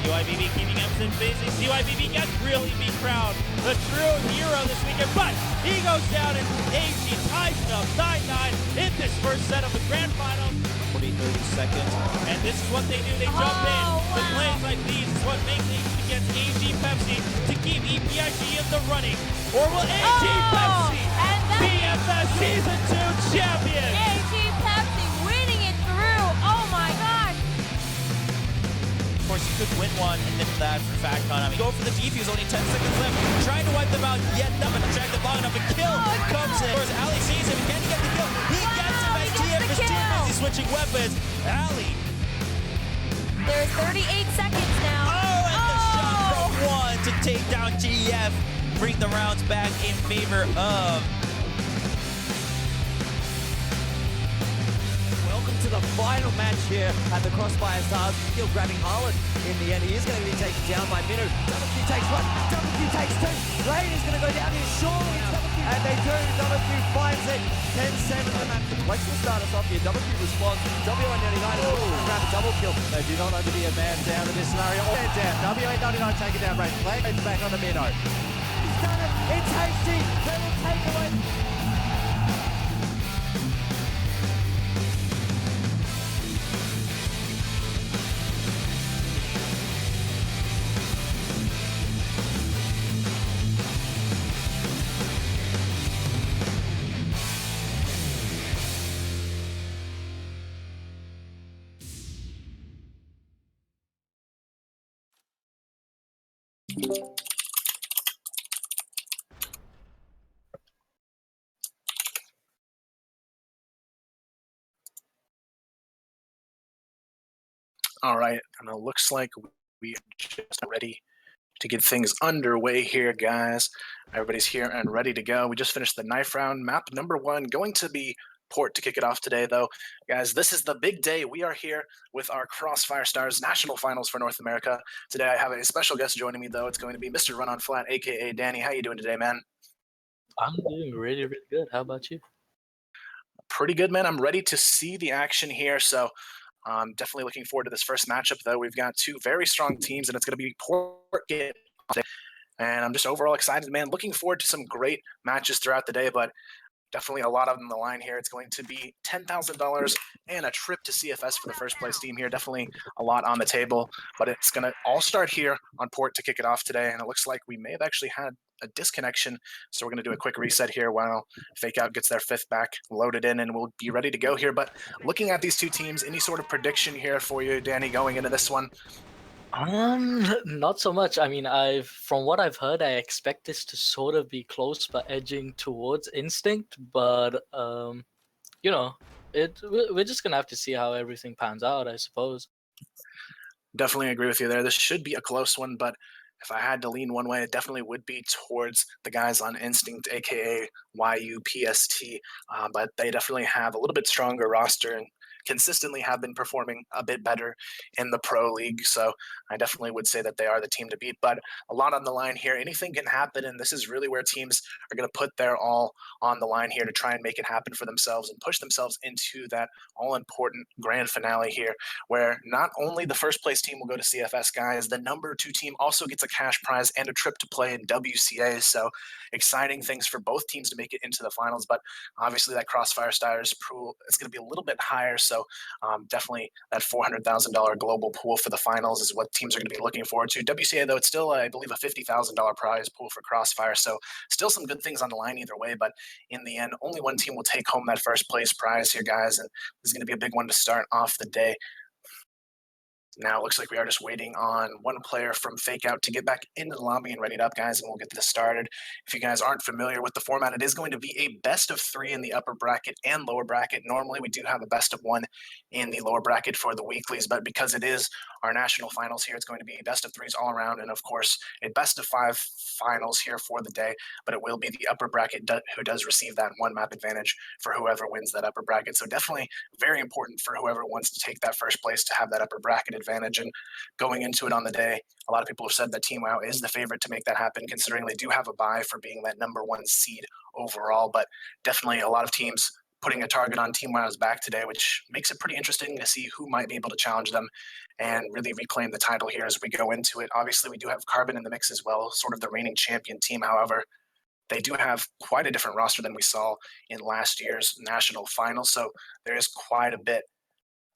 CYBB keeping Emerson busy. CYBB gets really be crowned the true hero this weekend, but he goes down and AG ties it up 9-9 in this first set of the grand final. 30 seconds, and this is what they do. They jump in. The plays like these is what makes AG against AG Pepsi to keep EPIG in the running. Or will AG Pepsi be FS Season 2 champion? AG Pepsi winning it through. Oh my gosh. Of course, he could win one, and then that for FatCon. I mean, go for the defuse, only 10 seconds left. Trying to wipe them out, yet nothing. Drag them long enough, and kill comes in. Of course, Ali sees him. Can he get the kill? He gets him as TF is too busy switching weapons. Ali. There's 38 seconds now. Oh, and the shot from one to take down TF. Bring the rounds back in favor of. Welcome to the final match here at the CrossFire Stars. Still grabbing Harlan in the end. He is going to be taken down by Minu. WQ takes one, WQ takes two. Lane is going to go down here, surely. And they do. WQ finds it. 10-7 the match. Lex will start us off here. WQ responds. W899 is going to grab a double kill. They do not want to be a man down in this scenario. Man down. W899 taking down Ray. Lane back on the Minu. He's done it. It's hasty. They will take away. All right, and it looks like we are just ready to get things underway here, guys. Everybody's here and ready to go. We just finished the knife round. Map number 1 going to be Port to kick it off today, though. Guys, this is the big day. We are here with our CrossFire Stars National Finals for North America. Today I have a special guest joining me, though. It's going to be Mr. Run on Flat, a.k.a. Danny. How you doing today, man? I'm doing really, really good. How about you? Pretty good, man. I'm ready to see the action here, so I'm definitely looking forward to this first matchup, though. We've got two very strong teams, and it's going to be Port today. And I'm just overall excited, man. Looking forward to some great matches throughout the day, but definitely a lot of them on the line here. It's going to be $10,000 and a trip to CFS for the first place team here. Definitely a lot on the table, but it's going to all start here on Port to kick it off today. And it looks like we may have actually had a disconnection. So we're going to do a quick reset here while Fake Out gets their fifth back loaded in, and we'll be ready to go here. But looking at these two teams, any sort of prediction here for you, Danny, going into this one? Not so much. I mean, from what I've heard, I expect this to sort of be close but edging towards Instinct, but you know, we're just gonna have to see how everything pans out, I suppose. Definitely agree with you there. This should be a close one, but if I had to lean one way, it definitely would be towards the guys on Instinct, aka YUPST. But they definitely have a little bit stronger roster and consistently have been performing a bit better in the pro league. So I definitely would say that they are the team to beat. But a lot on the line here. Anything can happen, and this is really where teams are going to put their all on the line here to try and make it happen for themselves and push themselves into that all-important grand finale here, where not only the first place team will go to CFS, guys, the number 2 team also gets a cash prize and a trip to play in WCA. So exciting things for both teams to make it into the finals. But obviously that CrossFire Stars pool is going to be a little bit higher. So definitely that $400,000 global pool for the finals is what teams are going to be looking forward to. WCA, though, it's still, I believe, a $50,000 prize pool for CrossFire. So still some good things on the line either way. But in the end, only one team will take home that first place prize here, guys. And this is going to be a big one to start off the day. Now it looks like we are just waiting on one player from Fake Out to get back into the lobby and ready up, guys, and we'll get this started. If you guys aren't familiar with the format, it is going to be a best of 3 in the upper bracket and lower bracket. Normally we do have a best of 1 in the lower bracket for the weeklies, but because it is our national finals here, it's going to be best of 3s all around, and of course a best of 5 finals here for the day, but it will be the upper bracket who does receive that 1 map advantage for whoever wins that upper bracket. So definitely very important for whoever wants to take that first place to have that upper bracket advantage. And going into it on the day, a lot of people have said that Team WoW is the favorite to make that happen, considering they do have a bye for being that number 1 seed overall. But definitely a lot of teams putting a target on Team WoW's back today, which makes it pretty interesting to see who might be able to challenge them and really reclaim the title here as we go into it. Obviously, we do have Carbon in the mix as well, sort of the reigning champion team. However, they do have quite a different roster than we saw in last year's national final, so there is quite a bit.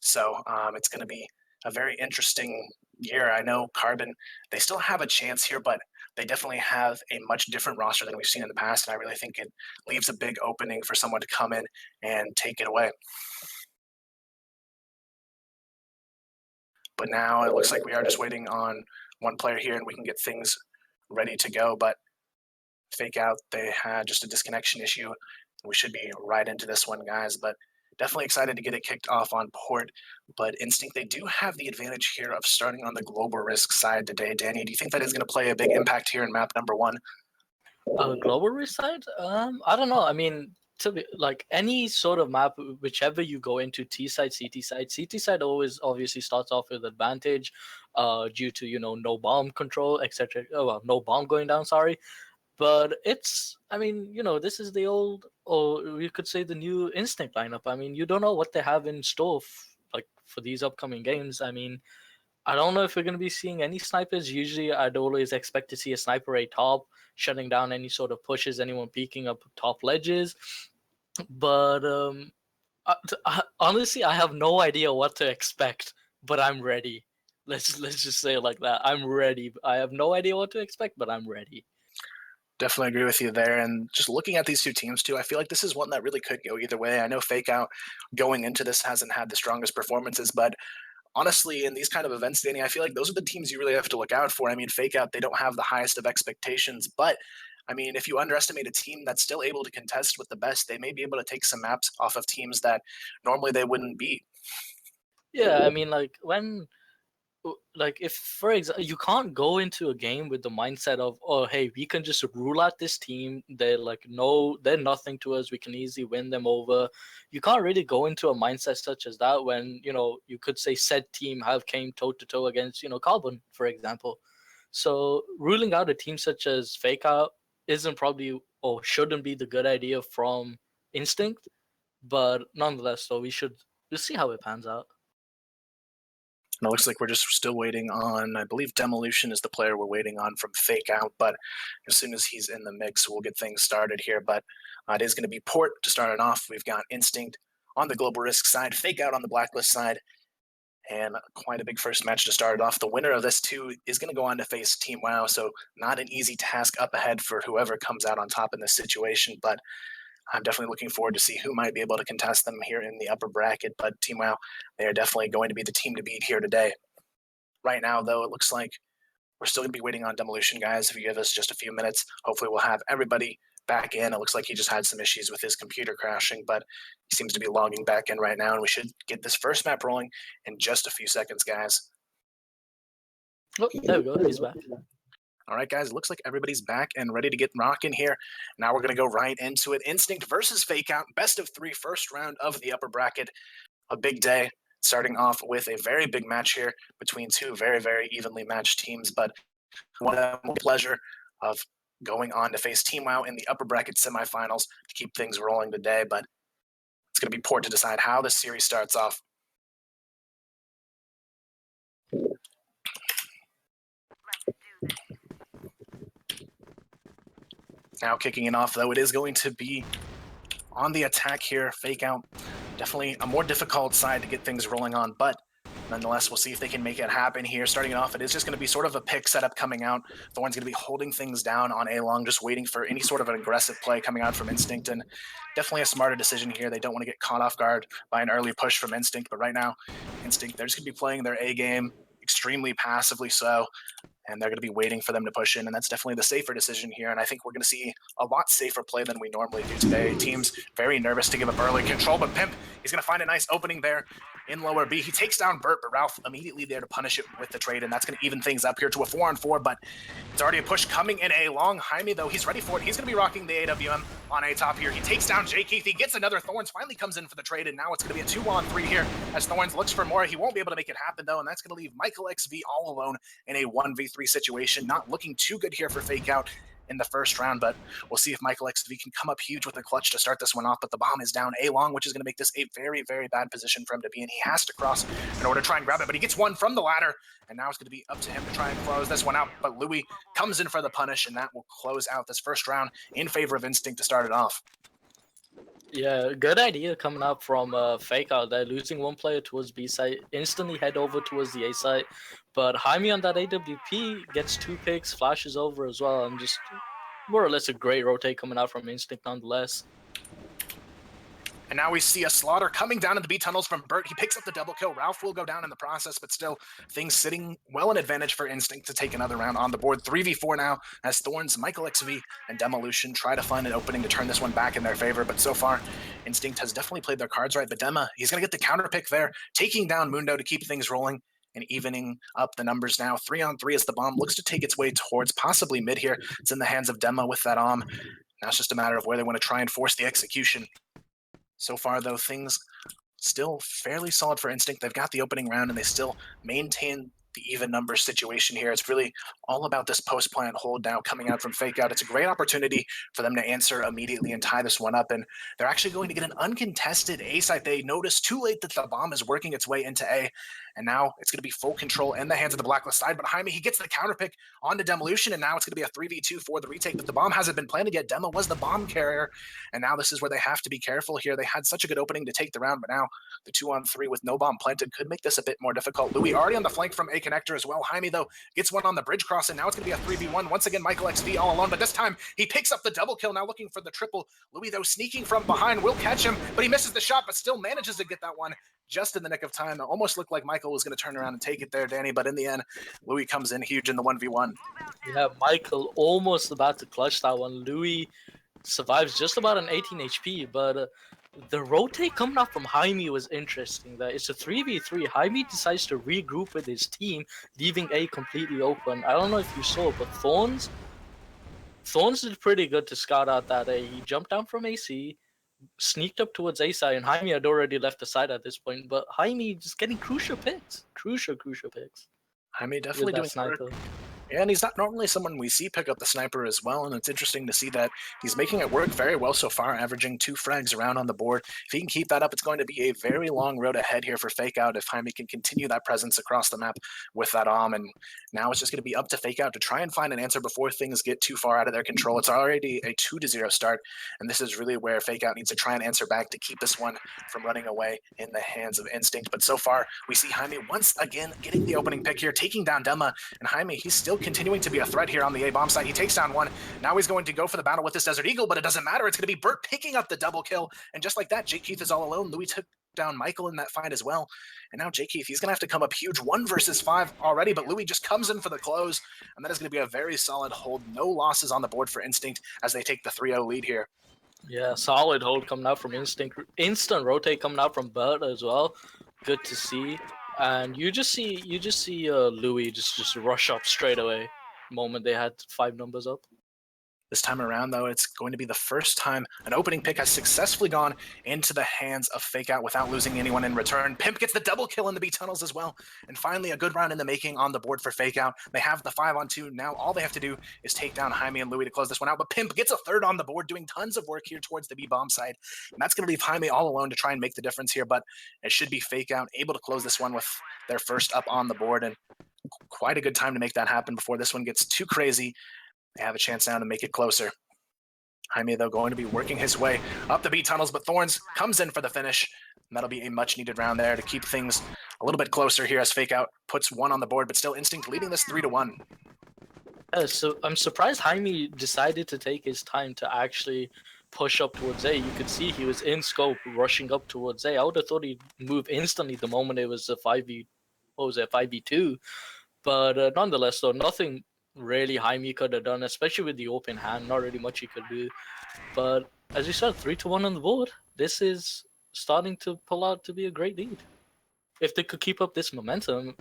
So it's going to be a very interesting year. I know Carbon, they still have a chance here, but they definitely have a much different roster than we've seen in the past, and I really think it leaves a big opening for someone to come in and take it away. But now it looks like we are just waiting on one player here, and we can get things ready to go. But Fake Out, they had just a disconnection issue. We should be right into this one, guys, but definitely excited to get it kicked off on port. But Instinct, they do have the advantage here of starting on the global risk side today. Danny, do you think that is going to play a big impact here in map number 1? Global risk side? I don't know. I mean, to be like any sort of map, whichever you go into, T side, CT side always obviously starts off with advantage, due to no bomb control, etc. Oh well, no bomb going down. Sorry. But it's, I mean, this is the old, or you could say the new Instinct lineup. I mean, you don't know what they have in store for these upcoming games. I mean, I don't know if we're going to be seeing any snipers. Usually, I'd always expect to see a sniper A top, shutting down any sort of pushes, anyone peeking up top ledges. But honestly, I have no idea what to expect, but I'm ready. Let's just say it like that. I'm ready. I have no idea what to expect, but I'm ready. Definitely agree with you there. And just looking at these two teams too, I feel like this is one that really could go either way. I know Fake Out going into this hasn't had the strongest performances, but honestly, in these kind of events, Danny, I feel like those are the teams you really have to look out for. I mean, Fake Out, they don't have the highest of expectations, but I mean, if you underestimate a team that's still able to contest with the best, they may be able to take some maps off of teams that normally they wouldn't beat. Yeah, I mean, if for example you can't go into a game with the mindset of, oh hey, we can just rule out this team, they're nothing to us, we can easily win them over. You can't really go into a mindset such as that when you could say said team have came toe to toe against Carbon, for example. So ruling out a team such as Fake Out isn't probably or shouldn't be the good idea from Instinct, but nonetheless, so we'll see how it pans out. And it looks like we're just still waiting on, I believe Demolition is the player we're waiting on from Fake Out, but as soon as he's in the mix, we'll get things started here. But it is going to be Port to start it off. We've got Instinct on the global risk side, Fake Out on the blacklist side, and quite a big first match to start it off. The winner of this two is going to go on to face Team WoW, so not an easy task up ahead for whoever comes out on top in this situation, but I'm definitely looking forward to see who might be able to contest them here in the upper bracket. But Team WoW, they are definitely going to be the team to beat here today. Right now, though, it looks like we're still going to be waiting on Demolition, guys. If you give us just a few minutes, hopefully we'll have everybody back in. It looks like he just had some issues with his computer crashing, but he seems to be logging back in right now, and we should get this first map rolling in just a few seconds, guys. Oh, there we go. He's back. All right, guys, it looks like everybody's back and ready to get rocking here. Now we're going to go right into it. Instinct versus Fake Out, best of three, first round of the upper bracket. A big day, starting off with a very big match here between two very, very evenly matched teams, but one of the pleasure of going on to face Team WoW in the upper bracket semifinals to keep things rolling today, but it's going to be important to decide how this series starts off. Now kicking it off, though, it is going to be on the attack here. Fake Out, definitely a more difficult side to get things rolling on, but nonetheless, we'll see if they can make it happen here. Starting it off, it is just going to be sort of a pick setup coming out. Thorn's going to be holding things down on A-Long, just waiting for any sort of an aggressive play coming out from Instinct, and definitely a smarter decision here. They don't want to get caught off guard by an early push from Instinct, but right now, Instinct, they're just going to be playing their A game extremely passively so, and they're going to be waiting for them to push in, and that's definitely the safer decision here, and I think we're going to see a lot safer play than we normally do today. Team's very nervous to give up early control, but Pimp, he's going to find a nice opening there in lower B. He takes down Burt, but Ralph immediately there to punish it with the trade, and that's going to even things up here to a 4-on-4, but it's already a push coming in A long. Jaime, though, he's ready for it. He's going to be rocking the AWM on A top here. He takes down J. Keith. He gets another. Thorns finally comes in for the trade, and now it's going to be a 2-on-3 here as Thorns looks for more. He won't be able to make it happen, though, and that's going to leave Michael XV all alone in a 1v3 situation. Not looking too good here for Fake Out in the first round, but we'll see if Michael XV can come up huge with a clutch to start this one off, but the bomb is down A-long, which is going to make this a very, very bad position for him to be in. He has to cross in order to try and grab it, but he gets one from the ladder, and now it's going to be up to him to try and close this one out, but Louis comes in for the punish, and that will close out this first round in favor of Instinct to start it off. Yeah, good idea coming up from Fake Out there, losing one player towards B side, instantly head over towards the A side. But Jaime on that AWP gets 2 picks, flashes over as well, and just more or less a great rotate coming out from Instinct nonetheless. And now we see a slaughter coming down in the B tunnels from Burt. He picks up the double kill. Ralph will go down in the process, but still things sitting well in advantage for Instinct to take another round on the board. 3v4 now as Thorns, Michael XV, and Demolition try to find an opening to turn this one back in their favor. But so far, Instinct has definitely played their cards right. But Dema, he's going to get the counter pick there, taking down Mundo to keep things rolling and evening up the numbers now. 3-on-3 as the bomb looks to take its way towards possibly mid here. It's in the hands of Dema with that Now it's just a matter of where they want to try and force the execution. So far, though, things still fairly solid for Instinct. They've got the opening round, and they still maintain the even number situation here. It's really all about this post-plant hold now coming out from Fake Out. It's a great opportunity for them to answer immediately and tie this one up, and they're actually going to get an uncontested A site. They notice too late that the bomb is working its way into A, and now it's going to be full control in the hands of the Blacklist side, but Jaime, he gets the counter pick onto Demolition, and now it's going to be a 3v2 for the retake, but the bomb hasn't been planted yet. Demo was the bomb carrier, and now this is where they have to be careful here. They had such a good opening to take the round, but now the 2-on-3 with no bomb planted could make this a bit more difficult. Louis already on the flank from A connector as well. Jaime, though, gets one on the bridge cross, and now it's going to be a 3v1. Once again, Michael XV all alone, but this time he picks up the double kill, now looking for the triple. Louis, though, sneaking from behind, will catch him, but he misses the shot, but still manages to get that one just in the nick of time. It almost looked like Michael was going to turn around and take it there, Danny, but in the end, Louis comes in huge in the 1v1. Yeah, Michael almost about to clutch that one. Louis survives just about an 18 HP, but the rotate coming up from Jaime was interesting. That it's a 3v3. Jaime decides to regroup with his team, leaving A completely open. I don't know if you saw, but Thorns did pretty good to scout out that A. He jumped down from AC, sneaked up towards A side, and Jaime had already left the side at this point. But Jaime just getting crucial picks. Crucial picks. Jaime definitely doing work. And he's not normally someone we see pick up the sniper as well, and it's interesting to see that he's making it work very well so far, averaging 2 frags around on the board. If he can keep that up, it's going to be a very long road ahead here for Fake Out if Jaime can continue that presence across the map with that and now it's just going to be up to Fake Out to try and find an answer before things get too far out of their control. It's already a 2-0 start, and this is really where Fake Out needs to try and answer back to keep this one from running away in the hands of Instinct. But so far, we see Jaime once again getting the opening pick here, taking down Dema, and Jaime, he's still continuing to be a threat here on the A bomb site. He takes down one. Now he's going to go for the battle with this Desert Eagle, but it doesn't matter. It's going to be Burt picking up the double kill. And just like that, Jake Keith is all alone. Louis took down Michael in that fight as well. And now Jake Keith, he's going to have to come up huge 1 versus 5 already, but Louis just comes in for the close. And that is going to be a very solid hold. No losses on the board for Instinct as they take the 3-0 lead here. Yeah, solid hold coming out from Instinct. Instant rotate coming out from Burt as well. Good to see. And you just see Louis just rush up straight away moment they had 5 numbers up. This time around, though, it's going to be the first time an opening pick has successfully gone into the hands of Fake Out without losing anyone in return. Pimp gets the double kill in the B tunnels as well. And finally, a good round in the making on the board for Fake Out. They have the 5-on-2. Now all they have to do is take down Jaime and Louis to close this one out. But Pimp gets a 3rd on the board, doing tons of work here towards the B bomb side. And that's going to leave Jaime all alone to try and make the difference here. But it should be Fake Out able to close this one with their first up on the board. And quite a good time to make that happen before this one gets too crazy. They have a chance now to make it closer. Jaime, though, going to be working his way up the B tunnels, but Thorns comes in for the finish. And that'll be a much-needed round there to keep things a little bit closer here as Fake Out puts 1 on the board, but still Instinct leading this 3-1. Yeah, so I'm surprised Jaime decided to take his time to actually push up towards A. You could see he was in scope, rushing up towards A. I would have thought he'd move instantly the moment it was a 5v2. But nonetheless, though, nothing really Jaime could have done, especially with the open hand. Not really much he could do. But as you said, 3-1 on the board. This is starting to pull out to be a great lead. If they could keep up this momentum.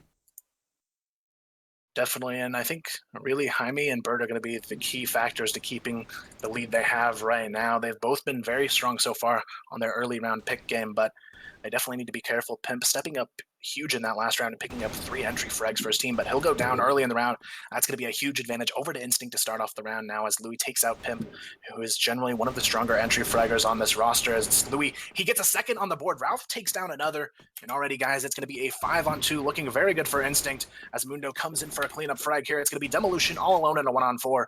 Definitely, and I think really Jaime and Burt are going to be the key factors to keeping the lead they have right now. They've both been very strong so far on their early round pick game, but they definitely need to be careful. Pimp stepping up huge in that last round and picking up 3 entry frags for his team, but he'll go down early in the round. That's going to be a huge advantage over to Instinct to start off the round now as Louis takes out Pimp, who is generally one of the stronger entry fraggers on this roster. As Louis, he gets a 2nd on the board. Ralph takes down another, and already, guys, it's going to be a 5-on-2, looking very good for Instinct as Mundo comes in for a cleanup frag here. It's going to be Demolition all alone in a 1-on-4.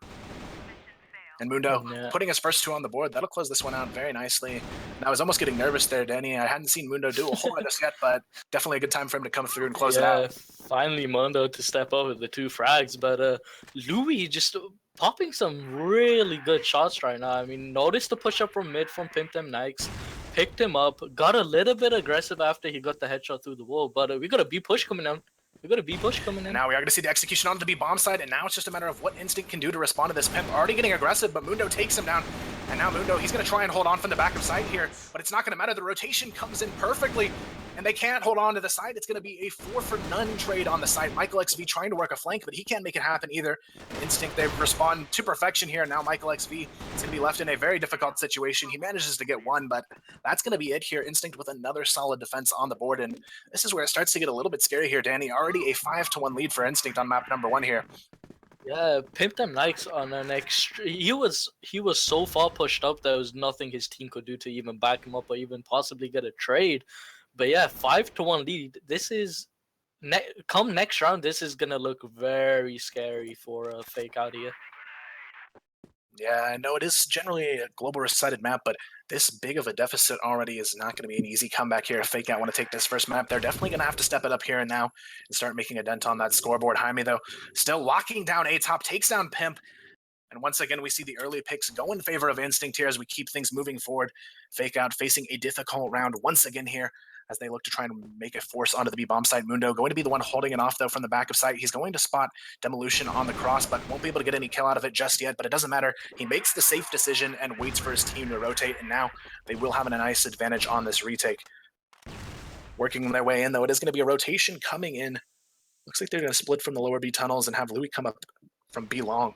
And Mundo putting his first 2 on the board. That'll close this one out very nicely. And I was almost getting nervous there, Danny. I hadn't seen Mundo do a whole lot just yet, but definitely a good time for him to come through and close it out. Finally Mundo to step up with the 2 frags. But Louis just popping some really good shots right now. I mean, notice the push up from mid from Pimp Them Nikes. Picked him up. Got a little bit aggressive after he got the headshot through the wall. But we got a B push coming out. We got a B push coming in. And now we are going to see the execution on the B bomb side, and now it's just a matter of what Instinct can do to respond to this. Pimp already getting aggressive, but Mundo takes him down. And now Mundo, he's going to try and hold on from the back of sight here, but it's not going to matter. The rotation comes in perfectly, and they can't hold on to the side. It's going to be a 4-for-none trade on the side. Michael XV trying to work a flank, but he can't make it happen either. Instinct, they respond to perfection here. Now Michael XV is going to be left in a very difficult situation. He manages to get 1, but that's going to be it here. Instinct with another solid defense on the board, and this is where it starts to get a little bit scary here, Danny. Already a 5-1 lead for Instinct on map number 1 here. Yeah, Pimp Them Nikes on an he was so far pushed up there was nothing his team could do to even back him up or even possibly get a trade. But yeah, 5-1 lead. This is come next round. This is gonna look very scary for Fake Out here. Yeah, I know it is generally a global recited map, but this big of a deficit already is not going to be an easy comeback here. If Fake Out want to take this first map, they're definitely going to have to step it up here and now and start making a dent on that scoreboard. Jaime, though, still locking down A-top, takes down Pimp. And once again, we see the early picks go in favor of Instinct here as we keep things moving forward. Fake Out facing a difficult round once again here as they look to try and make a force onto the B-bomb side. Mundo going to be the one holding it off, though, from the back of sight. He's going to spot Demolition on the cross, but won't be able to get any kill out of it just yet. But it doesn't matter. He makes the safe decision and waits for his team to rotate, and now they will have a nice advantage on this retake. Working their way in, though, it is going to be a rotation coming in. Looks like they're going to split from the lower B tunnels and have Louis come up from B long.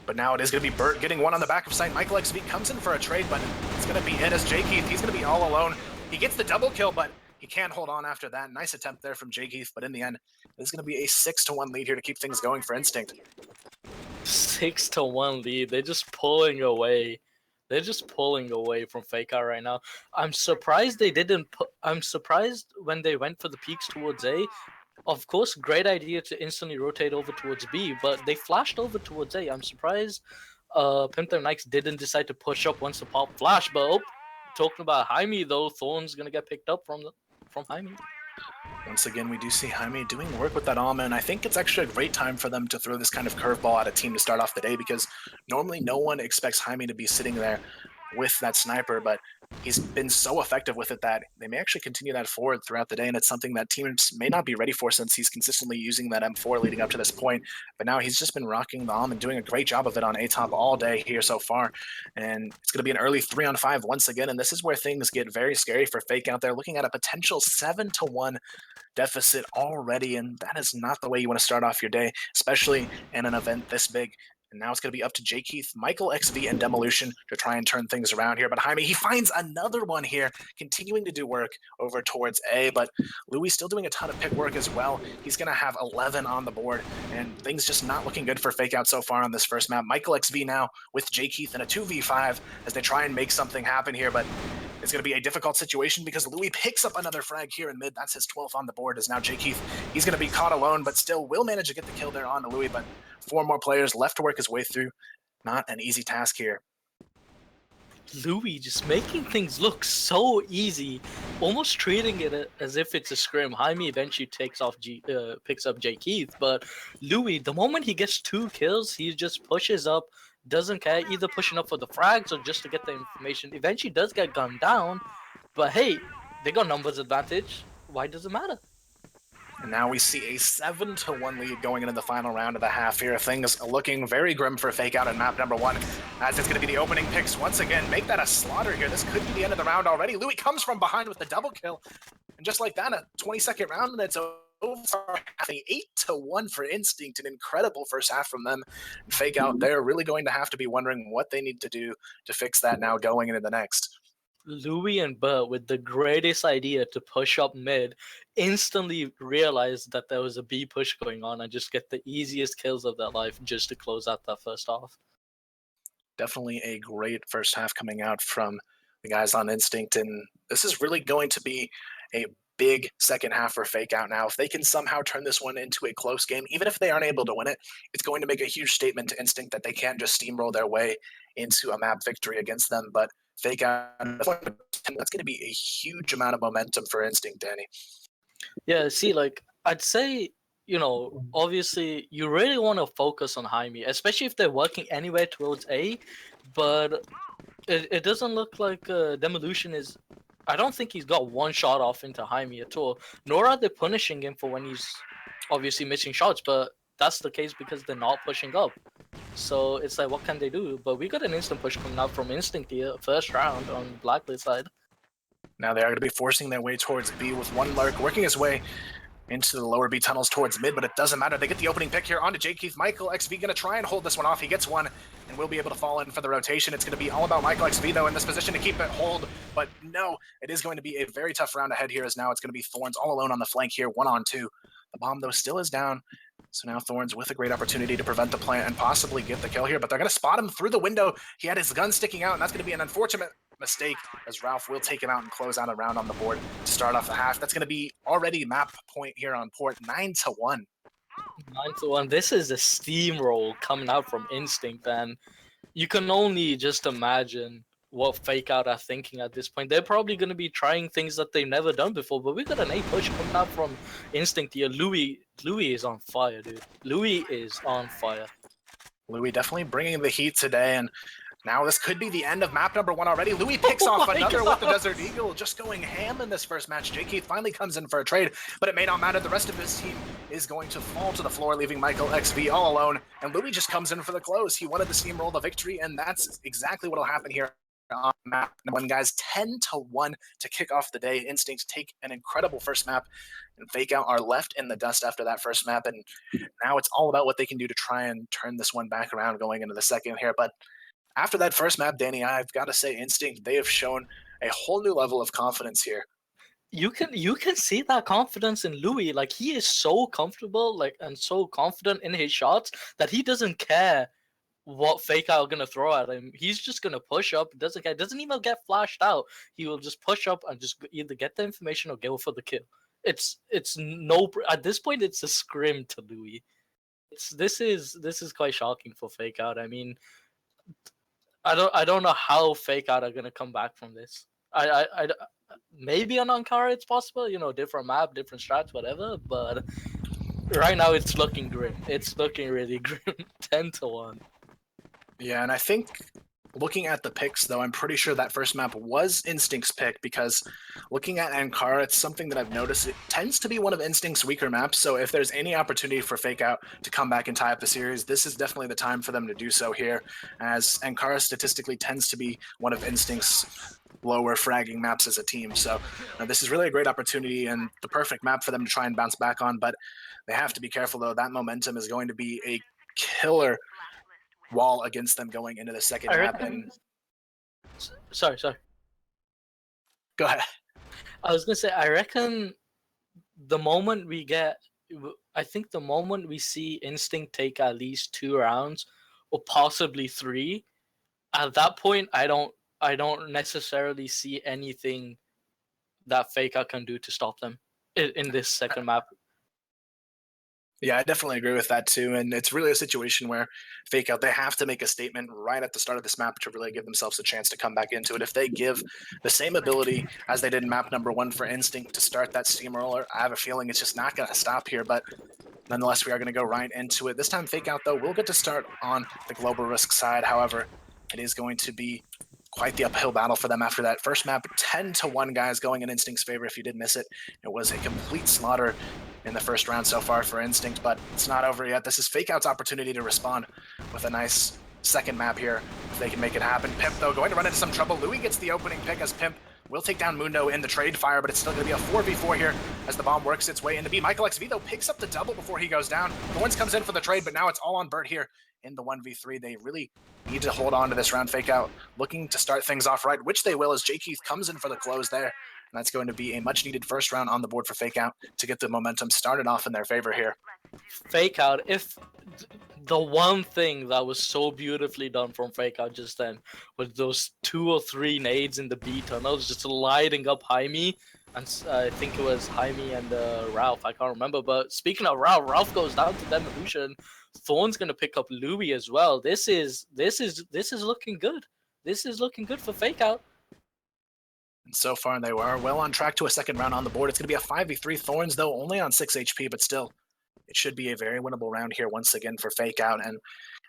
But now it is going to be Burt getting 1 on the back of sight. Michael XV comes in for a trade, but it's going to be it as Jake Keith. He's going to be all alone. He gets the double kill, but He can't hold on after that. Nice attempt there from Jay Keith, but in the end, this is going to be a 6-1 lead here to keep things going for Instinct. 6-1 lead. They're just pulling away. They're just pulling away from Fake Out right now. I'm surprised they didn't. I'm surprised when they went for the peaks towards A. Of course, great idea to instantly rotate over towards B, but they flashed over towards A. I'm surprised Panther Knights didn't decide to push up once the pop flash. But talking about Jaime though, Thorn's gonna get picked up from Jaime. Once again, we do see Jaime doing work with that Alma, and I think it's actually a great time for them to throw this kind of curveball at a team to start off the day, because normally no one expects Jaime to be sitting there with that sniper, but he's been so effective with it that they may actually continue that forward throughout the day, and it's something that teams may not be ready for since he's consistently using that M4 leading up to this point. But now he's just been rocking the Alma and doing a great job of it on A-top all day here so far, and it's going to be an early 3-on-5 once again, and this is where things get very scary for Fake out there, looking at a potential 7-1 deficit already, and that is not the way you want to start off your day, especially in an event this big. And now it's going to be up to Jay Keith, Michael XV, and Demolition to try and turn things around here. But Jaime, he finds another one here, continuing to do work over towards A. But Louis still doing a ton of pick work as well. He's going to have 11 on the board, and things just not looking good for Fake Out so far on this first map. Michael XV now with Jay Keith in a 2v5 as they try and make something happen here. But it's going to be a difficult situation because Louis picks up another frag here in mid. That's his 12th on the board, as now Jay Keith, he's going to be caught alone, but still will manage to get the kill there on Louis. But 4 more players left to work his way through. Not an easy task here. Louis just making things look so easy, almost treating it as if it's a scrim. Jaime eventually picks up Jay Keith, but Louis, the moment he gets 2 kills, he just pushes up, doesn't care, either pushing up for the frags or just to get the information. Eventually does get gunned down, but hey, they got numbers advantage. Why does it matter? And now we see a 7-1 lead going into the final round of the half here. Things looking very grim for Fake Out in map number 1, as it's going to be the opening picks once again. Make that a slaughter here. This could be the end of the round already. Louis comes from behind with the double kill. And just like that, a 22nd round, and it's over. A 8-1 for Instinct, an incredible first half from them. And Fake Out, they're really going to have to be wondering what they need to do to fix that now going into the next. Louis and Bert, with the greatest idea to push up mid, instantly realized that there was a B push going on and just get the easiest kills of their life just to close out that first half. Definitely a great first half coming out from the guys on Instinct, and this is really going to be a big second half for Fake Out now. If they can somehow turn this one into a close game, even if they aren't able to win it, it's going to make a huge statement to Instinct that they can't just steamroll their way into a map victory against them. But Fake Out, that's going to be a huge amount of momentum for Instinct, Danny. Yeah, see, like, I'd say, you know, obviously you really want to focus on Jaime, especially if they're working anywhere towards A, but it doesn't look like Demolition is... I don't think he's got one shot off into Jaime at all, nor are they punishing him for when he's obviously missing shots, but that's the case because they're not pushing up. So it's like, what can they do? But we got an instant push coming out from Instinct here, first round on Blacklist side. Now they are going to be forcing their way towards B with one Lurk working his way into the lower B tunnels towards mid, but it doesn't matter. They get the opening pick here onto Jay Keith. Michael XV going to try and hold this one off. He gets one and will be able to fall in for the rotation. It's going to be all about Michael XV, though, in this position to keep it hold. But no, it is going to be a very tough round ahead here, as now it's going to be Thorns all alone on the flank here, 1-on-2. The bomb, though, still is down. So now Thorns with a great opportunity to prevent the plant and possibly get the kill here, but they're going to spot him through the window. He had his gun sticking out, and that's going to be an unfortunate mistake, as Ralph will take him out and close out a round on the board to start off the half. That's going to be already map point here on port, 9-1. 9-1. This is a steamroll coming out from Instinct, and you can only just imagine what Fake Out are thinking at this point. They're probably going to be trying things that they've never done before, but we got an A push coming out from Instinct here. Louis is on fire, dude. Louis is on fire. Louis definitely bringing the heat today, and now this could be the end of map number 1 already. Louis picks off another with the Desert Eagle, just going ham in this first match. Jay Keith finally comes in for a trade, but it may not matter. The rest of his team is going to fall to the floor, leaving Michael XV all alone, and Louis just comes in for the close. He wanted to steamroll the victory, and that's exactly what will happen here on map 1, guys. 10-1 to kick off the day. Instinct take an incredible first map, and Fake Out are left in the dust after that first map, and now it's all about what they can do to try and turn this one back around going into the second here. But after that first map, Danny, I've got to say Instinct, they have shown a whole new level of confidence here. you can see that confidence in Louis. Like, he is so comfortable, like, and so confident in his shots that he doesn't care what Fake Out are gonna throw at him. He's just gonna push up. Doesn't care. Doesn't even get flashed out. He will just push up and just either get the information or go for the kill. It's no at this point. It's a scrim to Louis. This is quite shocking for Fake Out. I mean, I don't know how Fake Out are gonna come back from this. I maybe on Ankara it's possible, you know, different map, different strats, whatever. But right now it's looking grim. It's looking really grim. 10-1. Yeah, and I think looking at the picks, though, I'm pretty sure that first map was Instinct's pick, because looking at Ankara, it's something that I've noticed. It tends to be one of Instinct's weaker maps, so if there's any opportunity for Fake Out to come back and tie up the series, this is definitely the time for them to do so here, as Ankara statistically tends to be one of Instinct's lower fragging maps as a team. So this is really a great opportunity and the perfect map for them to try and bounce back on, but they have to be careful, though. That momentum is going to be a killer wall against them going into the second map. And Sorry. go ahead. I was gonna say, I reckon the moment we get, I think the moment we see Instinct take at least 2 rounds or possibly 3, at that point I don't necessarily see anything that Fake Out can do to stop them in this second map. Yeah, I definitely agree with that too. And it's really a situation where Fake Out, they have to make a statement right at the start of this map to really give themselves a chance to come back into it. If they give the same ability as they did in map number 1 for Instinct to start that steamroller, I have a feeling it's just not going to stop here. But nonetheless, we are going to go right into it. This time, Fake Out, though, will get to start on the global risk side. However, it is going to be quite the uphill battle for them after that first map. 10-1, guys, going in Instinct's favor. If you did miss it, it was a complete slaughter in the first round so far for Instinct, but it's not over yet. This is Fake Out's opportunity to respond with a nice second map here, if they can make it happen. Pimp, though, going to run into some trouble. Louis gets the opening pick as Pimp will take down Mundo in the trade fire, but it's still going to be a 4v4 here as the bomb works its way into B. Michael XV, though, picks up the double before he goes down. Thorns comes in for the trade, but now it's all on Bert here in the 1v3. They really need to hold on to this round. Fake Out looking to start things off right, which they will, as J. Keith comes in for the close there. And that's going to be a much-needed first round on the board for Fake Out to get the momentum started off in their favor here. Fake Out, if the one thing that was so beautifully done from Fake Out just then was those 2 or 3 nades in the B tunnels just lighting up Jaime, and I think it was Jaime and Ralph, I can't remember. But speaking of Ralph goes down to Demolition. Thorn's gonna pick up Louis as well. This is looking good. This is looking good for Fake Out. And so far, they were well on track to a second round on the board. It's going to be a 5v3. Thorns, though, only on 6 HP, but still, it should be a very winnable round here once again for Fake Out. And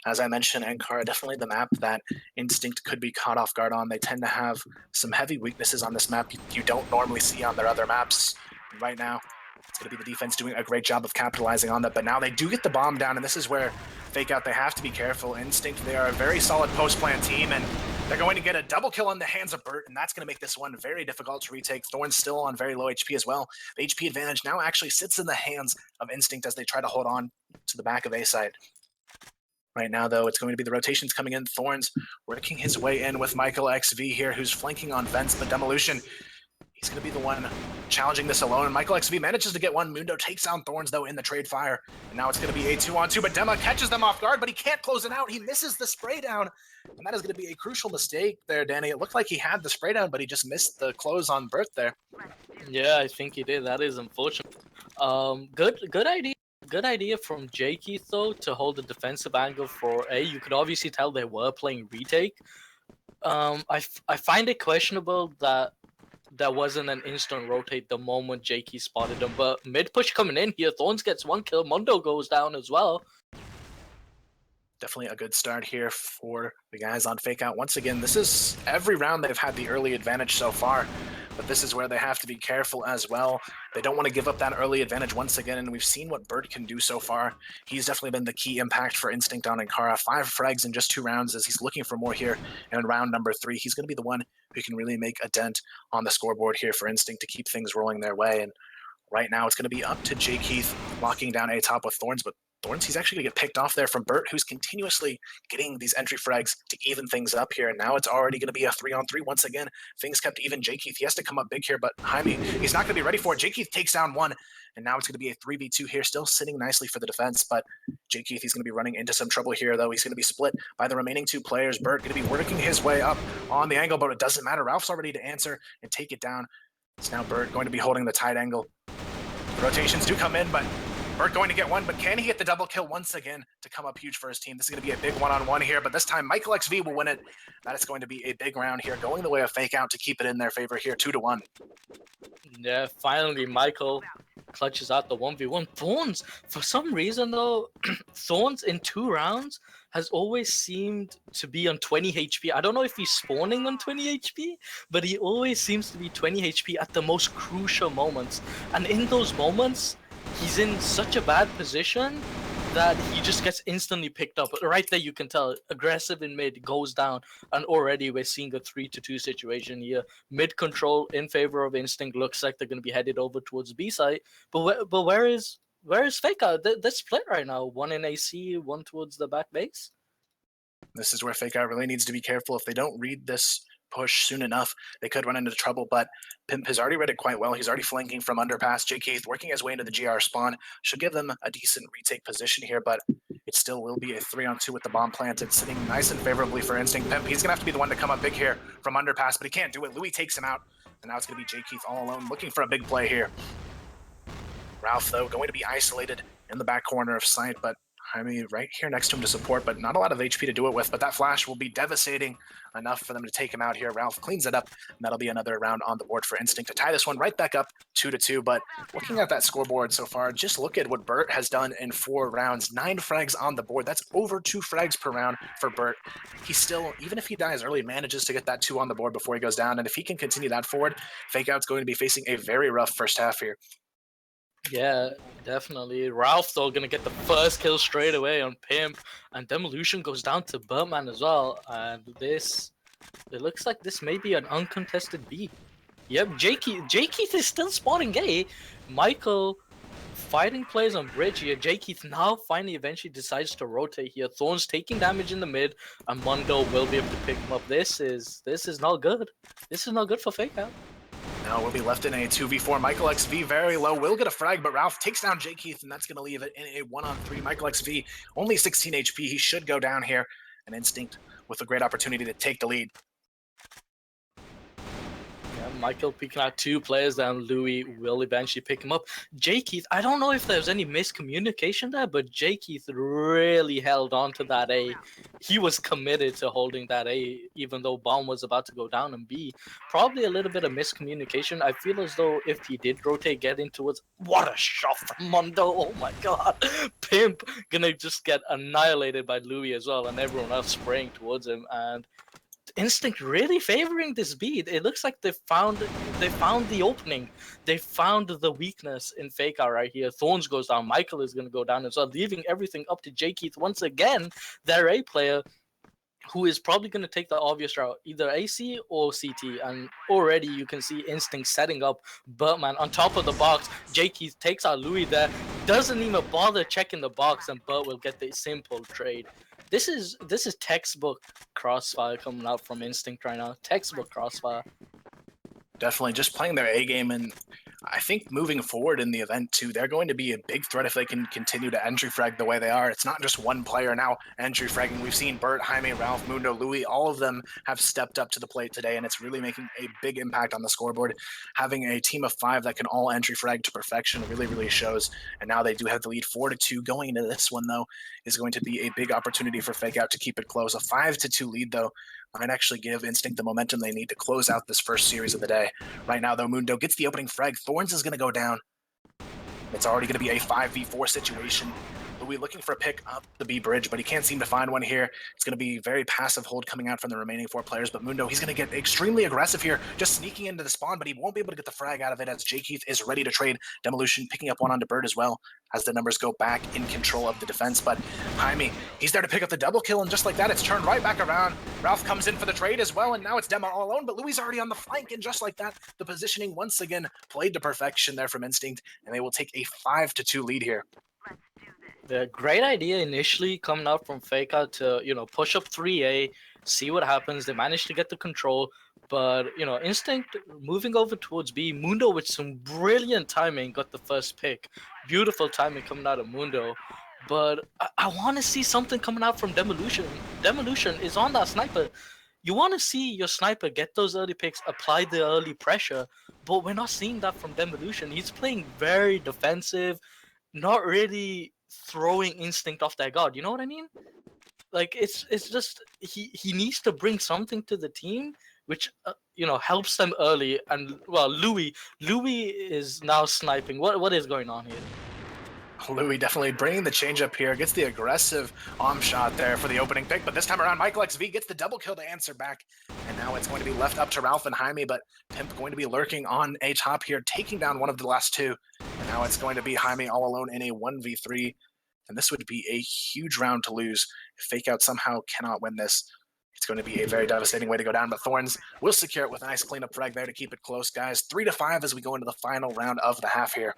as I mentioned, Ankara, definitely the map that Instinct could be caught off guard on. They tend to have some heavy weaknesses on this map you don't normally see on their other maps. And right now, it's going to be the defense doing a great job of capitalizing on that. But now they do get the bomb down, and this is where Fake Out, they have to be careful. Instinct, they are a very solid post-plan team, and they're going to get a double kill on the hands of Bert, and that's going to make this one very difficult to retake. Thorn's still on very low HP as well. The HP advantage now actually sits in the hands of Instinct as they try to hold on to the back of A side. Right now, though, it's going to be the rotations coming in. Thorns working his way in with Michael XV here, who's flanking on Vents, but Demolition, he's going to be the one challenging this alone. And Michael XV manages to get one. Mundo takes down Thorns, though, in the trade fire. And now it's going to be a 2-on-2, but Dema catches them off guard, but he can't close it out. He misses the spray down. And that is going to be a crucial mistake there, Danny. It looked like he had the spray down, but he just missed the close on Bert there. Yeah, I think he did. That is unfortunate. Good idea. Good idea from J. Keith, though, to hold the defensive angle for A. You could obviously tell they were playing retake. I find it questionable that there wasn't an instant rotate the moment J. Keith spotted him. But mid push coming in here, Thorns gets 1 kill, Mundo goes down as well. Definitely a good start here for the guys on Fake Out. Once again, this is every round they've had the early advantage so far, but this is where they have to be careful as well. They don't want to give up that early advantage once again, and we've seen what Bert can do so far. He's definitely been the key impact for Instinct on Ankara. 5 frags in just 2 rounds as he's looking for more here. And in round number 3, he's going to be the one who can really make a dent on the scoreboard here for Instinct to keep things rolling their way. And right now, it's going to be up to J. Keith locking down A top with Thorns, but Thorns, he's actually going to get picked off there from Burt, who's continuously getting these entry frags to even things up here. And now it's already going to be a 3-on-3 once again. Things kept even. J-Keith, he has to come up big here, but Jaime, he's not going to be ready for it. J-Keith takes down one, and now it's going to be a 3v2 here, still sitting nicely for the defense, but J-Keith, he's going to be running into some trouble here, though. He's going to be split by the remaining two players. Burt going to be working his way up on the angle, but it doesn't matter. Ralph's already to answer and take it down. It's now Burt going to be holding the tight angle. The rotations do come in, but Burt going to get one, but can he get the double kill once again to come up huge for his team? This is going to be a big one-on-one here, but this time Michael XV will win it. That is going to be a big round here, going the way of Fake Out to keep it in their favor here, 2-1. Yeah, finally Michael clutches out the 1v1. Thorns, for some reason though, Thorns in 2 rounds has always seemed to be on 20 HP. I don't know if he's spawning on 20 HP, but he always seems to be 20 HP at the most crucial moments. And in those moments, he's in such a bad position that he just gets instantly picked up. Right there, you can tell aggressive in mid goes down, and already we're seeing a 3-2 situation here. Mid control in favor of Instinct. Looks like they're going to be headed over towards B side. But where is Fake Out? They're split right now. One in AC, one towards the back base. This is where Fake Out really needs to be careful. If they don't read this push soon enough, they could run into trouble, but Pimp has already read it quite well. He's already flanking from underpass. J-Keith working his way into the GR spawn. Should give them a decent retake position here, but it still will be a 3-on-2 with the bomb planted, sitting nice and favorably for Instinct. Pimp, he's going to have to be the one to come up big here from underpass, but he can't do it. Louis takes him out, and now it's going to be J-Keith all alone, looking for a big play here. Ralph, though, going to be isolated in the back corner of sight, but Jaime right here next to him to support, but not a lot of HP to do it with. But that flash will be devastating enough for them to take him out here. Ralph cleans it up, and that'll be another round on the board for Instinct to tie this one right back up 2-2. But looking at that scoreboard so far, just look at what Burt has done in 4 rounds. 9 frags on the board. That's over 2 frags per round for Burt. He still, even if he dies early, manages to get that 2 on the board before he goes down. And if he can continue that forward, Fake Out's going to be facing a very rough first half here. Yeah, definitely. Ralph, though, going to get the first kill straight away on Pimp. And Demolition goes down to Birdman as well. And it looks like this may be an uncontested B. Yep, J-Keith is still spawning A. Michael fighting players on bridge here. J-Keith now finally eventually decides to rotate here. Thorns taking damage in the mid. And Mundo will be able to pick him up. This is not good. This is not good for Fake Out. Now we'll be left in a 2v4. Michael XV very low, will get a frag, but Ralph takes down J-Keith, and that's going to leave it in a 1-on-3. Michael XV, only 16 HP. He should go down here. An Instinct with a great opportunity to take the lead. Michael picking out 2 players down. Louis will eventually pick him up. J-Keith, I don't know if there's any miscommunication there, but J-Keith really held on to that A. He was committed to holding that A, even though Bomb was about to go down in B. Probably a little bit of miscommunication. I feel as though if he did rotate, get in towards... What a shot from Mundo! Oh my god! Pimp gonna just get annihilated by Louis as well, and everyone else spraying towards him, and Instinct really favoring this beat. It looks like they found the opening. They found the weakness in Fake Out right here. Thorns goes down. Michael is going to go down as well, leaving everything up to J-Keith once again, their A player, who is probably going to take the obvious route, either AC or CT. And already you can see Instinct setting up Birdman on top of the box. J-Keith takes out Louis there, doesn't even bother checking the box, and Burt will get the simple trade. This is textbook Crossfire coming out from Instinct right now. Textbook Crossfire. Definitely just playing their A game, and I think moving forward in the event too, they're going to be a big threat if they can continue to entry frag the way they are. It's not just one player now entry fragging. We've seen Burt, Jaime, Ralph, Mundo, Louis, all of them have stepped up to the plate today, and it's really making a big impact on the scoreboard. Having a team of 5 that can all entry frag to perfection really shows, and now they do have the lead 4-2. Going into this one, though, is going to be a big opportunity for Fake Out to keep it close. A 5-2 lead, though, might actually give Instinct the momentum they need to close out this first series of the day. Right now, though, Mundo gets the opening frag. Thorns is going to go down. It's already going to be a 5v4 situation. Louis looking for a pick up the B bridge, but he can't seem to find one here. It's going to be very passive hold coming out from the remaining 4 players, but Mundo, he's going to get extremely aggressive here, just sneaking into the spawn, but he won't be able to get the frag out of it as J-Keith is ready to trade. Demolition picking up one onto Bird as well as the numbers go back in control of the defense, but Jaime, he's there to pick up the double kill, and just like that, it's turned right back around. Ralph comes in for the trade as well, and now it's Demo all alone, but Louis is already on the flank, and just like that, the positioning once again played to perfection there from Instinct, and they will take a 5-2 lead here. The great idea initially coming out from Fake Out to, push up 3A, see what happens. They managed to get the control, but, Instinct moving over towards B. Mundo with some brilliant timing got the first pick. Beautiful timing coming out of Mundo. But I want to see something coming out from Demolition. Demolition is on that sniper. You want to see your sniper get those early picks, apply the early pressure, but we're not seeing that from Demolition. He's playing very defensive, not really throwing Instinct off their guard. You know what I mean? Like it's just he needs to bring something to the team which helps them early. And well, Louis is now sniping. What is going on here? Louis definitely bringing the change up here, gets the aggressive arm shot there for the opening pick, but this time around Michael XV gets the double kill to answer back, and now it's going to be left up to Ralph and Jaime, but Pimp going to be lurking on a top here, taking down one of the last two, and now it's going to be Jaime all alone in a 1v3, and this would be a huge round to lose if Fake Out somehow cannot win this. It's going to be a very devastating way to go down, but Thorns will secure it with a nice cleanup frag there to keep it close, guys. 3-5 as we go into the final round of the half here.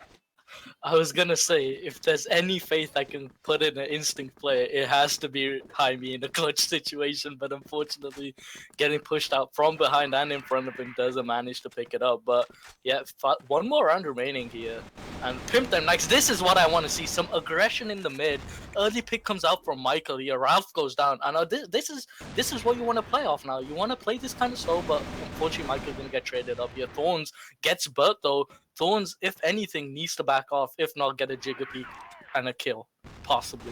I was gonna say, if there's any faith I can put in an Instinct player, it has to be Jaime in a clutch situation, but unfortunately getting pushed out from behind and in front of him doesn't manage to pick it up. But yeah, one more round remaining here, and Pimp them next. This is what I want to see, some aggression in the mid. Early pick comes out from Michael here, Ralph goes down, and this is what you want to play off now. You want to play this kind of slow, but unfortunately Michael's gonna get traded up here. Thorns gets burnt though. Thorns, if anything, needs to back off, if not get a Jigger peek and a kill, possibly.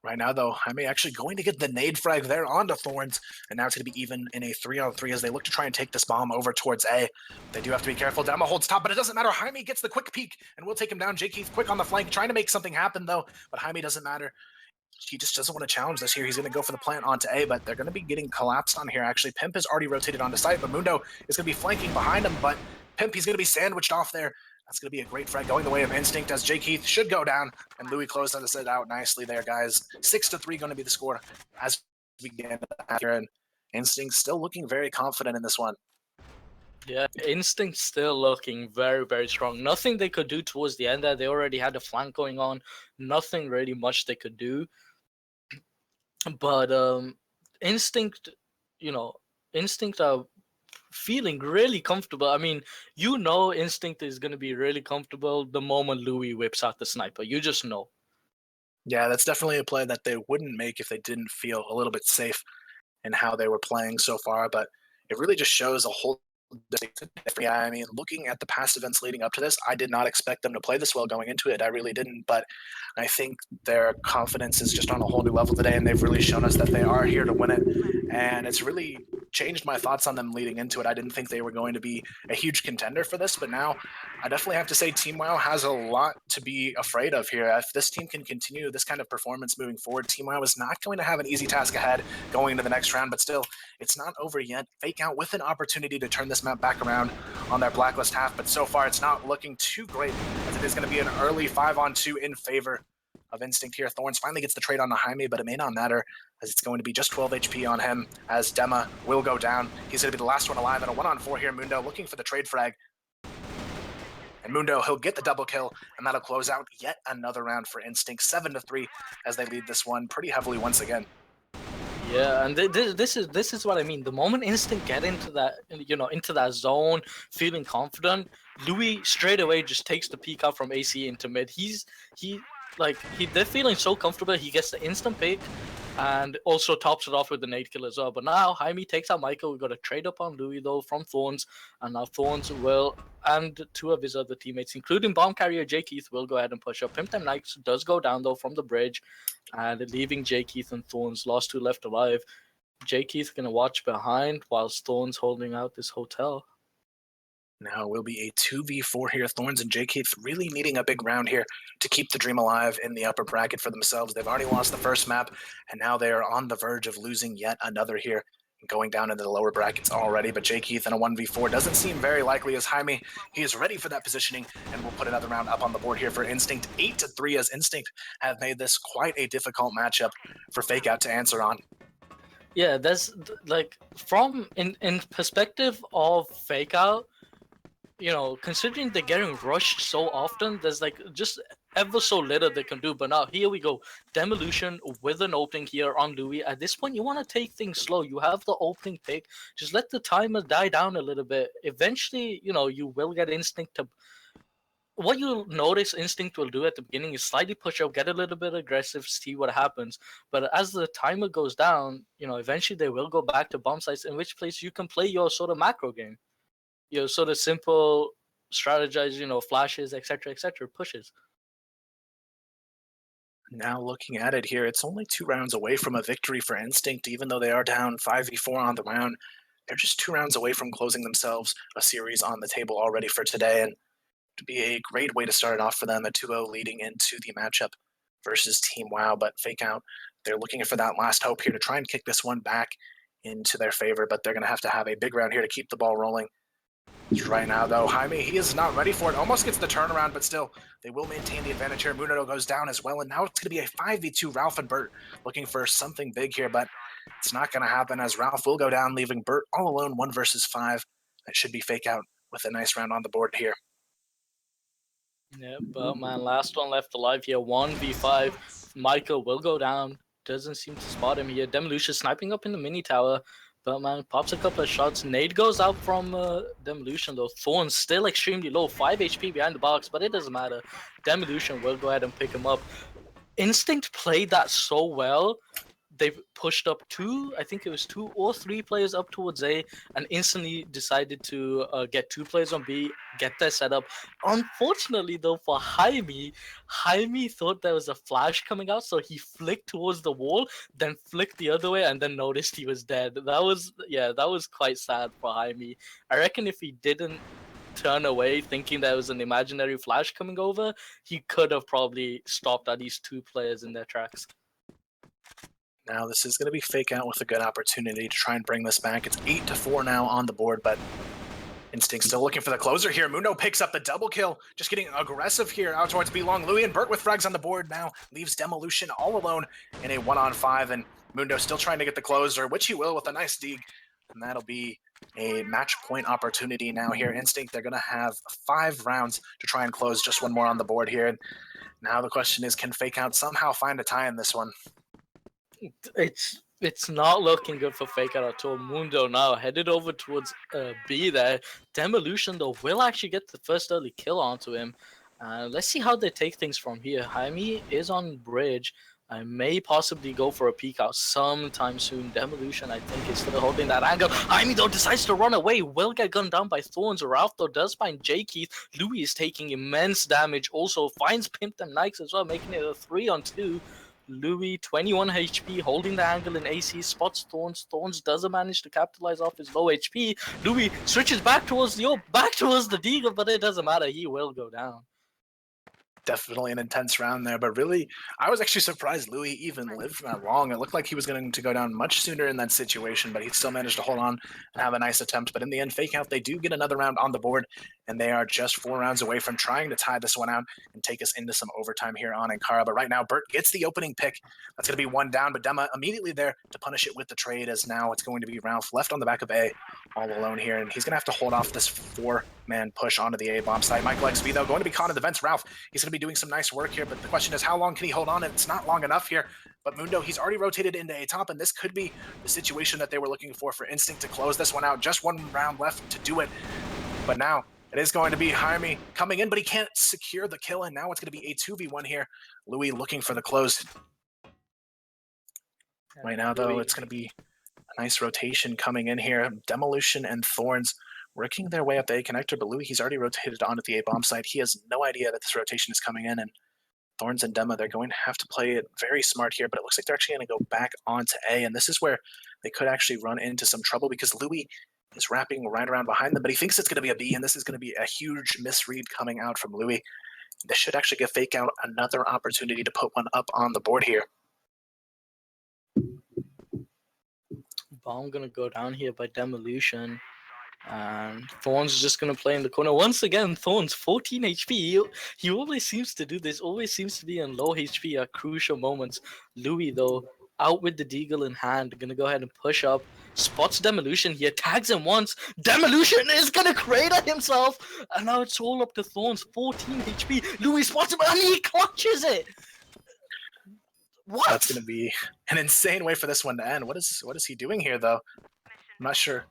Right now, though, Jaime actually going to get the nade frag there onto Thorns, and now it's going to be even in a 3-on-3 as they look to try and take this bomb over towards A. They do have to be careful. Demo holds top, but it doesn't matter. Jaime gets the quick peek, and we'll take him down. J. Keith quick on the flank, trying to make something happen, though, but Jaime doesn't matter. He just doesn't want to challenge this here. He's going to go for the plant onto A, but they're going to be getting collapsed on here, actually. Pimp has already rotated onto site, but Mundo is going to be flanking behind him, but Pimp, he's going to be sandwiched off there. That's going to be a great frag going the way of Instinct as J. Keith should go down, and Louis closes it out nicely there, guys. 6-3 going to be the score as we get into the half here, and Instinct still looking very confident in this one. Yeah, Instinct still looking very, very strong. Nothing they could do towards the end there. They already had a flank going on. Nothing really much they could do. But Instinct, Instinct are feeling really comfortable. I mean, Instinct is going to be really comfortable the moment Louis whips out the sniper. You just know. Yeah, that's definitely a play that they wouldn't make if they didn't feel a little bit safe in how they were playing so far, but it really just shows a whole. Yeah, I mean, looking at the past events leading up to this, I did not expect them to play this well going into it. I really didn't, but I think their confidence is just on a whole new level today, and they've really shown us that they are here to win it, and it's really changed my thoughts on them leading into it. I didn't think they were going to be a huge contender for this, but now I definitely have to say Team WoW has a lot to be afraid of here. If this team can continue this kind of performance moving forward, Team WoW is not going to have an easy task ahead going into the next round, but still, it's not over yet. Fake Out with an opportunity to turn this map back around on their blacklist half, but so far it's not looking too great, as it is going to be an early 5-on-2 in favor of Instinct here. Thorns finally gets the trade on Jaime, but it may not matter, as it's going to be just 12 HP on him, as Dema will go down. He's going to be the last one alive, and a 1-on-4 here. Mundo looking for the trade frag. And Mundo, he'll get the double kill, and that'll close out yet another round for Instinct. 7-3 as they lead this one pretty heavily once again. Yeah, and this is what I mean. The moment Instinct get into that, into that zone, feeling confident, Louis straight away just takes the peek out from AC into mid. They're feeling so comfortable. He gets the instant pick, and also tops it off with the nade kill as well. But now Jaime takes out Michael. We got a trade up on Louis though from Thorns, and now Thorns will, and two of his other teammates, including bomb carrier J. Keith, will go ahead and push up. Pimp Them Knights does go down though from the bridge, and leaving J. Keith and Thorns, last two left alive. J. Keith gonna watch behind whilst Thorns holding out this hotel. Now it will be a 2v4 here. Thorns and J. Keith really needing a big round here to keep the dream alive in the upper bracket for themselves. They've already lost the first map, and now they are on the verge of losing yet another here, going down into the lower brackets already. But J. Keith in a 1v4 doesn't seem very likely, as Jaime, he is ready for that positioning, and we'll put another round up on the board here for Instinct. 8-3, as Instinct have made this quite a difficult matchup for Fake Out to answer on. Yeah, there's from in perspective of Fake Out, considering they're getting rushed so often, there's just ever so little they can do. But now here we go. Demolition with an opening here on Louis. At this point, you want to take things slow. You have the opening pick. Just let the timer die down a little bit. Eventually, you will get instinct to. What you'll notice Instinct will do at the beginning is slightly push up, get a little bit aggressive, see what happens. But as the timer goes down, eventually they will go back to bomb sites, in which place you can play your sort of macro game. Your sort of simple strategize, flashes, etc., pushes. Now looking at it here, it's only 2 rounds away from a victory for Instinct, even though they are down 5v4 on the round. They're just 2 rounds away from closing themselves a series on the table already for today, and to be a great way to start it off for them at 2-0 leading into the matchup versus Team WoW. But Fake Out, they're looking for that last hope here to try and kick this one back into their favor, but they're going to have a big round here to keep the ball rolling. Right now, though, Jaime, he is not ready for it. Almost gets the turnaround, but still, they will maintain the advantage here. Mundo goes down as well, and now it's going to be a 5v2. Ralph and Bert looking for something big here, but it's not going to happen as Ralph will go down, leaving Bert all alone 1 versus 5. That should be Fake Out with a nice round on the board here. Yeah, but man, last one left alive here. 1v5. Michael will go down. Doesn't seem to spot him here. Demolition sniping up in the mini tower. But man, pops a couple of shots. Nade goes out from Demolition though. Thorn's still extremely low. 5 HP behind the box, but it doesn't matter. Demolition will go ahead and pick him up. Instinct played that so well. They pushed up 2 or 3 players up towards A, and instantly decided to get 2 players on B, get their setup. Unfortunately, though, for Jaime thought there was a flash coming out, so he flicked towards the wall, then flicked the other way, and then noticed he was dead. That was quite sad for Jaime. I reckon if he didn't turn away thinking there was an imaginary flash coming over, he could have probably stopped at least 2 players in their tracks. Now this is going to be Fake Out with a good opportunity to try and bring this back. It's 8-4 now on the board, but Instinct still looking for the closer here. Mundo picks up the double kill, just getting aggressive here out towards B-Long. Louis and Bert with frags on the board now leaves Demolition all alone in a 1-on-5, and Mundo still trying to get the closer, which he will with a nice dig, and that'll be a match point opportunity now here. Instinct, they're going to have 5 rounds to try and close, just 1 more on the board here. And now the question is, can Fake Out somehow find a tie in this one? It's not looking good for Fake Out at all. Mundo now headed over towards B there. Demolition though will actually get the first early kill onto him. Let's see how they take things from here. Jaime is on bridge. I may possibly go for a peek out sometime soon. Demolition, I think, is still holding that angle. Jaime, though, decides to run away. Will get gunned down by Thorns. Ralph, though, does find J. Keith. Louis is taking immense damage. Also finds Pimp and Nikes as well, making it a 3-on-2. Louis, 21 HP, holding the angle in AC, spots Thorns. Thorns doesn't manage to capitalize off his low HP. Louis switches back towards the Deagle, but it doesn't matter. He will go down. Definitely an intense round there, but really, I was actually surprised Louis even lived that long. It looked like he was going to go down much sooner in that situation, but he still managed to hold on and have a nice attempt. But in the end, Fake Out, they do get another round on the board, and they are just 4 rounds away from trying to tie this one out and take us into some overtime here on Ankara. But right now, Bert gets the opening pick. That's going to be 1 down, but Dema immediately there to punish it with the trade, as now it's going to be Ralph left on the back of A all alone here, and he's going to have to hold off this 4-man push onto the A bomb site. Michael XV, though, going to be caught in the vents. Ralph, he's going to be doing some nice work here, but the question is, how long can he hold on? And it's not long enough here. But Mundo, he's already rotated into A top, and this could be the situation that they were looking for Instinct to close this one out. Just 1 round left to do it. But now it is going to be Jaime coming in, but he can't secure the kill, and now it's going to be a 2v1 here. Louis looking for the close. Right now, though, it's going to be a nice rotation coming in here. Demolition and Thorns working their way up the A connector, but Louis, he's already rotated onto the A bomb site. He has no idea that this rotation is coming in, and Thorns and Dema, they're going to have to play it very smart here, but it looks like they're actually going to go back onto A, and this is where they could actually run into some trouble because Louis is wrapping right around behind them, but he thinks it's going to be a B, and this is going to be a huge misread coming out from Louis. This should actually give Fake Out another opportunity to put one up on the board here. Bomb going to go down here by Demolition. And Thorns is just going to play in the corner. Once again, Thorns, 14 HP. He always seems to do this, always seems to be in low HP at crucial moments. Louis, though, out with the deagle in hand, gonna go ahead and push up. Spots Demolition here, tags him once. Demolition is gonna crater himself, and now it's all up to Thorns. 14 HP. Louis spots him, and he clutches it. What? That's going to be an insane way for this one to end. What is he doing here, though? I'm not sure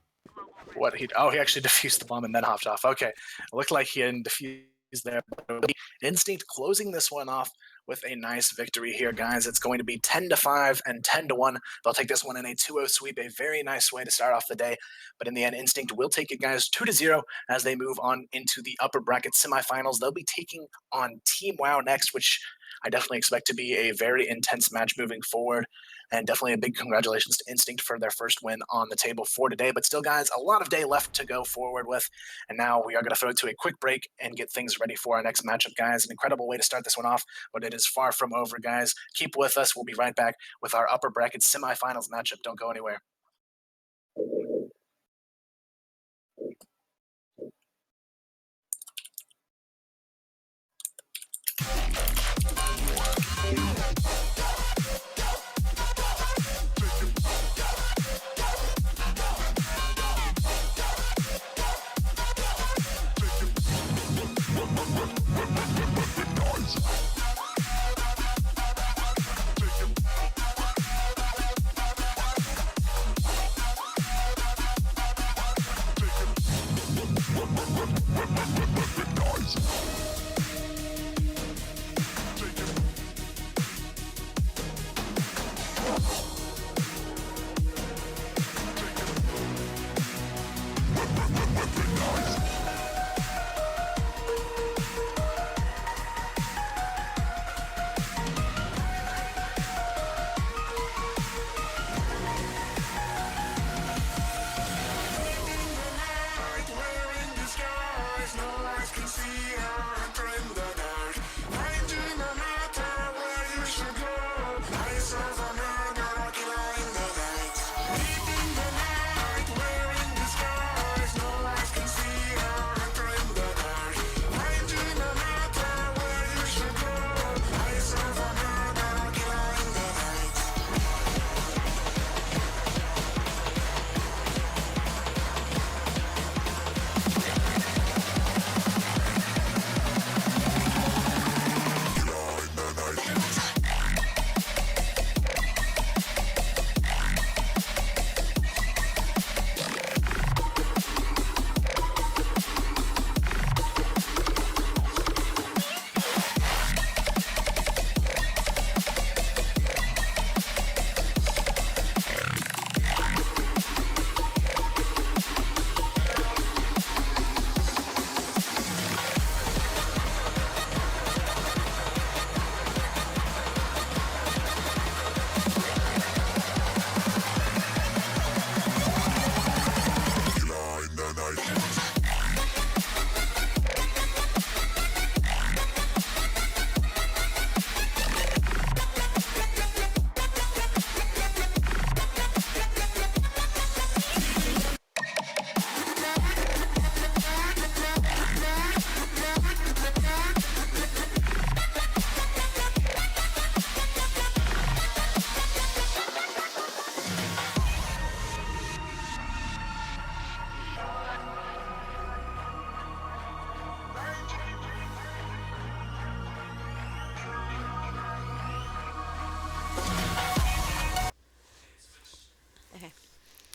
what he... Oh, he actually defused the bomb and then hopped off. Okay. It looked like he didn't defuse there. Instinct closing this one off with a nice victory here, guys. It's going to be 10-5 and 10-1. They'll take this one in a 2-0 sweep, a very nice way to start off the day. But in the end, Instinct will take it, guys, 2-0 as they move on into the upper bracket semifinals. They'll be taking on Team WoW next, which I definitely expect to be a very intense match moving forward. And definitely a big congratulations to Instinct for their first win on the table for today. But still, guys, a lot of day left to go forward with. And now we are going to throw it to a quick break and get things ready for our next matchup, guys. An incredible way to start this one off, but it is far from over, guys. Keep with us. We'll be right back with our upper bracket semifinals matchup. Don't go anywhere.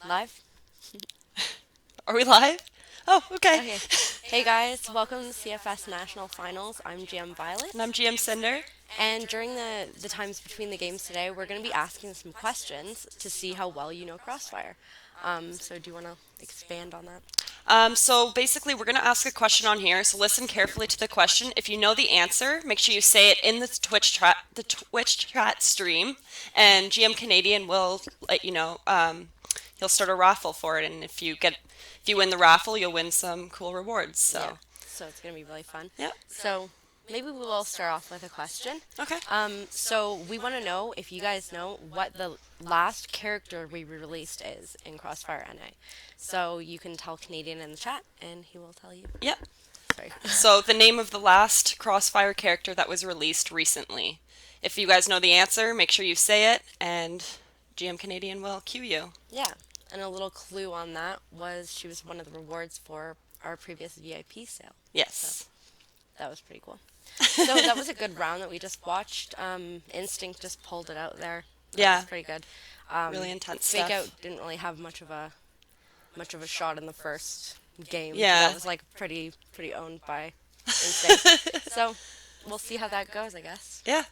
Live? Are we live? Oh, okay. Okay. Hey guys, welcome to CFS National Finals. I'm GM Violet. And I'm GM Cinder. And during the times between the games today, we're going to be asking some questions to see how well you know CrossFire. So do you want to expand on that? So basically, we're going to ask a question on here. So listen carefully to the question. If you know the answer, make sure you say it in the Twitch chat stream, and GM Canadian will let you know. He'll start a raffle for it, and if you win the raffle, you'll win some cool rewards. So Yeah. So it's going to be really fun. Yeah. So maybe we will start off with a question. Okay. So we want to know if you guys know what the last character we released is in Crossfire NA. So you can tell Canadian in the chat, and he will tell you. Yep. Sorry. So the name of the last Crossfire character that was released recently. If you guys know the answer, make sure you say it, and GM Canadian will cue you. Yeah, and a little clue on that was she was one of the rewards for our previous VIP sale. Yes. That was pretty cool. So that was a good round that we just watched. Instinct just pulled it out there. That Yeah. was pretty good. Really intense Fake stuff. Out didn't really have much of a shot in the first game. Yeah. That was like pretty owned by Instinct. So we'll see how that goes, I guess. Yeah.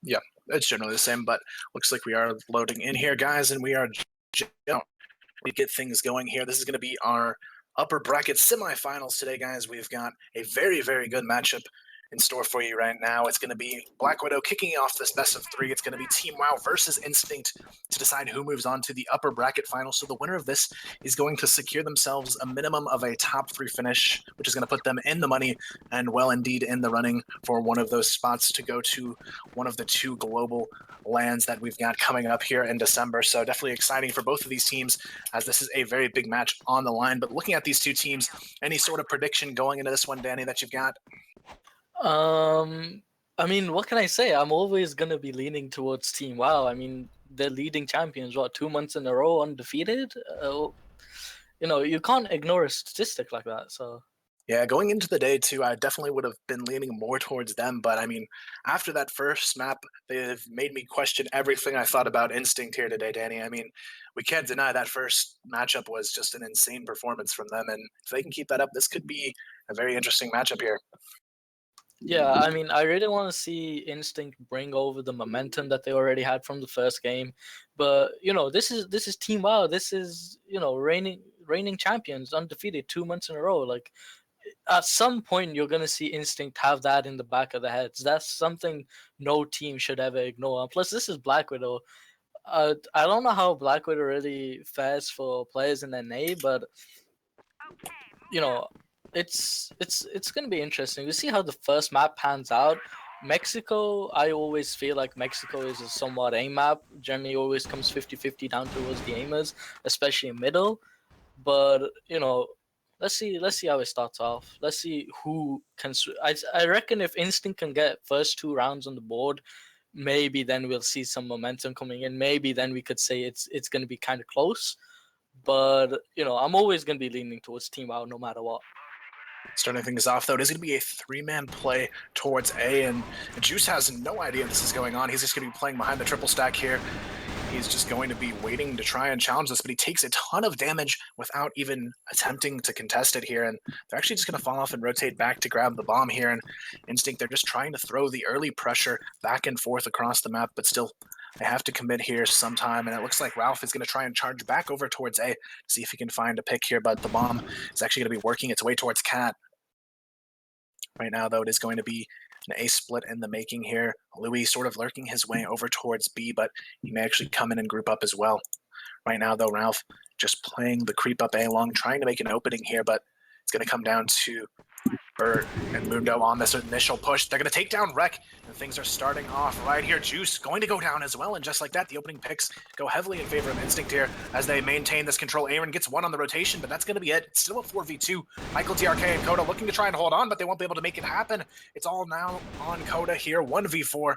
Yeah, it's generally the same, but looks like we are loading in here, guys, and we are we get things going here. This is going to be our upper bracket semifinals today, guys. We've got a very, very good matchup in store for you right now. It's going to be Black Widow kicking off this best of 3. It's going to be Team WoW versus Instinct to decide who moves on to the upper bracket final. So the winner of this is going to secure themselves a minimum of a top 3 finish, which is going to put them in the money and well indeed in the running for one of those spots to go to one of the 2 global lands that we've got coming up here in December. So definitely exciting for both of these teams, as this is a very big match on the line. But looking at these 2 teams, any sort of prediction going into this one, Danny, that you've got? I mean, what can I say? I'm always gonna be leaning towards Team WoW. I mean, they're leading champions, what, 2 months in a row undefeated? You can't ignore a statistic like that. So Yeah, going into the day too, I definitely would have been leaning more towards them. But I mean, after that first map, they've made me question everything I thought about Instinct here today, Danny. I mean, we can't deny that first matchup was just an insane performance from them. And if they can keep that up, this could be a very interesting matchup here. yeah, I mean, I really want to see Instinct bring over the momentum that they already had from the first game. But this is Team WoW. This is reigning champions, undefeated 2 months in a row. Like, at some point you're going to see Instinct have that in the back of the heads. That's something no team should ever ignore. And plus, this is Black Widow. I don't know how Black Widow really fares for players in NA, but it's going to be interesting to see how the first map pans out. Mexico, I always feel like Mexico is a somewhat aim map. Generally always comes 50-50 down towards the aimers, especially in middle. But let's see how it starts off. Let's see who can. I reckon if Instinct can get first 2 rounds on the board, maybe then we'll see some momentum coming in. Maybe then we could say it's going to be kind of close. But I'm always going to be leaning towards Team WoW no matter what. Starting things off, though, it is going to be a 3-man play towards A, and Juice has no idea this is going on. He's just going to be playing behind the triple stack here. He's just going to be waiting to try and challenge this, but he takes a ton of damage without even attempting to contest it here, and they're actually just going to fall off and rotate back to grab the bomb here, and Instinct, they're just trying to throw the early pressure back and forth across the map, but still they have to commit here sometime, and it looks like Ralph is going to try and charge back over towards A to see if he can find a pick here, but the bomb is actually going to be working its way towards Cat. Right now, though, it is going to be an A split in the making here. Louis sort of lurking his way over towards B, but he may actually come in and group up as well. Right now, though, Ralph just playing the creep up A long, trying to make an opening here, but it's going to come down to Bert and Mundo on this initial push. They're going to take down Rek, and things are starting off right here. Juice going to go down as well, and just like that, the opening picks go heavily in favor of Instinct here as they maintain this control. Aaron gets 1 on the rotation, but that's going to be it. It's still a 4v2. Michael, TRK, and Coda looking to try and hold on, but they won't be able to make it happen. It's all now on Coda here, 1v4.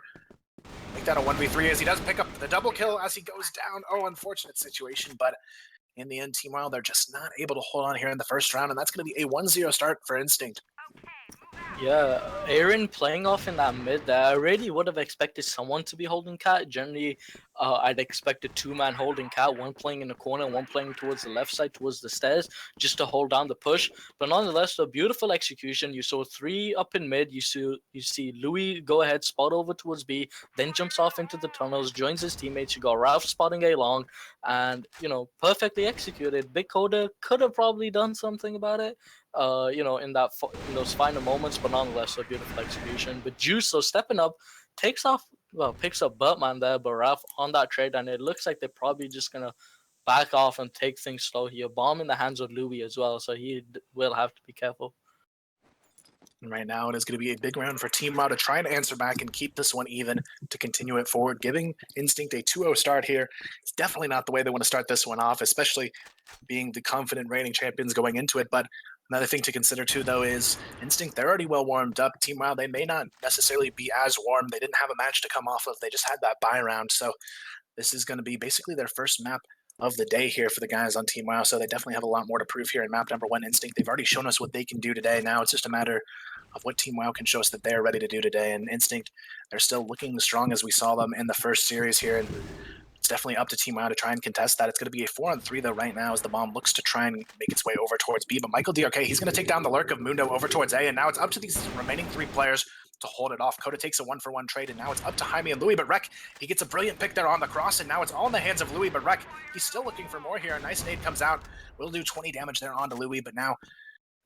Make that a 1v3 as he does pick up the double kill as he goes down. Oh, unfortunate situation, but in the end, Team WoW, they're just not able to hold on here in the first round, and that's going to be a 1-0 start for Instinct. Yeah, Aaron playing off in that mid there. I really would have expected someone to be holding Cat. Generally, I'd expect a 2-man holding Cat, one playing in the corner, one playing towards the left side, towards the stairs, just to hold down the push. But nonetheless, a beautiful execution. You saw 3 up in mid. You see Louis go ahead, spot over towards B, then jumps off into the tunnels, joins his teammates. You got Ralph spotting A long, and perfectly executed. Big Coda could have probably done something about it. In those final moments, but nonetheless a beautiful execution. But Juice, so stepping up, picks up Burtman there, but Ralph on that trade, and it looks like they're probably just gonna back off and take things slow here. Bomb in the hands of Louis as well, so he will have to be careful. And right now, it is going to be a big round for Team WoW to try and answer back and keep this one even to continue it forward. Giving Instinct a 2-0 start here is definitely not the way they want to start this one off, especially being the confident reigning champions going into it. But another thing to consider too, though, is Instinct, they're already well warmed up. Team WoW, they may not necessarily be as warm. They didn't have a match to come off of. They just had that bye round. So this is going to be basically their first map of the day here for the guys on Team WoW. So they definitely have a lot more to prove here in map number 1, Instinct. They've already shown us what they can do today. Now it's just a matter of what Team WoW can show us that they're ready to do today. And Instinct, they're still looking as strong as we saw them in the first series here. And it's definitely up to Team WoW to try and contest that. It's going to be a 4-on-3 though right now as the bomb looks to try and make its way over towards B. But Michael DRK, he's going to take down the lurk of Mundo over towards A. And now it's up to these remaining 3 players to hold it off. Coda takes a 1-for-1 trade, and now it's up to Jaime and Louis, but Rek, he gets a brilliant pick there on the cross, and now it's all in the hands of Louis, but Rek, he's still looking for more here. A nice nade comes out, will do 20 damage there onto Louis, but now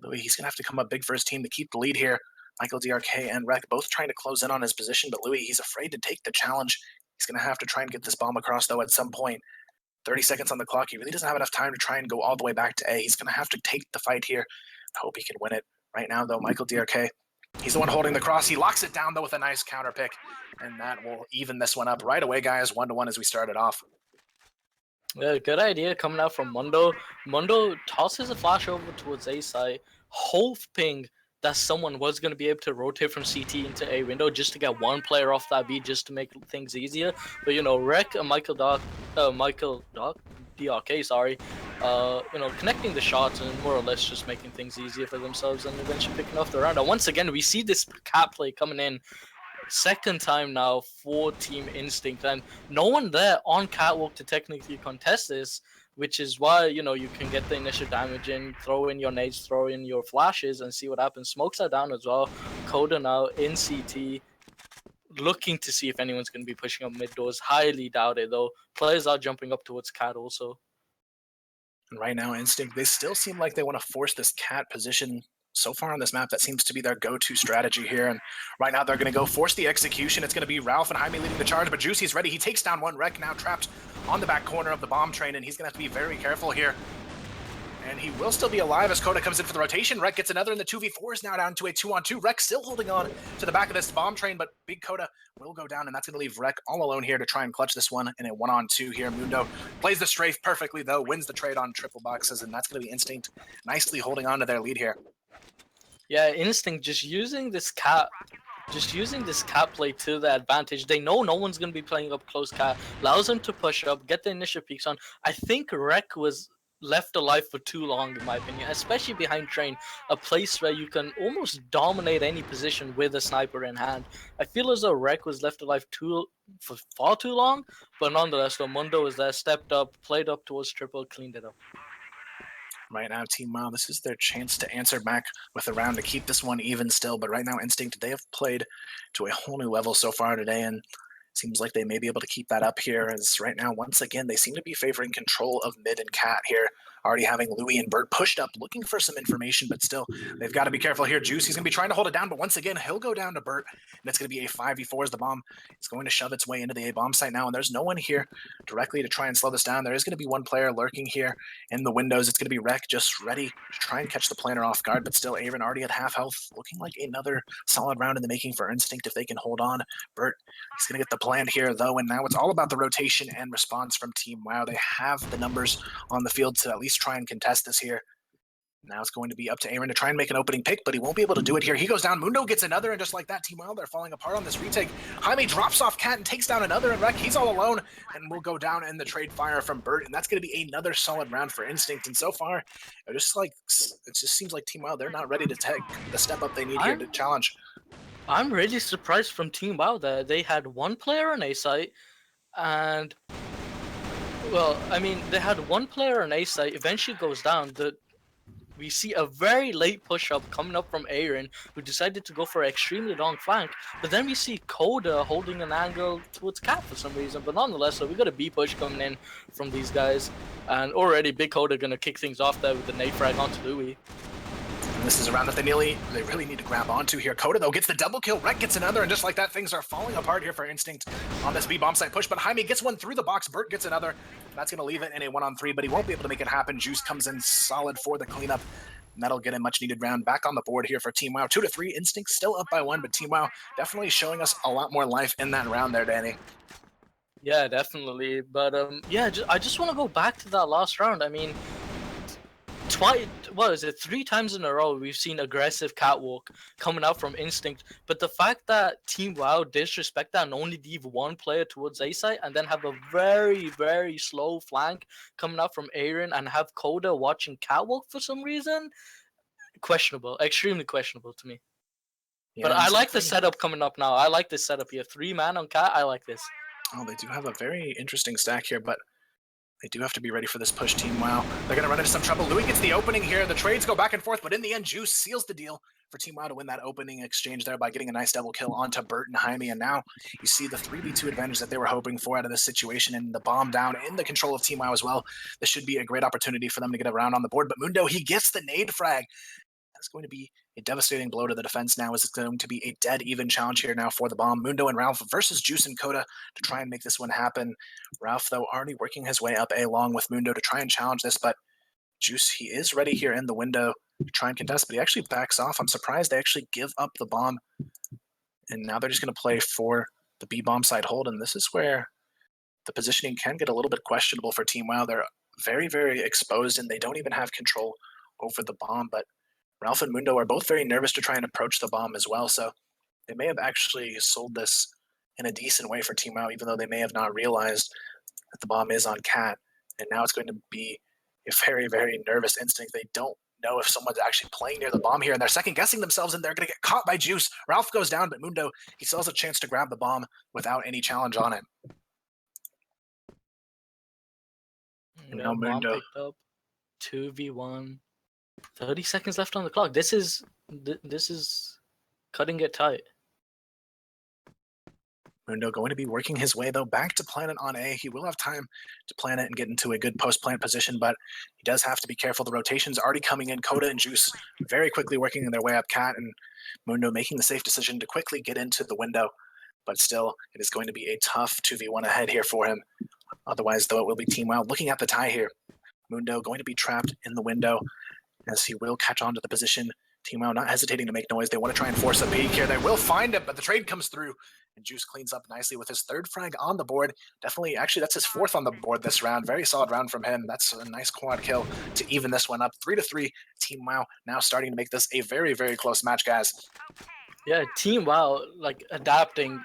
Louis, he's going to have to come up big for his team to keep the lead here. Michael DRK and Rek both trying to close in on his position, but Louis, he's afraid to take the challenge. He's going to have to try and get this bomb across, though, at some point. 30 seconds on the clock. He really doesn't have enough time to try and go all the way back to A. He's going to have to take the fight here. I hope he can win it. Right now, though, Michael DRK, he's the one holding the cross. He locks it down, though, with a nice counter pick, and that will even this one up right away, guys. 1-1 as we started off. Yeah, good idea coming out from Mundo. Mundo tosses a flash over towards A side, hoping that someone was going to be able to rotate from CT into A window just to get one player off that B just to make things easier. But, you know, Rek and Michael DRK, sorry, you know, connecting the shots and more or less just making things easier for themselves and eventually picking off the round. And once again, we see this cat play coming in. Second time now for Team Instinct, and no one there on catwalk to technically contest this, which is why, you know, you can get the initial damage in, throw in your nades, throw in your flashes, and see what happens. Smokes are down as well. Coda now in CT, looking to see if anyone's going to be pushing up mid doors. Highly doubt it, though. Players are jumping up towards cat also. And right now, Instinct, they still seem like they want to force this cat position. So far on this map, that seems to be their go-to strategy here. And right now, they're going to go force the execution. It's going to be Ralph and Jaime leading the charge, but Juicy's ready. He takes down one. Rek now trapped on the back corner of the bomb train, and he's going to have to be very careful here. And he will still be alive as Coda comes in for the rotation. Rek gets another, and the 2v4 is now down to a 2-on-2. Rek still holding on to the back of this bomb train, but Big Coda will go down, and that's going to leave Rek all alone here to try and clutch this one in a 1-on-2 here. Mundo plays the strafe perfectly, though, wins the trade on triple boxes, and that's going to be Instinct nicely holding on to their lead here. Yeah, Instinct just using this cat play to their advantage. They know no one's going to be playing up close cat. Allows them to push up, get the initial peaks on. I think Rek was left alive for too long, in my opinion, especially behind train, a place where you can almost dominate any position with a sniper in hand. I feel as though Rek was left alive for far too long, but nonetheless, though, Mundo was there, stepped up, played up towards triple, cleaned it up. Right now, Team WoW, this is their chance to answer back with a round to keep this one even still. But right now, Instinct, they have played to a whole new level so far today, and seems like they may be able to keep that up here, as right now, once again, they seem to be favoring control of mid and cat here. Already having Louis and Bert pushed up, looking for some information, but still, they've got to be careful here. Juice, he's going to be trying to hold it down, but once again, he'll go down to Bert, and it's going to be a 5v4 as the bomb is going to shove its way into the A bomb site now, and there's no one here directly to try and slow this down. There is going to be one player lurking here in the windows. It's going to be Rek, just ready to try and catch the planner off guard, but still, Aaron already at half health, looking like another solid round in the making for Instinct if they can hold on. Bert, he's going to get the plan here, though, and now it's all about the rotation and response from Team WoW. They have the numbers on the field to at least try and contest this here. Now it's going to be up to Aaron to try and make an opening pick, but he won't be able to do it here. He goes down, Mundo gets another, and just like that, Team WoW, they're falling apart on this retake. Jaime drops off Cat and takes down another, and Rek, he's all alone, and will go down in the trade fire from Bert, and that's going to be another solid round for Instinct. And so far, it just seems like Team WoW, they're not ready to take the step up they need here to challenge. I'm really surprised from Team WoW that they had one player on A site, and well, I mean, they had one player on A site, eventually goes down. We see a very late push-up coming up from Aaron, who decided to go for an extremely long flank, but then we see Coda holding an angle towards Cat for some reason, but nonetheless, so we got a B push coming in from these guys, and already Big Coda gonna kick things off there with the nade frag onto Louis. And this is a round that they really need to grab onto here. Coda, though, gets the double kill. Rek gets another, and just like that, things are falling apart here for Instinct on this B bomb site push. But Jaime gets one through the box. Bert gets another. That's going to leave it in a 1-on-3, but he won't be able to make it happen. Juice comes in solid for the cleanup. And that'll get a much-needed round back on the board here for Team WoW. 2-3. Instinct still up by 1, but Team WoW definitely showing us a lot more life in that round there, Danny. Yeah, definitely. But yeah, I just want to go back to that last round. I mean, what is it, 3 times in a row we've seen aggressive catwalk coming out from Instinct, but the fact that Team WoW disrespect that and only leave one player towards A site and then have a very, very slow flank coming out from Aaron and have Coda watching catwalk for some reason, questionable, extremely questionable to me. Yeah, but I like the setup coming up now. I like this setup here. 3-man on cat, I like this. Oh, they do have a very interesting stack here, but they do have to be ready for this push, Team WoW. They're going to run into some trouble. Louis gets the opening here. The trades go back and forth, but in the end, Juice seals the deal for for Team WoW to win that opening exchange there by getting a nice double kill onto Bert and Jaime. And now you see the 3v2 advantage that they were hoping for out of this situation, and the bomb down in the control of Team WoW as well. This should be a great opportunity for them to get a round on the board. But Mundo, he gets the nade frag. That's going to be a devastating blow to the defense now, as it's going to be a dead even challenge here now for the bomb. Mundo and Ralph versus Juice and Coda to try and make this one happen. Ralph, though, already working his way up A long with Mundo to try and challenge this, but Juice, he is ready here in the window to try and contest, but he actually backs off. I'm surprised they actually give up the bomb, and now they're just going to play for the B bomb side hold, and this is where the positioning can get a little bit questionable for Team WoW. They're very, very exposed, and they don't even have control over the bomb, but Ralph and Mundo are both very nervous to try and approach the bomb as well, so they may have actually sold this in a decent way for Team WoW, even though they may have not realized that the bomb is on Cat, and now it's going to be a very, very nervous Instinct. They don't know if someone's actually playing near the bomb here, and they're second-guessing themselves, and they're going to get caught by Juice. Ralph goes down, but Mundo, he still has a chance to grab the bomb without any challenge on it. And now Mundo picked up 2v1. 30 seconds left on the clock. This is cutting it tight. Mundo going to be working his way, though, back to planet on A. He will have time to plan it and get into a good post-plant position, but he does have to be careful. The rotation's already coming in. Coda and Juice very quickly working their way up Cat, and Mundo making the safe decision to quickly get into the window. But still, it is going to be a tough 2v1 ahead here for him. Otherwise, though, it will be Team WoW looking at the tie here. Mundo going to be trapped in the window, as he will catch on to the position. Team WoW not hesitating to make noise. They want to try and force a peek here. They will find it, but the trade comes through, and Juice cleans up nicely with his third frag on the board. Definitely, actually, that's his fourth on the board this round. Very solid round from him. That's a nice quad kill to even this one up. 3-3. Team WoW now starting to make this a very, very close match, guys. Yeah, Team WoW, like, adapting,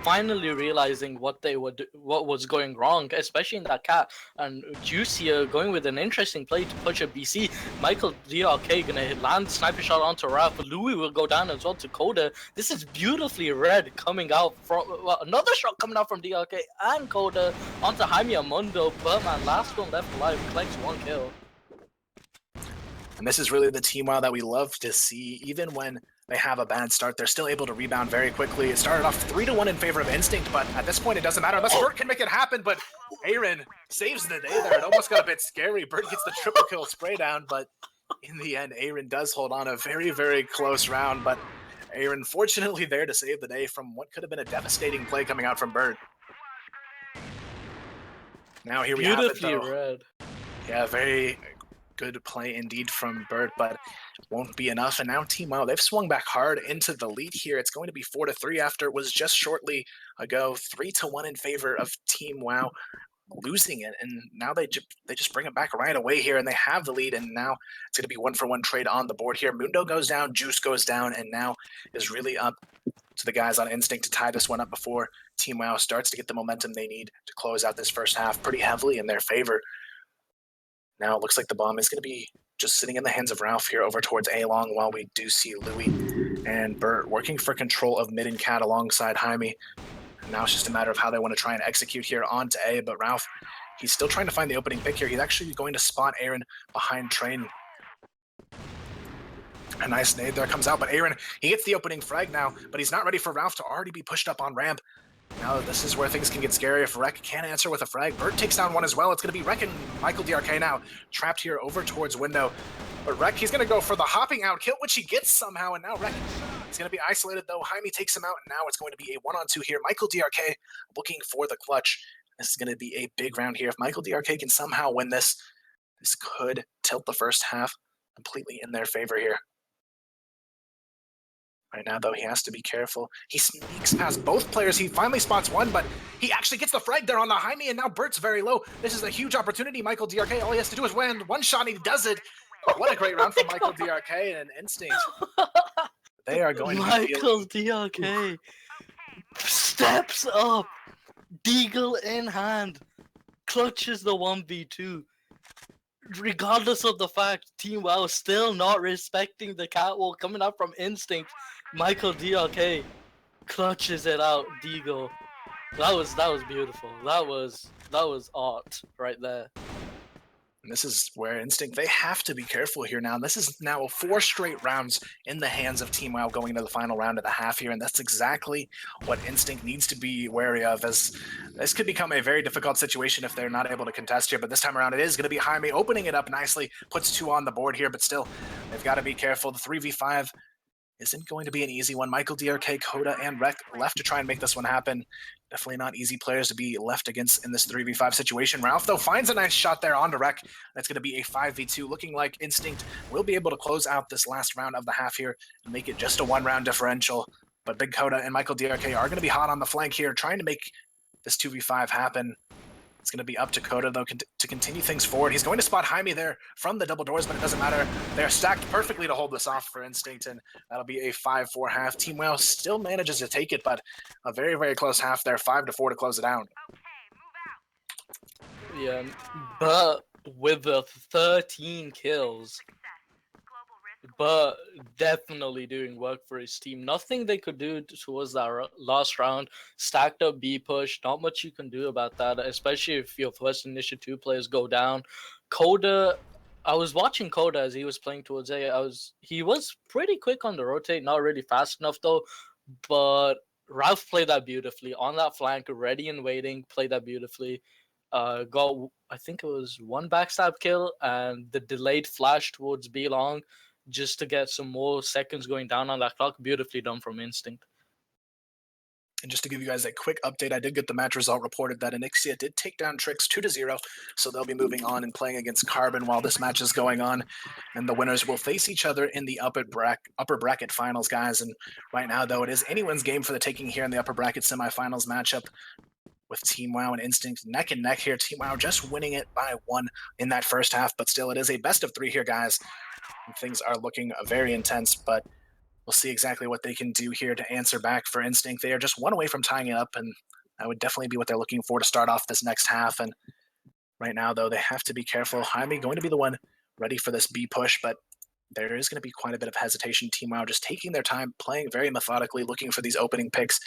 finally realizing what was going wrong, especially in that Cat. And Juice here going with an interesting play to push a BC. Michael DRK gonna land sniper shot onto Ralph. Louis will go down as well to Coda. This is beautifully red coming out from another shot coming out from DRK and Coda onto Jaime and Mundo. Birdman, last one left alive, collects one kill. And this is really the Team WoW that we love to see. Even when they have a bad start, they're still able to rebound very quickly. It started off 3-1 in favor of Instinct, but at this point it doesn't matter unless Bert can make it happen. But Aaron saves the day there. It almost got a bit scary. Bert gets the triple kill spray down, but in the end, Aaron does hold on a very, very close round. But Aaron fortunately there to save the day from what could have been a devastating play coming out from Bert. Now here we have it, though. Red. Yeah, very good play indeed from Bert, but won't be enough. And now Team WoW, they've swung back hard into the lead here. It's going to be 4-3 after it was just shortly ago 3-1 in favor of Team WoW, losing it. And now they just bring it back right away here, and they have the lead. And now it's going to be 1-for-1 trade on the board here. Mundo goes down, Juice goes down, and now is really up to the guys on Instinct to tie this one up before Team WoW starts to get the momentum they need to close out this first half pretty heavily in their favor. Now it looks like the bomb is going to be just sitting in the hands of Ralph here over towards A-Long, while we do see Louis and Bert working for control of mid and Cat alongside Jaime. And now it's just a matter of how they want to try and execute here onto A, but Ralph, he's still trying to find the opening pick here. He's actually going to spot Aaron behind Train. A nice nade there comes out, but Aaron, he gets the opening frag now, but he's not ready for Ralph to already be pushed up on ramp. Now this is where things can get scary. If Rek can't answer with a frag, Bert takes down one as well. It's going to be Rek and Michael DRK now trapped here over towards window. But Rek, he's going to go for the hopping out kill, which he gets somehow, and now Rek is going to be isolated, though. Jaime takes him out, and now it's going to be a 1-on-2 here. Michael DRK looking for the clutch. This is going to be a big round here. If Michael DRK can somehow win this, this could tilt the first half completely in their favor here. Right now, though, he has to be careful. He sneaks past both players. He finally spots one, but he actually gets the frag there on the Jaime, and now Bert's very low. This is a huge opportunity. Michael DRK, all he has to do is win one shot, and he does it. What a great round from Michael DRK and Instinct. They are going to be Michael DRK steps up, deagle in hand, clutches the 1v2. Regardless of the fact Team WoW still not respecting the catwalk coming up from Instinct, Michael DRK clutches it out, Deagle. That was beautiful. That was art right there. And this is where Instinct, they have to be careful here now. This is now 4 straight rounds in the hands of Team WoW going into the final round of the half here, and that's exactly what Instinct needs to be wary of, as this could become a very difficult situation if they're not able to contest here. But this time around, it is going to be Jaime opening it up nicely, puts 2 on the board here, but still, they've got to be careful. The 3v5 isn't going to be an easy one. Michael, DRK, Coda, and Rek left to try and make this one happen. Definitely not easy players to be left against in this 3v5 situation. Ralph, though, finds a nice shot there onto Rek. That's going to be a 5v2, looking like Instinct will be able to close out this last round of the half here and make it just a 1-round differential. But Big Coda and Michael DRK are going to be hot on the flank here, trying to make this 2v5 happen. It's going to be up to Coda, though, to continue things forward. He's going to spot Jaime there from the double doors, but it doesn't matter. They're stacked perfectly to hold this off for Instinct, and that'll be a 5-4 half. Team WoW still manages to take it, but a very, very close half there, 5-4 to close it out. Yeah, but with the 13 kills, but definitely doing work for his team. Nothing they could do towards that last round. Stacked up B push. Not much you can do about that, especially if your first initiative 2 players go down. Coda, I was watching Coda as he was playing towards A. He was pretty quick on the rotate, not really fast enough though. But Ralph played that beautifully on that flank, ready and waiting. Played that beautifully. Got, I think it was 1 backstab kill and the delayed flash towards B long, just to get some more seconds going down on that clock. Beautifully done from Instinct. And just to give you guys a quick update, I did get the match result reported that Onyxia did take down Trix 2-0, so they'll be moving on and playing against Carbon while this match is going on. And the winners will face each other in the upper bracket finals, guys. And right now, though, it is anyone's game for the taking here in the upper bracket semifinals matchup with Team WoW and Instinct neck and neck here. Team WoW just winning it by 1 in that first half, but still, it is a best of 3 here, guys. And things are looking very intense, but we'll see exactly what they can do here to answer back for Instinct. They are just 1 away from tying it up, and that would definitely be what they're looking for to start off this next half. And right now, though, they have to be careful. Jaime going to be the one ready for this B push, but there is going to be quite a bit of hesitation. Team WoW just taking their time, playing very methodically, looking for these opening picks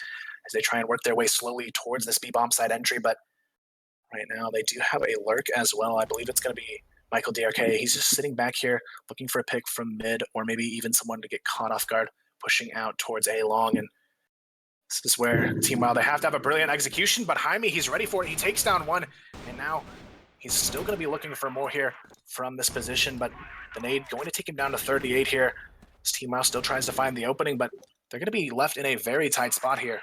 as they try and work their way slowly towards this B bomb side entry. But right now, they do have a lurk as well. I believe it's going to be Michael DRK. He's just sitting back here looking for a pick from mid, or maybe even someone to get caught off guard, pushing out towards A long. And this is where Team WoW, they have to have a brilliant execution, but Jaime, he's ready for it. He takes down 1, and now he's still going to be looking for more here from this position, but the nade going to take him down to 38 here. This Team WoW still tries to find the opening, but they're going to be left in a very tight spot here.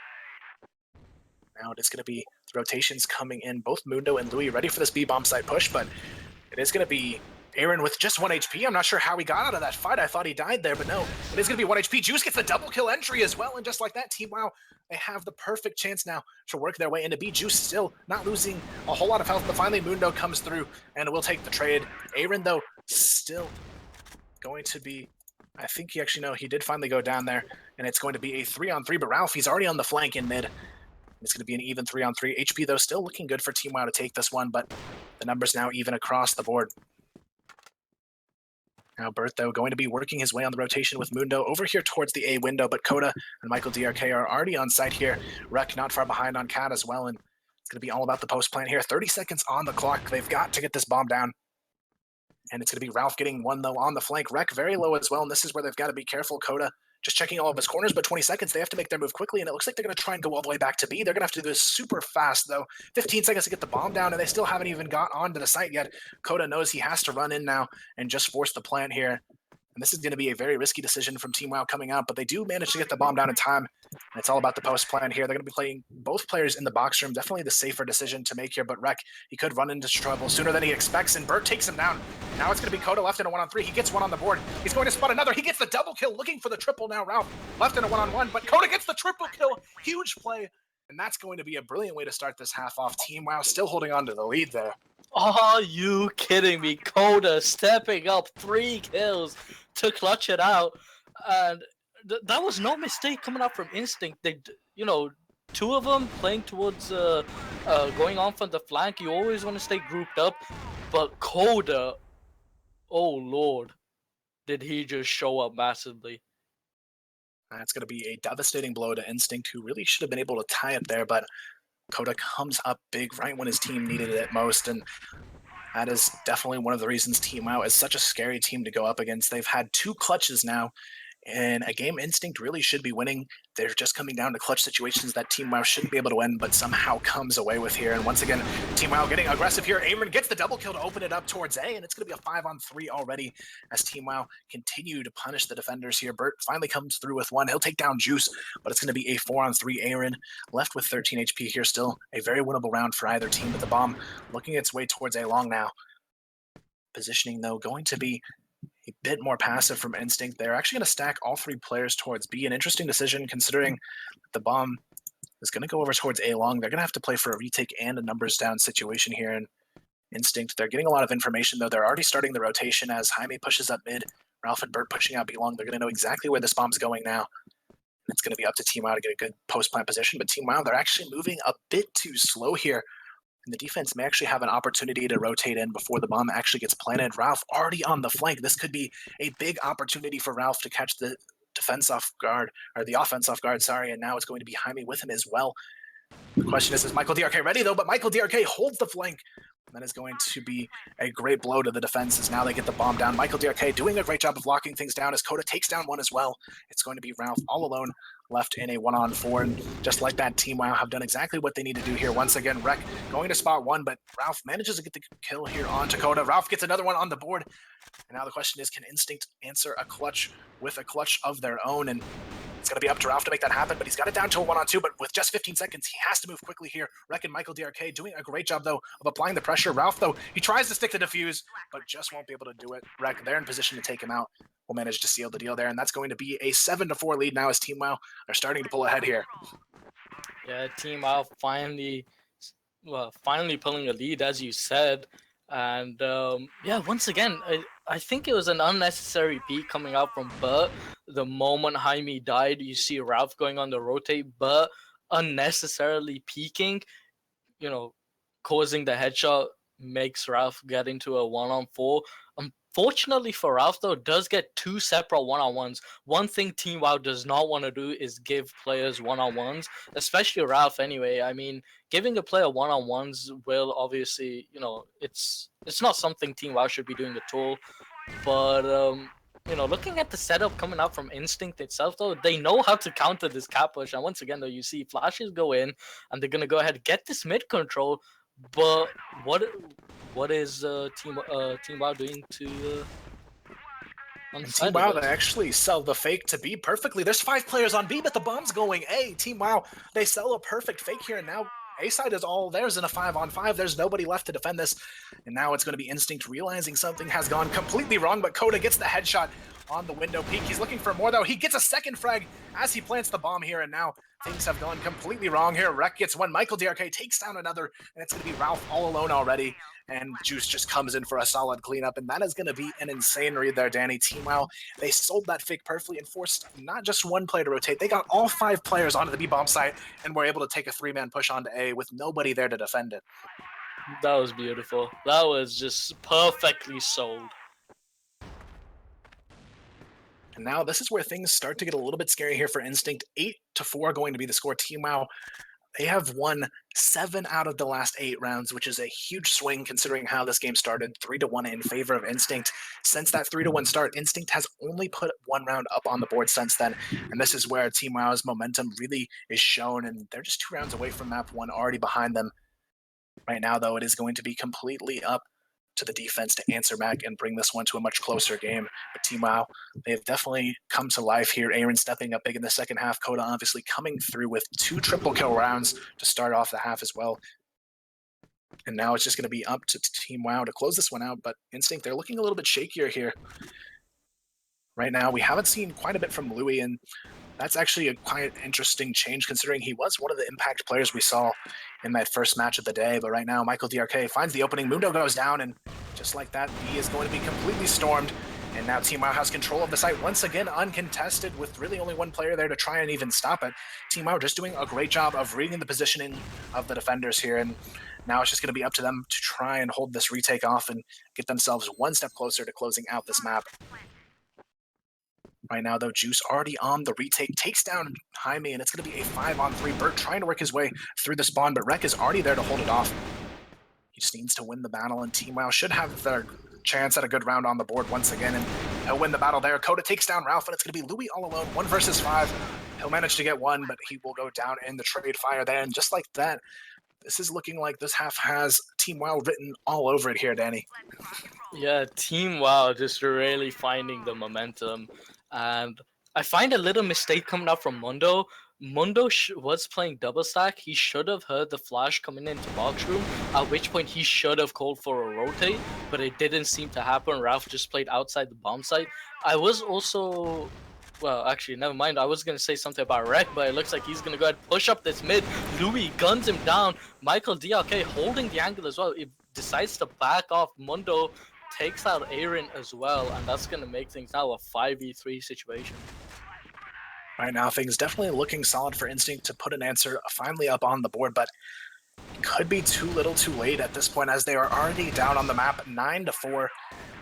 Now it is going to be the rotations coming in, both Mundo and Louis ready for this B-bomb side push, but it is going to be Aaron with just 1 HP. I'm not sure how he got out of that fight. I thought he died there, but no. It is going to be 1 HP. Juice gets the double kill entry as well, and just like that, Team WoW, they have the perfect chance now to work their way into B. Juice still not losing a whole lot of health, but finally Mundo comes through and will take the trade. Aaron, though, still going to be, I think he actually, no, he did finally go down there, and it's going to be a 3-on-3, but Ralph, he's already on the flank in mid. It's going to be an even 3-on-3. HP, though, still looking good for Team WoW to take this one, but the numbers now even across the board. Now Bert, though, going to be working his way on the rotation with Mundo over here towards the A window, but Coda and Michael DRK are already on site here. Rek not far behind on Cat as well, and it's going to be all about the post plant here. 30 seconds on the clock. They've got to get this bomb down. And it's going to be Ralph getting 1, though, on the flank. Rek very low as well, and this is where they've got to be careful. Coda just checking all of his corners, but 20 seconds, they have to make their move quickly, and it looks like they're going to try and go all the way back to B. They're going to have to do this super fast, though. 15 seconds to get the bomb down, and they still haven't even got onto the site yet. Coda knows he has to run in now and just force the plant here. And this is going to be a very risky decision from Team WoW coming out, but they do manage to get the bomb down in time. And it's all about the post plan here. They're going to be playing both players in the box room. Definitely the safer decision to make here, but Rek, he could run into trouble sooner than he expects, and Bert takes him down. Now it's going to be Coda left in a 1-on-3. He gets 1 on the board. He's going to spot another. He gets the double kill, looking for the triple now. Ralph left in a 1-on-1, but Coda gets the triple kill. Huge play, and that's going to be a brilliant way to start this half off. Team WoW still holding on to the lead there. Are you kidding me? Coda stepping up 3 kills to clutch it out, and that was no mistake coming out from Instinct. They, 2 of them playing towards going on from the flank. You always want to stay grouped up, but Coda, oh lord, did he just show up massively. That's going to be a devastating blow to Instinct, who really should have been able to tie it there, but Coda comes up big right when his team needed it most, and That is definitely one of the reasons Team WoW is such a scary team to go up against. They've had 2 clutches now, and a game Instinct really should be winning. They're just coming down to clutch situations that Team WoW shouldn't be able to win, but somehow comes away with here. And once again, Team WoW getting aggressive here. Aaron gets the double kill to open it up towards A, and it's going to be a 5-on-3 already as Team WoW continue to punish the defenders here. Burt finally comes through with one. He'll take down Juice, but it's going to be a 4-on-3 Aaron left with 13 HP here still. A very winnable round for either team, but the bomb looking its way towards A long now. Positioning, though, going to be a bit more passive from Instinct. They're actually going to stack all 3 players towards B. An interesting decision considering the bomb is going to go over towards A long. They're going to have to play for a retake and a numbers down situation here in Instinct. They're getting a lot of information, though. They're already starting the rotation as Jaime pushes up mid. Ralph and Burt pushing out B long. They're going to know exactly where this bomb's going now. It's going to be up to Team WoW to get a good post-plant position, but Team WoW, they're actually moving a bit too slow here. And the defense may actually have an opportunity to rotate in before the bomb actually gets planted. Ralph already on the flank. This could be a big opportunity for Ralph to catch the defense off guard, or the offense off guard, sorry, and now it's going to be Jaime with him as well. The question is Michael DRK ready, though? But Michael DRK holds the flank. That is going to be a great blow to the defense as now they get the bomb down. Michael DRK doing a great job of locking things down as Coda takes down one as well. It's going to be Ralph all alone left in a 1-on-4. And just like that, Team WoW have done exactly what they need to do here. Once again, Rek going to spot 1, but Ralph manages to get the kill here on Coda. Ralph gets another one on the board. And now the question is, can Instinct answer a clutch with a clutch of their own? And it's going to be up to Ralph to make that happen, but he's got it down to a 1-on-2, but with just 15 seconds, he has to move quickly here. Rek and Michael DRK doing a great job, though, of applying the pressure. Ralph, though, he tries to stick the defuse, but just won't be able to do it. Rek, they're in position to take him out. Will manage to seal the deal there, and that's going to be a 7-4 lead now as Team WoW are starting to pull ahead here. Yeah, Team WoW finally pulling a lead, as you said. And yeah, once again, I think it was an unnecessary peek coming out from Burt. The moment Jaime died, you see Ralph going on the rotate, but unnecessarily peeking, causing the headshot makes Ralph get into a 1-on-4. Fortunately for Ralph, though, does get 2 separate 1-on-1s. One thing Team WoW does not want to do is give players 1-on-1s, especially Ralph anyway. I mean, giving a player 1-on-1s will obviously, it's not something Team WoW should be doing at all. But, looking at the setup coming out from Instinct itself, though, they know how to counter this cap push. And once again, though, you see flashes go in, and they're going to go ahead and get this mid control. But what is Team WoW doing to Team WoW, they actually sell the fake to B perfectly. There's 5 players on B, but the bomb's going A. Team WoW, they sell a perfect fake here, and now A side is all theirs in a 5-on-5. There's nobody left to defend this, and now it's going to be Instinct realizing something has gone completely wrong, but Coda gets the headshot on the window peak. He's looking for more, though. He gets a second frag as he plants the bomb here, and now things have gone completely wrong here. Rek gets one. Michael DRK takes down another, and it's going to be Ralph all alone already. And Juice just comes in for a solid cleanup, and that is going to be an insane read there, Danny. Team WoW, they sold that fake perfectly and forced not just one player to rotate. They got all 5 players onto the B-bomb site and were able to take a 3-man push onto A with nobody there to defend it. That was beautiful. That was just perfectly sold. And now this is where things start to get a little bit scary here for Instinct. 8-4 going to be the score. Team WoW, they have won 7 out of the last 8 rounds, which is a huge swing considering how this game started. 3-1 in favor of Instinct. Since that 3-1 start, Instinct has only put 1 round up on the board since then. And this is where Team WoW's momentum really is shown, and they're just 2 rounds away from map 1 already behind them. Right now, though, it is going to be completely up to the defense to answer back and bring this one to a much closer game. But Team WoW, they have definitely come to life here. Aaron stepping up big in the second half. Coda obviously coming through with 2 triple kill rounds to start off the half as well. And now it's just going to be up to Team WoW to close this one out. But Instinct, they're looking a little bit shakier here. Right now, we haven't seen quite a bit from Louis, and that's actually a quite interesting change considering he was one of the impact players we saw in that first match of the day. But right now, Michael DRK finds the opening. Mundo goes down, and just like that, B is going to be completely stormed. And now Team WoW has control of the site once again, uncontested, with really only 1 player there to try and even stop it. Team WoW just doing a great job of reading the positioning of the defenders here. And now it's just going to be up to them to try and hold this retake off and get themselves 1 step closer to closing out this map. Right now, though, Juice already on the retake, takes down Jaime, and it's going to be a 5-on-3. Burt trying to work his way through the spawn, but Rek is already there to hold it off. He just needs to win the battle, and Team WoW should have their chance at a good round on the board once again, and he'll win the battle there. Coda takes down Ralph, and it's going to be Louis all alone, 1 versus 5. He'll manage to get one, but he will go down in the trade fire there, and just like that, this is looking like this half has Team WoW written all over it here, Danny. Yeah, Team WoW just really finding the momentum, and I find a little mistake coming out from Mundo. Mundo was playing double stack. He should have heard the flash coming into box room, at which point he should have called for a rotate, but it didn't seem to happen. Ralph just played outside the bomb site. I was also... Well, actually, never mind. I was going to say something about Rek, but it looks like he's going to go ahead and push up this mid. Louis guns him down. Michael DRK holding the angle as well. It decides to back off. Mundo takes out Aaron as well, and that's going to make things now a 5v3 situation. Right now, things definitely looking solid for Instinct to put an answer finally up on the board, but it could be too little too late at this point as they are already down on the map 9-4,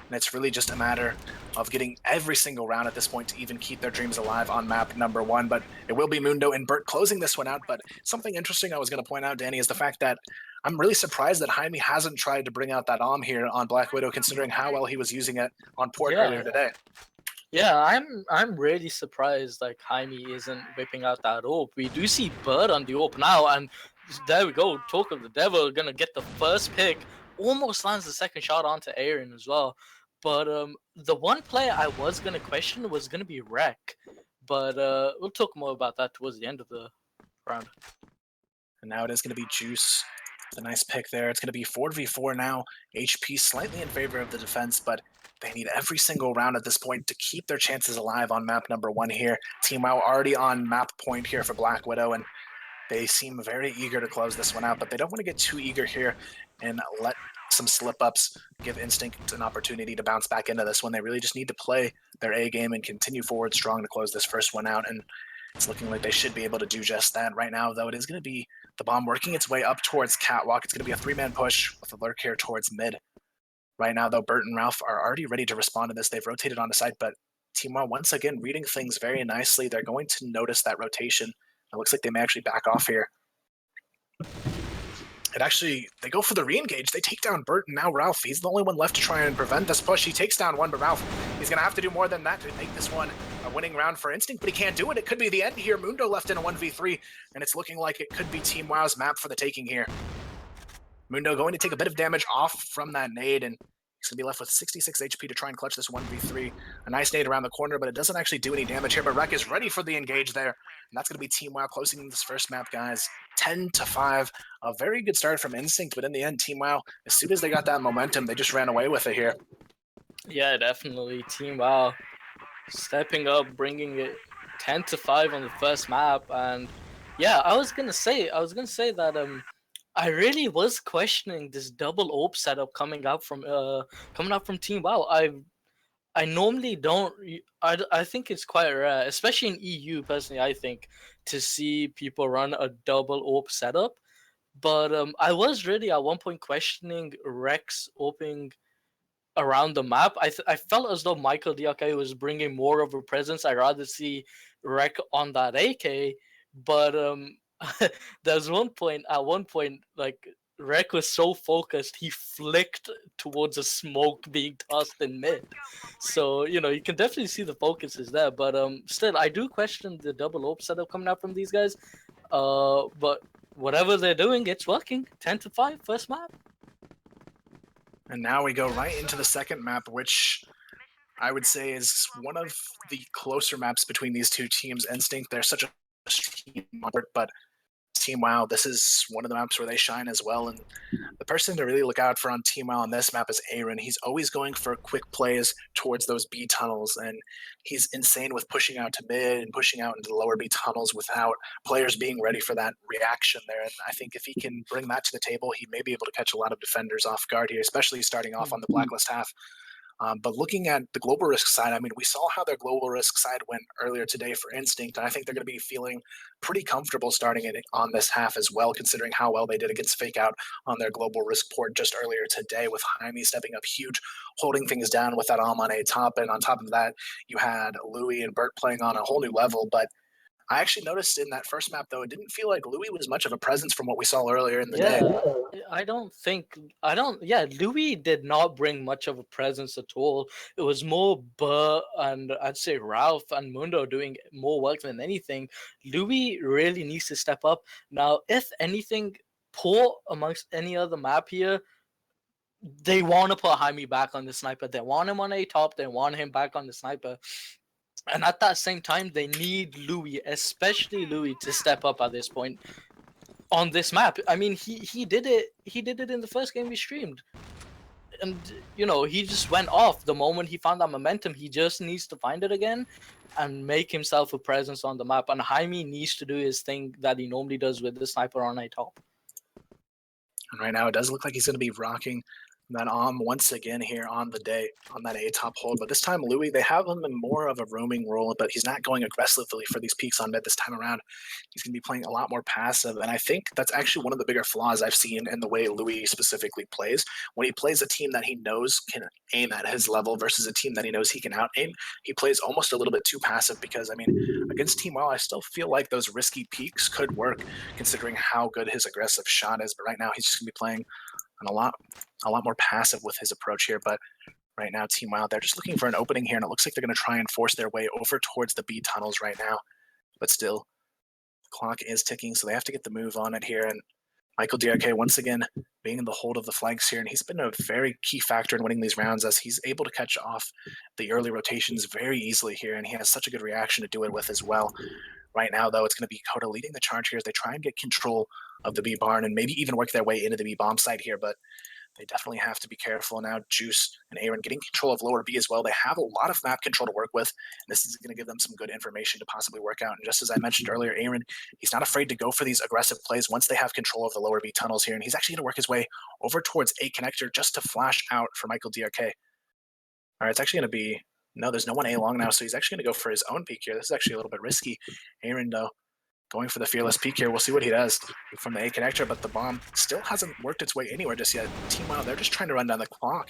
and it's really just a matter of getting every single round at this point to even keep their dreams alive on map number 1, but it will be Mundo and Bert closing this one out. But something interesting I was going to point out, Danny, is the fact that I'm really surprised that Jaime hasn't tried to bring out that AWM here on Black Widow, considering how well he was using it on port earlier today. Yeah, I'm really surprised like Jaime isn't whipping out that AWP. We do see Bird on the AWP now, and there we go. Talk of the devil, gonna get the first pick. Almost lands the second shot onto Aaron as well. But the one player I was gonna question was gonna be Rek, but we'll talk more about that towards the end of the round. And now it is gonna be Juice. The nice pick there. It's gonna be 4v4 now. HP slightly in favor of the defense, but they need every single round at this point to keep their chances alive on map number 1 here. Team WoW already on map point here for Black Widow, and they seem very eager to close this one out, but they don't want to get too eager here and let some slip-ups give Instinct an opportunity to bounce back into this one. They really just need to play their A game and continue forward strong to close this first one out, and it's looking like they should be able to do just that. Right now, though, it is going to be the bomb working its way up towards Catwalk. It's going to be a 3-man push with a lurk here towards mid. Right now, though, Bert and Ralph are already ready to respond to this. They've rotated on the side, but Team WoW, once again, reading things very nicely. They're going to notice that rotation. It looks like they may actually back off here. They go for the re-engage. They take down Bert and now Ralph. He's the only one left to try and prevent this push. He takes down one, but Ralph, he's going to have to do more than that to make this one a winning round for Instinct, but he can't do it. It could be the end here. Mundo left in a 1v3, and it's looking like it could be Team WoW's map for the taking here. Mundo going to take a bit of damage off from that nade, and he's going to be left with 66 HP to try and clutch this 1v3. A nice nade around the corner, but it doesn't actually do any damage here. But Rek is ready for the engage there, and that's going to be Team WoW closing this first map, guys. 10-5. A very good start from Instinct, but in the end, Team WoW, as soon as they got that momentum, they just ran away with it here. Yeah, definitely. Team WoW stepping up, bringing it 10-5 on the first map, and yeah, I was gonna say that I really was questioning this double AWP setup coming out from Team WoW. I normally don't. I think it's quite rare, especially in EU. Personally, I think to see people run a double AWP setup. But I was really at one point questioning Rex AWPing around the map. I felt as though Michael DRK was bringing more of a presence. I'd rather see Rek on that AK, but there's at one point, like Rek was so focused, he flicked towards a smoke being tossed in mid. So, you can definitely see the focus is there, but still, I do question the double AWP setup coming out from these guys. But whatever they're doing, it's working. 10-5, first map. And now we go right into the second map, which I would say is one of the closer maps between these two teams. Instinct, they're such a team, but Team WoW, this is one of the maps where they shine as well. And the person to really look out for on Team WoW on this map is Aaron. He's always going for quick plays towards those B tunnels, and he's insane with pushing out to mid and pushing out into the lower B tunnels without players being ready for that reaction there. And I think if he can bring that to the table, he may be able to catch a lot of defenders off guard here, especially starting off on the Blacklist half. But looking at the global risk side, I mean, we saw how their global risk side went earlier today for Instinct, and I think they're going to be feeling pretty comfortable starting it on this half as well, considering how well they did against Fake Out on their global risk port just earlier today, with Jaime stepping up huge, holding things down with that AWM on A top. And on top of that, you had Louis and Bert playing on a whole new level. But I actually noticed in that first map, though, it didn't feel like Louis was much of a presence from what we saw earlier in the day. Louis did not bring much of a presence at all. It was more Burr and I'd say Ralph and Mundo doing more work than anything. Louis really needs to step up. Now, if anything, poor amongst any other map here, they want to put Jaime back on the sniper. They want him on A top. They want him back on the sniper. And at that same time, they need Louis, especially Louis, to step up at this point on this map. I mean, he did it. He did it in the first game we streamed, and he just went off the moment he found that momentum. He just needs to find it again and make himself a presence on the map. And Jaime needs to do his thing that he normally does with the sniper on A top. And right now, it does look like he's going to be rocking that once again here on the day on that A top hold. But this time, Louis, they have him in more of a roaming role, but he's not going aggressively for these peaks on mid this time around. He's going to be playing a lot more passive, and I think that's actually one of the bigger flaws I've seen in the way Louis specifically plays. When he plays a team that he knows can aim at his level versus a team that he knows he can out aim, he plays almost a little bit too passive because, I mean, against Team WoW, I still feel like those risky peaks could work considering how good his aggressive shot is, but right now he's just going to be playing and a lot more passive with his approach here. But right now, Team WoW, they're just looking for an opening here, and it looks like they're going to try and force their way over towards the B tunnels right now. But still, the clock is ticking, so they have to get the move on it here. And Michael DRK, once again, being in the hold of the flanks here, and he's been a very key factor in winning these rounds as he's able to catch off the early rotations very easily here, and he has such a good reaction to do it with as well. Right now, though, it's going to be Coda leading the charge here as they try and get control of the B barn and maybe even work their way into the B bomb site here, but they definitely have to be careful now. Juice and Aaron getting control of lower B as well. They have a lot of map control to work with, and this is going to give them some good information to possibly work out. And just as I mentioned earlier, Aaron, he's not afraid to go for these aggressive plays once they have control of the lower B tunnels here, and he's actually going to work his way over towards A connector just to flash out for Michael DRK. All right, it's actually going to be, no, there's no one A long now, so he's actually going to go for his own peek here. This is actually a little bit risky. Aaron, though, going for the fearless peek here. We'll see what he does from the A connector, but the bomb still hasn't worked its way anywhere just yet. Team WoW, they're just trying to run down the clock.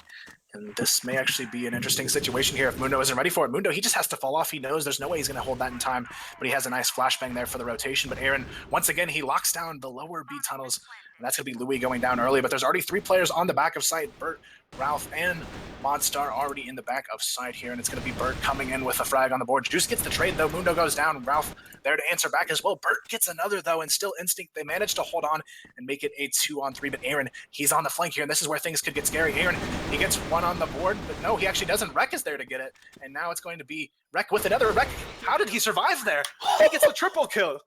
And this may actually be an interesting situation here if Mundo isn't ready for it. Mundo, he just has to fall off. He knows there's no way he's going to hold that in time, but he has a nice flashbang there for the rotation. But Aaron, once again, he locks down the lower B tunnels, and that's going to be Louis going down early. But there's already 3 players on the back of site. Bert, Ralph, and Monstar already in the back of site here, and it's going to be Bert coming in with a frag on the board. Juice gets the trade, though. Mundo goes down. Ralph there to answer back as well. Bert gets another, though, and still Instinct. They manage to hold on and make it a 2-on-3, but Aaron, he's on the flank here, and this is where things could get scary. Aaron, he gets one on the board, but no, he actually doesn't. Rek is there to get it, and now it's going to be Rek with another. Rek, how did he survive there? He gets the triple kill.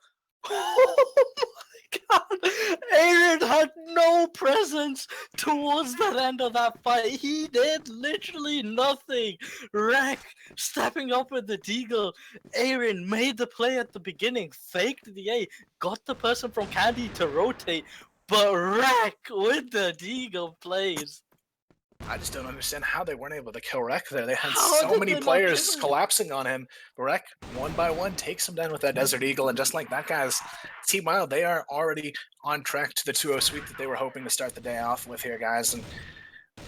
God, Aaron had no presence towards the end of that fight. He did literally nothing. Rek stepping up with the deagle. Aaron made the play at the beginning, faked the A, got the person from Candy to rotate, but Rek with the deagle plays. I just don't understand how they weren't able to kill Rek there. They had so many players collapsing on him. Rek, one by one, takes him down with that Desert Eagle, and just like that, guys, Team WoW, they are already on track to the 2-0 sweep that they were hoping to start the day off with here, guys. And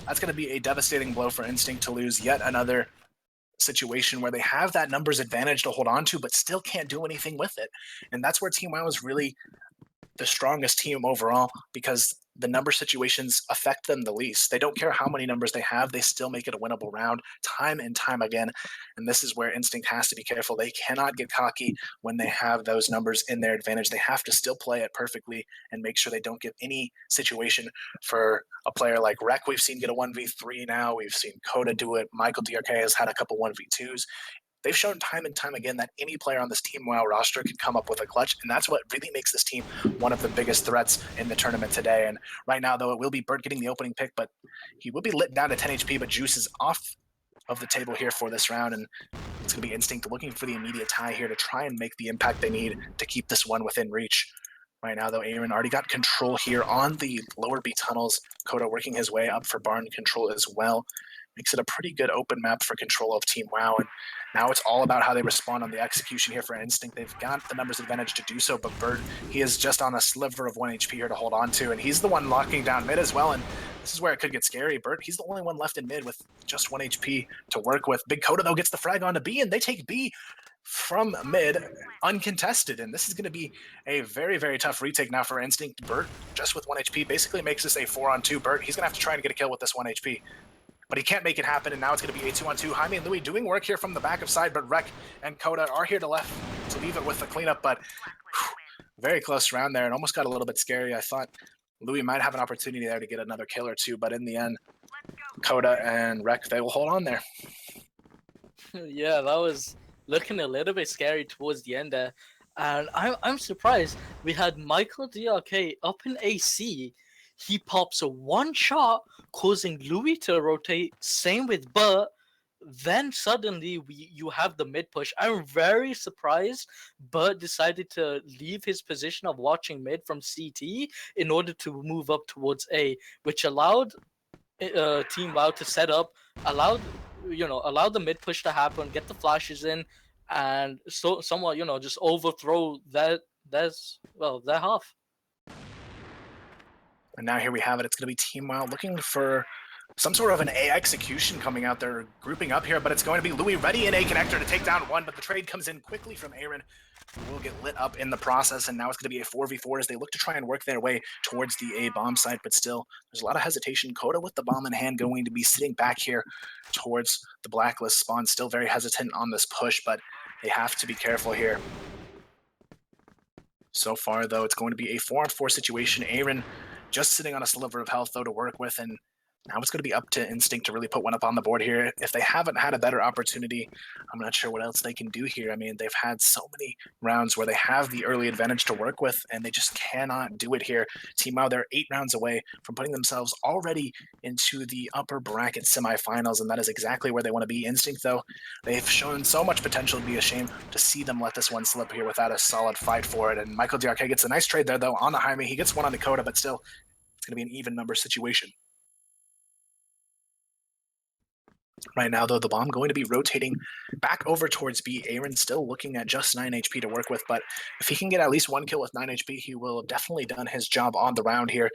that's going to be a devastating blow for Instinct to lose yet another situation where they have that numbers advantage to hold on to, but still can't do anything with it. And that's where Team WoW is really the strongest team overall, because the number situations affect them the least. They don't care how many numbers they have, they still make it a winnable round time and time again. And this is where Instinct has to be careful. They cannot get cocky when they have those numbers in their advantage. They have to still play it perfectly and make sure they don't give any situation for a player like Rek. We've seen get a 1v3 now. We've seen Coda do it. Michael DRK has had a couple 1v2s. They've shown time and time again that any player on this Team WoW roster can come up with a clutch, and that's what really makes this team one of the biggest threats in the tournament today. And right now, though, it will be Bert getting the opening pick, but he will be lit down to 10 HP, but Juice is off of the table here for this round, and it's going to be Instinct looking for the immediate tie here to try and make the impact they need to keep this one within reach. Right now, though, Aaron already got control here on the lower B tunnels. Coda working his way up for barn control as well. Makes it a pretty good open map for control of Team WoW, and now it's all about how they respond on the execution here for Instinct. They've got the numbers advantage to do so, but Bert, he is just on a sliver of 1 HP here to hold on to, and he's the one locking down mid as well, and this is where it could get scary. Bert, he's the only one left in mid with just 1 HP to work with. Big Coda, though, gets the frag onto B, and they take B. from mid, uncontested, and this is going to be a very, very tough retake now for Instinct. Burt, just with 1 HP, basically makes this a 4-on-2. Burt, he's going to have to try and get a kill with this 1 HP. But he can't make it happen, and now it's going to be a 2-on-2. Jaime and Louis doing work here from the back of side, but Rek and Coda are here to leave it with the cleanup, but very close round there, and almost got a little bit scary. I thought Louis might have an opportunity there to get another kill or two, but in the end, Coda and Rek, they will hold on there. Yeah, that was looking a little bit scary towards the end there. And I'm surprised. We had Michael DRK up in AC. He pops a one shot, causing Louis to rotate. Same with Burt. Then suddenly you have the mid push. I'm very surprised Burt decided to leave his position of watching mid from CT in order to move up towards A, which allowed Team WoW to set up, allowed the mid push to happen, get the flashes in, and so somewhat just overthrow their half. And now here we have it. It's going to be Team WoW looking for some sort of an A execution coming out there, grouping up here, but it's going to be Louis ready in A connector to take down one, but the trade comes in quickly from Aaron, who will get lit up in the process, and now it's going to be a 4v4 as they look to try and work their way towards the A bomb site, but still, there's a lot of hesitation. Coda with the bomb in hand going to be sitting back here towards the blacklist spawn, still very hesitant on this push, but they have to be careful here. So far, though, it's going to be a 4-on-4 situation. Aaron just sitting on a sliver of health, though, to work with, and now it's going to be up to Instinct to really put one up on the board here. If they haven't had a better opportunity, I'm not sure what else they can do here. I mean, they've had so many rounds where they have the early advantage to work with, and they just cannot do it here. Team WoW, they're 8 rounds away from putting themselves already into the upper bracket semifinals, and that is exactly where they want to be. Instinct, though, they've shown so much potential. It'd be a shame to see them let this one slip here without a solid fight for it. And Michael DRK gets a nice trade there, though, on the Jaime. He gets one on Dakota, but still, it's going to be an even number situation. Right now, though, the bomb going to be rotating back over towards B. Aaron still looking at just 9 HP to work with, but if he can get at least 1 kill with 9 HP, he will have definitely done his job on the round here.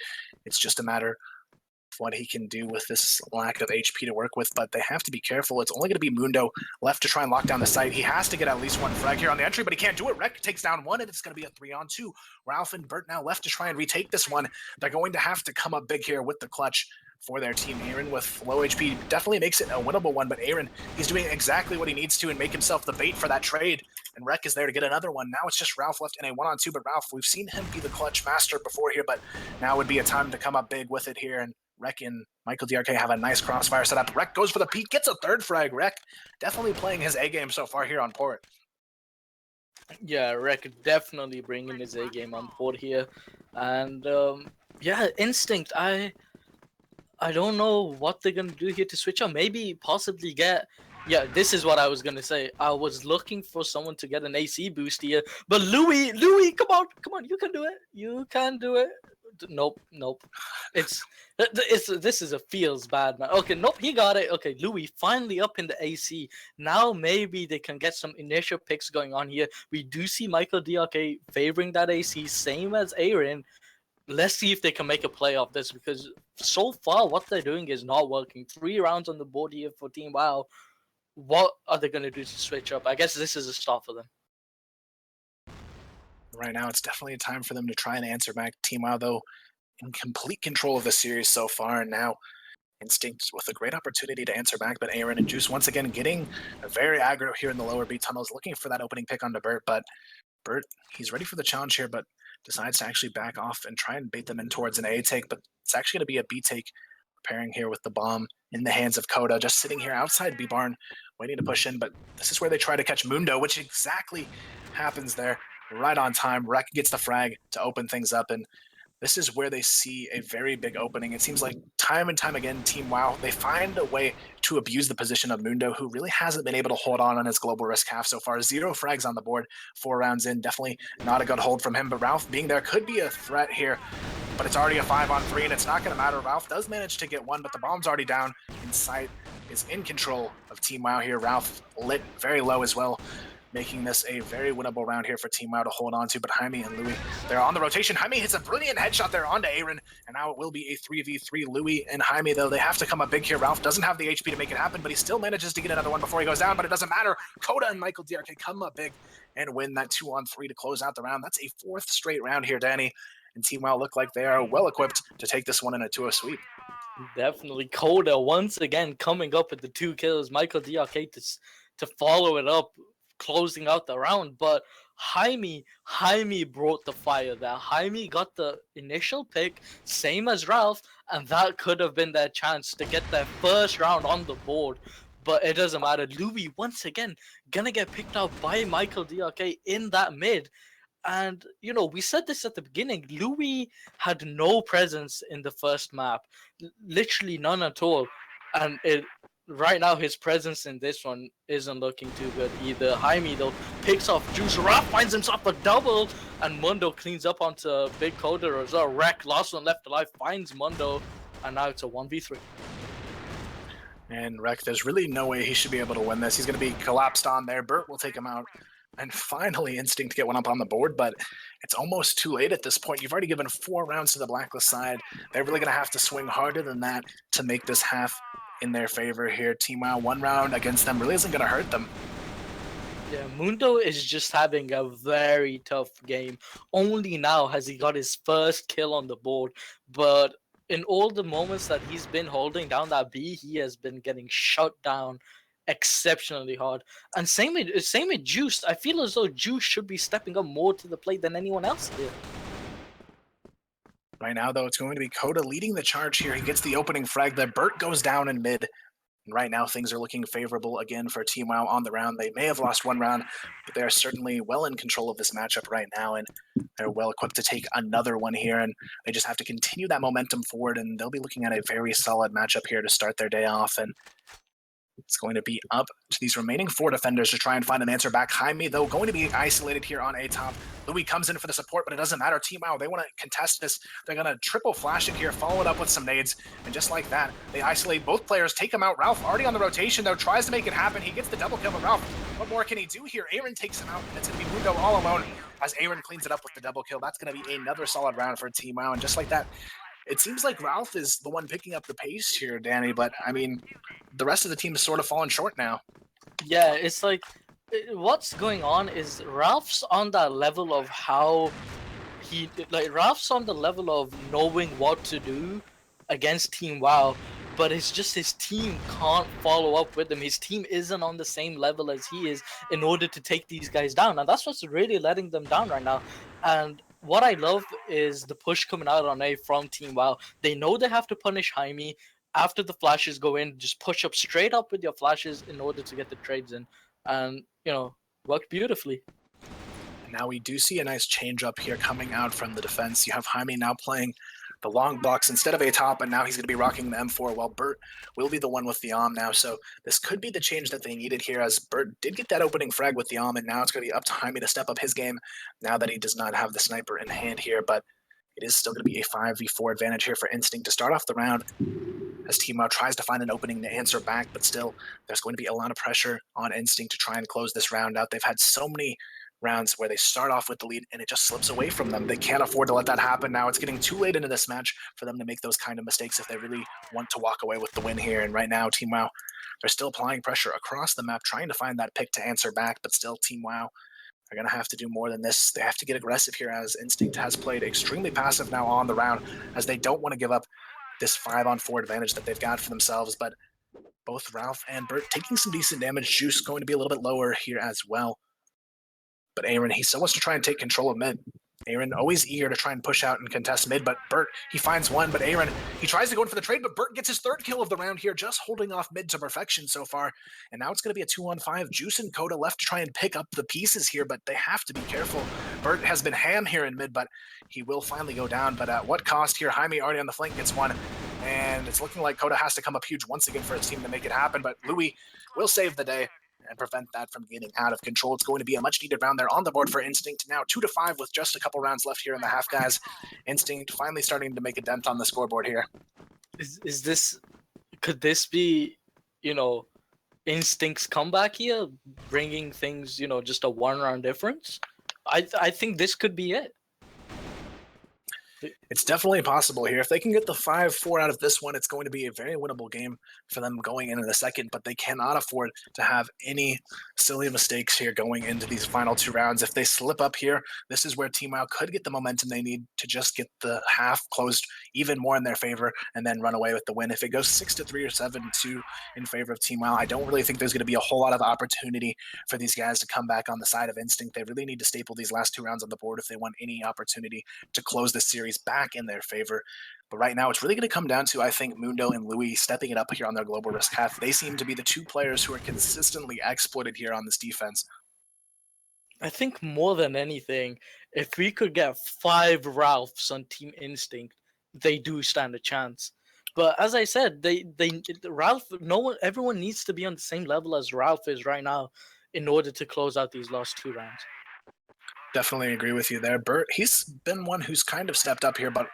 It's just a matter of what he can do with this lack of HP to work with, but they have to be careful. It's only going to be Mundo left to try and lock down the site. He has to get at least 1 frag here on the entry, but he can't do it. Rek takes down 1, and it's going to be a 3-on-2. Ralph and Burt now left to try and retake this one. They're going to have to come up big here with the clutch for their team. Aaron with low HP definitely makes it a winnable one, but Aaron, he's doing exactly what he needs to and make himself the bait for that trade, and Rek is there to get another one. Now it's just Ralph left in a 1-on-2, but Ralph, we've seen him be the clutch master before here, but now would be a time to come up big with it here, and Rek and Michael DRK have a nice crossfire setup. Rek goes for the peek, gets a 3rd frag. Rek definitely playing his A game so far here on port. Yeah, Rek definitely bringing his A game on board here, and yeah, Instinct. I don't know what they're gonna do here to switch up. Maybe possibly get. Yeah, this is what I was gonna say. I was looking for someone to get an AC boost here, but Louis, come on, you can do it. You can do it. Nope. This is a feels bad, man. Okay, nope, he got it. Okay, Louis finally up in the AC. Now maybe they can get some initial picks going on here. We do see Michael DRK favoring that AC, same as Aaron. Let's see if they can make a play off this, because so far what they're doing is not working. 3 rounds on the board here for Team WoW. What are they going to do to switch up? I guess this is a start for them. Right now, it's definitely a time for them to try and answer back. Team WoW, though, in complete control of the series so far, and now Instinct with a great opportunity to answer back, but Aaron and Juice once again getting very aggro here in the lower B tunnels, looking for that opening pick onto Burt, but Burt, he's ready for the challenge here, but decides to actually back off and try and bait them in towards an A take, but it's actually going to be a B take, preparing here with the bomb in the hands of Coda, just sitting here outside B barn, waiting to push in, but this is where they try to catch Mundo, which exactly happens there, right on time. Rek gets the frag to open things up, and this is where they see a very big opening. It seems like time and time again, Team WoW, they find a way to abuse the position of Mundo, who really hasn't been able to hold on his global risk half so far. 0 frags on the board, 4 rounds in. Definitely not a good hold from him, but Ralph being there could be a threat here, but it's already a 5-on-3, and it's not going to matter. Ralph does manage to get one, but the bomb's already down. Insight is in control of Team WoW here. Ralph lit very low as well, making this a very winnable round here for Team WoW to hold on to. But Jaime and Louis, they're on the rotation. Jaime hits a brilliant headshot there onto Aaron, and now it will be a 3v3. Louis and Jaime, though, they have to come up big here. Ralph doesn't have the HP to make it happen, but he still manages to get another one before he goes down, but it doesn't matter. Coda and Michael DRK come up big and win that 2-on-3 to close out the round. That's a 4th straight round here, Danny, and Team WoW look like they are well equipped to take this one in a 2-0 sweep. Definitely. Coda once again coming up with the 2 kills. Michael DRK to follow it up, closing out the round. But Jaime brought the fire there. Jaime got the initial pick, same as Ralph, and that could have been their chance to get their first round on the board. But it doesn't matter. Louis, once again, gonna get picked out by Michael DRK in that mid. And, you know, we said this at the beginning. Louis had no presence in the first map. Literally none at all. And right now, his presence in this one isn't looking too good either. Jaime, though, picks off Juice. Ralph finds himself a double. And Mundo cleans up onto Big Coda as well. Wreck, last one left alive, finds Mundo. And now it's a 1v3. And Wreck, there's really no way he should be able to win this. He's going to be collapsed on there. Burt will take him out. And finally, Instinct get one up on the board, but it's almost too late at this point. You've already given 4 rounds to the Blacklist side. They're really going to have to swing harder than that to make this half in their favor here. Team WoW, 1 round against them really isn't going to hurt them. Yeah, Mundo is just having a very tough game. Only now has he got his first kill on the board, but in all the moments that he's been holding down that B, he has been getting shut down exceptionally hard. And same with Juice. I feel as though Juice should be stepping up more to the plate than anyone else did. Right now, though, it's going to be Coda leading the charge here. He gets the opening frag there. Burt goes down in mid. And right now, things are looking favorable again for Team WoW on the round. They may have lost 1 round, but they're certainly well in control of this matchup right now, and they're well equipped to take another one here. And they just have to continue that momentum forward, and they'll be looking at a very solid matchup here to start their day off. And it's going to be up to these remaining 4 defenders to try and find an answer back. Jaime, though, going to be isolated here on A top. Louis comes in for the support, but it doesn't matter. Team WoW, they want to contest this. They're going to triple flash it here, follow it up with some nades, and just like that, they isolate both players, take him out. Ralph already on the rotation, though, tries to make it happen. He gets the double kill, but Ralph, what more can he do here? Aaron takes him out, and it's going to be Mundo all alone as Aaron cleans it up with the double kill. That's going to be another solid round for Team WoW, and just like that, it seems like Ralph is the one picking up the pace here, Danny, but, I mean, the rest of the team is sort of falling short now. Yeah, it's like, what's going on is Ralph's on that level of how Ralph's on the level of knowing what to do against Team WoW, but it's just his team can't follow up with him. His team isn't on the same level as he is in order to take these guys down, and that's what's really letting them down right now. And what I love is the push coming out on A from Team WoW. They know they have to punish Jaime. After the flashes go in, just push up straight up with your flashes in order to get the trades in. And, you know, worked beautifully. And now we do see a nice change up here coming out from the defense. You have Jaime now playing the long box instead of a top, and now he's going to be rocking the M4, while Burt will be the one with the AWM now. So this could be the change that they needed here, as Burt did get that opening frag with the AWM, and now it's going to be up to Jaime to step up his game now that he does not have the sniper in hand here. But it is still going to be a 5v4 advantage here for Instinct to start off the round, as Team WoW tries to find an opening to answer back, but still there's going to be a lot of pressure on Instinct to try and close this round out. They've had so many rounds where they start off with the lead and it just slips away from them. They can't afford to let that happen now. It's getting too late into this match for them to make those kind of mistakes if they really want to walk away with the win here. And right now, Team WoW, they're still applying pressure across the map, trying to find that pick to answer back, but still Team WoW are going to have to do more than this. They have to get aggressive here, as Instinct has played extremely passive now on the round, as they don't want to give up this 5-on-4 advantage that they've got for themselves. But both Ralph and Burt taking some decent damage. Juice going to be a little bit lower here as well. But Aaron, he still wants to try and take control of mid. Aaron always eager to try and push out and contest mid, but Burt, he finds one, but Aaron, he tries to go in for the trade, but Burt gets his 3rd kill of the round here, just holding off mid to perfection so far. And now it's going to be a 2-on-5. Juice and Coda left to try and pick up the pieces here, but they have to be careful. Burt has been ham here in mid, but he will finally go down. But at what cost here? Jaime already on the flank gets one, and it's looking like Coda has to come up huge once again for his team to make it happen, but Louis will save the day and prevent that from getting out of control. It's going to be a much needed round there on the board for Instinct. Now 2-5 with just a couple rounds left here in the half, guys. Instinct finally starting to make a dent on the scoreboard here. Could this be, Instinct's comeback here, bringing things, just a 1-round difference. I think this could be it. It's definitely possible here. If they can get the 5-4 out of this one, it's going to be a very winnable game for them going into the second, but they cannot afford to have any silly mistakes here going into these final 2 rounds. If they slip up here, this is where Team WoW could get the momentum they need to just get the half closed even more in their favor and then run away with the win. If it goes 6-3 or 7-2 in favor of Team WoW, I don't really think there's going to be a whole lot of opportunity for these guys to come back on the side of Instinct. They really need to staple these last 2 rounds on the board if they want any opportunity to close this series back in their favor. But right now, it's really going to come down to, I think, Mundo and Louis stepping it up here on their global risk half. They seem to be the 2 players who are consistently exploited here on this defense. I think more than anything, if we could get 5 Ralphs on Team Instinct, they do stand a chance. But as I said, everyone needs to be on the same level as Ralph is right now in order to close out these last 2 rounds. Definitely agree with you there. Bert, he's been one who's kind of stepped up here, but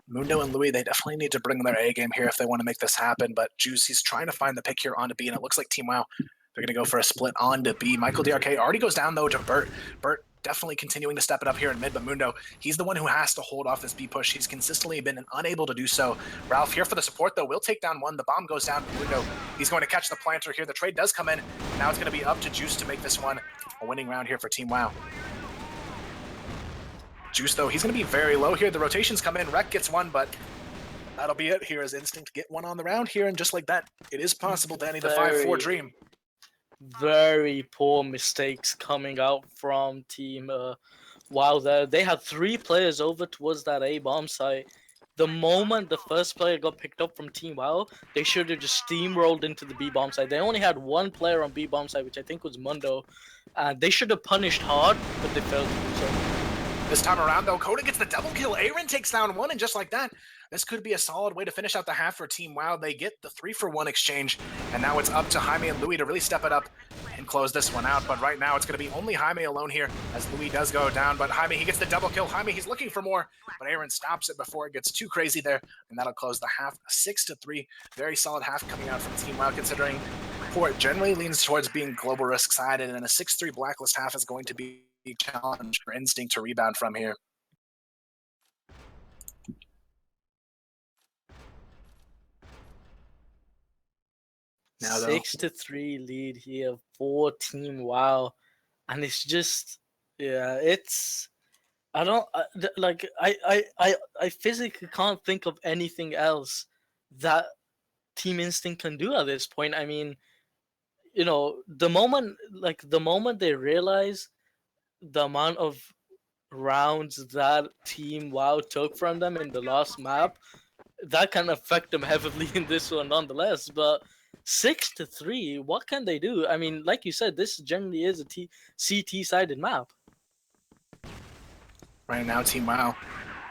Mundo and Louis, they definitely need to bring their A game here if they want to make this happen. But Juice, he's trying to find the pick here onto B, and it looks like Team WoW, they're going to go for a split onto B. Michael DRK already goes down, though, to Bert. Bert definitely continuing to step it up here in mid, but Mundo, he's the one who has to hold off this B push. He's consistently been unable to do so. Ralph here for the support, though, will take down one. The bomb goes down. Mundo, he's going to catch the planter here. The trade does come in. Now it's going to be up to Juice to make this one a winning round here for Team WoW. Juice, though, he's going to be very low here. The rotations come in. Rec gets one, but that'll be it here as Instinct get one on the round here. And just like that, it is possible to end the 5-4 dream. Very poor mistakes coming out from Team WoW there. They had 3 players over towards that A bomb site. The moment the first player got picked up from Team WoW, they should have just steamrolled into the B bomb site. They only had 1 player on B bomb site, which I think was Mundo. They should have punished hard, but they failed to do so. This time around, though, Coda gets the double kill. Aaron takes down one, and just like that, this could be a solid way to finish out the half for Team WoW. They get the 3-for-1 exchange, and now it's up to Jaime and Louis to really step it up and close this one out. But right now, it's going to be only Jaime alone here as Louis does go down. But Jaime, he gets the double kill. Jaime, he's looking for more, but Aaron stops it before it gets too crazy there, and that'll close the half 6-3. Very solid half coming out from Team WoW, considering Port generally leans towards being global risk sided, and a 6-3 blacklist half is going to be a challenge for Instinct to rebound from here. Now, 6-3 lead here for Team WoW, and it's just, it's. I don't I physically can't think of anything else that Team Instinct can do at this point. I mean, the moment they realize the amount of rounds that Team WoW took from them in the last map, that can affect them heavily in this one nonetheless. But 6-3, what can they do? I mean, like you said, this generally is a CT-sided map. Right now, Team WoW,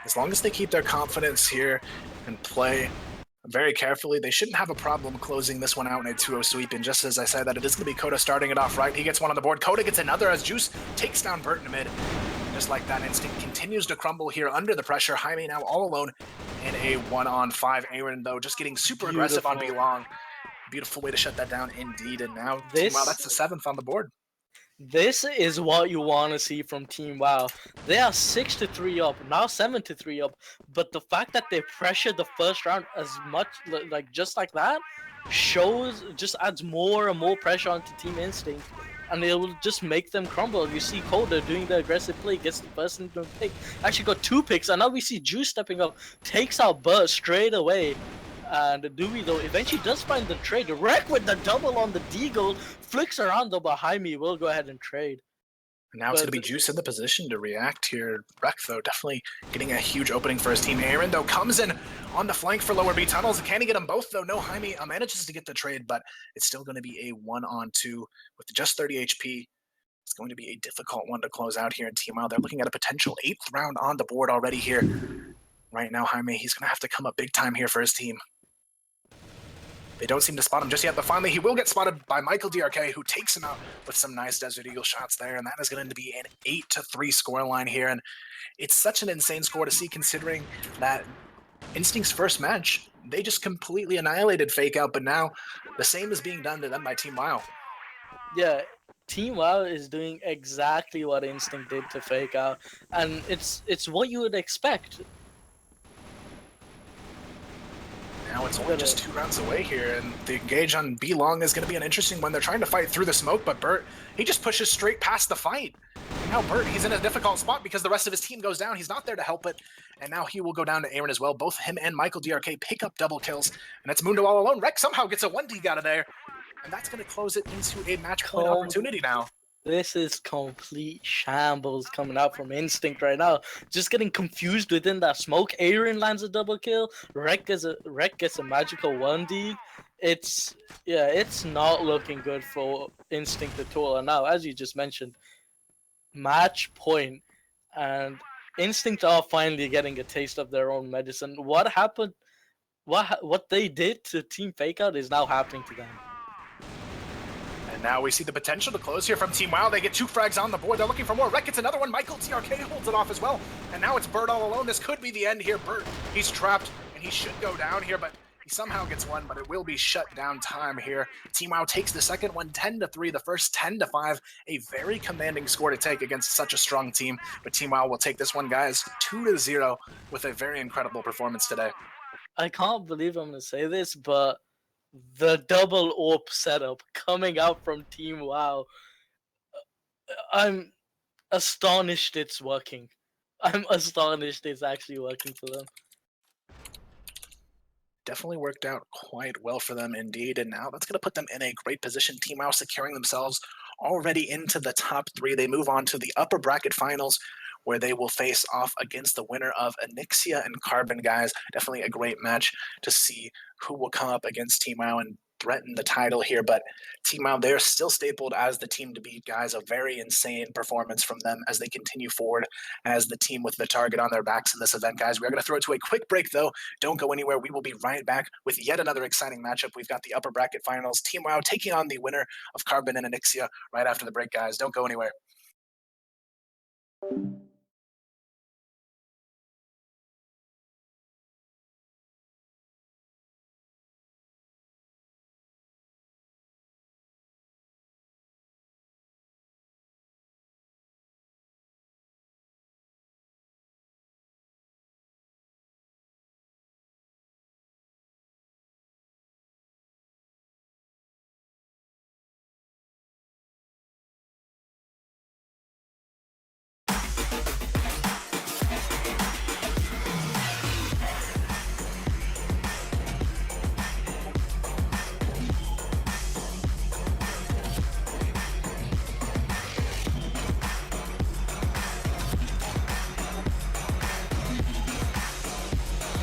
as long as they keep their confidence here and play very carefully, they shouldn't have a problem closing this one out in a 2-0 sweep. And just as I said that, it is going to be Coda starting it off right. He gets one on the board. Coda gets another as Juice takes down Bert in mid. Just like that, Instinct continues to crumble here under the pressure. Jaime now all alone in a 1-on-5. Aaron, though, just getting super aggressive on B-Long. Beautiful way to shut that down indeed. And now, Team WoW, that's the 7th on the board. This is what you want to see from Team WoW. They are 6-3 up, now 7-3 up, but the fact that they pressured the first round as much, just like that, just adds more and more pressure onto Team Instinct, and it will just make them crumble. You see Coda doing the aggressive play, gets the person to pick, actually got 2 picks, and now we see Juice stepping up, takes out Buzz straight away. And Dewey, though, eventually does find the trade. Wreck with the double on the Deagle. Flicks around, though, but Jaime will go ahead and trade. Now it's going to be Juice in the position to react here. Wreck, though, definitely getting a huge opening for his team. Aaron, though, comes in on the flank for lower B tunnels. Can he get them both, though? No, Jaime manages to get the trade, but it's still going to be a 1-on-2 with just 30 HP. It's going to be a difficult one to close out here in Team WoW. They're looking at a potential 8th round on the board already here. Right now, Jaime, he's going to have to come up big time here for his team. They don't seem to spot him just yet, but finally he will get spotted by Michael DRK, who takes him out with some nice Desert Eagle shots there, and that is going to be an 8-3 scoreline here. And it's such an insane score to see, considering that Instinct's first match they just completely annihilated Fake Out, but now the same is being done to them by Team WoW. Yeah, Team WoW is doing exactly what Instinct did to Fake Out, and it's what you would expect. Now it's only just 2 rounds away here, and the engage on B Long is going to be an interesting one. They're trying to fight through the smoke, but Bert, he just pushes straight past the fight. And now Bert, he's in a difficult spot because the rest of his team goes down. He's not there to help it, and now he will go down to Aaron as well. Both him and Michael DRK pick up double kills, and it's Mundo all alone. Rex somehow gets a 1D out of there, and that's going to close it into a match point opportunity now. This is complete shambles coming out from Instinct right now. Just getting confused within that smoke. Aaron lands a double kill. Rek gets a magical 1D. It's not looking good for Instinct at all. And now, as you just mentioned, match point, and Instinct are finally getting a taste of their own medicine. What happened? What they did to Team Fakeout is now happening to them. And now we see the potential to close here from Team WoW. They get 2 frags on the board. They're looking for more. Rek gets another one. Michael TRK holds it off as well. And now it's Bert all alone. This could be the end here. Bert, he's trapped, and he should go down here, but he somehow gets one, but it will be shut down time here. Team WoW takes the second one 10-3, the first 10-5. A very commanding score to take against such a strong team. But Team WoW will take this one, guys, 2-0 with a very incredible performance today. I can't believe I'm going to say this, but the double AWP setup coming out from Team WoW, I'm astonished it's working. I'm astonished it's actually working for them. Definitely worked out quite well for them indeed, and now that's going to put them in a great position. Team WoW securing themselves already into the top 3. They move on to the upper bracket finals, where they will face off against the winner of Anixia and Carbon, guys. Definitely a great match to see who will come up against Team WoW and threaten the title here. But Team WoW, they're still stapled as the team to beat, guys. A very insane performance from them as they continue forward as the team with the target on their backs in this event, guys. We're going to throw it to a quick break, though. Don't go anywhere. We will be right back with yet another exciting matchup. We've got the upper bracket finals. Team WoW taking on the winner of Carbon and Anixia right after the break, guys. Don't go anywhere.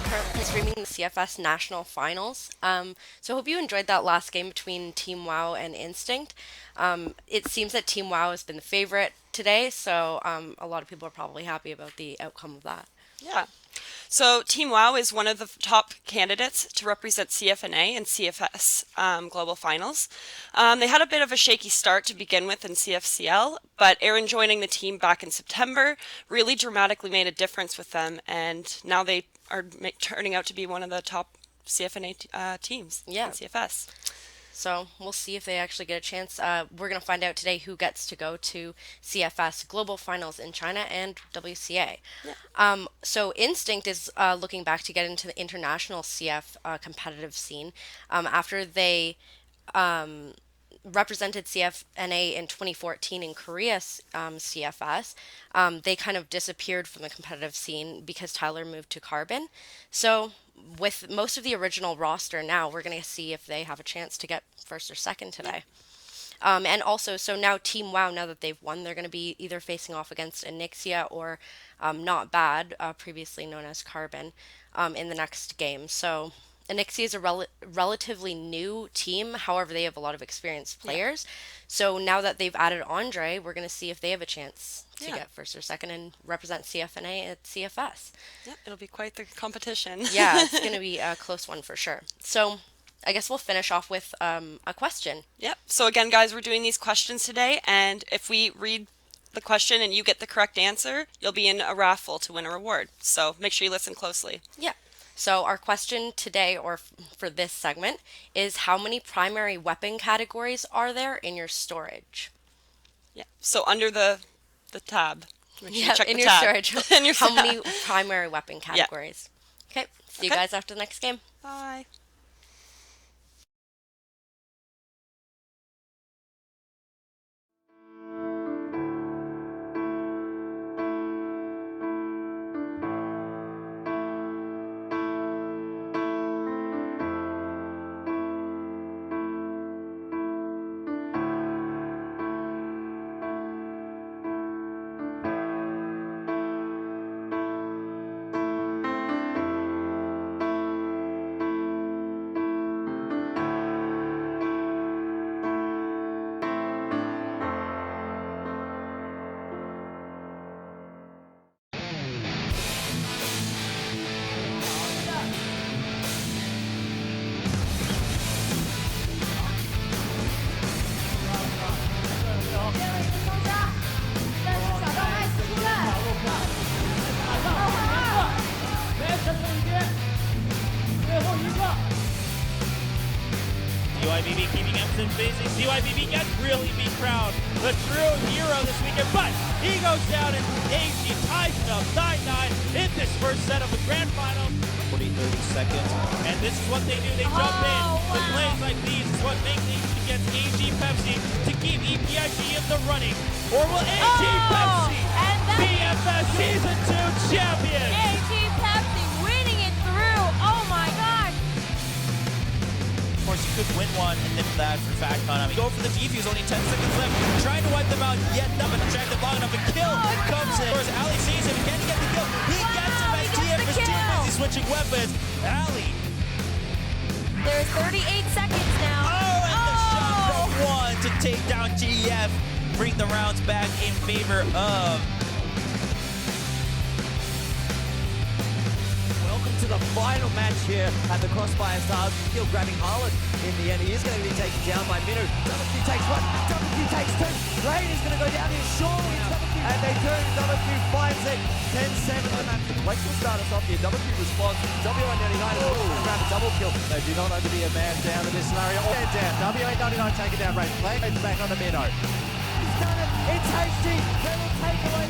Currently streaming the CFS National Finals. So hope you enjoyed that last game between Team WoW and Instinct. It seems that Team WoW has been the favorite today, so a lot of people are probably happy about the outcome of that. Yeah. So Team WoW is one of the top candidates to represent CFNA and CFS Global Finals. They had a bit of a shaky start to begin with in CFCL, but Aaron joining the team back in September really dramatically made a difference with them, and now they are turning out to be one of the top CFNA teams in CFS. So we'll see if they actually get a chance. We're going to find out today who gets to go to CFS Global Finals in China and WCA. Yeah. So Instinct is looking back to get into the international CF competitive scene after they represented CFNA in 2014 in Korea CFS. They kind of disappeared from the competitive scene because Tyler moved to Carbon. So with most of the original roster now, we're going to see if they have a chance to get first or second today. And also, so now Team WoW, now that they've won, they're going to be either facing off against Anixia or Not Bad, previously known as Carbon, in the next game. So Anixia is a relatively new team. However, they have a lot of experienced players. So now that they've added Andre, we're going to see if they have a chance to get first or second and represent CFNA at CFS. Yep, it'll be quite the competition. Yeah, it's going to be a close one for sure. So I guess we'll finish off with a question. Yep. So again, guys, we're doing these questions today, and if we read the question and you get the correct answer, you'll be in a raffle to win a reward. So make sure you listen closely. Yeah. So our question today, or for this segment, is how many primary weapon categories are there in your storage? Yeah. So under the tab. Make sure you Yeah, check in the your tab. storage. In your How tab. many primary weapon Yeah. categories? Okay, see you Okay. guys after the next game. Bye. CYBB keeping Emerson facing. CYBB gets really be crowned the true hero this weekend, but he goes down and AG ties it up 9-9 in this first set of the grand final. 30 seconds. And this is what they do. They jump in. The plays like these is what makes it against AG Pepsi to keep EPIG in the running. Or will AG Pepsi and that be FS Season 2 champion? AG Pepsi winning it through. Oh my gosh. Of course, you could win one and then that for FatCon. I mean, go for the defuse, only 10 seconds left. Trying to wipe them out yet nothing. Drag them long enough. A kill comes in. Of course, Ali sees him. Can he get the kill? He gets him as TF is too busy switching weapons. Ali. There's 38 seconds now. Oh, and the shot from one to take down TF. Bring the rounds back in favor of. Welcome to the final match here at the CrossFire Stars. Still grabbing Harlan in the end. He is going to be taken down by Minu. WQ takes one, WQ takes two. Rain is going to go down here, surely. And they do. WQ finds it. 10-7 the match. Lex will start us off here. WQ responds. W199 is grab a double kill. They do not need to be a man down in this scenario. Man down. W899 taking down Rain. Play back on the Mino. He's done it. It's HD. They will take away.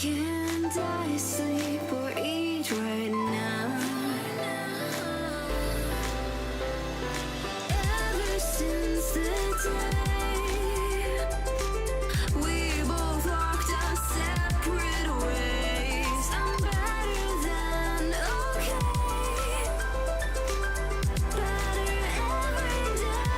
Can't I sleep or eat right now? Ever since the day we both walked our separate ways, I'm better than okay. Better every day.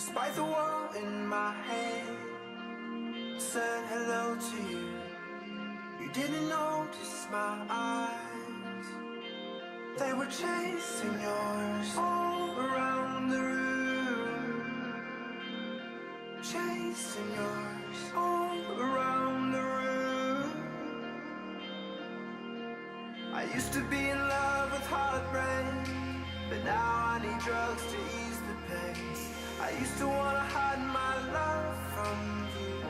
Despite the wall in my head said hello to you, you didn't notice my eyes. They were chasing yours all around the room, chasing yours all around the room. I used to be in love with heartbreak, but now I need drugs to ease the pain. I used to want to hide my love from you.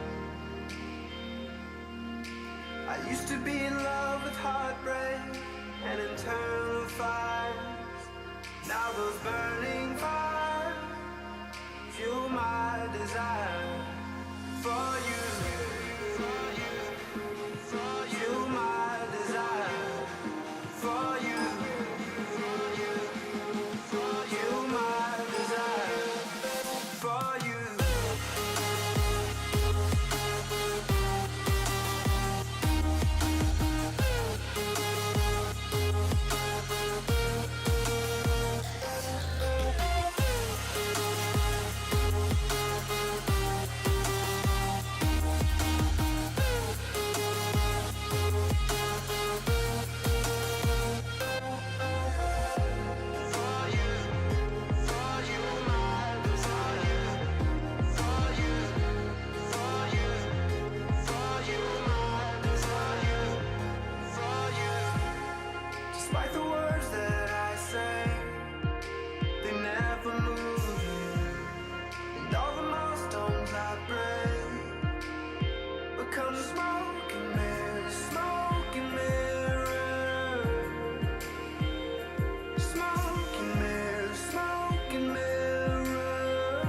I used to be in love with heartbreak and internal fires. Now those burning fires fuel my desire for you. Fuel my desire for you. Fuel my desire for you. Despite the words that I say, they never move you. And all the milestones I break become smoke and mirrors, smoke and mirrors, smoke and mirrors, smoke and mirrors.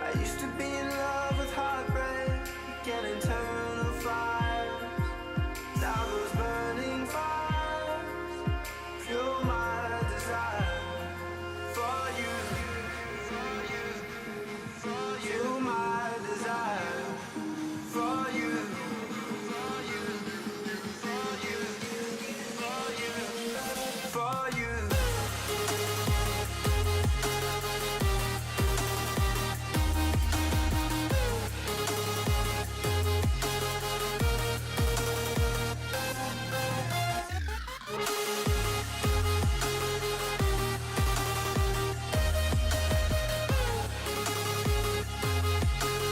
I used to be in love with heartbreak and internal fires. Now those burning fires fuel my desire for you. Fuel my desire for you. For you.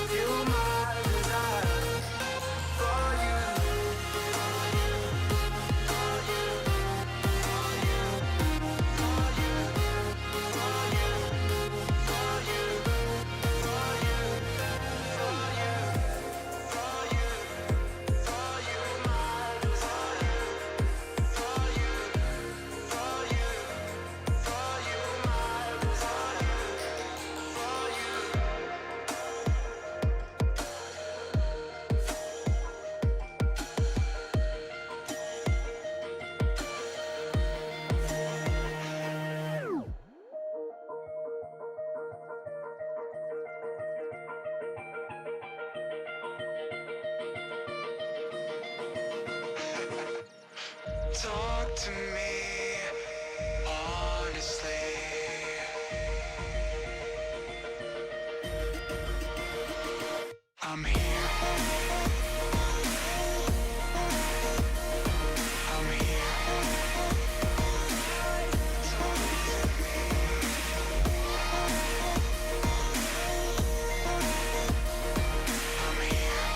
Fuel my desire for you. Talk to me honestly. I'm here. I'm here. Talk to me. I'm here.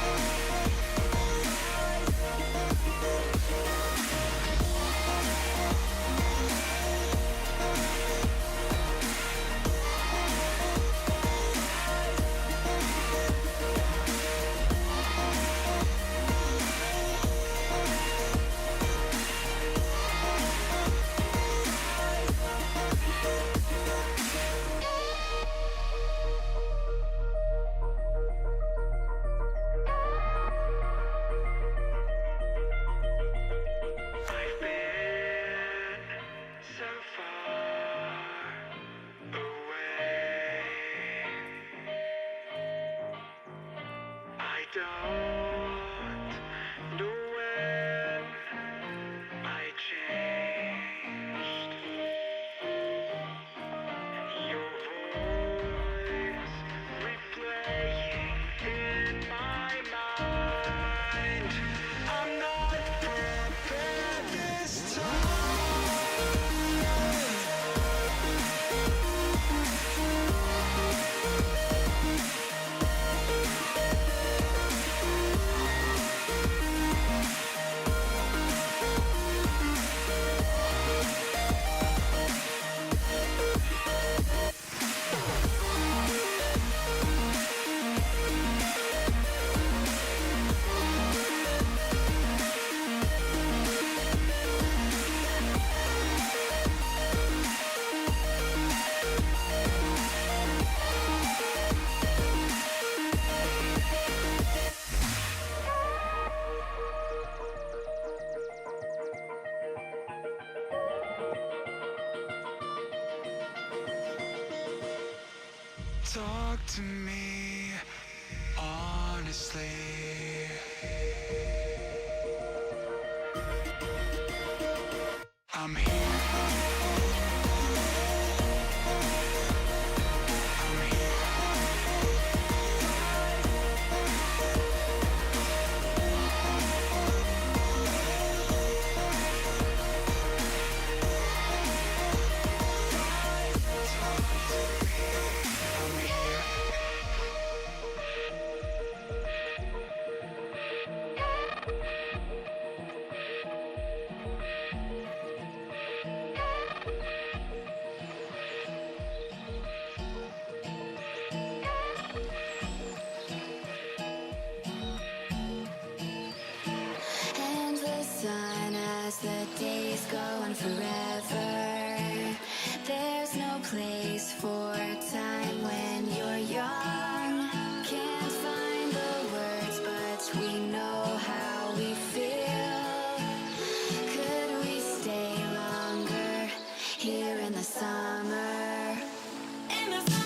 I've been so far away. I don't know when I changed. Your Talk to me honestly. I'm here. As the days go on forever, there's no place for time when you're young. Can't find the words, but we know how we feel. Could we stay longer here in the summer? In the summer.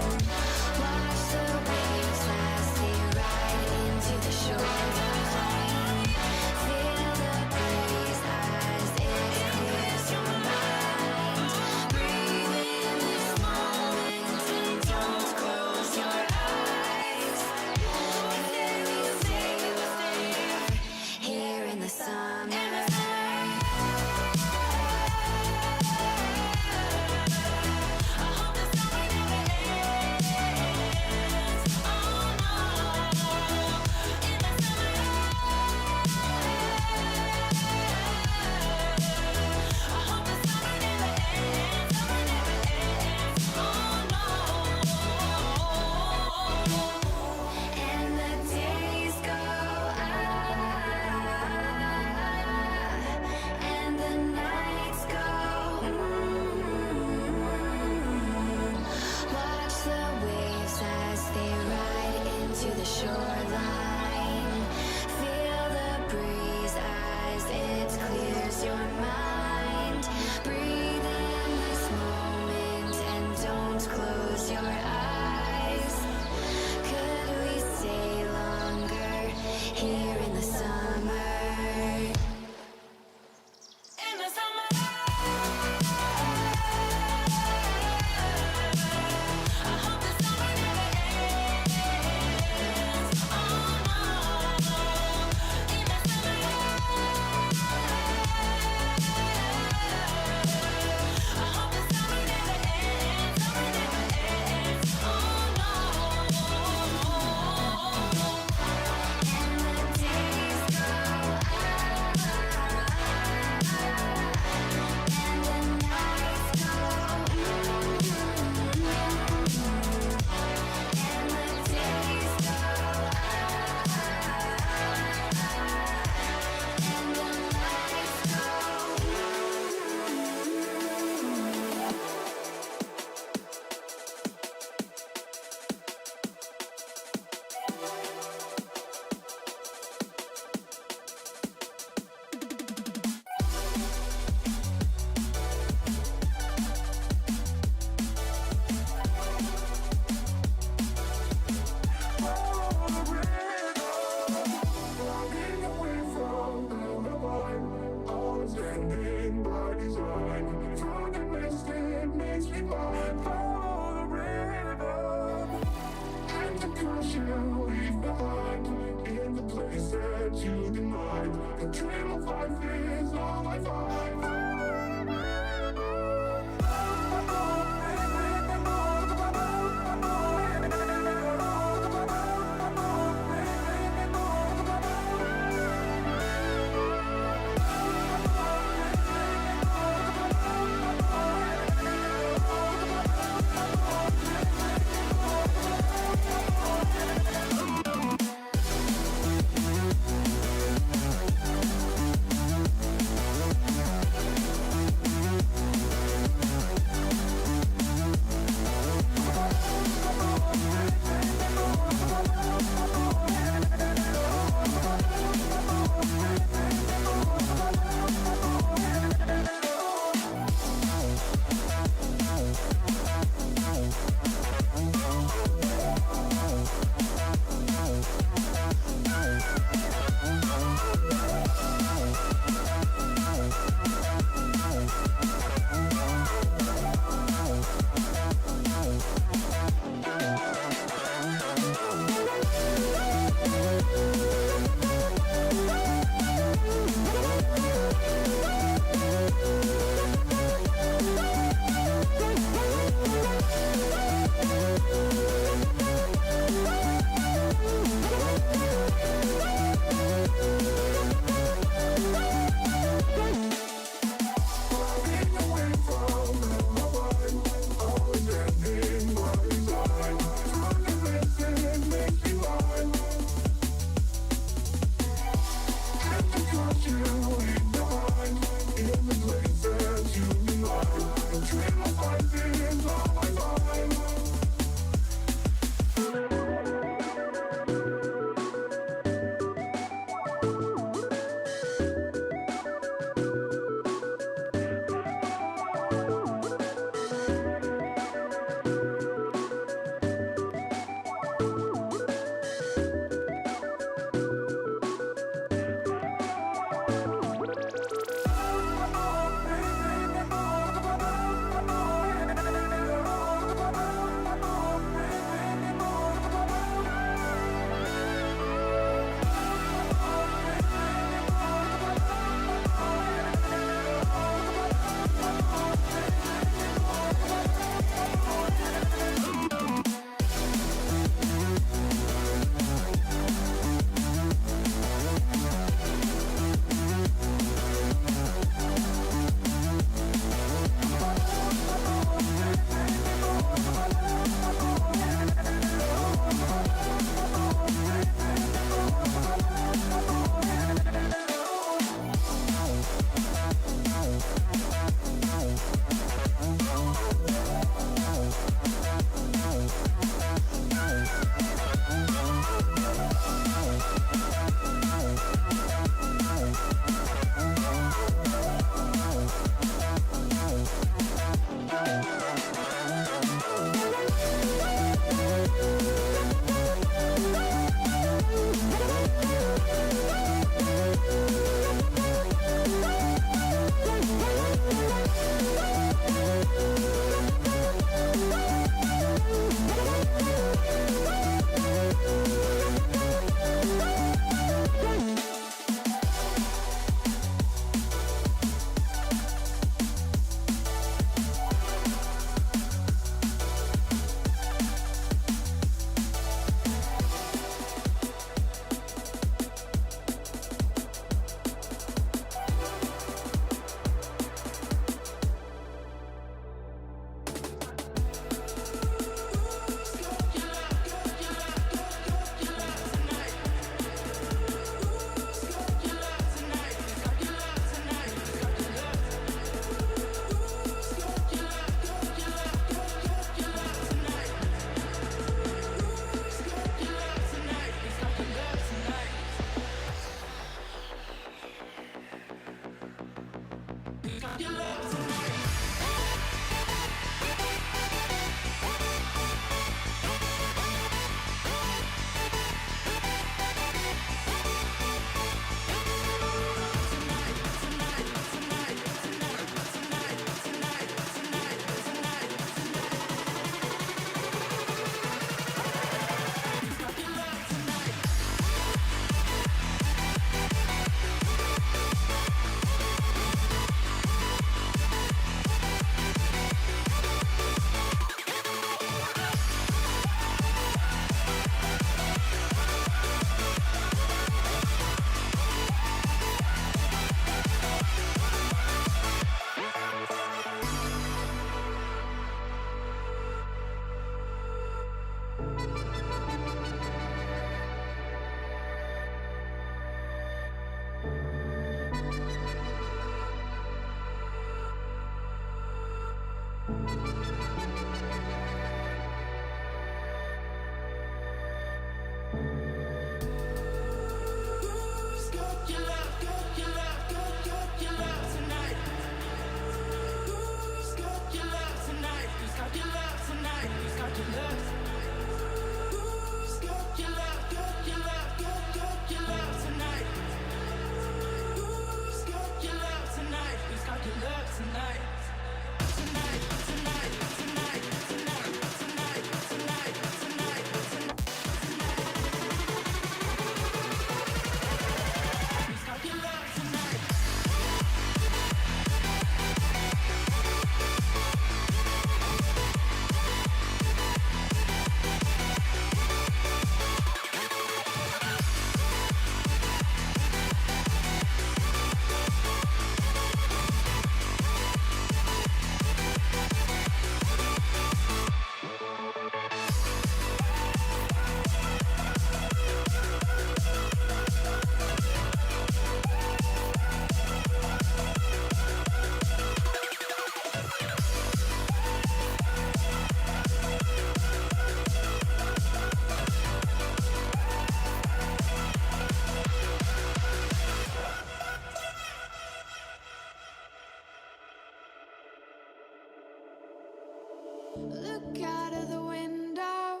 Look out of the window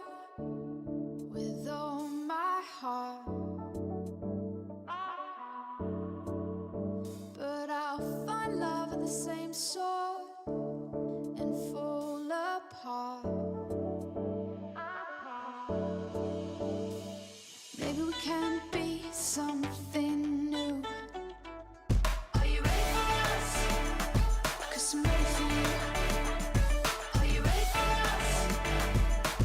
with all my heart, but I'll find love of the same sort and fall apart. Maybe we can be something new. Are you ready for us? 'Cause I'm ready for you. Are you ready for us?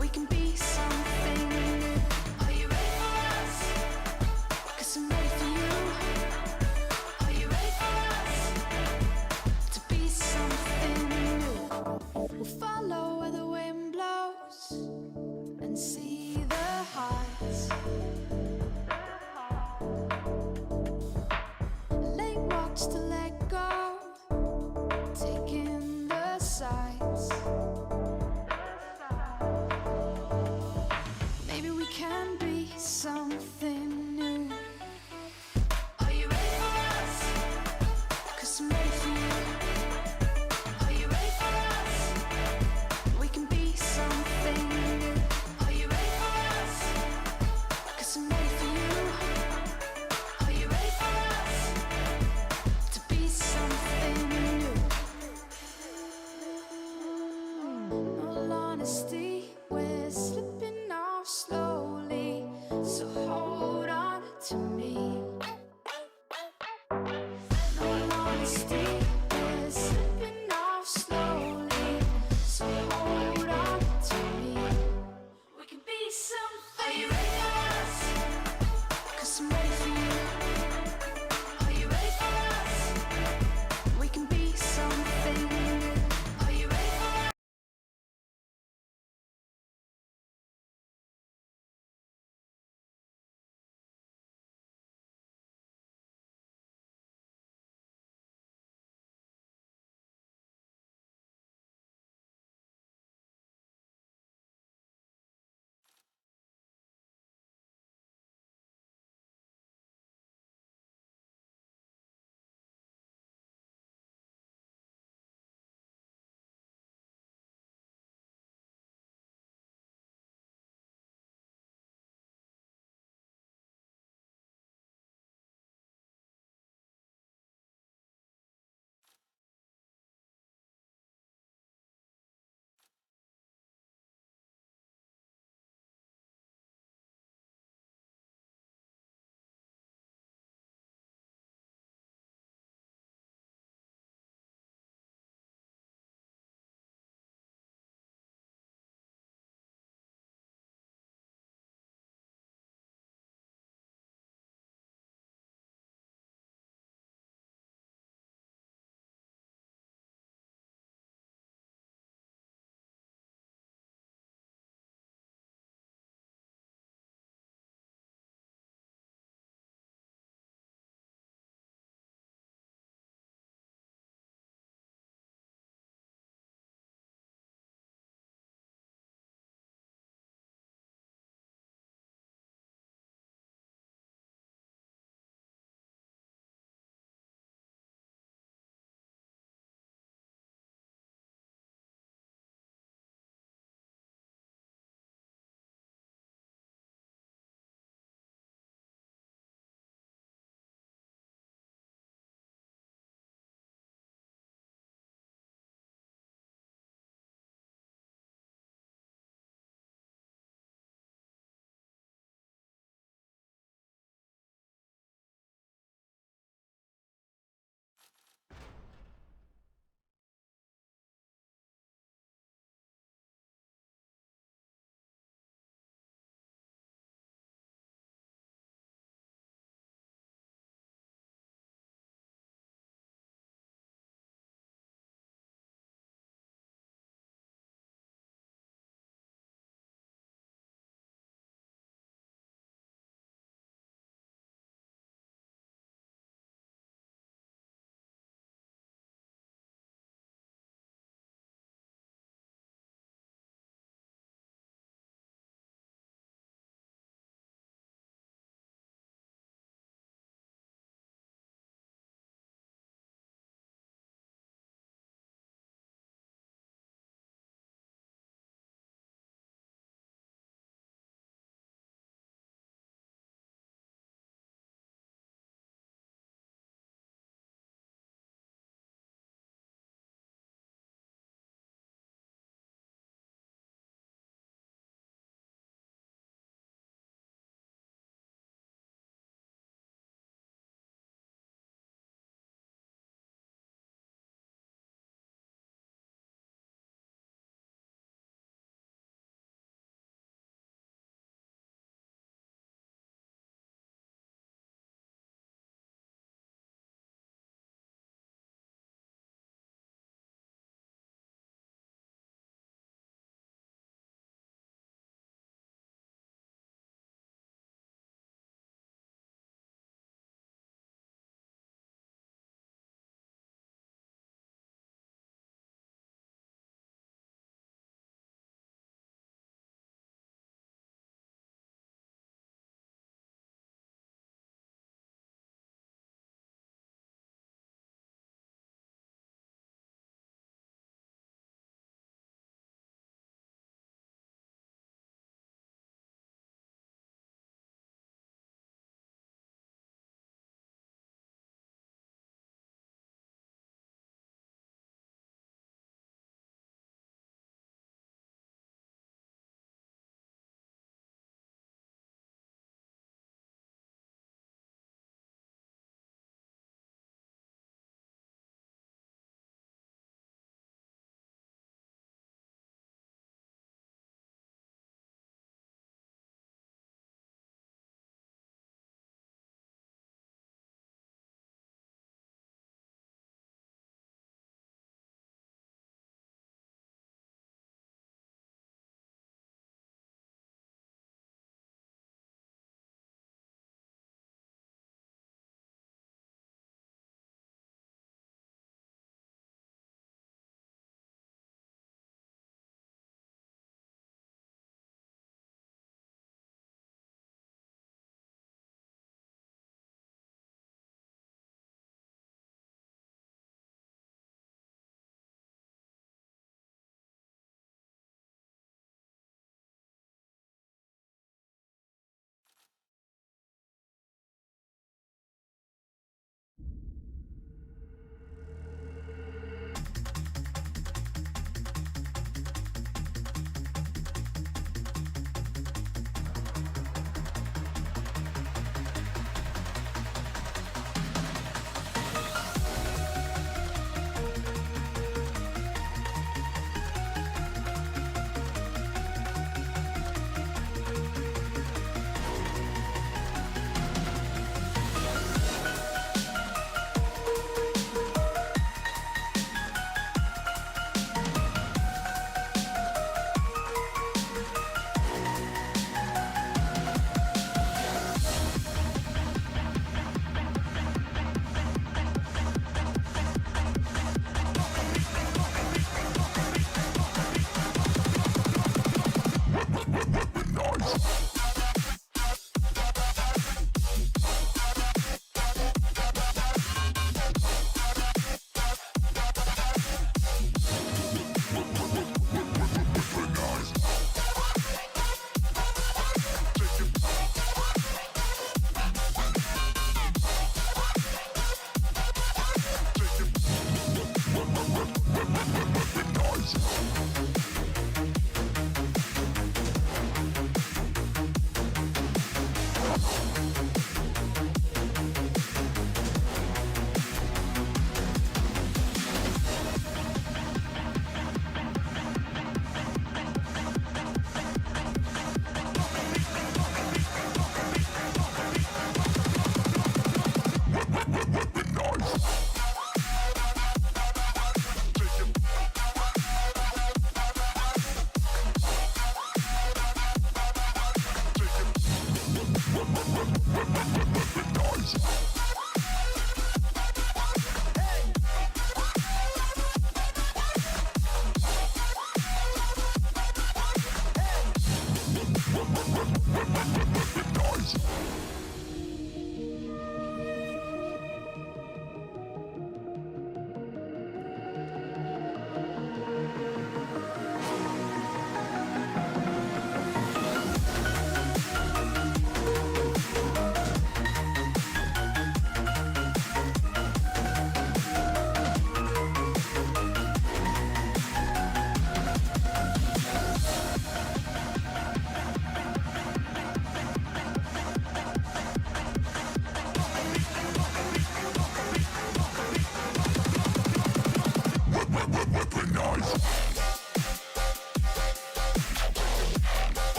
We can be something new. Are you ready for us? 'Cause I'm ready for you. Are you ready for us to be something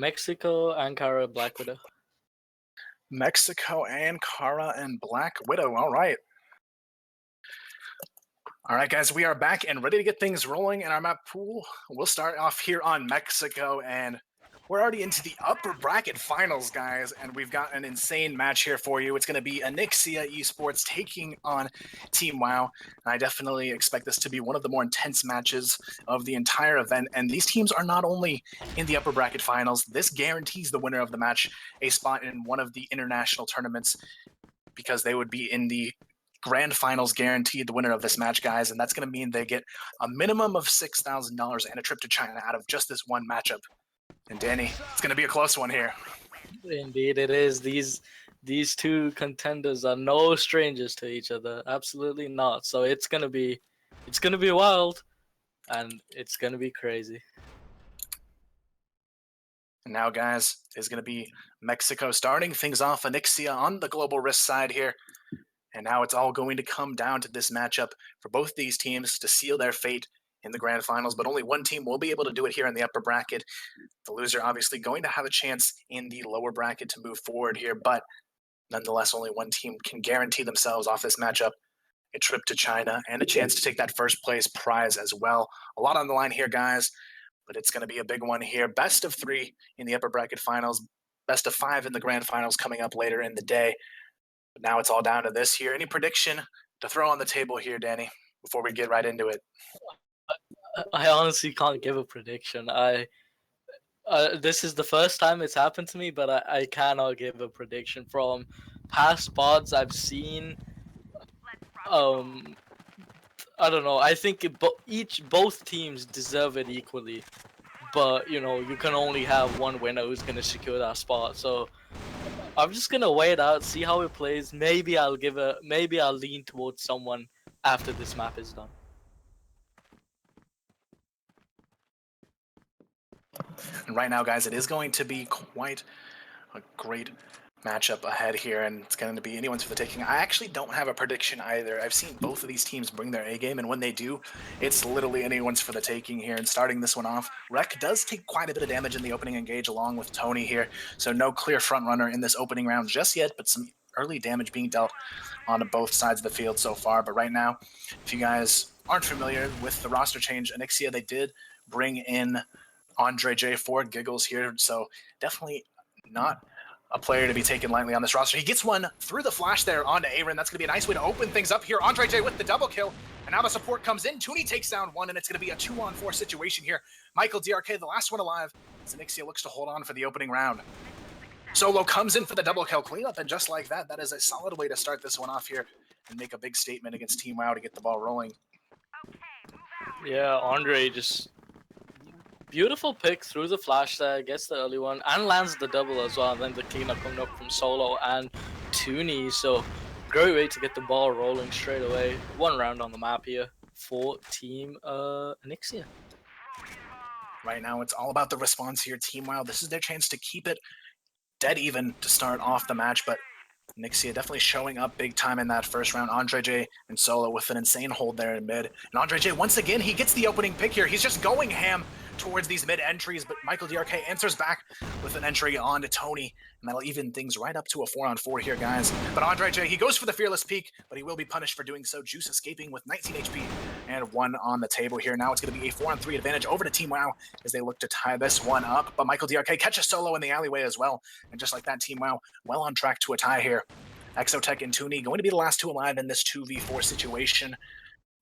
Mexico, Ankara, Black Widow. Mexico, Ankara, and Black Widow. All right. All right, guys, we are back and ready to get things rolling in our map pool. We'll start off here on Mexico, and we're already into the upper bracket finals, guys, and we've got an insane match here for you. It's going to be Anixia Esports taking on Team WoW, and I definitely expect this to be one of the more intense matches of the entire event. And these teams are not only in the upper bracket finals, this guarantees the winner of the match a spot in one of the international tournaments because they would be in the grand finals guaranteed, the winner of this match, guys, and that's going to mean they get a minimum of $6,000 and a trip to China out of just this one matchup. And Danny, it's going to be a close one here. Indeed, it is. These two contenders are no strangers to each other. Absolutely not. So it's gonna be wild, and it's gonna be crazy. And now, guys, is going to be Mexico starting things off. Anixia on the global risk side here. And now it's all going to come down to this matchup for both these teams to seal their fate in the grand finals. But only one team will be able to do it here in the upper bracket. The loser obviously going to have a chance in the lower bracket to move forward here. But nonetheless, only one team can guarantee themselves off this matchup a trip to China and a chance to take that first place prize as well. A lot on the line here, guys, but it's going to be a big one here. Best of 3 in the upper bracket finals, best of 5 in the grand finals coming up later in the day. But now it's all down to this here. Any prediction to throw on the table here, Danny, before we get right into it? I honestly can't give a prediction. This is the first time it's happened to me, but I cannot give a prediction. From past pods I've seen, I don't know. I think both teams deserve it equally, but you know you can only have one winner who's gonna secure that spot. So I'm just gonna wait out, see how it plays. Maybe I'll lean towards someone after this map is done. And right now, guys, it is going to be quite a great matchup ahead here, and it's going to be anyone's for the taking. I actually don't have a prediction either. I've seen both of these teams bring their A game, and when they do, it's literally anyone's for the taking here. And starting this one off, Rek does take quite a bit of damage in the opening engage along with Tony here, so no clear front runner in this opening round just yet, but some early damage being dealt on both sides of the field so far. But right now, if you guys aren't familiar with the roster change, Anixia, they did bring in Andre J for giggles here, so definitely not a player to be taken lightly on this roster. He gets one through the flash there onto Aaron. That's going to be a nice way to open things up here. Andre J with the double kill, and now the support comes in. Tooney takes down one, and it's going to be a 2-on-4 situation here. Michael DRK, the last one alive, as Anixia looks to hold on for the opening round. Solo comes in for the double kill cleanup, and just like that, that is a solid way to start this one off here and make a big statement against Team WoW to get the ball rolling. Yeah, Andre just beautiful pick through the flash there, gets the early one, and lands the double as well. And then the cleanup coming up from Solo and Tooney. So great way to get the ball rolling straight away. One round on the map here for Team Anixia. Right now, it's all about the response here. Team WoW, this is their chance to keep it dead even to start off the match, but Anixia definitely showing up big time in that first round. Andre J and Solo with an insane hold there in mid. And Andre J, once again, he gets the opening pick here. He's just going ham towards these mid entries, but Michael DRK answers back with an entry on to Tony, and that'll even things right up to a 4-on-4 here, guys. But Andre J, he goes for the fearless peek, but he will be punished for doing so. Juice escaping with 19 HP and 1 on the table here. Now it's going to be a 4-on-3 advantage over to Team WoW as they look to tie this one up. But Michael DRK catches Solo in the alleyway as well, and just like that, Team WoW well on track to a tie here. Exotech and Tooney going to be the last two alive in this 2v4 situation.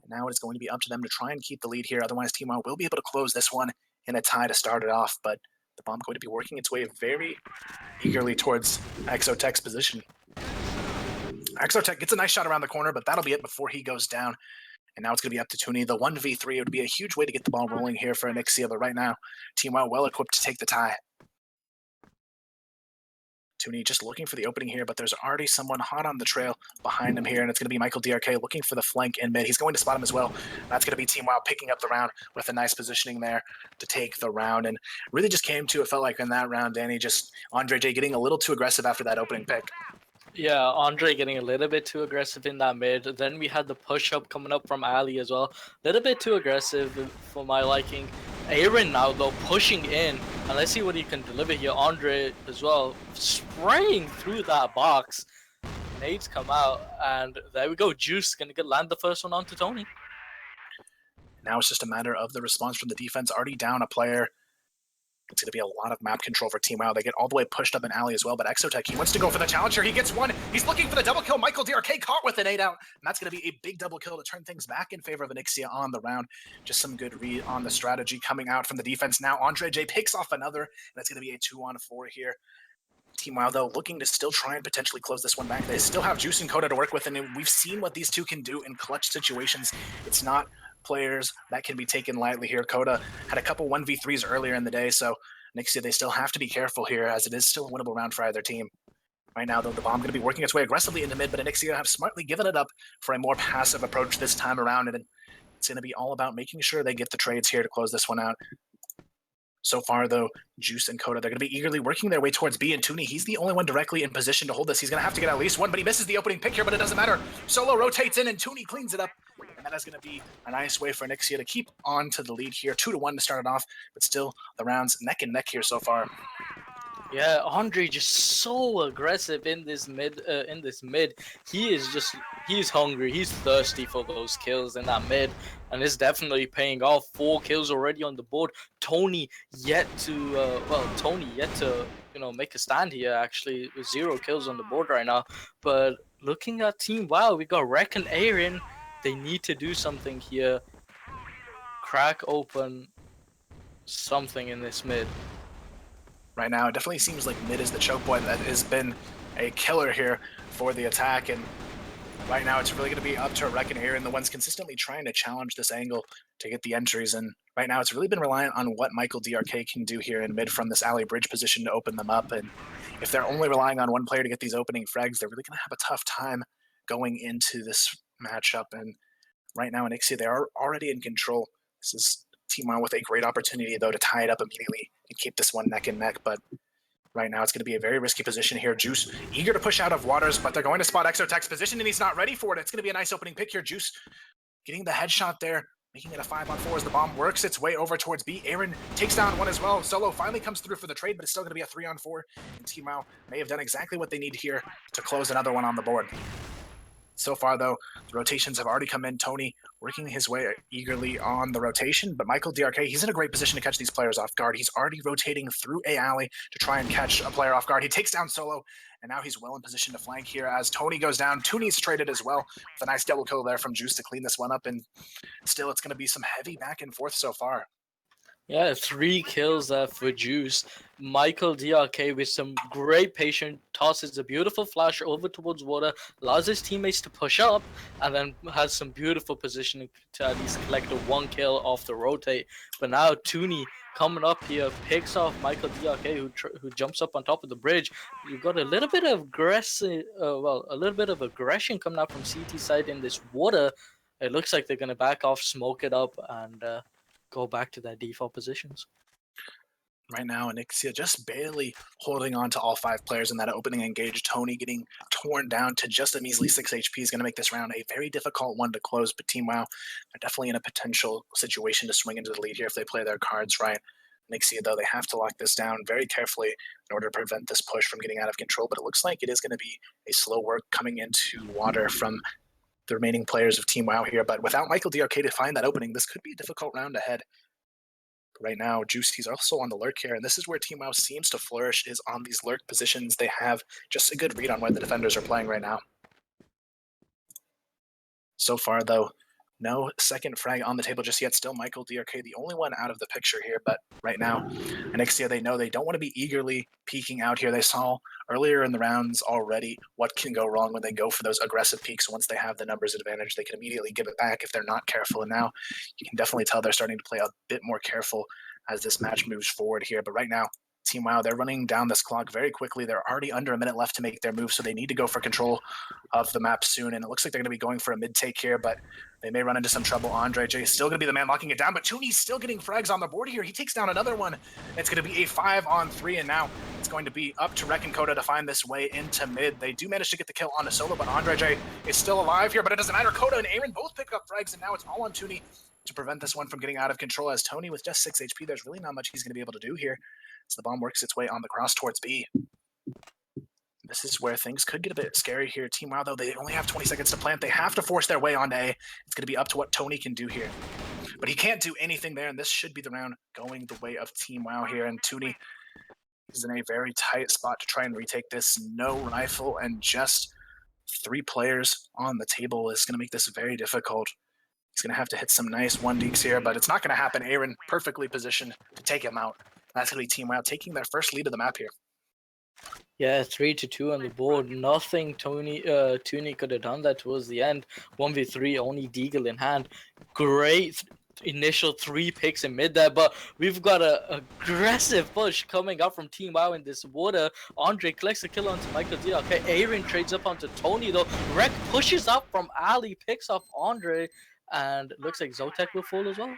Now it's going to be up to them to try and keep the lead here. Otherwise, Team WoW will be able to close this one in a tie to start it off. But the bomb going to be working its way very eagerly towards Exotech's position. Exotech gets a nice shot around the corner, but that'll be it before he goes down. And now it's going to be up to Tooney. The 1v3 would be a huge way to get the ball rolling here for Anixia. But right now, Team WoW well equipped to take the tie. Tooney just looking for the opening here, but there's already someone hot on the trail behind him here, and it's going to be Michael DRK looking for the flank in mid. He's going to spot him as well. That's going to be Team WoW picking up the round with a nice positioning there to take the round, and really just came to, it felt like in that round, Danny, just Andre J getting a little too aggressive after that opening pick. Yeah, Andre getting a little bit too aggressive in that mid. Then we had the push-up coming up from Ali as well. A little bit too aggressive for my liking. Aaron now, though, pushing in. And let's see what he can deliver here. Andre as well, spraying through that box. Nades come out, and there we go. Juice going to land the first one onto Tony. Now it's just a matter of the response from the defense. Already down a player. It's going to be a lot of map control for Team WoW. They get all the way pushed up in alley as well, but Exotech, he wants to go for the challenger. He gets one. He's looking for the double kill. Michael DRK caught with an 8 out, and that's going to be a big double kill to turn things back in favor of Anixia on the round. Just some good read on the strategy coming out from the defense. Now Andre J picks off another, and that's going to be a 2-on-4 here. Team WoW, though, looking to still try and potentially close this one back. They still have Juice and Coda to work with, and we've seen what these two can do in clutch situations. It's not players that can be taken lightly here. Coda had a couple 1v3s earlier in the day, so next year they still have to be careful here, as it is still a winnable round for either team. Right now, though, the bomb going to be working its way aggressively into mid, but Anixia have smartly given it up for a more passive approach this time around, and it's going to be all about making sure they get the trades here to close this one out. So far, though, Juice and Coda, they're going to be eagerly working their way towards B, and Tooney, he's the only one directly in position to hold this. He's going to have to get at least one, but he misses the opening pick here, but it doesn't matter. Solo rotates in, and Tooney cleans it up, and that is going to be a nice way for Anixia to keep on to the lead here. 2-1 to start it off, but still the rounds neck and neck here so far. Yeah, Andre just so aggressive in this mid. He's hungry. He's thirsty for those kills in that mid, and it's definitely paying off. 4 kills already on the board. Tony yet to make a stand here. Actually, with 0 kills on the board right now. But looking at Team WoW, we got Rek and Aaron. They need to do something here. Crack open something in this mid. Right now, it definitely seems like mid is the choke point that has been a killer here for the attack, and right now it's really going to be up to Rek and Aaron, the ones consistently trying to challenge this angle to get the entries, and right now it's really been reliant on what Michael DRK can do here in mid from this alley bridge position to open them up, and if they're only relying on one player to get these opening frags, they're really going to have a tough time going into this matchup, and right now in Ixia, they are already in control. This is Team WoW with a great opportunity, though, to tie it up immediately and keep this one neck and neck, but right now it's going to be a very risky position here. Juice eager to push out of Waters, but they're going to spot Exotech's position, and he's not ready for it. It's going to be a nice opening pick here. Juice getting the headshot there, making it a 5-on-4 as the bomb works its way over towards B. Aaron takes down one as well. Solo finally comes through for the trade, but it's still going to be a 3-on-4, and Team WoW may have done exactly what they need here to close another one on the board. So far, though, the rotations have already come in. Tony working his way eagerly on the rotation, but Michael DRK, he's in a great position to catch these players off guard. He's already rotating through a alley to try and catch a player off guard. He takes down Solo, and now he's well in position to flank here as Tony goes down. Tooney's traded as well with a nice double kill there from Juice to clean this one up, and still it's going to be some heavy back and forth so far. Yeah, 3 kills for Juice. Michael DRK with some great patience tosses a beautiful flash over towards water, allows his teammates to push up, and then has some beautiful positioning to at least collect a 1 kill off the rotate. But now Tooney coming up here picks off Michael DRK, who jumps up on top of the bridge. You've got a little bit of aggression coming out from CT side in this water. It looks like they're gonna back off, smoke it up, and go back to their default positions. Right now, Anixia just barely holding on to all 5 players in that opening engage. Tony getting torn down to just a measly 6 HP is going to make this round a very difficult one to close, but Team WoW are definitely in a potential situation to swing into the lead here if they play their cards right. Anixia, though, they have to lock this down very carefully in order to prevent this push from getting out of control, but it looks like it is going to be a slow work coming into water from the remaining players of Team WoW here, but without Michael DRK to find that opening, this could be a difficult round ahead. Right now, Juice, he's also on the lurk here, and this is where Team WoW seems to flourish, is on these lurk positions. They have just a good read on where the defenders are playing right now. So far, though, no second frag on the table just yet. Still Michael DRK, the only one out of the picture here, but right now, Anixia, they know they don't want to be eagerly peeking out here. They saw earlier in the rounds already what can go wrong when they go for those aggressive peaks. Once they have the numbers advantage, they can immediately give it back if they're not careful, and now you can definitely tell they're starting to play a bit more careful as this match moves forward here. But right now, Team WoW, they're running down this clock very quickly. They're already under a minute left to make their move, so they need to go for control of the map soon, and it looks like they're going to be going for a mid-take here, but they may run into some trouble. Andre J is still going to be the man locking it down, but Tooney's still getting frags on the board here. He takes down another one. It's going to be a 5-on-3, and now it's going to be up to Rek and Coda to find this way into mid. They do manage to get the kill on a Solo, but Andre J is still alive here, but it doesn't matter. Coda and Aaron both pick up frags, and now it's all on Tooney to prevent this one from getting out of control, as Tony, with just 6 HP, there's really not much he's going to be able to do here as the bomb works its way on the cross towards B. This is where things could get a bit scary here. Team WoW, though, they only have 20 seconds to plant. They have to force their way on A. It's going to be up to what Tony can do here. But he can't do anything there, and this should be the round going the way of Team WoW here. And Tony is in a very tight spot to try and retake this. No rifle and just 3 players on the table is going to make this very difficult. He's going to have to hit some nice 1-deeks here, but it's not going to happen. Aaron perfectly positioned to take him out. That's going to be Team WoW taking their first lead of the map here. Yeah, 3-2 on the board. Nothing Tony could have done that towards the end. 1v3, only Deagle in hand. Great initial 3 picks in mid there, but we've got a aggressive push coming up from Team WoW in this water. Andre collects a kill onto Michael D. Okay, Aaron trades up onto Tony though. Rek pushes up from Ali, picks off Andre, and looks like Zotek will fall as well.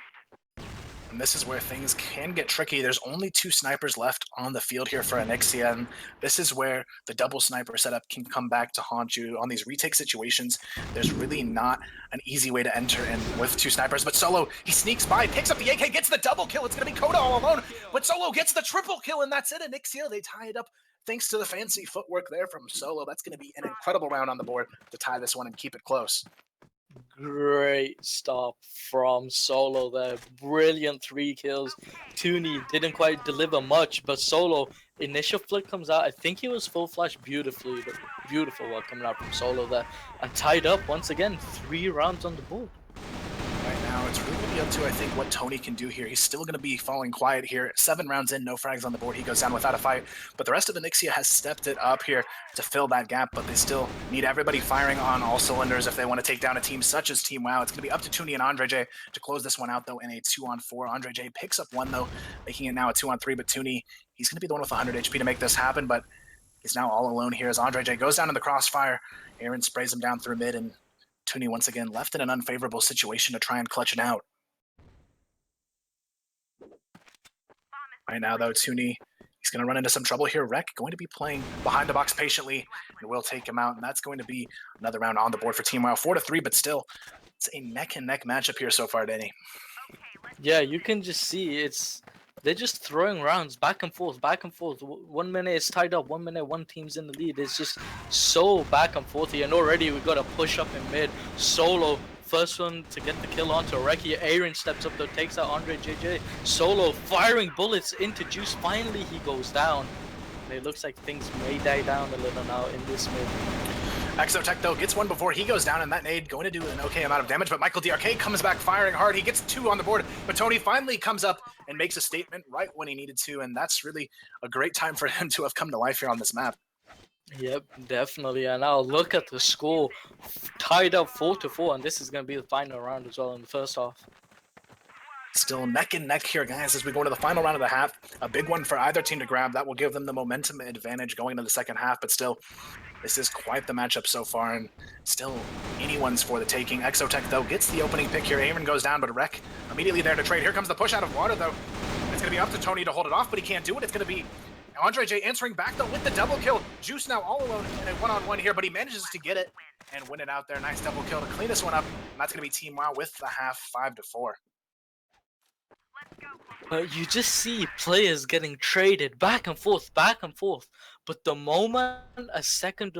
And this is where things can get tricky. There's only 2 snipers left on the field here for Anixia, and this is where the double sniper setup can come back to haunt you. On these retake situations, there's really not an easy way to enter in with 2 snipers, but Solo, he sneaks by, picks up the AK, gets the double kill. It's going to be Coda all alone, but Solo gets the triple kill, and that's it. Anixia, they tie it up thanks to the fancy footwork there from Solo. That's going to be an incredible round on the board to tie this one and keep it close. Great stop from Solo there. Brilliant 3 kills. Tooney didn't quite deliver much, but Solo, initial flick comes out. I think he was full flash beautifully. Beautiful work coming out from Solo there. And tied up once again, 3 rounds on the board. Right now, it's really going to be up to, I think, what Tony can do here. He's still going to be falling quiet here. 7 rounds in, no frags on the board. He goes down without a fight. But the rest of Anixia has stepped it up here to fill that gap, but they still need everybody firing on all cylinders if they want to take down a team such as Team WoW. It's going to be up to Tooney and Andre J to close this one out, though, in a 2-on-4. Andre J picks up 1, though, making it now a 2-on-3, but Tooney, he's going to be the one with 100 HP to make this happen, but he's now all alone here as Andre J goes down in the crossfire. Aaron sprays him down through mid, and Tooney once again left in an unfavorable situation to try and clutch it out. Right now, though, Tooney, he's going to run into some trouble here. Rek going to be playing behind the box patiently, and will take him out, and that's going to be another round on the board for Team WoW. 4-3, but still, it's a neck-and-neck matchup here so far, Danny. Yeah, you can just see they're just throwing rounds back and forth, back and forth. 1 minute it's tied up, 1 minute one team's in the lead. It's just so back and forth here, and already we got a push up in mid. Solo, first one to get the kill onto Reki. Aaron steps up though, takes out Andre JJ. Solo firing bullets into Juice. Finally he goes down. And it looks like things may die down a little now in this mid. Exotech, though, gets 1 before he goes down, and that nade going to do an okay amount of damage, but Michael DRK comes back firing hard. He gets 2 on the board, but Tony finally comes up and makes a statement right when he needed to, and that's really a great time for him to have come to life here on this map. Yep, definitely. And now look at the score. Tied up 4-4, and this is going to be the final round as well in the first half. Still neck and neck here, guys, as we go into the final round of the half. A big one for either team to grab. That will give them the momentum advantage going into the second half, but still, this is quite the matchup so far, and still anyone's for the taking. Exotech, though, gets the opening pick here. Aaron goes down, but Rek immediately there to trade. Here comes the push out of water, though. It's going to be up to Tony to hold it off, but he can't do it. It's going to be Andre J answering back, though, with the double kill. Juice now all alone in a one-on-one here, but he manages to get it and win it out there. Nice double kill to clean this one up, and that's going to be Team WoW with the half 5-4. But you just see players getting traded back and forth, back and forth. But the moment a second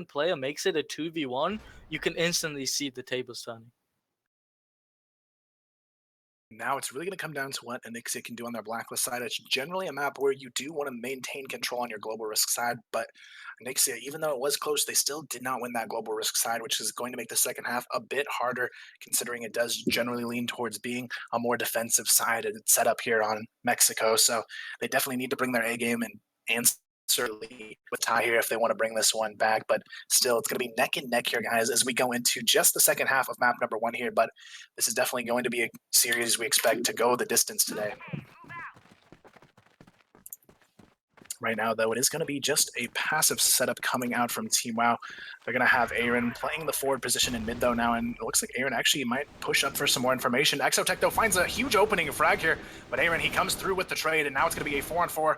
player makes it a 2v1, you can instantly see the tables turning. Now it's really going to come down to what Anixia can do on their blacklist side. It's generally a map where you do want to maintain control on your global risk side, but Anixia, even though it was close, they still did not win that global risk side, which is going to make the second half a bit harder, considering it does generally lean towards being a more defensive side and set up here on Mexico. So they definitely need to bring their A game and answer with tie here if they want to bring this one back, but still it's going to be neck and neck here, guys, as we go into just the second half of map number 1 here. But this is definitely going to be a series we expect to go the distance today. Right now, though, it is going to be just a passive setup coming out from Team WoW. They're going to have Aaron playing the forward position in mid, though, now, and it looks like Aaron actually might push up for some more information. Exotech, though, finds a huge opening of frag here, but Aaron, he comes through with the trade, and now it's going to be a 4-on-4.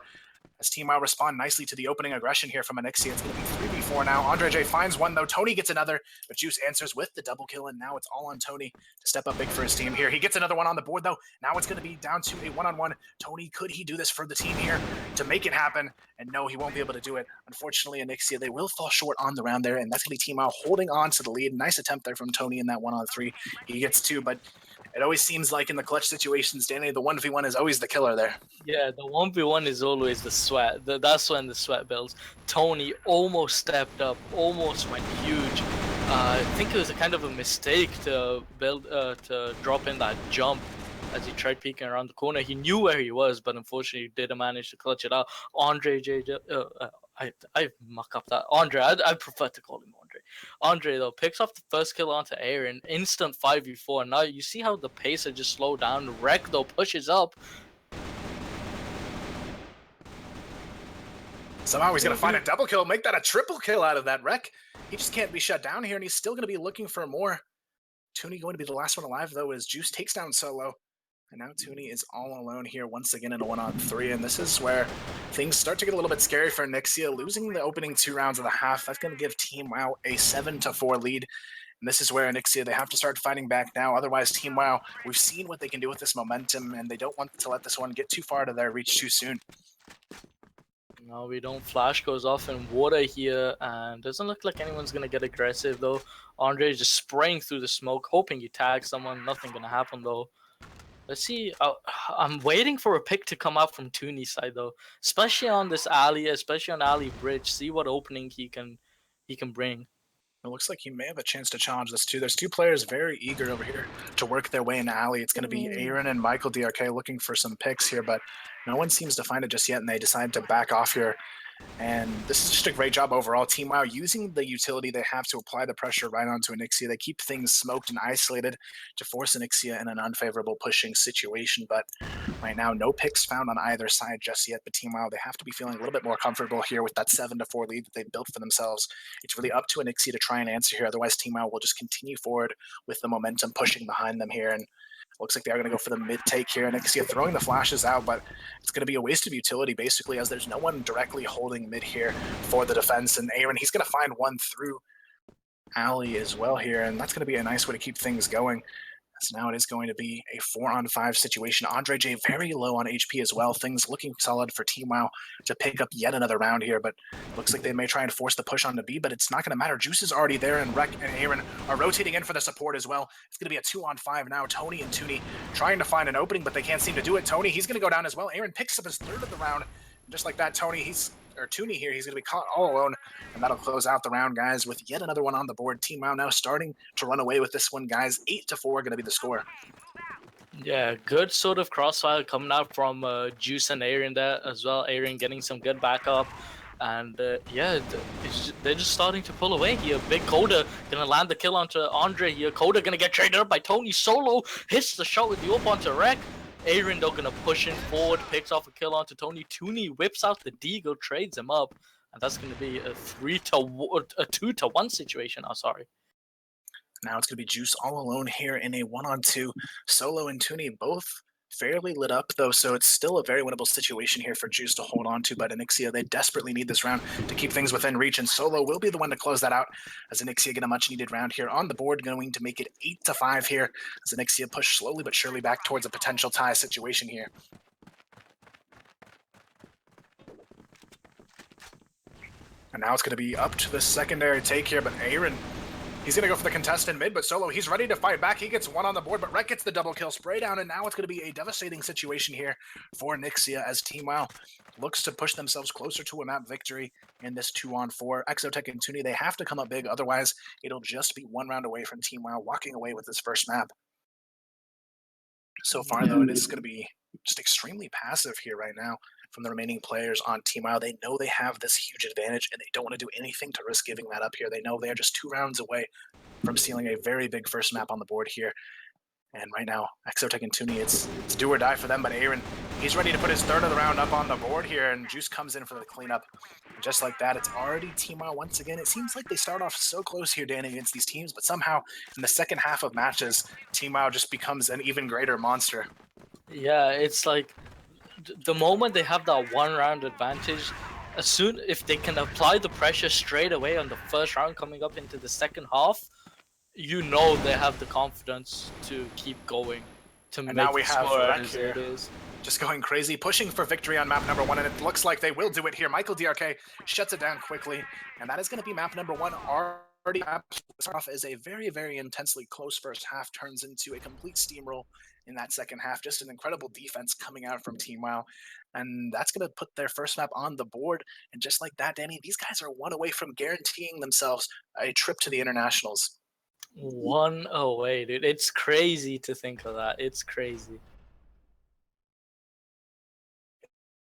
As Team WoW respond nicely to the opening aggression here from Anixia. It's going to be 3v4 now. Andre J finds 1, though. Tony gets another, but Juice answers with the double kill, and now it's all on Tony to step up big for his team here. He gets another one on the board, though. Now it's going to be down to a 1-on-1. Tony, could he do this for the team here to make it happen? And no, he won't be able to do it. Unfortunately, Anixia, they will fall short on the round there, and that's going to be Team WoW holding on to the lead. Nice attempt there from Tony in that 1-on-3. He gets 2, but it always seems like in the clutch situations, Danny, the 1v1 is always the killer there. Yeah, the 1v1 is always the sweat. That's when the sweat builds. Tony almost stepped up, almost went huge. I think it was a kind of a mistake to drop in that jump as he tried peeking around the corner. He knew where he was, but unfortunately didn't manage to clutch it out. I muck up that Andre. I prefer to call him Andre. Andre though picks up the first kill onto Aaron. Instant 5v4. Now you see how the pace had just slowed down. Rek though pushes up. Somehow he's going to find a double kill, make that a triple kill out of that Rek. He just can't be shut down here, and he's still going to be looking for more. Tooney going to be the last one alive, though, as Juice takes down Solo. And now Tooney is all alone here once again in a 1-on-3, and this is where things start to get a little bit scary for Nixia. Losing the opening 2 rounds of the half, that's going to give Team WoW a 7-4 lead. And this is where Nixia, they have to start fighting back now. Otherwise, Team WoW, we've seen what they can do with this momentum, and they don't want to let this one get too far to their reach too soon. No, we don't. Flash goes off in water here, and doesn't look like anyone's gonna get aggressive though. Andre is just spraying through the smoke, hoping he tags someone. Nothing gonna happen though. Let's see. I'm waiting for a pick to come out from Tooney's side though, especially on this alley, especially on alley bridge. See what opening he can bring. It looks like he may have a chance to challenge this too. There's 2 players very eager over here to work their way in the alley. It's going to be Aaron and Michael DRK looking for some picks here, but no one seems to find it just yet, and they decide to back off here. And this is just a great job overall. Team WoW using the utility they have to apply the pressure right onto Onyxia. They keep things smoked and isolated to force Onyxia in an unfavorable pushing situation. But right now, no picks found on either side just yet. But Team WoW, they have to be feeling a little bit more comfortable here with that 7-4 lead that they built for themselves. It's really up to Onyxia to try and answer here. Otherwise, Team WoW will just continue forward with the momentum pushing behind them here. And looks like they are going to go for the mid take here. And Onyxia throwing the flashes out, but it's going to be a waste of utility basically, as there's no one directly holding mid here for the defense. And Aaron, he's going to find one through alley as well here, and that's going to be a nice way to keep things going. So now it is going to be a 4-on-5 situation. Andre J very low on HP as well. Things looking solid for Team WoW to pick up yet another round here, but looks like they may try and force the push on to B, but it's not going to matter. Juice is already there, and Rek and Aaron are rotating in for the support as well. It's going to be a 2-on-5 now. Tony and Tooney trying to find an opening, but they can't seem to do it. Tony, he's going to go down as well. Aaron picks up his 3rd of the round. Just like that, Tooney here, he's going to be caught all alone, and that'll close out the round, guys, with yet another one on the board. Team WoW now starting to run away with this one, guys. 8-4 going to be the score. Yeah, good sort of crossfire coming out from Juice and Aaron there as well. Aaron getting some good backup. And yeah, they're just starting to pull away here. Big Coda gonna land the kill onto Andre here. Coda gonna get traded up by Tony. Solo hits the shot with the up onto Rek. Aaron though gonna push in forward, picks off a kill onto Tony. Tooney whips out the Deagle, trades him up, and that's gonna be a 2-1 situation. Oh, sorry. Now it's going to be Juice all alone here in a 1-on-2. Solo and Tooney both fairly lit up, though, so it's still a very winnable situation here for Juice to hold on to. But Onyxia, they desperately need this round to keep things within reach, and Solo will be the one to close that out as Onyxia get a much-needed round here on the board, going to make it 8-5 here as Onyxia push slowly but surely back towards a potential tie situation here. And now it's going to be up to the secondary take here, but Aaron, he's going to go for the contest in mid, but Solo, he's ready to fight back. He gets one on the board, but Rek gets the double kill spray down, and now it's going to be a devastating situation here for Nixia as Team WoW looks to push themselves closer to a map victory in this 2-on-4. Exotech and Tooney, they have to come up big, otherwise it'll just be 1 round away from Team WoW walking away with this first map. So far, though, it is going to be just extremely passive here right now from the remaining players on Team WoW. They know they have this huge advantage, and they don't want to do anything to risk giving that up here. They know they're just 2 rounds away from stealing a very big first map on the board here. And right now, Exotech and Tooney, it's do or die for them, but Aaron, he's ready to put his 3rd of the round up on the board here, and Juice comes in for the cleanup. And just like that, it's already Team WoW once again. It seems like they start off so close here, Danny, against these teams, but somehow in the second half of matches, Team WoW just becomes an even greater monster. Yeah, it's like the moment they have that 1 round advantage, as soon if they can apply the pressure straight away on the first round coming up into the second half, you know they have the confidence to keep going to And make now we the have score Rek as here, it is. just going crazy, pushing for victory on map number 1, and it looks like they will do it here. Michael DRK shuts it down quickly, and that is going to be map number 1. Already off as a very, very intensely close first half turns into a complete steamroll in that second half. Just an incredible defense coming out from Team WoW, and that's going to put their first map on the board. And just like that, Danny, these guys are 1 away from guaranteeing themselves a trip to the internationals. 1 away, dude. It's crazy to think of that. It's crazy.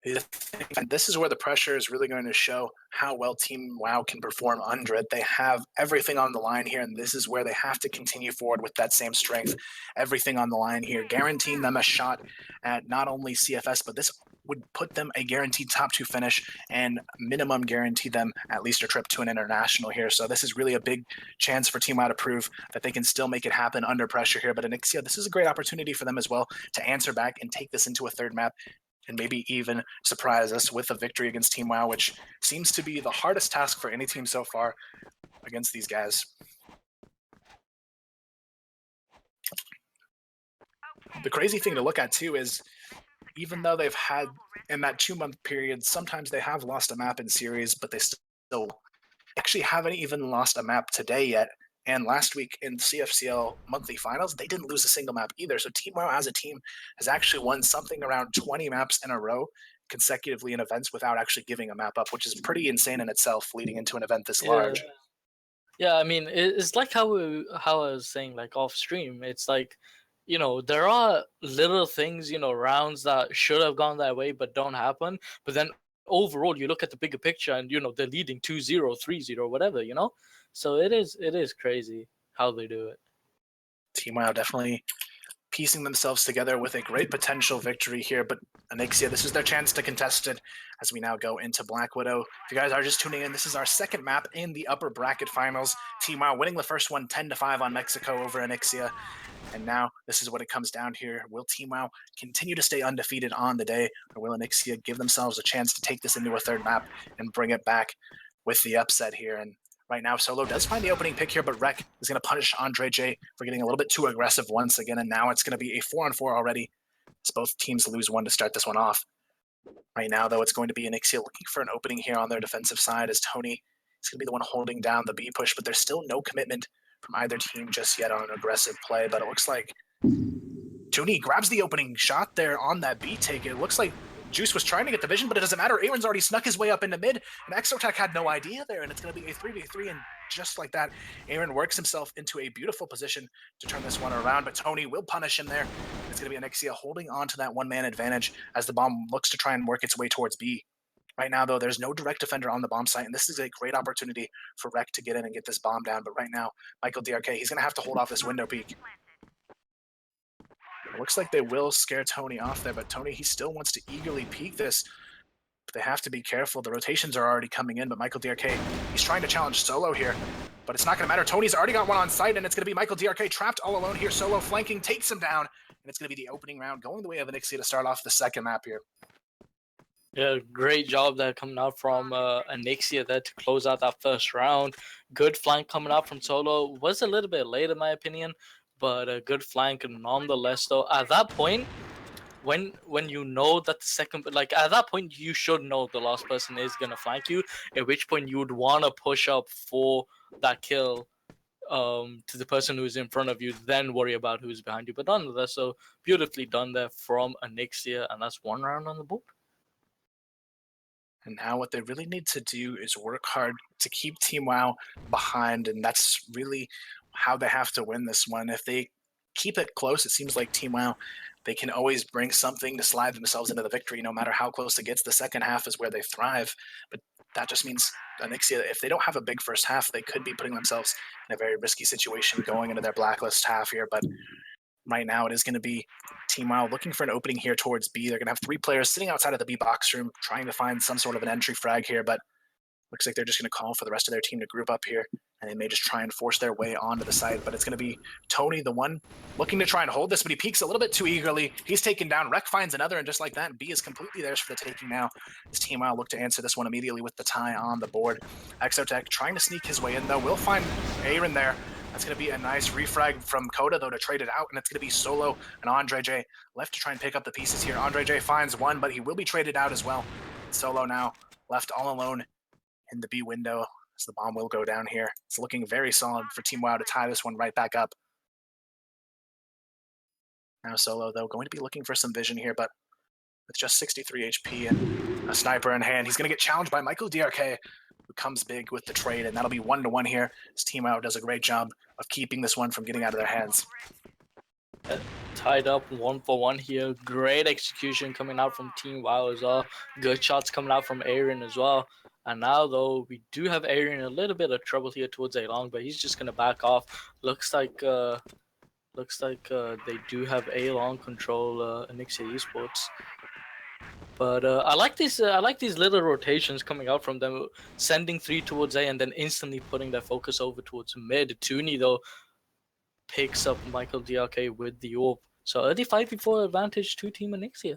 And this is where the pressure is really going to show how well Team WoW can perform under it. They have everything on the line here, and this is where they have to continue forward with that same strength. Everything on the line here, guaranteeing them a shot at not only CFS, but this would put them a guaranteed top 2 finish and minimum guarantee them at least a trip to an international here. So this is really a big chance for Team WoW to prove that they can still make it happen under pressure here. But Anixia, this is a great opportunity for them as well to answer back and take this into a third map and maybe even surprise us with a victory against Team WoW, which seems to be the hardest task for any team so far against these guys. The crazy thing to look at too is even though they've had in that 2-month period, sometimes they have lost a map in series, but they still actually haven't even lost a map today yet. And last week in CFCL monthly finals, they didn't lose a single map either. So Team WoW as a team has actually won something around 20 maps in a row consecutively in events without actually giving a map up, which is pretty insane in itself leading into an event this large. Yeah, I mean, it's like how I was saying, like off stream. It's like, you know, there are little things, you know, rounds that should have gone that way but don't happen. But then overall, you look at the bigger picture, and you know they're leading 2-0, 3-0, whatever, you know. So it is crazy how they do it. Team WoW definitely piecing themselves together with a great potential victory here, but Anixia, this is their chance to contest it as we now go into Black Widow. If you guys are just tuning in, this is our second map in the upper bracket finals. Team WoW winning the first one 10-5 on Mexico over Anixia. And now this is what it comes down here. Will Team WoW continue to stay undefeated on the day, or will Anixia give themselves a chance to take this into a third map and bring it back with the upset here? And right now, Solo does find the opening pick here, but Rek is going to punish Andre J for getting a little bit too aggressive once again, and now it's going to be a 4-on-4 already, as both teams lose one to start this one off. Right now, though, it's going to be Anixia looking for an opening here on their defensive side, as Tony is going to be the one holding down the B push, but there's still no commitment from either team just yet on an aggressive play, but it looks like Tony grabs the opening shot there on that B take. It looks like Juice was trying to get the vision, but it doesn't matter. Aaron's already snuck his way up into mid, and Exotech had no idea there, and it's going to be a 3v3, and just like that, Aaron works himself into a beautiful position to turn this one around, but Tony will punish him there. It's going to be Anixia holding on to that one-man advantage as the bomb looks to try and work its way towards B. Right now, though, there's no direct defender on the bomb site, and this is a great opportunity for Rek to get in and get this bomb down, but right now, Michael DRK, he's going to have to hold off this window peek. It looks like they will scare Tony off there, but Tony, he still wants to eagerly peek this. But they have to be careful. The rotations are already coming in, but Michael DRK, he's trying to challenge Solo here, but it's not going to matter. Tony's already got one on site, and it's going to be Michael DRK trapped all alone here. Solo flanking, takes him down, and it's going to be the opening round going the way of Anixia to start off the second map here. Yeah, great job there coming out from Anixia there to close out that first round. Good flank coming out from Solo. Was a little bit late in my opinion, but a good flank nonetheless. Though at that point, when you know that the second, like at that point, you should know the last person is gonna flank you. At which point you would want to push up for that kill to the person who's in front of you, then worry about who's behind you. But nonetheless, so beautifully done there from Anixia, and that's one round on the board. And now what they really need to do is work hard to keep Team WoW behind, and that's really how they have to win this one. If they keep it close, it seems like Team WoW, they can always bring something to slide themselves into the victory, no matter how close it gets. The second half is where they thrive, but that just means Anixia, if they don't have a big first half, they could be putting themselves in a very risky situation going into their blacklist half here, but right now it is going to be Team WoW looking for an opening here towards B. They're going to have 3 players sitting outside of the B box room trying to find some sort of an entry frag here, but looks like they're just going to call for the rest of their team to group up here, and they may just try and force their way onto the site, but it's going to be Tony, the one looking to try and hold this, but he peeks a little bit too eagerly. He's taken down. Rek finds another, and just like that, B is completely theirs for the taking now. This Team WoW look to answer this one immediately with the tie on the board. Exotech trying to sneak his way in, though. We'll find Aaron there. That's going to be a nice refrag from Coda, though, to trade it out, and it's going to be Solo and Andre J left to try and pick up the pieces here. Andre J finds one, but he will be traded out as well. Solo now left all alone in the B window as the bomb will go down here. It's looking very solid for Team WoW to tie this one right back up. Now Solo, though, going to be looking for some vision here, but with just 63 HP and a sniper in hand, he's going to get challenged by Michael DRK, who comes big with the trade, and that'll be 1-1 here. This Team WoW does a great job of keeping this one from getting out of their hands. Tied up 1-for-1 here. Great execution coming out from Team WoW as well. Good shots coming out from Aaron as well. And now, though, we do have Aaron in a little bit of trouble here towards A-Long, but he's just going to back off. Looks like they do have A-Long control, Anixia Esports. But I like these little rotations coming out from them, sending 3 towards A and then instantly putting their focus over towards mid. Tooney, though, picks up Michael DRK with the orb. So early 5v4 advantage to Team Anixia.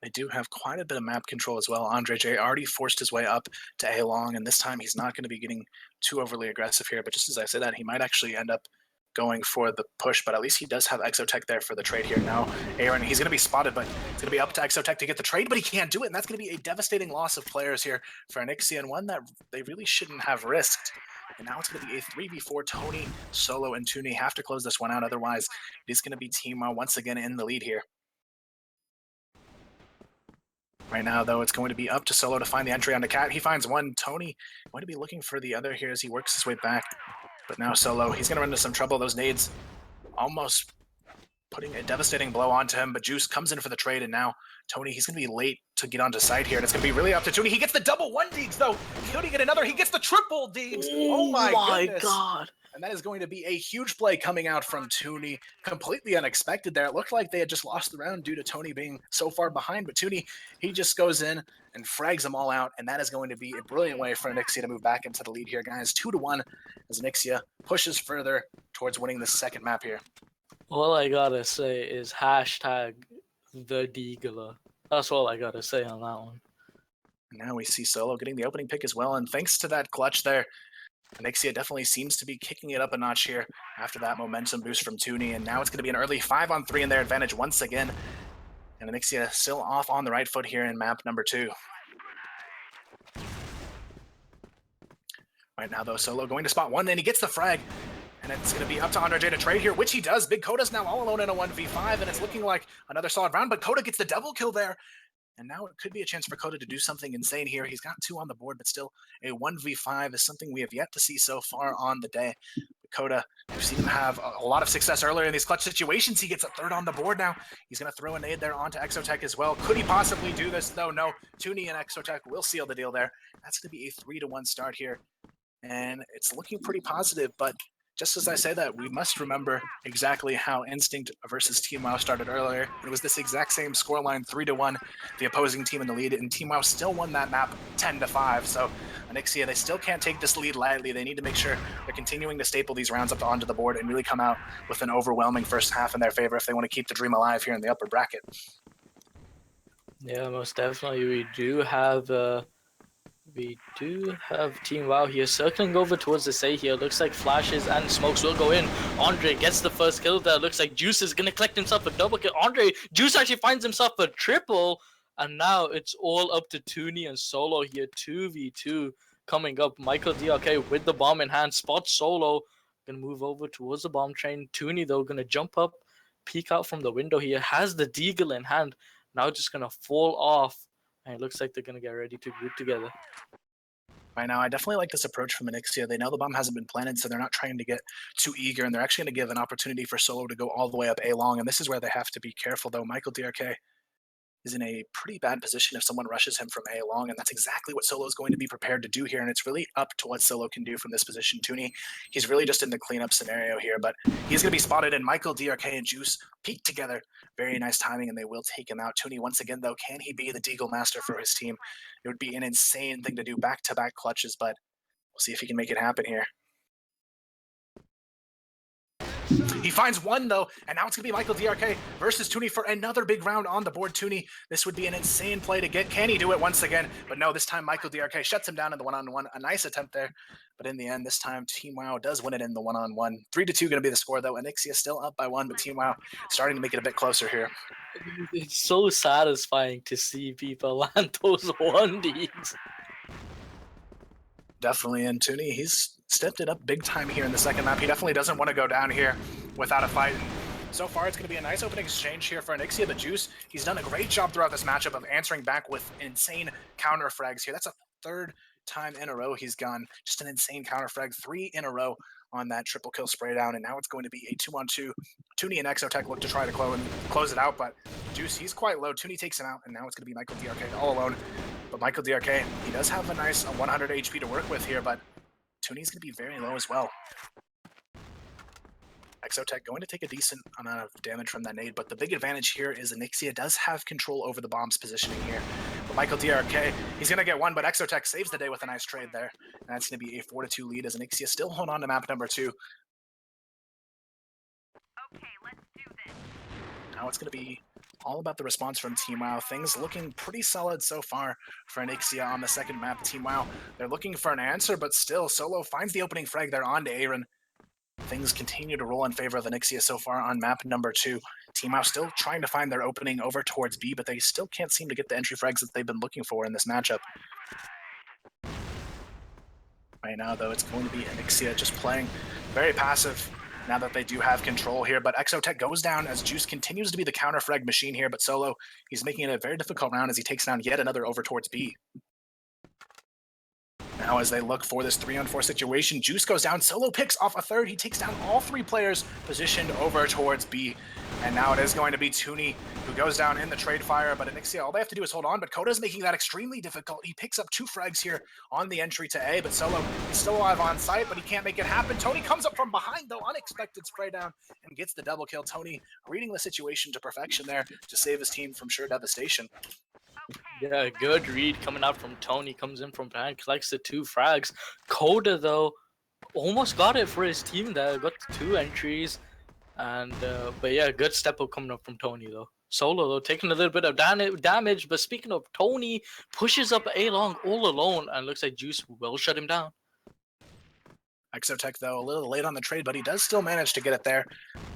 They do have quite a bit of map control as well. Andre J already forced his way up to A-Long, and this time he's not going to be getting too overly aggressive here. But just as I say that, he might actually end up going for the push, but at least he does have Exotech there for the trade here. Now, Aaron, he's going to be spotted, but it's going to be up to Exotech to get the trade, but he can't do it, and that's going to be a devastating loss of players here for Anixia, and one that they really shouldn't have risked. And now it's going to be a 3v4. Tony, Solo, and Tooney have to close this one out, otherwise it is going to be Team once again in the lead here. Right now, though, it's going to be up to Solo to find the entry onto Cat. He finds one. Tony going to be looking for the other here as he works his way back. But now Solo, he's going to run into some trouble. Those nades almost putting a devastating blow onto him, but Juice comes in for the trade, and now Tony, he's going to be late to get onto site here, and it's going to be really up to Tony. He gets the double 1 deegs, though. Could he get another? He gets the triple deegs. Oh my goodness. God. And that is going to be a huge play coming out from Tooney. Completely unexpected there. It looked like they had just lost the round due to Tony being so far behind, but Tooney, he just goes in and frags them all out, and that is going to be a brilliant way for Anixia to move back into the lead here, guys. 2-1 as Anixia pushes further towards winning the second map here. All I gotta say is hashtag the Deagler. That's all I gotta say on that one. Now we see Solo getting the opening pick as well, and thanks to that clutch there, Anixia definitely seems to be kicking it up a notch here after that momentum boost from Tooney, and now it's going to be an early 5-on-3 in their advantage once again. And Anixia still off on the right foot here in map number 2. Right now, though, Solo going to spot 1, and he gets the frag. And it's going to be up to Andre J to trade here, which he does. Big Koda's now all alone in a 1v5, and it's looking like another solid round, but Koda gets the double kill there. And now it could be a chance for Koda to do something insane here. He's got 2 on the board, but still a 1v5 is something we have yet to see so far on the day. But Koda, we've seen him have a lot of success earlier in these clutch situations. He gets a 3rd on the board now. He's going to throw a nade there onto Exotech as well. Could he possibly do this, though? No. Tooney and Exotech will seal the deal there. That's going to be a 3-1 start here. And it's looking pretty positive, but just as I say that, we must remember exactly how Instinct versus Team WoW started earlier. It was this exact same scoreline, 3-1, the opposing team in the lead, and Team WoW still won that map 10-5. So Anixia, they still can't take this lead lightly. They need to make sure they're continuing to staple these rounds up onto the board and really come out with an overwhelming first half in their favor if they want to keep the dream alive here in the upper bracket. Yeah, most definitely. We do have Team WoW here circling over towards the say here. Looks like flashes and smokes will go in. Andre gets the first kill there. Looks like Juice is gonna collect himself a double kill. Juice actually finds himself a triple, and now it's all up to Tooney and Solo here. 2v2 coming up. Michael DRK with the bomb in hand, spots Solo. Gonna move over towards the bomb train. Tooney though gonna jump up, peek out from the window here. Has the deagle in hand. Now just gonna fall off. And it looks like they're going to get ready to group together. Right now, I definitely like this approach from Anixia. They know the bomb hasn't been planted, so they're not trying to get too eager, and they're actually going to give an opportunity for Solo to go all the way up A-Long, and this is where they have to be careful, though. Michael DRK is in a pretty bad position if someone rushes him from A-Long, and that's exactly what Solo is going to be prepared to do here, and it's really up to what Solo can do from this position. Tooney, he's really just in the cleanup scenario here, but he's going to be spotted, and Michael, DRK, and Juice peek together. Very nice timing, and they will take him out. Tooney, once again, though, can he be the Deagle Master for his team? It would be an insane thing to do, back-to-back clutches, but we'll see if he can make it happen here. He finds 1, though, and now it's going to be Michael DRK versus Tooney for another big round on the board. Tooney, this would be an insane play to get. Can he do it once again? But no, this time Michael DRK shuts him down in the one-on-one. A nice attempt there, but in the end, this time Team WoW does win it in the one-on-one. 3-2 going to be the score, though. Anixia still up by 1, but Team WoW starting to make it a bit closer here. It's so satisfying to see people land those 1Ds. Definitely, and Tooney, he's stepped it up big time here in the second map. He definitely doesn't want to go down here without a fight. And so far, it's going to be a nice opening exchange here for Anixia, but Juice, he's done a great job throughout this matchup of answering back with insane counter frags here. That's a 3rd time in a row he's gone. Just an insane counter frag, 3 in a row on that triple kill spray down, and now it's going to be a 2-on-2. Toonie and Exotech look to try to close it out, but Juice, he's quite low. Toonie takes him out, and now it's going to be Michael DRK all alone. But Michael DRK, he does have a nice 100 HP to work with here, but Toonie's going to be very low as well. Exotech going to take a decent amount of damage from that nade, but the big advantage here is Onyxia does have control over the bomb's positioning here. But Michael DRK, he's going to get one, but Exotech saves the day with a nice trade there. And that's going to be a 4-2 lead as Onyxia still hold on to map number 2. Okay, let's do this. Now it's going to be all about the response from Team WoW. Things looking pretty solid so far for Onyxia on the second map. Team WoW, they're looking for an answer, but still, Solo finds the opening frag there onto Aaron. Things continue to roll in favor of Onyxia so far on map number 2. Team WoW still trying to find their opening over towards B, but they still can't seem to get the entry frags that they've been looking for in this matchup. Right now, though, it's going to be Onyxia just playing very passive now that they do have control here, but Exotech goes down as Juice continues to be the counter frag machine here, but Solo, he's making it a very difficult round as he takes down yet another over towards B. Now as they look for this 3-on-4 situation, Juice goes down, Solo picks off a third, he takes down all 3 players positioned over towards B. And now it is going to be Toonie who goes down in the trade fire, but Onyxia, all they have to do is hold on, but Koda's making that extremely difficult. He picks up 2 frags here on the entry to A, but Solo is still alive on site, but he can't make it happen. Tony comes up from behind, though, unexpected spray down, and gets the double kill. Tony reading the situation to perfection there to save his team from sure devastation. Yeah, good read coming out from Tony. Comes in from behind, collects the 2 frags. Koda, though, almost got it for his team there. Got the 2 entries. And, but yeah, good step up coming up from Tony, though. Solo, though, taking a little bit of damage. But speaking of Tony, pushes up A-long all alone. And looks like Juice will shut him down. Exotech, though, a little late on the trade, but he does still manage to get it there.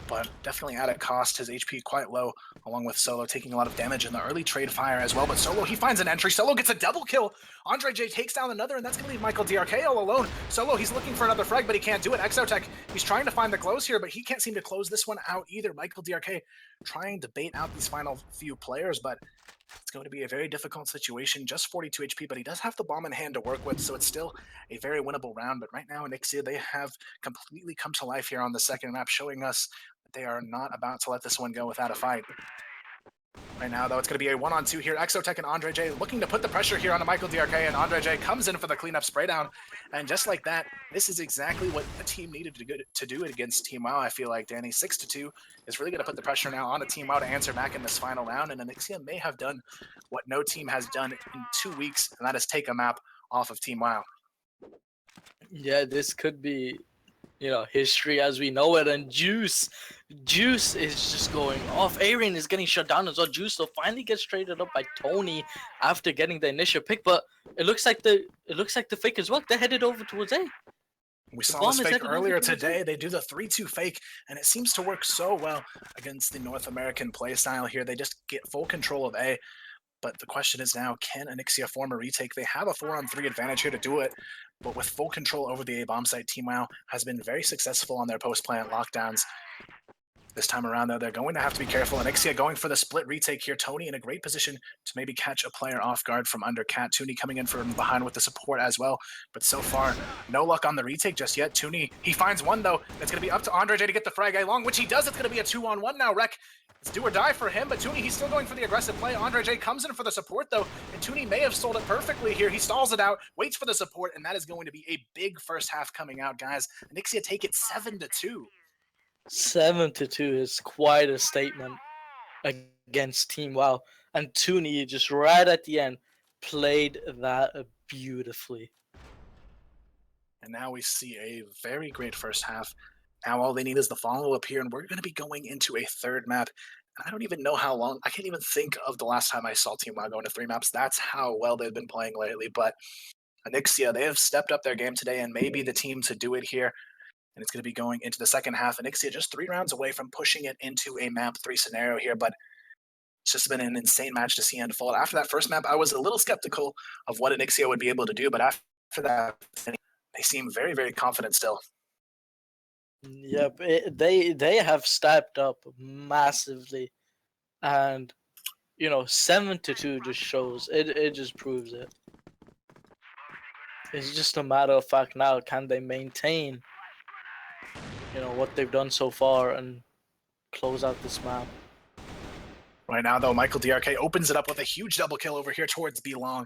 But definitely at a cost. His HP quite low, along with Solo taking a lot of damage in the early trade fire as well. But Solo, he finds an entry. Solo gets a double kill. Andre J takes down another, and that's going to leave Michael DRK all alone. Solo, he's looking for another frag, but he can't do it. Exotech, he's trying to find the close here, but he can't seem to close this one out either. Michael DRK trying to bait out these final few players, but it's going to be a very difficult situation. Just 42 HP, but he does have the bomb in hand to work with, so it's still a very winnable round. But right now, Onyxia, they have completely come to life here on the second map, showing us that they are not about to let this one go without a fight. Right now, though, it's going to be a 1-on-2 here. Exotech and Andre J looking to put the pressure here on Michael DRK, and Andre J comes in for the cleanup spray down. And just like that, this is exactly what the team needed to do it against Team WoW, I feel like, Danny. 6-2 is really going to put the pressure now on a Team WoW to answer back in this final round, and Onyxia may have done what no team has done in 2 weeks, and that is take a map off of Team WoW. Yeah, this could be, history as we know it. And Juice is just going off. Aaron is getting shut down as well. Juice will finally gets traded up by Tony after getting the initial pick, but it looks like the fake as well. They're headed over towards A. We saw this fake earlier today. They do the 3-2 fake, and it seems to work so well against the North American playstyle here. They just get full control of A. But the question is now, can Onyxia form a retake? They have a 4-on-3 advantage here to do it, but with full control over the A bomb site, Team WoW has been very successful on their post-plant lockdowns. This time around, though, they're going to have to be careful. Onyxia going for the split retake here. Tony in a great position to maybe catch a player off guard from under Cat. Toonie coming in from behind with the support as well. But so far, no luck on the retake just yet. Toonie, he finds one, though. It's going to be up to Andre J to get the frag A-long, which he does. It's going to be a 2-on-1 now. Rek, it's do or die for him, but Toonie, he's still going for the aggressive play. Andre J comes in for the support, though, and Toonie may have sold it perfectly here. He stalls it out, waits for the support, and that is going to be a big first half coming out, guys. Onyxia take it 7-2. 7-2 is quite a statement against Team WoW. And Toonie just right at the end played that beautifully. And now we see a very great first half. Now all they need is the follow-up here, and we're going to be going into a third map. I don't even know how long. I can't even think of the last time I saw Team WoW go into 3 maps. That's how well they've been playing lately. But Onyxia, they have stepped up their game today and may be the team to do it here. And it's going to be going into the second half. Onyxia just 3 rounds away from pushing it into a map 3 scenario here, but it's just been an insane match to see unfold. After that first map, I was a little skeptical of what Onyxia would be able to do, but after that, they seem very, very confident still. Yep, they have stepped up massively, and 7-2 just shows it just proves it. It's just a matter of fact now, can they maintain what they've done so far and close out this map. Right now, though, Michael DRK opens it up with a huge double kill over here towards B Long.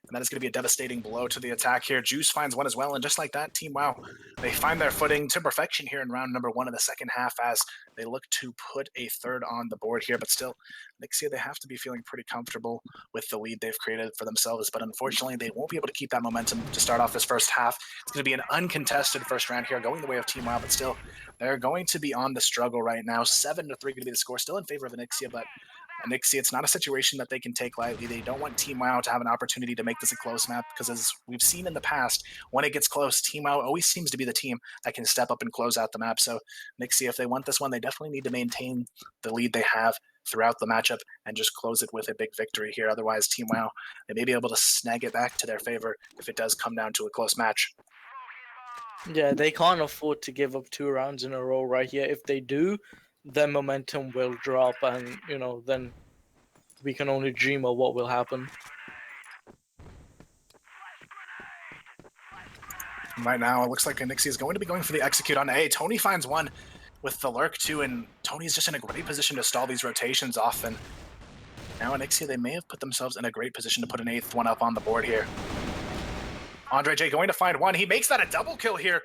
And that is going to be a devastating blow to the attack here. Juice finds one as well, and just like that, Team WoW, they find their footing to perfection here in round number 1 of the second half as they look to put a third on the board here. But still, Nixia, they have to be feeling pretty comfortable with the lead they've created for themselves. But unfortunately, they won't be able to keep that momentum to start off this first half. It's going to be an uncontested first round here, going the way of Team WoW. But still, they're going to be on the struggle right now. 7-3 going to be the score, still in favor of Nixia, but Nixie, it's not a situation that they can take lightly. They don't want Team WoW to have an opportunity to make this a close map because, as we've seen in the past, when it gets close, Team WoW always seems to be the team that can step up and close out the map. So Nixie, if they want this one, they definitely need to maintain the lead they have throughout the matchup and just close it with a big victory here. Otherwise, Team WoW, they may be able to snag it back to their favor if it does come down to a close match. Yeah, they can't afford to give up 2 rounds in a row right here. If they do, their momentum will drop, and then we can only dream of what will happen. Right now, it looks like Nixie is going to be going for the execute on A. Tony finds one with the lurk too, and Tony's just in a great position to stall these rotations off. And now Nixie, they may have put themselves in a great position to put an 8th one up on the board here. Andre J going to find one. He makes that a double kill here.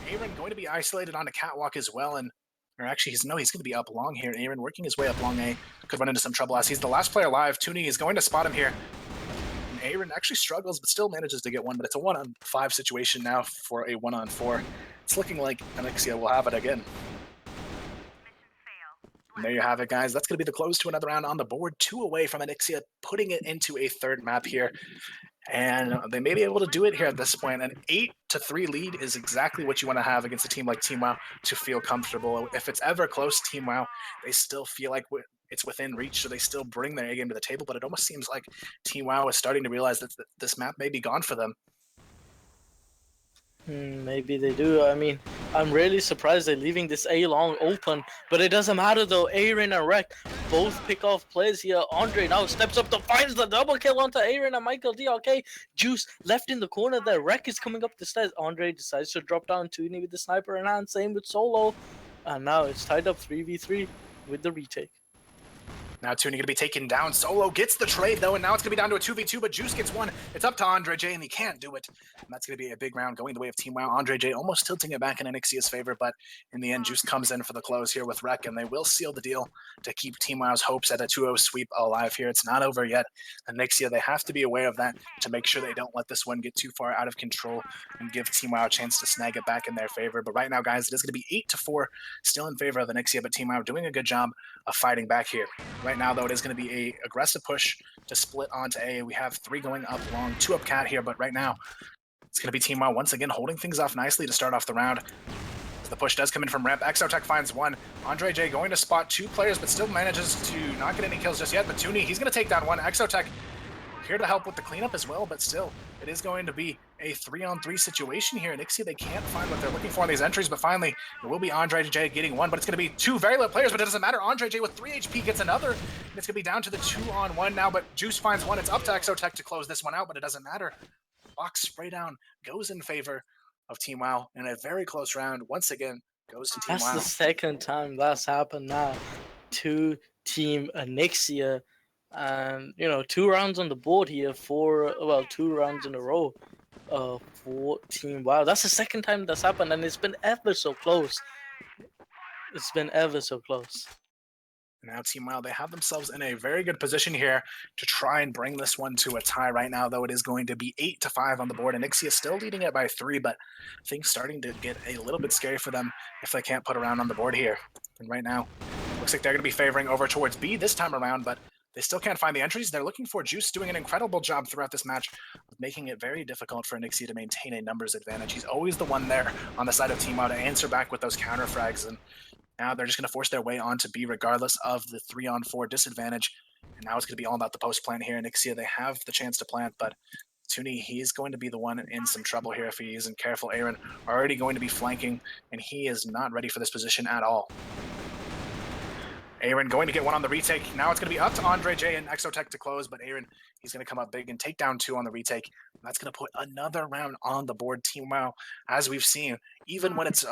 Aaron going to be isolated on a catwalk as well, and or actually, he's going to be up long here. Aaron working his way up long A. Could run into some trouble as he's the last player alive. Tooney is going to spot him here. And Aaron actually struggles, but still manages to get one. But it's a 1-on-5 situation now for a 1-on-4. It's looking like Anixia will have it again. And there you have it, guys. That's going to be the close to another round on the board. 2 away from Anixia, putting it into a third map here. And they may be able to do it here at this point. An 8-3 lead is exactly what you want to have against a team like Team WoW to feel comfortable. If it's ever close, Team WoW, they still feel like it's within reach, so they still bring their A game to the table. But it almost seems like Team WoW is starting to realize that this map may be gone for them. Maybe they do. I mean, I'm really surprised they're leaving this A long open, but it doesn't matter though. Aaron and Rek both pick off plays here. Andre now steps up to finds the double kill onto Aaron and Michael DRK. Juice left in the corner there. Rek is coming up the stairs. Andre decides to drop down Tooney with the sniper in hand. Same with Solo. And now it's tied up 3v3 with the retake. Now Tooney going to be taken down. Solo gets the trade, though, and now it's going to be down to a 2v2, but Juice gets one. It's up to Andre J, and he can't do it. And that's going to be a big round going the way of Team WoW. Andre J almost tilting it back in Anixia's favor, but in the end, Juice comes in for the close here with Rek, and they will seal the deal to keep Team WoW's hopes at a 2-0 sweep alive here. It's not over yet. Anixia, they have to be aware of that to make sure they don't let this one get too far out of control and give Team WoW a chance to snag it back in their favor. But right now, guys, it is going to be 8-4, still in favor of Anixia, but Team WoW doing a good job of fighting back here. Right now, though, it is going to be a aggressive push to split onto A. We have 3 going up long, 2 up cat here, but right now it's going to be Team WoW once again holding things off nicely to start off the round. As the push does come in from ramp, Exotech finds one. Andre J going to spot 2 players, but still manages to not get any kills just yet. But Tooney, he's going to take down one. Exotech here to help with the cleanup as well, but still, it is going to be a 3-on-3 situation here. Nixie, they can't find what they're looking for on these entries, but finally, it will be Andre J getting one, but it's going to be 2 very low players, but it doesn't matter. Andre J with 3 HP gets another, and it's going to be down to the 2-on-1 now, but Juice finds one. It's up to Exotech to close this one out, but it doesn't matter. Box spray down goes in favor of Team WoW, and a very close round, once again, goes to Team WoW. That's the second time that's happened now to Team Anixia. And 2 rounds on the board here 2 rounds in a row for Team WoW. That's the second time that's happened, and it's been ever so close. It's been ever so close. Now Team WoW, they have themselves in a very good position here to try and bring this one to a tie right now, though it is going to be 8-5 on the board. And Nixie is still leading it by 3, but things starting to get a little bit scary for them if they can't put a round on the board here. And right now, looks like they're going to be favoring over towards B this time around, but they still can't find the entries. They're looking for Juice doing an incredible job throughout this match, making it very difficult for Nixie to maintain a numbers advantage. He's always the one there on the side of Team WoW to answer back with those counter frags, and now they're just going to force their way onto B regardless of the 3-on-4 disadvantage. And now it's going to be all about the post plant here. Nixia, they have the chance to plant, but Tooney, he's going to be the one in some trouble here if he isn't careful. Aaron already going to be flanking, and he is not ready for this position at all. Aaron going to get one on the retake. Now it's going to be up to Andre J and Exotech to close, but Aaron, he's going to come up big and take down 2 on the retake. That's going to put another round on the board. Team WoW, as we've seen, even when it's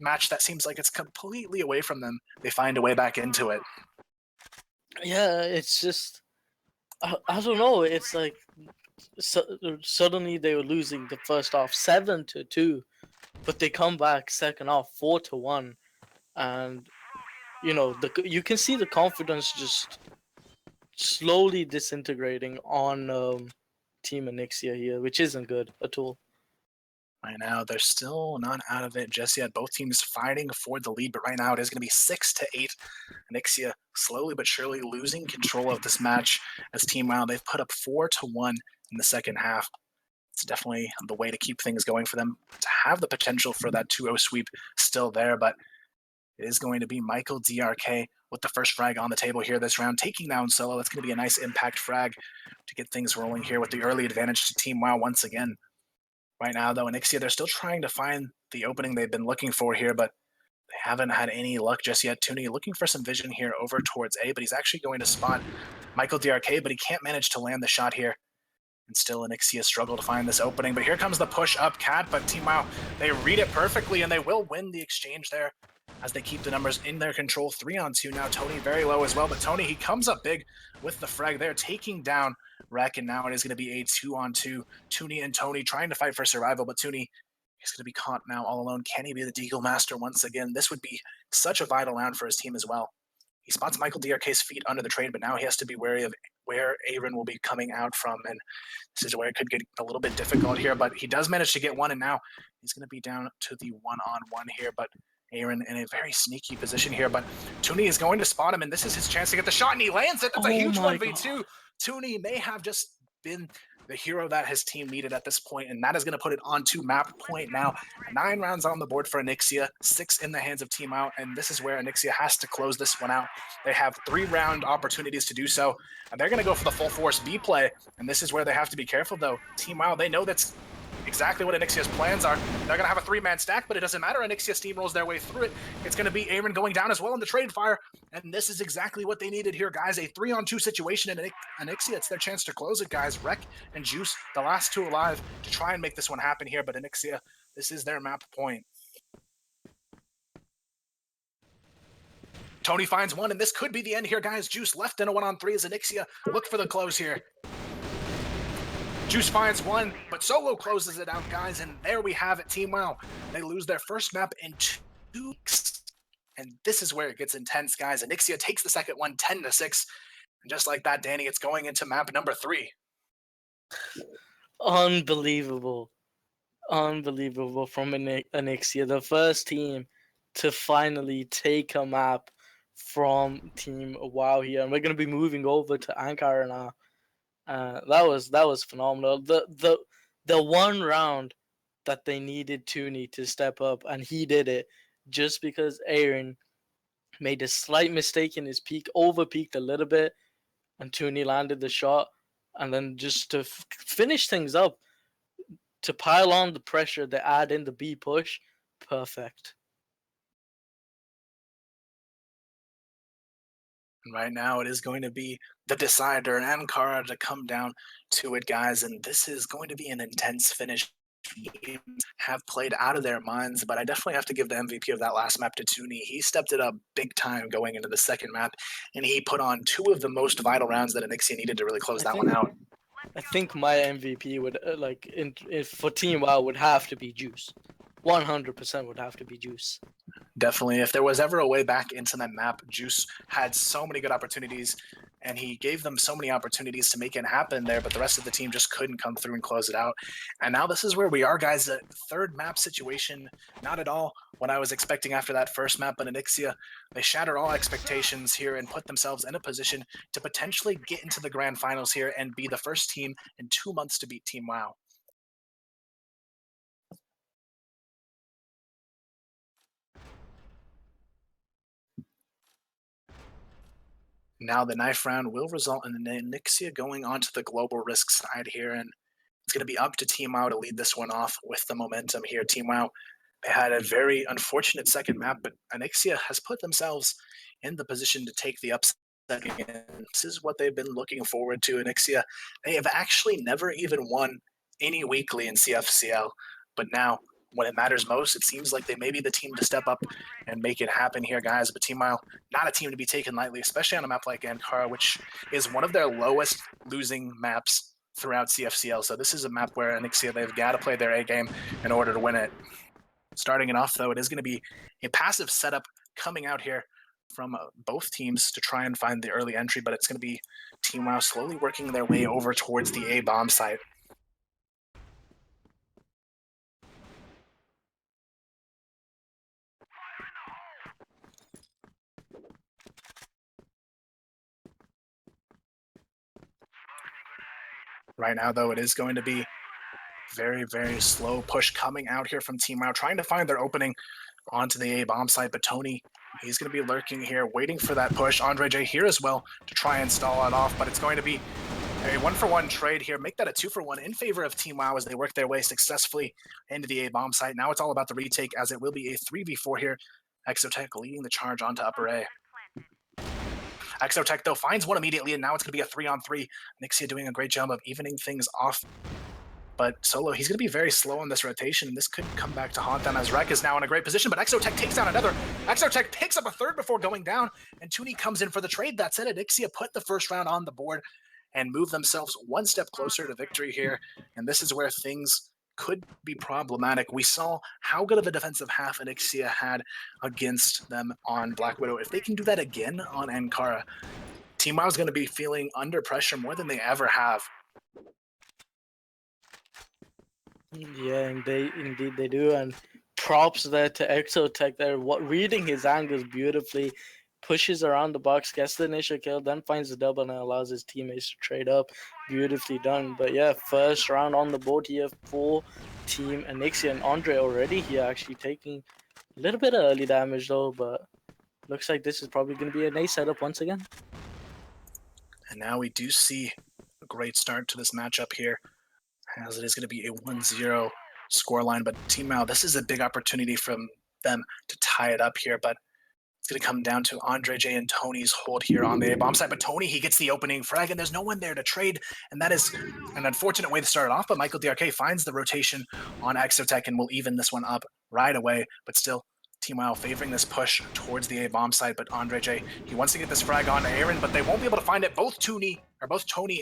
match that seems like it's completely away from them, they find a way back into it. Yeah, it's just I don't know. It's like suddenly they were losing the first half 7-2, but they come back second half 4-1, and you can see the confidence just slowly disintegrating on Team Anixia here, which isn't good at all. Right now, they're still not out of it just yet. Both teams fighting for the lead, but right now it is going to be 6-8. Anixia slowly but surely losing control of this match as Team WoW, they've put up 4-1 in the second half. It's definitely the way to keep things going for them, to have the potential for that 2-0 sweep still there, but it is going to be Michael DRK with the first frag on the table here this round, taking down Solo. That's going to be a nice impact frag to get things rolling here with the early advantage to Team WoW once again. Right now, though, Anixia, they're still trying to find the opening they've been looking for here, but they haven't had any luck just yet. Tuni looking for some vision here over towards A, but he's actually going to spot Michael DRK, but he can't manage to land the shot here. And still Anixia struggle to find this opening, but here comes the push up Cat, but Team WoW, they read it perfectly, and they will win the exchange there as they keep the numbers in their control. 3-on-2 now. Tony very low as well, but Tony, he comes up big with the frag there, taking down Wreck, and now it is going to be a 2-on-2. Tuni and Tony trying to fight for survival, but Tuni is going to be caught now all alone. Can he be the Deagle Master once again? This would be such a vital round for his team as well. He spots Michael DRK's feet under the trade, but now he has to be wary of where Aaron will be coming out from, and this is where it could get a little bit difficult here, but he does manage to get one, and now he's going to be down to the one-on-one here, but Aaron in a very sneaky position here, but Tuni is going to spot him, and this is his chance to get the shot, and he lands it. That's a huge 1v2. Tuni may have just been the hero that his team needed at this point, and that is going to put it onto map point now. 9 rounds on the board for Anixia, 6 in the hands of Team WoW, and this is where Anixia has to close this one out. They have 3-round opportunities to do so, and they're going to go for the full force B play, and this is where they have to be careful, though. Team WoW, they know that's exactly what Anixia's plans are. They're going to have a 3-man stack, but it doesn't matter. Anixia steamrolls their way through it. It's going to be Aaron going down as well in the trade fire, and this is exactly what they needed here, guys. A 3-on-2 situation in Anixia. It's their chance to close it, guys. Wreck and Juice, the last 2 alive, to try and make this one happen here, but Anixia, this is their map point. Tony finds one, and this could be the end here, guys. Juice left in a 1-on-3 as Anixia look for the close here. Juice finds one, but Solo closes it out, guys, and there we have it. Team WoW, they lose their first map in 2 weeks, and this is where it gets intense, guys. Anixia takes the second one, 10-6, and just like that, Danny, it's going into map number 3. Unbelievable from Anixia, the first team to finally take a map from Team WoW here, and we're going to be moving over to Ankara now. That was phenomenal. The one round that they needed Tuni to step up, and he did it just because Aaron made a slight mistake in his peak, over-peaked a little bit, and Tuni landed the shot. And then just to finish things up, to pile on the pressure, they add in the B push. Perfect. And right now, it is going to be the decider and Ankara to come down to it, guys. And this is going to be an intense finish. Teams have played out of their minds, but I definitely have to give the MVP of that last map to Tuni. He stepped it up big time going into the second map, and he put on 2 of the most vital rounds that Anixia needed to really close that one out. I think my MVP would, for Team WoW, would have to be Juice. 100% would have to be Juice. Definitely. If there was ever a way back into that map, Juice had so many good opportunities, and he gave them so many opportunities to make it happen there, but the rest of the team just couldn't come through and close it out. And now this is where we are, guys. A 3rd map situation, not at all what I was expecting after that first map, but Anixia, they shatter all expectations here and put themselves in a position to potentially get into the grand finals here and be the first team in 2 months to beat Team WoW. Now the knife round will result in Anixia going onto the global risk side here, and it's going to be up to Team WoW to lead this one off with the momentum here. Team WoW, they had a very unfortunate second map, but Anixia has put themselves in the position to take the upset again. This is what they've been looking forward to. Anixia, they have actually never even won any weekly in CFCL, but now when it matters most, it seems like they may be the team to step up and make it happen here, guys. But Team Mile, not a team to be taken lightly, especially on a map like Ankara, which is one of their lowest losing maps throughout CFCL. So this is a map where Onyxia, they've got to play their A game in order to win it. Starting it off, though, it is going to be a passive setup coming out here from both teams to try and find the early entry, but it's going to be Team Wow slowly working their way over towards the A bomb site. Right now, though, it is going to be very, very slow push coming out here from Team Wow, trying to find their opening onto the A bomb site, but Tony, he's going to be lurking here, waiting for that push. Andre J here as well to try and stall it off, but it's going to be a 1-for-1 trade here. Make that a 2-for-1 in favor of Team Wow as they work their way successfully into the A bomb site. Now it's all about the retake, as it will be a 3v4 here. Exotech leading the charge onto upper A. Exotech, though, finds one immediately, and now it's going to be a 3-on-3. Nixia doing a great job of evening things off. But Solo, he's going to be very slow on this rotation, and this could come back to haunt them as Rek is now in a great position, but Exotech takes down another. Exotech picks up a third before going down, and Tuni comes in for the trade. That's it. Nixia put the first round on the board and move themselves one step closer to victory here, and this is where things could be problematic. We saw how good of a defensive half Nixia had against them on Black Widow. If they can do that again on Ankara, Team WoW is going to be feeling under pressure more than they ever have. Yeah, indeed they do, and props there to Exotech there, reading his angles beautifully, pushes around the box, gets the initial kill, then finds the double and allows his teammates to trade up. Beautifully done. But yeah, first round on the board here for Team Anixia, and Andre already here actually taking a little bit of early damage though, but looks like this is probably going to be an A setup once again. And now we do see a great start to this matchup here, as it is going to be a 1-0 scoreline. But Team Mao, this is a big opportunity from them to tie it up here, but it's going to come down to Andre J and Tony's hold here on the A-bomb side. But Tony, he gets the opening frag, and there's no one there to trade, and that is an unfortunate way to start it off. But Michael DRK finds the rotation on Exotech and will even this one up right away. But still, Team WoW favoring this push towards the A-bomb side. But Andre J, he wants to get this frag on Aaron, but they won't be able to find it. Both Tony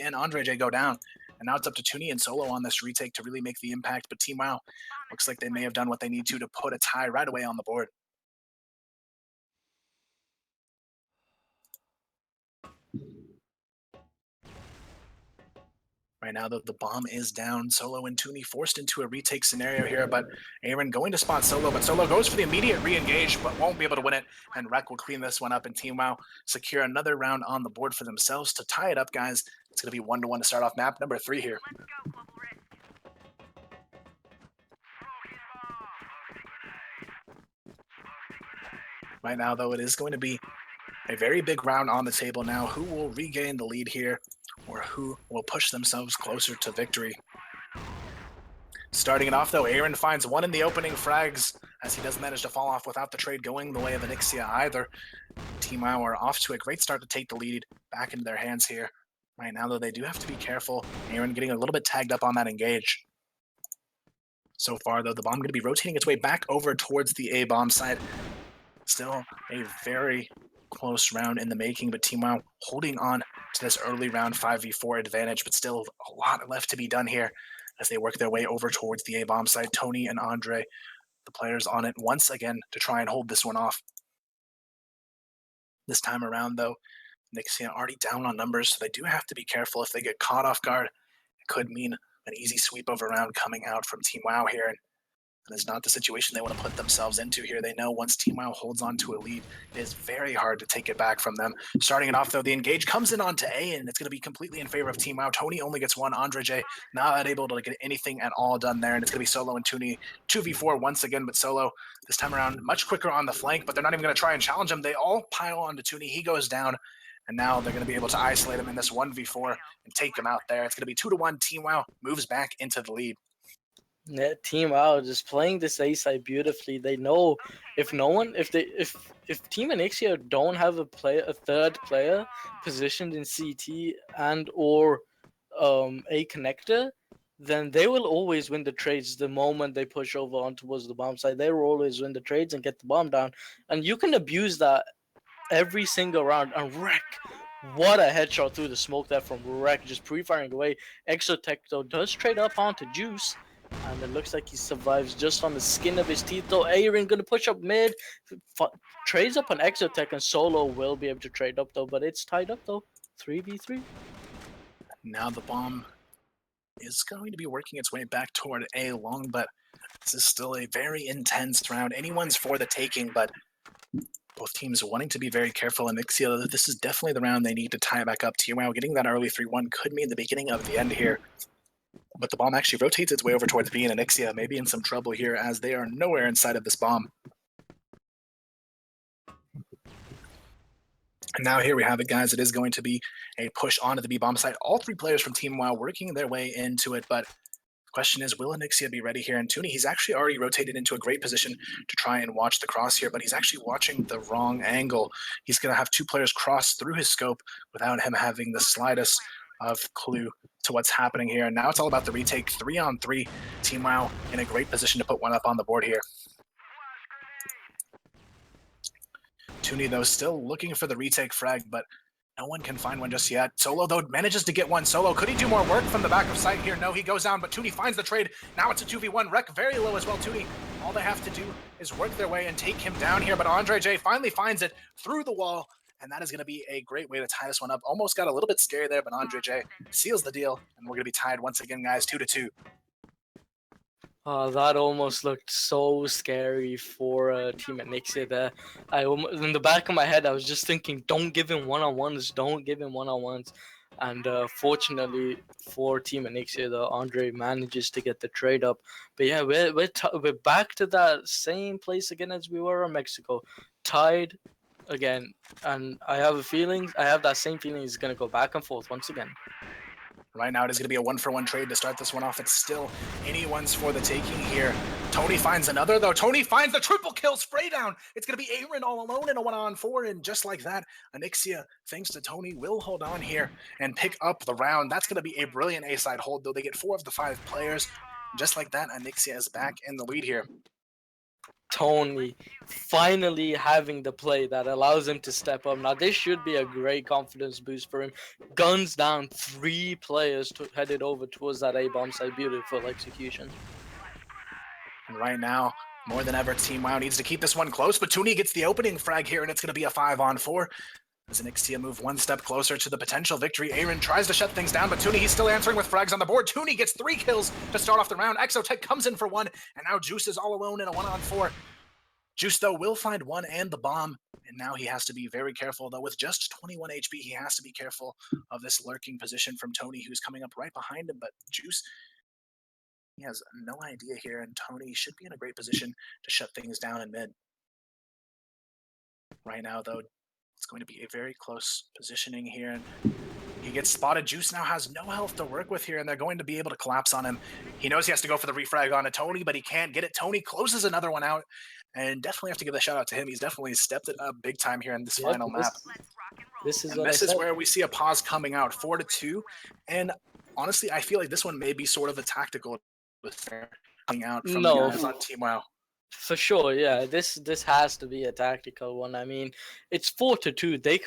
and Andre J go down. And now it's up to Tuni and Solo on this retake to really make the impact. But Team WoW looks like they may have done what they need to put a tie right away on the board. Right now, the bomb is down. Solo and Tuni forced into a retake scenario here, but Aaron going to spot Solo, but Solo goes for the immediate re-engage, but won't be able to win it, and Rek will clean this one up, and Team WoW secure another round on the board for themselves to tie it up, guys. It's going to be 1-1 to start off map number 3 here. Right now, though, it is going to be a very big round on the table now. Who will regain the lead here, or who will push themselves closer to victory? Starting it off, though, Aaron finds one in the opening frags, as he does manage to fall off without the trade going the way of Anixia either. Team WoW are off to a great start to take the lead back into their hands here. Right now, though, they do have to be careful. Aaron getting a little bit tagged up on that engage. So far, though, the bomb going to be rotating its way back over towards the A-bomb side. Still a very close round in the making, but Team WoW holding on to this early round 5v4 advantage, but still a lot left to be done here as they work their way over towards the A-bomb side. Tony and Andre, the players on it once again to try and hold this one off. This time around, though, Nixia already down on numbers, so they do have to be careful. If they get caught off guard, it could mean an easy sweep of a round coming out from Team WoW here. And it's not the situation they want to put themselves into here. They know once Team WoW holds on to a lead, it is very hard to take it back from them. Starting it off, though, the engage comes in onto A, and it's going to be completely in favor of Team WoW. Tony only gets one. Andre J not able to get anything at all done there, and it's going to be Solo and Tuni 2v4 once again, but Solo this time around much quicker on the flank, but they're not even going to try and challenge him. They all pile onto Tuni. He goes down, and now they're going to be able to isolate him in this 1v4 and take him out there. It's going to be 2-1. Team WoW moves back into the lead. Yeah, Team WoW just playing this A side beautifully. They know if Team Anixia don't have a third player positioned in CT and or a connector, then they will always win the trades the moment they push over on towards the bomb side. They will always win the trades and get the bomb down. And you can abuse that every single round. And Wreck, what a headshot through the smoke there from Wreck, just pre-firing away. Exotech, though, does trade up onto Juice. And it looks like he survives just on the skin of his teeth, though. Aaron going to push up mid. Trades up on Exotech, and Solo will be able to trade up, though. But it's tied up, though. 3v3. Now the bomb is going to be working its way back toward A long, but this is still a very intense round. Anyone's for the taking, but both teams wanting to be very careful. And Ixia, this is definitely the round they need to tie it back up. TMO getting that early 3-1 could mean the beginning of the end here. But the bomb actually rotates its way over towards B, and Ixia may be in some trouble here as they are nowhere inside of this bomb. And now here we have it, guys. It is going to be a push onto the B bomb site. All three players from Team WoW working their way into it, but the question is, will Anixia be ready here? And Tuni, he's actually already rotated into a great position to try and watch the cross here, but he's actually watching the wrong angle. He's going to have two players cross through his scope without him having the slightest of clue to what's happening here. And now it's all about the retake. 3-on-3. Team WoW in a great position to put one up on the board here. Tuni, though, still looking for the retake frag, but no one can find one just yet. Solo, though, manages to get one. Solo, could he do more work from the back of sight here? No, he goes down, but Tuni finds the trade. Now it's a 2v1. Wreck very low as well. Tuni, all they have to do is work their way and take him down here, but Andre J finally finds it through the wall, and that is going to be a great way to tie this one up. Almost got a little bit scary there, but Andre J seals the deal, and we're going to be tied once again, guys, 2-2. That almost looked so scary for Team Anixia there. In the back of my head, I was just thinking, don't give him one-on-ones, don't give him one-on-ones. And fortunately for Team Anixia, Andre manages to get the trade up. But yeah, we're back to that same place again as we were in Mexico. Tied again. And I have that same feeling it's going to go back and forth once again. Right now, it is going to be a 1-for-1 trade to start this one off. It's still anyone's for the taking here. Tony finds another, though. Tony finds the triple kill spray down. It's going to be Aaron all alone in a 1-on-4, and just like that, Anixia, thanks to Tony, will hold on here and pick up the round. That's going to be a brilliant A-side hold, though. They get 4 of the 5 players. Just like that, Anixia is back in the lead here. Tony finally having the play that allows him to step up. Now, this should be a great confidence boost for him. Guns down, 3 players headed over towards that A-bomb site. Beautiful execution. And right now, more than ever, Team WoW needs to keep this one close, but Tuni gets the opening frag here, and it's going to be a 5-on-4. As Anixia move one step closer to the potential victory, Aaron tries to shut things down, but Tuni, he's still answering with frags on the board. Tuni gets 3 kills to start off the round. Exotech comes in for 1, and now Juice is all alone in a 1-on-4. Juice, though, will find 1 and the bomb, and now he has to be very careful, though. With just 21 HP, he has to be careful of this lurking position from Tony, who's coming up right behind him, but Juice, he has no idea here, and Tony should be in a great position to shut things down in mid. Right now, though, it's going to be a very close positioning here, and he gets spotted. Juice now has no health to work with here, and they're going to be able to collapse on him. He knows he has to go for the refrag on Tony, but he can't get it. Tony closes another one out, and definitely have to give a shout out to him. He's definitely stepped it up big time here in this final map. This is where we see a pause coming out, 4-2, and honestly, I feel like this one may be sort of a tactical coming out from the guys on Team WoW. For sure, yeah. This has to be a tactical one. I mean, it's 4-2. They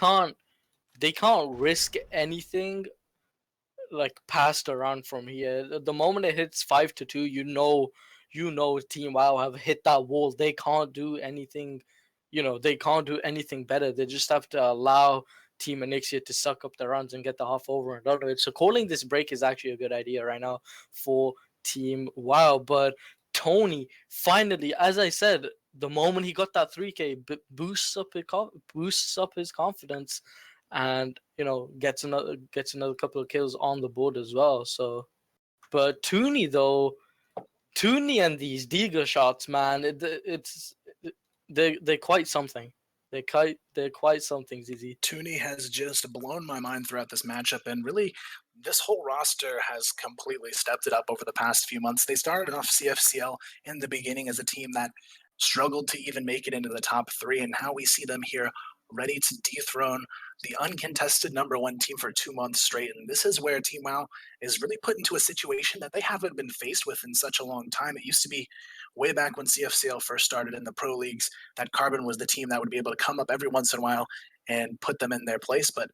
can't risk anything like passed around from here. The moment it hits 5-2, you know Team WoW have hit that wall. They can't do anything, they can't do anything better. They just have to allow Team Anixia to suck up the runs and get the half over and done with. So calling this break is actually a good idea right now for Team WoW. But Tony finally, as I said, the moment he got that 3K, boosts up his confidence, and gets another couple of kills on the board as well. So, but Tuni and these Deagle shots, man, they're quite something. They're quite something, ZZ. Tuni has just blown my mind throughout this matchup, and really, this whole roster has completely stepped it up over the past few months. They started off CFCL in the beginning as a team that struggled to even make it into the top 3, and now we see them here ready to dethrone the uncontested #1 team for 2 months straight. And this is where Team WoW is really put into a situation that they haven't been faced with in such a long time. It used to be way back when CFCL first started in the pro leagues that Carbon was the team that would be able to come up every once in a while and put them in their place. But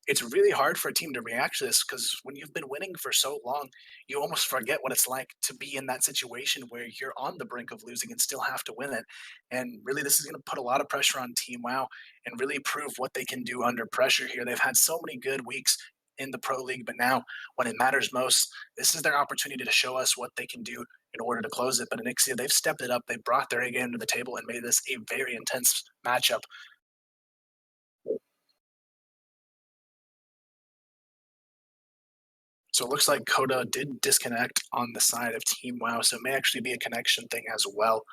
it's really hard for a team to react to this because when you've been winning for so long, you almost forget what it's like to be in that situation where you're on the brink of losing and still have to win it. And really, this is going to put a lot of pressure on Team WoW and really prove what they can do under pressure here. They've had so many good weeks in the pro league, but now when it matters most, this is their opportunity to show us what they can do in order to close it. But Onyxia, they've stepped it up. They brought their A game to the table and made this a very intense matchup. So it looks like Coda did disconnect on the side of Team WoW, so it may actually be a connection thing as well.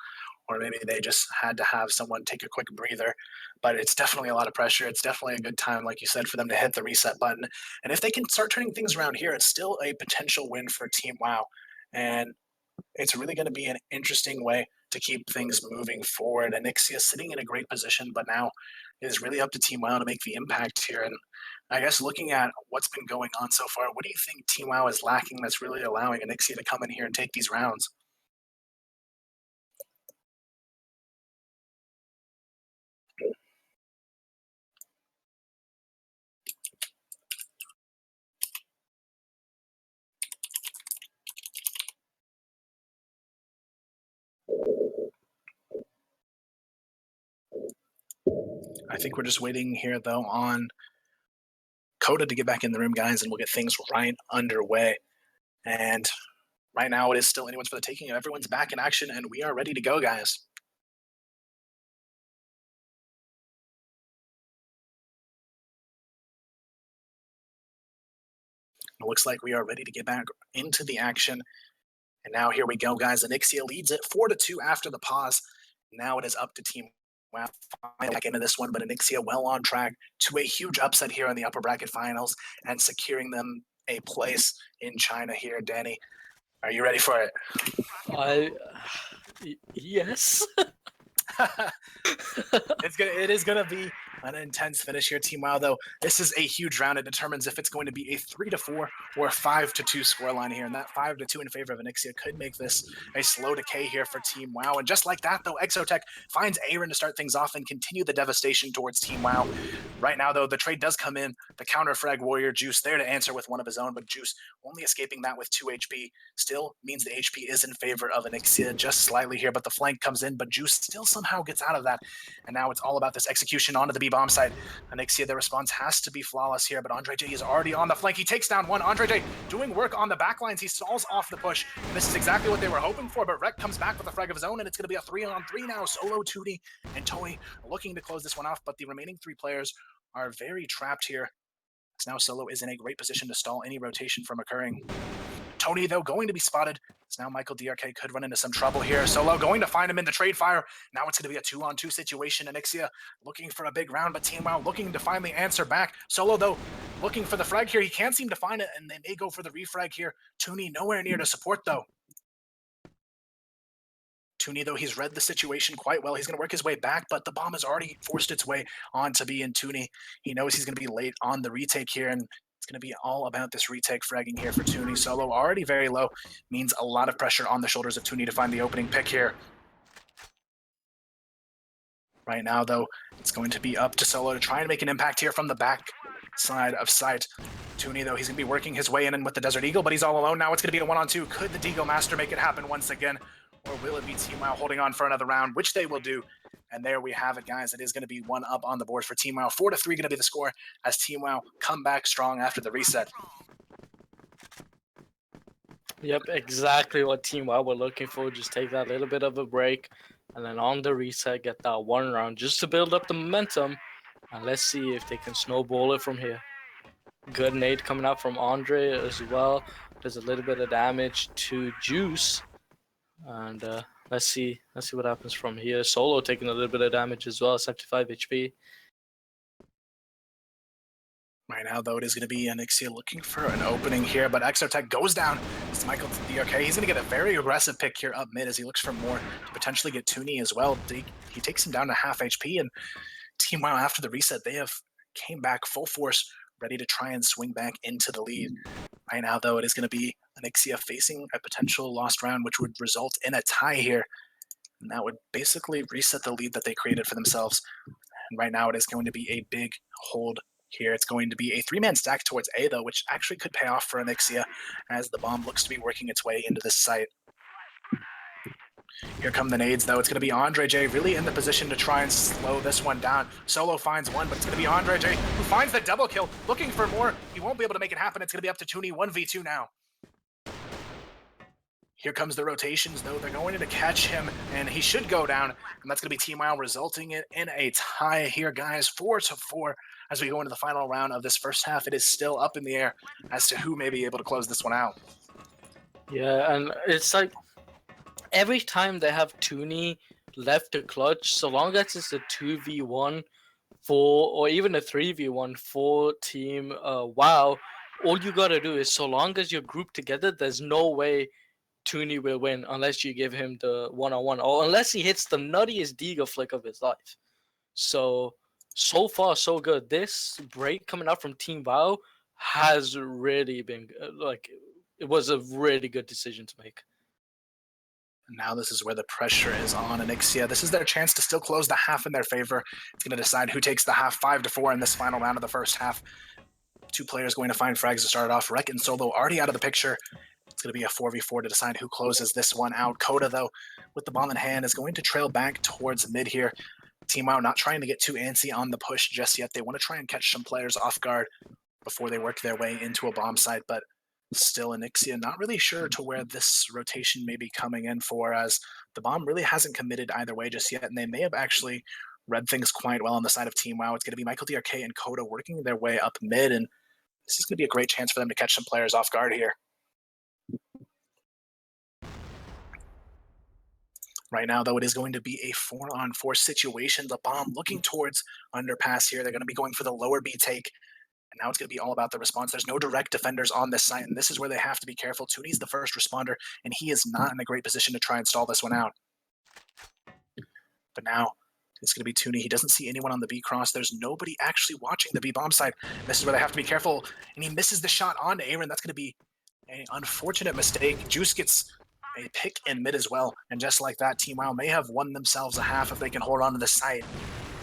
Or maybe they just had to have someone take a quick breather. But it's definitely a lot of pressure. It's definitely a good time, like you said, for them to hit the reset button. And if they can start turning things around here, it's still a potential win for Team WoW. And it's really going to be an interesting way to keep things moving forward. And Onyxia sitting in a great position, but now it is really up to Team WoW to make the impact here. And I guess looking at what's been going on so far, what do you think Team WoW is lacking that's really allowing Onyxia to come in here and take these rounds? I think we're just waiting here, though, on Coda to get back in the room, guys, and we'll get things right underway. And right now, it is still anyone's for the taking. Everyone's back in action, and we are ready to go, guys. It looks like we are ready to get back into the action. And now here we go, guys. Onyxia leads it 4-2 after the pause. Now it is up to Team WoW back into this one, but Onyxia well on track to a huge upset here in the upper bracket finals and securing them a place in China here. Danny, are you ready for it? Yes. It is gonna be an intense finish here, Team WoW, though. This is a huge round. It determines if it's going to be a 3-4 or a 5-2 scoreline here. And that 5-2 in favor of Onyxia could make this a slow decay here for Team WoW. And just like that, though, Exotech finds Aaron to start things off and continue the devastation towards Team WoW. Right now, though, the trade does come in. The counter frag warrior Juice there to answer with one of his own, but Juice only escaping that with 2 HP still means the HP is in favor of Onyxia just slightly here, but the flank comes in, but Juice still somehow gets out of that. And now it's all about this execution onto the B bomb side. Onyxia, the response has to be flawless here, but Andre J is already on the flank. He takes down one. Andre J doing work on the backlines. He stalls off the push. And this is exactly what they were hoping for, but Rek comes back with a frag of his own, and it's going to be a 3-on-3 now. Solo, Tootie, and Tony looking to close this one off, but the remaining 3 players are very trapped here. As now Solo is in a great position to stall any rotation from occurring. Tony, though, going to be spotted. So now Michael DRK could run into some trouble here. Solo going to find him in the trade fire. Now it's going to be a 2-on-2 situation. Onyxia looking for a big round, but Team WoW looking to finally answer back. Solo, though, looking for the frag here. He can't seem to find it, and they may go for the refrag here. Tooney nowhere near to support, though. Tooney, though, he's read the situation quite well. He's going to work his way back, but the bomb has already forced its way on to be in Tooney. He knows he's going to be late on the retake here, and it's going to be all about this retake fragging here for Tooney. Solo already very low, means a lot of pressure on the shoulders of Tooney to find the opening pick here. Right now, though, it's going to be up to Solo to try and make an impact here from the back side of sight. Tooney, though, he's going to be working his way in with the Desert Eagle, but he's all alone. Now it's going to be a 1-on-2. Could the Deagle Master make it happen once again? Or will it be Team WoW holding on for another round, which they will do. And there we have it, guys. It is going to be 1 up on the board for Team WoW. 4-3 going to be the score as Team WoW come back strong after the reset. Yep, exactly what Team WoW were looking for. Just take that little bit of a break, and then on the reset, get that 1 round just to build up the momentum. And let's see if they can snowball it from here. Good nade coming out from Andre as well. Does a little bit of damage to Juice. And let's see what happens from here. Solo taking a little bit of damage as well, 75 HP. Right now, though, it is going to be Onyxia looking for an opening here, but Exotech goes down. It's Michael to DRK. He's going to get a very aggressive pick here up mid as he looks for more to potentially get Tooney as well. He takes him down to half HP, and Team WoW, after the reset, they have came back full force, ready to try and swing back into the lead. Right now, though, it is going to be Onyxia facing a potential lost round, which would result in a tie here. And that would basically reset the lead that they created for themselves. And right now, it is going to be a big hold here. It's going to be a 3-man stack towards A, though, which actually could pay off for Onyxia as the bomb looks to be working its way into this site. Here come the nades, though. It's going to be Andre J really in the position to try and slow this one down. Solo finds one, but it's going to be Andre J who finds the double kill, looking for more. He won't be able to make it happen. It's going to be up to Toonie, 1v2 now. Here comes the rotations, though. They're going to catch him, and he should go down. And that's going to be Team WoW, resulting in a tie here, guys. 4-4 as we go into the final round of this first half. It is still up in the air as to who may be able to close this one out. Yeah, and it's like every time they have Toonie left to clutch, so long as it's a 2v1 for, or even a 3v1 for Team WoW, all you gotta do is, so long as you're grouped together, there's no way Toonie will win unless you give him the one-on-one, or unless he hits the nuttiest Deagle flick of his life. So far, so good. This break coming out from Team WoW has really been, like, it was a really good decision to make. Now this is where the pressure is on Onyxia. This is their chance to still close the half in their favor. It's going to decide who takes the half, 5-4 in this final round of the first half. Two players going to find frags to start off. Rek and Solo already out of the picture. It's going to be a 4v4 to decide who closes this one out. Coda, though, with the bomb in hand, is going to trail back towards mid here. Team WoW not trying to get too antsy on the push just yet. They want to try and catch some players off guard before they work their way into a bomb site, but still Onyxia not really sure to where this rotation may be coming in for, as the bomb really hasn't committed either way just yet, and they may have actually read things quite well on the side of Team WoW. It's going to be Michael DRK and Coda working their way up mid, and this is going to be a great chance for them to catch some players off guard here. Right now, though, it is going to be a 4-on-4 situation. The bomb looking towards underpass here. They're going to be going for the lower B take. And now it's going to be all about the response. There's no direct defenders on this site, and this is where they have to be careful. Toonie's the first responder, and he is not in a great position to try and stall this one out. But now it's going to be Toonie. He doesn't see anyone on the B cross. There's nobody actually watching the B bomb site. This is where they have to be careful, and he misses the shot on Aaron. That's going to be an unfortunate mistake. Juice gets a pick in mid as well, and just like that, Team WoW may have won themselves a half if they can hold on to the site.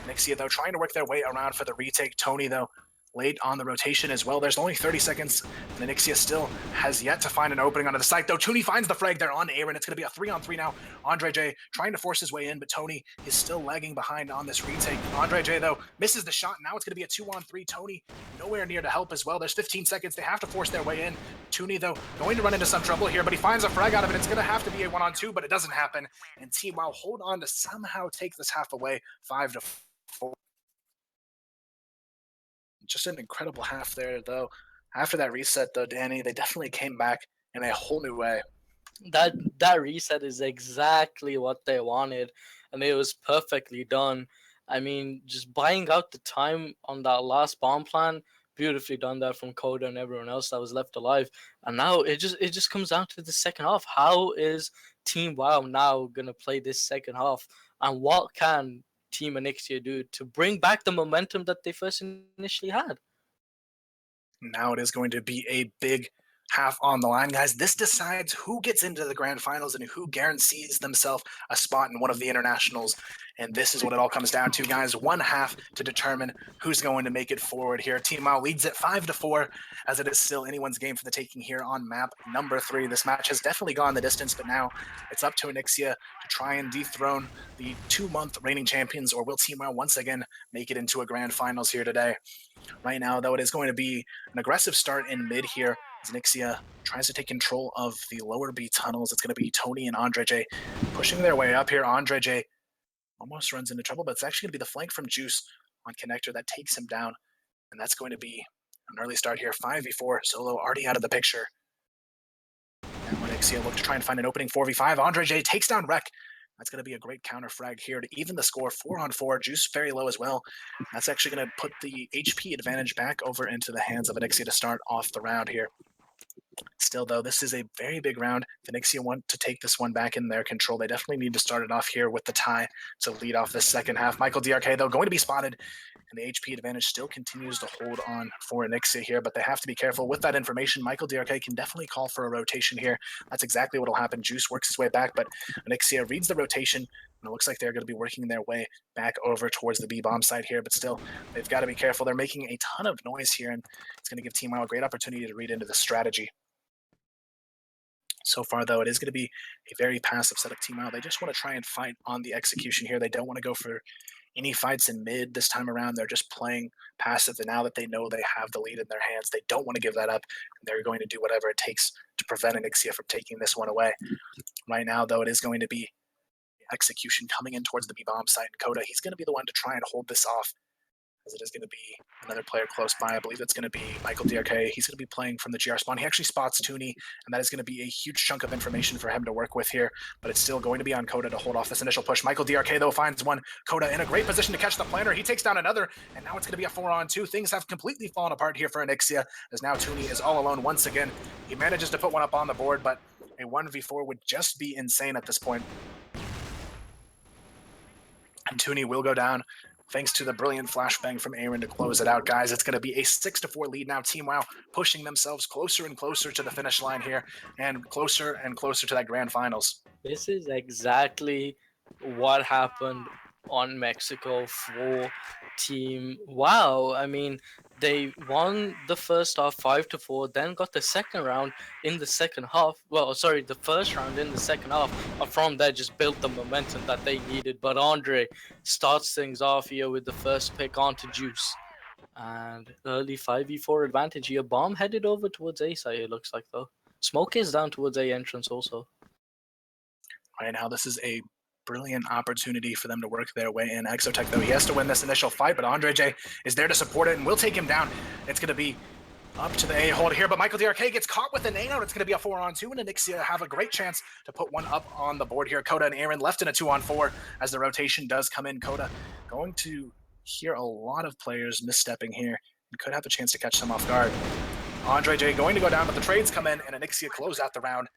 Nixia, though, trying to work their way around for the retake. Tony, though, late on the rotation as well. There's only 30 seconds, and Onyxia still has yet to find an opening onto the site, though. Tony finds the frag there on Aaron. It's going to be a 3-on-3 now. Andre J trying to force his way in, but Tony is still lagging behind on this retake. Andre J, though, misses the shot. Now it's going to be a 2-on-3. Tony nowhere near to help as well. There's 15 seconds. They have to force their way in. Toonie, though, going to run into some trouble here, but he finds a frag out of it. It's going to have to be a 1-on-2, but it doesn't happen. And Team WoW hold on to somehow take this half away, 5-4. Just an incredible half there, though. After that reset, though, Danny, they definitely came back in a whole new way. That reset is exactly what they wanted, and it was perfectly done. I mean, just buying out the time on that last bomb plan, beautifully done that from Coda and everyone else that was left alive. And now it just comes down to the second half. How is Team WoW now gonna play this second half, and what can Team Onyxia do to bring back the momentum that they first initially had? Now it is going to be a big half on the line, guys. This decides who gets into the grand finals and who guarantees themselves a spot in one of the internationals. And this is what it all comes down to, guys. One half to determine who's going to make it forward here. Team WoW leads it 5-4, as it is still anyone's game for the taking here on map number 3. This match has definitely gone the distance, but now it's up to Onyxia to try and dethrone the 2-month reigning champions, or will Team WoW once again make it into a grand finals here today? Right now, though, it is going to be an aggressive start in mid here, as Onyxia tries to take control of the lower B tunnels. It's going to be Tony and Andre J pushing their way up here. Andre J almost runs into trouble, but it's actually going to be the flank from Juice on Connector that takes him down, and that's going to be an early start here. 5v4, Solo already out of the picture. And Onyxia look to try and find an opening 4v5. Andre J takes down Rek. That's going to be a great counter frag here to even the score. 4-on-4, Juice very low as well. That's actually going to put the HP advantage back over into the hands of Onyxia to start off the round here. Still, though, this is a very big round. Phoenixia want to take this one back in their control. They definitely need to start it off here with the tie to lead off this second half. Michael DRK, though, going to be spotted, and the HP advantage still continues to hold on for Phoenixia here, but they have to be careful. With that information, Michael DRK can definitely call for a rotation here. That's exactly what will happen. Juice works his way back, but Phoenixia reads the rotation, and it looks like they're going to be working their way back over towards the B-bomb side here, but still, they've got to be careful. They're making a ton of noise here, and it's going to give Team WoW a great opportunity to read into the strategy. So far, though, it is going to be a very passive set of Team WoW. They just want to try and fight on the execution here. They don't want to go for any fights in mid this time around. They're just playing passive, and now that they know they have the lead in their hands, they don't want to give that up. They're going to do whatever it takes to prevent Onyxia from taking this one away. Right now, though, it is going to be execution coming in towards the B-bomb site, and Coda, he's going to be the one to try and hold this off, as it is going to be another player close by. I believe it's going to be Michael DRK. He's going to be playing from the GR spawn. He actually spots Tooney, and that is going to be a huge chunk of information for him to work with here, but it's still going to be on Coda to hold off this initial push. Michael DRK, though, finds one. Coda in a great position to catch the planter. He takes down another, and now it's going to be a 4-on-2. Things have completely fallen apart here for Onyxia, as now Tooney is all alone once again. He manages to put one up on the board, but a 1v4 would just be insane at this point. And Tooney will go down, thanks to the brilliant flashbang from Aaron to close it out. Guys, it's going to be a 6-4 lead now. Team WoW pushing themselves closer and closer to the finish line here, and closer to that grand finals. This is exactly what happened on Mexico for Team WoW. I mean, they won the first half 5-4, then got the second round in the second half. Well, sorry, the first round in the second half. From there, just built the momentum that they needed. But Andre starts things off here with the first pick onto Juice. And early 5v4 advantage here. Bomb headed over towards A side, it looks like, though. Smoke is down towards A entrance also. Right now, this is a brilliant opportunity for them to work their way in. Exotech, though, he has to win this initial fight, but Andre J is there to support it and will take him down. It's going to be up to the A hold here, but Michael DRK gets caught with an A out. It's going to be a 4-on-2, and Onyxia have a great chance to put one up on the board here. Coda and Aaron left in a 2-on-4 as the rotation does come in. Coda going to hear a lot of players misstepping here and could have a chance to catch them off guard. Andre J going to go down, but the trades come in, and Onyxia close out the round.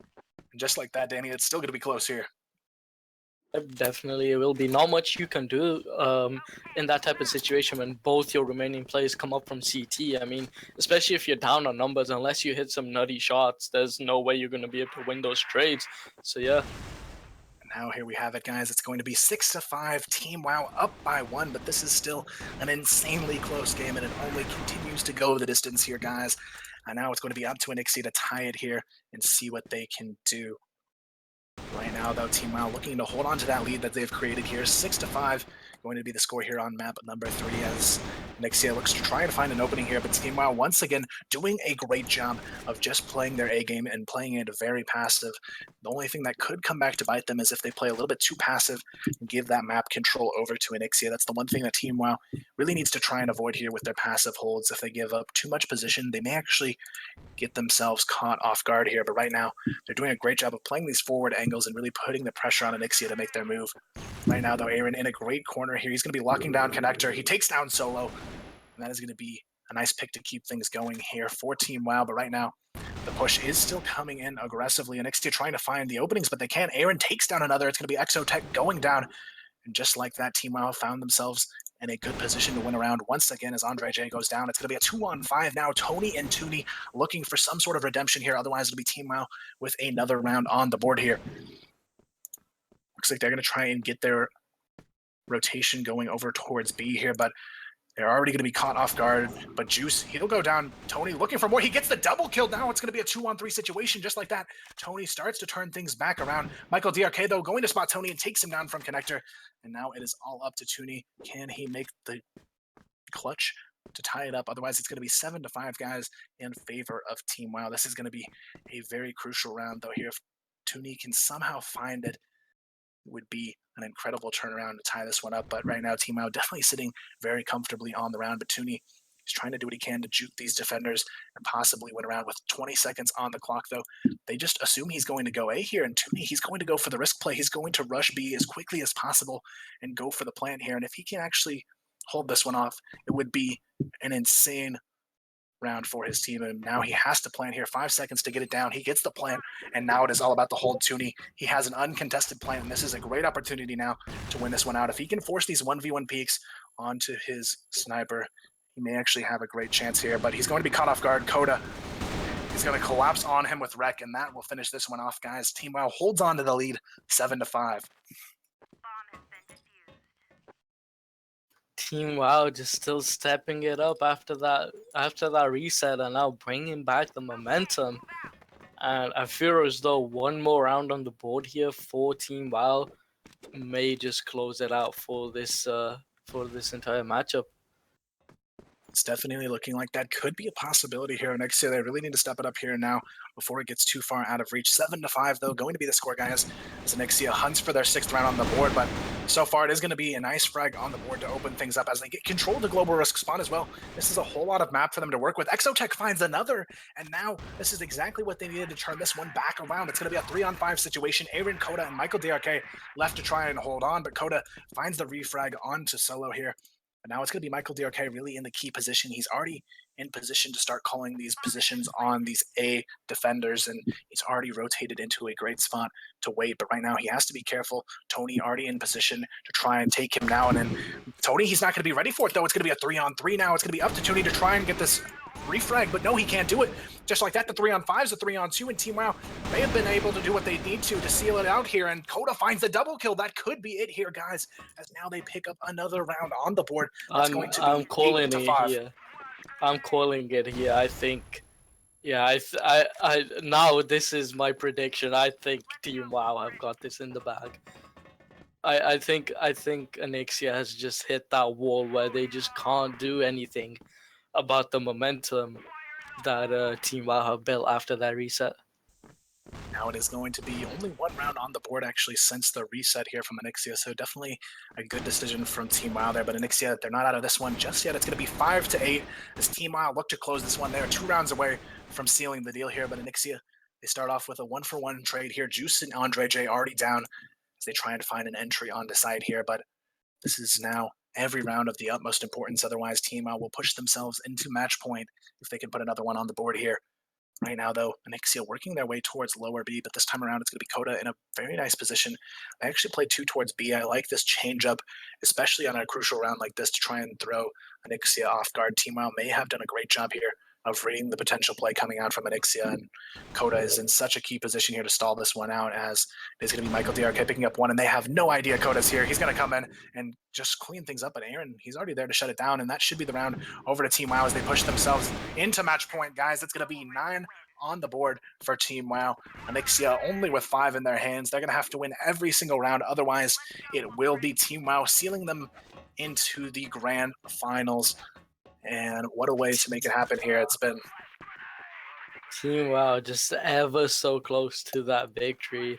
And just like that, Danny, it's still going to be close here. Definitely, it will be not much you can do in that type of situation when both your remaining players come up from CT. I mean, especially if you're down on numbers, unless you hit some nutty shots, there's no way you're going to be able to win those trades. So yeah. And now here we have it, guys. It's going to be 6-5. Team WoW up by 1, but this is still an insanely close game, and it only continues to go the distance here, guys. And now it's going to be up to Onyxia to tie it here and see what they can do. Right now, though, Team WoW looking to hold on to that lead that they've created here. 6-5 going to be the score here on map number 3 as Onyxia looks to try and find an opening here, but Team WoW once again doing a great job of just playing their A game and playing it very passive. The only thing that could come back to bite them is if they play a little bit too passive and give that map control over to Onyxia. That's the one thing that Team WoW really needs to try and avoid here with their passive holds. If they give up too much position, they may actually get themselves caught off guard here, but right now they're doing a great job of playing these forward angles and really putting the pressure on Onyxia to make their move. Right now, though, Aaron in a great corner here. He's going to be locking down Connector. He takes down Solo, and that is going to be a nice pick to keep things going here for Team WoW, but right now the push is still coming in aggressively. Onyxia trying to find the openings, but they can't. Aaron takes down another. It's going to be Exotech going down, and just like that, Team WoW found themselves in a good position to win a round once again as Andre J goes down. It's going to be a 2-on-5 now. Tony and Tooney looking for some sort of redemption here. Otherwise, it'll be Team WoW with another round on the board here. Looks like they're going to try and get their rotation going over towards B here, but they're already going to be caught off guard. But Juice, he'll go down. Tony looking for more. He gets the double kill. Now it's going to be a 2-on-3 situation just like that. Tony starts to turn things back around. Michael DRK, though, going to spot Tony and takes him down from Connector. And now it is all up to Tooney. Can he make the clutch to tie it up? Otherwise, it's going to be 7-5, guys, in favor of Team WoW. This is going to be a very crucial round, though, here. If Tooney can somehow find it, would be an incredible turnaround to tie this one up. But right now, Team WoW definitely sitting very comfortably on the round. But Tooney is trying to do what he can to juke these defenders and possibly win a round with 20 seconds on the clock, though. They just assume he's going to go A here. And Tooney, he's going to go for the risk play. He's going to rush B as quickly as possible and go for the plant here. And if he can actually hold this one off, it would be an insane round for his team, and now he has to plan here. 5 seconds to get it down. He gets the plan, and now it is all about the hold. Tooney, he has an uncontested plan, and this is a great opportunity now to win this one out. If he can force these 1v1 peaks onto his sniper, he may actually have a great chance here, but he's going to be caught off guard. Coda, he's going to collapse on him with Wreck, and that will finish this one off, guys. Team WoW holds on to the lead 7-5. Team WoW just still stepping it up after that reset and now bringing back the momentum. And I feel as though one more round on the board here for Team WoW may just close it out for this entire matchup. It's definitely looking like that could be a possibility here next year. They really need to step it up here now before it gets too far out of reach. 7-5, though, going to be the score, guys, as Anixia hunts for their 6th round on the board. But so far, it is going to be a nice frag on the board to open things up as they get control of the global risk spawn as well. This is a whole lot of map for them to work with. Exotech finds another, and now this is exactly what they needed to turn this one back around. It's going to be a 3-on-5 situation. Aaron, Coda, and Michael DRK left to try and hold on, but Coda finds the refrag onto Solo here. But now it's going to be Michael DRK really in the key position. He's already in position to start calling these positions on these A defenders, and he's already rotated into a great spot to wait. But right now he has to be careful. Tony already in position to try and take him now. And then Tony, he's not going to be ready for it, though. It's going to be a 3-on-3 now. It's going to be up to Tony to try and get this refrag, but no, he can't do it. Just like that, the 3-on-5 is a 3-on-2, and Team WoW may have been able to do what they need to seal it out here, and Coda finds the double kill. That could be it here, guys, as now they pick up another round on the board. That's going to be I'm calling 8-5. it here. I'm calling it here. I think, yeah, I now this is my prediction. I think Team WoW have got this in the bag. I think Anixia has just hit that wall where they just can't do anything about the momentum that Team WoW have built after that reset. Now it is going to be only one round on the board actually since the reset here from Anixia, so definitely a good decision from Team WoW there. But Anixia, they're not out of this one just yet. It's going to be 5-8 as Team WoW look to close this one. They are 2 rounds away from sealing the deal here, but Anixia, they start off with a 1-for-1 trade here. Juice and Andre J already down as they try and find an entry on the side here, but this is now every round of the utmost importance. Otherwise, Team WoW will push themselves into match point if they can put another one on the board here. Right now, though, Anixia working their way towards lower B, but this time around it's going to be Coda in a very nice position. I actually played 2 towards B. I like this change up, especially on a crucial round like this, to try and throw Anixia off guard. Team WoW may have done a great job here of reading the potential play coming out from Anixia, and Coda is in such a key position here to stall this one out, as it is going to be Michael DRK picking up one, and they have no idea Coda's here. He's going to come in and just clean things up, but Aaron, he's already there to shut it down, and that should be the round over to Team WoW as they push themselves into match point, guys. It's going to be 9 on the board for Team WoW. Anixia only with 5 in their hands. They're going to have to win every single round, otherwise it will be Team WoW sealing them into the grand finals. And what a way to make it happen here. It's been Team WoW just ever so close to that victory.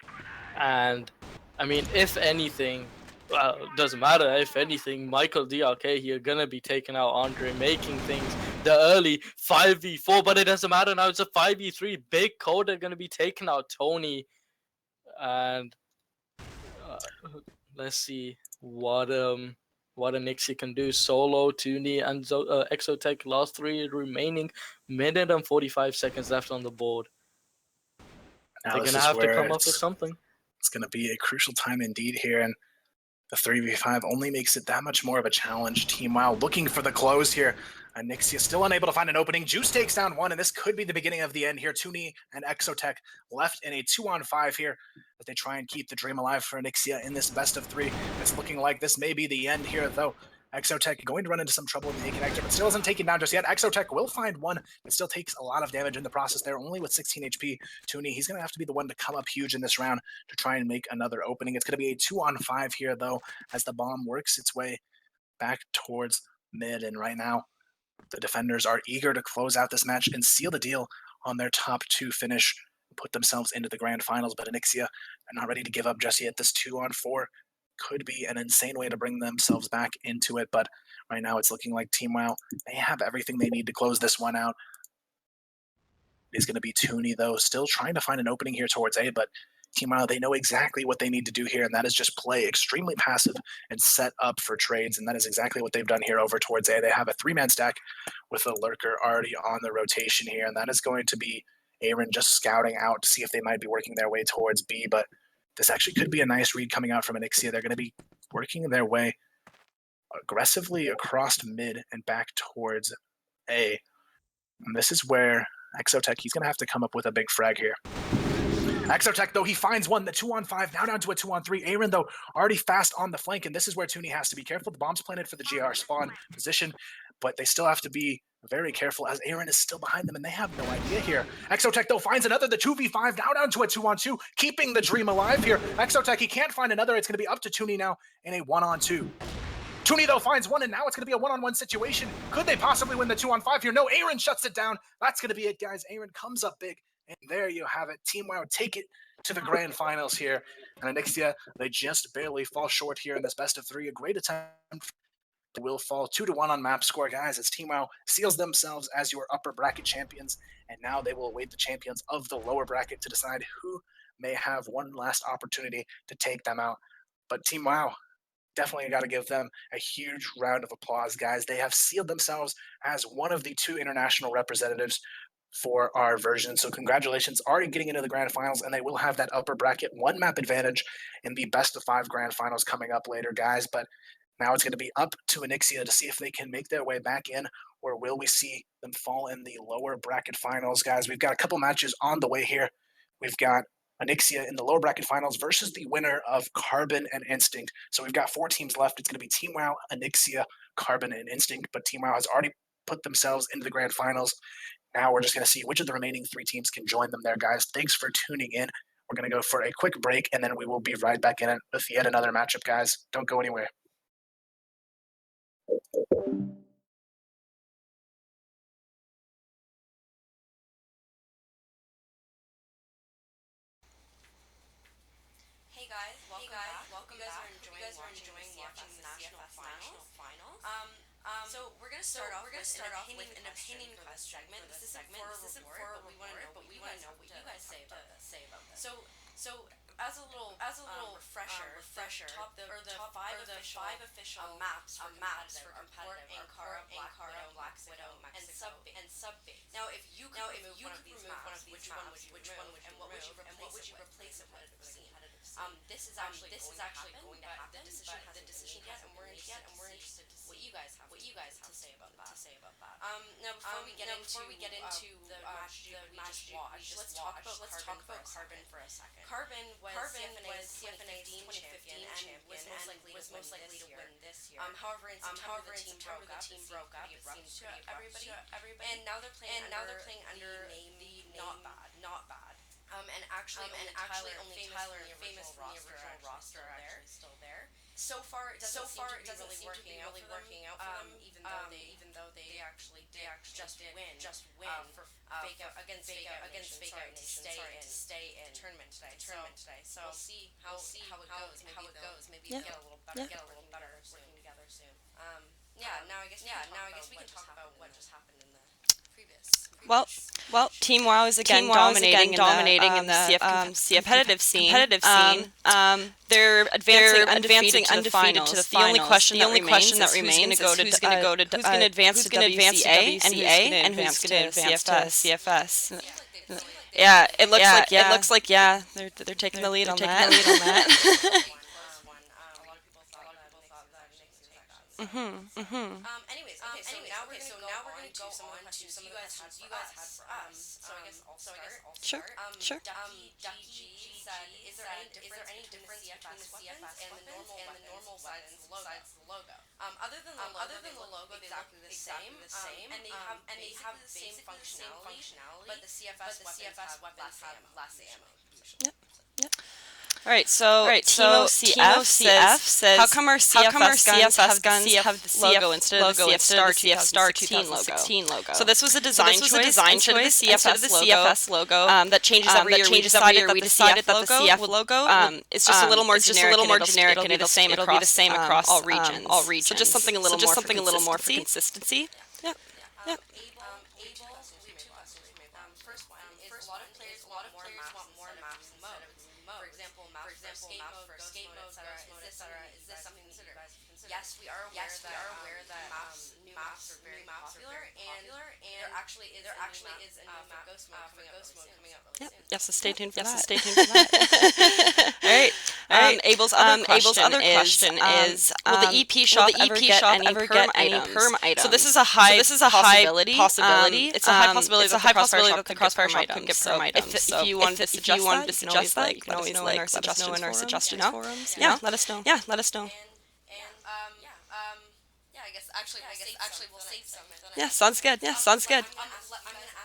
And I mean, if anything, well, it doesn't matter. If anything, Michael DRK here gonna be taking out Andre, making things the early 5v4, but it doesn't matter now. It's a 5v3. Big Coda gonna be taking out Tony, and let's see what Anixia can do. Solo, Tuni, and Exotech, last 3 remaining. Minute and 45 seconds left on the board. now They're gonna have to come up with something. It's going to be a crucial time indeed here, and the 3v5 only makes it that much more of a challenge. Team WoW looking for the close here. Anixia still unable to find an opening. Juice takes down one, and this could be the beginning of the end here. Tuni and Exotech left in a 2-on-5 here as they try and keep the dream alive for Anixia in this best of 3. It's looking like this may be the end here, though. Exotech going to run into some trouble in the A connector, but still isn't taken down just yet. Exotech will find one. It still takes a lot of damage in the process there, only with 16 HP. Tuni, he's going to have to be the one to come up huge in this round to try and make another opening. It's going to be a 2-on-5 here, though, as the bomb works its way back towards mid. And right now, the defenders are eager to close out this match and seal the deal on their top 2 finish, put themselves into the grand finals. But Anixia are not ready to give up just yet. This 2-on-4 could be an insane way to bring themselves back into it, but right now it's looking like Team WoW, they have everything they need to close this one out. It's going to be Tuni, though, still trying to find an opening here towards A, but Team WoW, they know exactly what they need to do here, and that is just play extremely passive and set up for trades, and that is exactly what they've done here over towards A. They have a 3-man stack with a lurker already on the rotation here, and that is going to be Aaron just scouting out to see if they might be working their way towards B, but this actually could be a nice read coming out from Onyxia. They're going to be working their way aggressively across mid and back towards A. And this is where Exotech, he's going to have to come up with a big frag here. Exotech, though, he finds one, the 2-on-5, now down to a 2-on-3. Aaron, though, already fast on the flank, and this is where Toonie has to be careful. The bomb's planted for the GR spawn position, but they still have to be very careful as Aaron is still behind them, and they have no idea here. Exotech, though, finds another, the 2v5, now down to a 2-on-2, keeping the dream alive here. Exotech, he can't find another. It's going to be up to Toonie now in a 1-on-2. Toonie, though, finds one, and now it's going to be a 1-on-1 situation. Could they possibly win the 2-on-5 here? No, Aaron shuts it down. That's going to be it, guys. Aaron comes up big, and there you have it. Team WoW take it to the grand finals here. And Onyxia, they just barely fall short here in this best of 3. A great attempt. They will fall 2-1 on map score, guys, as Team WoW seals themselves as your upper bracket champions. And now they will await the champions of the lower bracket to decide who may have one last opportunity to take them out. But Team WoW, definitely got to give them a huge round of applause, guys. They have sealed themselves as one of the 2 international representatives for our version. So congratulations, already getting into the grand finals, and they will have that upper bracket 1 map advantage in the best of 5 grand finals coming up later, guys. But now it's going to be up to Onyxia to see if they can make their way back in, or will we see them fall in the lower bracket finals, guys? We've got a couple matches on the way here. We've got Onyxia in the lower bracket finals versus the winner of Carbon and Instinct. So we've got 4 teams left. It's going to be Team WoW, Onyxia, Carbon, and Instinct, but Team WoW has already put themselves into the grand finals. Now we're just going to see which of the remaining 3 teams can join them there, guys. Thanks for tuning in. We're going to go for a quick break, and then we will be right back in it with yet another matchup, guys. Don't go anywhere. Hey guys, welcome back. You guys are enjoying watching the national finals. So we're gonna start off with an opinion question segment. This isn't for a report, but we want to know what you guys say about this. So as a little refresher, the 5 official maps for competitive Ankara, Black Widow, and Sub Base. Now, if you could remove one of these maps, which one would you remove, and what would you replace it with for the competitive scene? This is actually going to happen. The decision hasn't been made yet, and we're interested to see what you guys have to say about that. Now, before we get into the match we just watched, let's talk about Carbon for a second. Carbon was CFNA's 2015 champion and was most likely to win this year. However, in September the team broke up. It seemed to everybody. And now they're playing under the name Not Bad. And actually only Tyler, famous from the original roster, are actually still there. So far, it doesn't seem to be really working out for them, even though they actually just win against Fake Out Nation to stay in tournament today. So we'll see how it goes. Maybe get a little better working together soon. Now I guess we can talk about what just happened in the previous. Well, Team WoW is again dominating in the competitive scene. They're advancing undefeated to the finals. The only question that remains is who's going to advance to WCA and who's going to advance to CFS. Yeah, it looks like they're taking the lead on that. Anyways, so now we're going to go on to some of the questions you guys had for us. So I guess I'll start. Sure. Ducky said, is there any difference between the CFS and the normal weapons besides the logo? Other than the logo, they look the same, and they have the same functionality, but the CFS weapons have less ammo. Yep. All right, so Timo CF says, how come our CFS guns have the logo instead of the CF Star 2016 logo? So this was a design choice instead of the CFS logo that changes every year. We decided that the CF logo is just a little more generic and it'll be the same across all regions. So just something a little more for consistency. Yep. First one is a lot of players want more maps map for skate mode, etc. Is this something that you guys have considered? Yes, we are aware that new maps are very popular, and there actually is a new map for ghost mode coming up really soon. Yes, so stay tuned for that. All right. Abel's other question is, will the EP shop ever get any perm items? So this is a high possibility. It's a high possibility that the CrossFire shop could get perm items. If you wanted to suggest that, you can always let us know in our suggestions forums. Yeah, let us know. I guess actually we'll save some. Yeah, sounds good. I'm gonna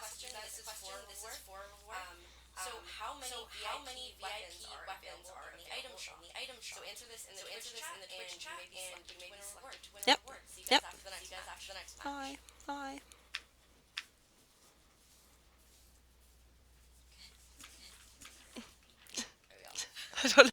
ask you this is for reward. So how many VIP weapons are in the item shop? So answer this in the Twitch chat, and maybe select to win a reward. See you guys after the next match. Bye. I don't know.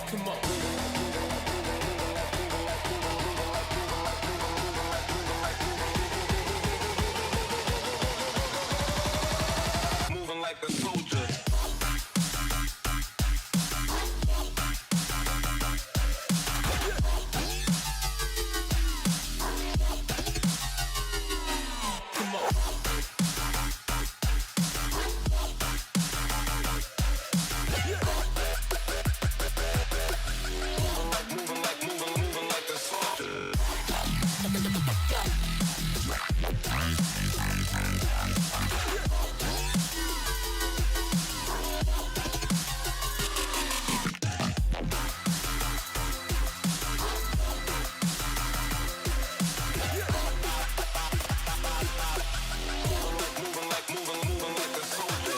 Come on. Moving like a soldier. Come on. Moving like a soldier. Moving like a soldier.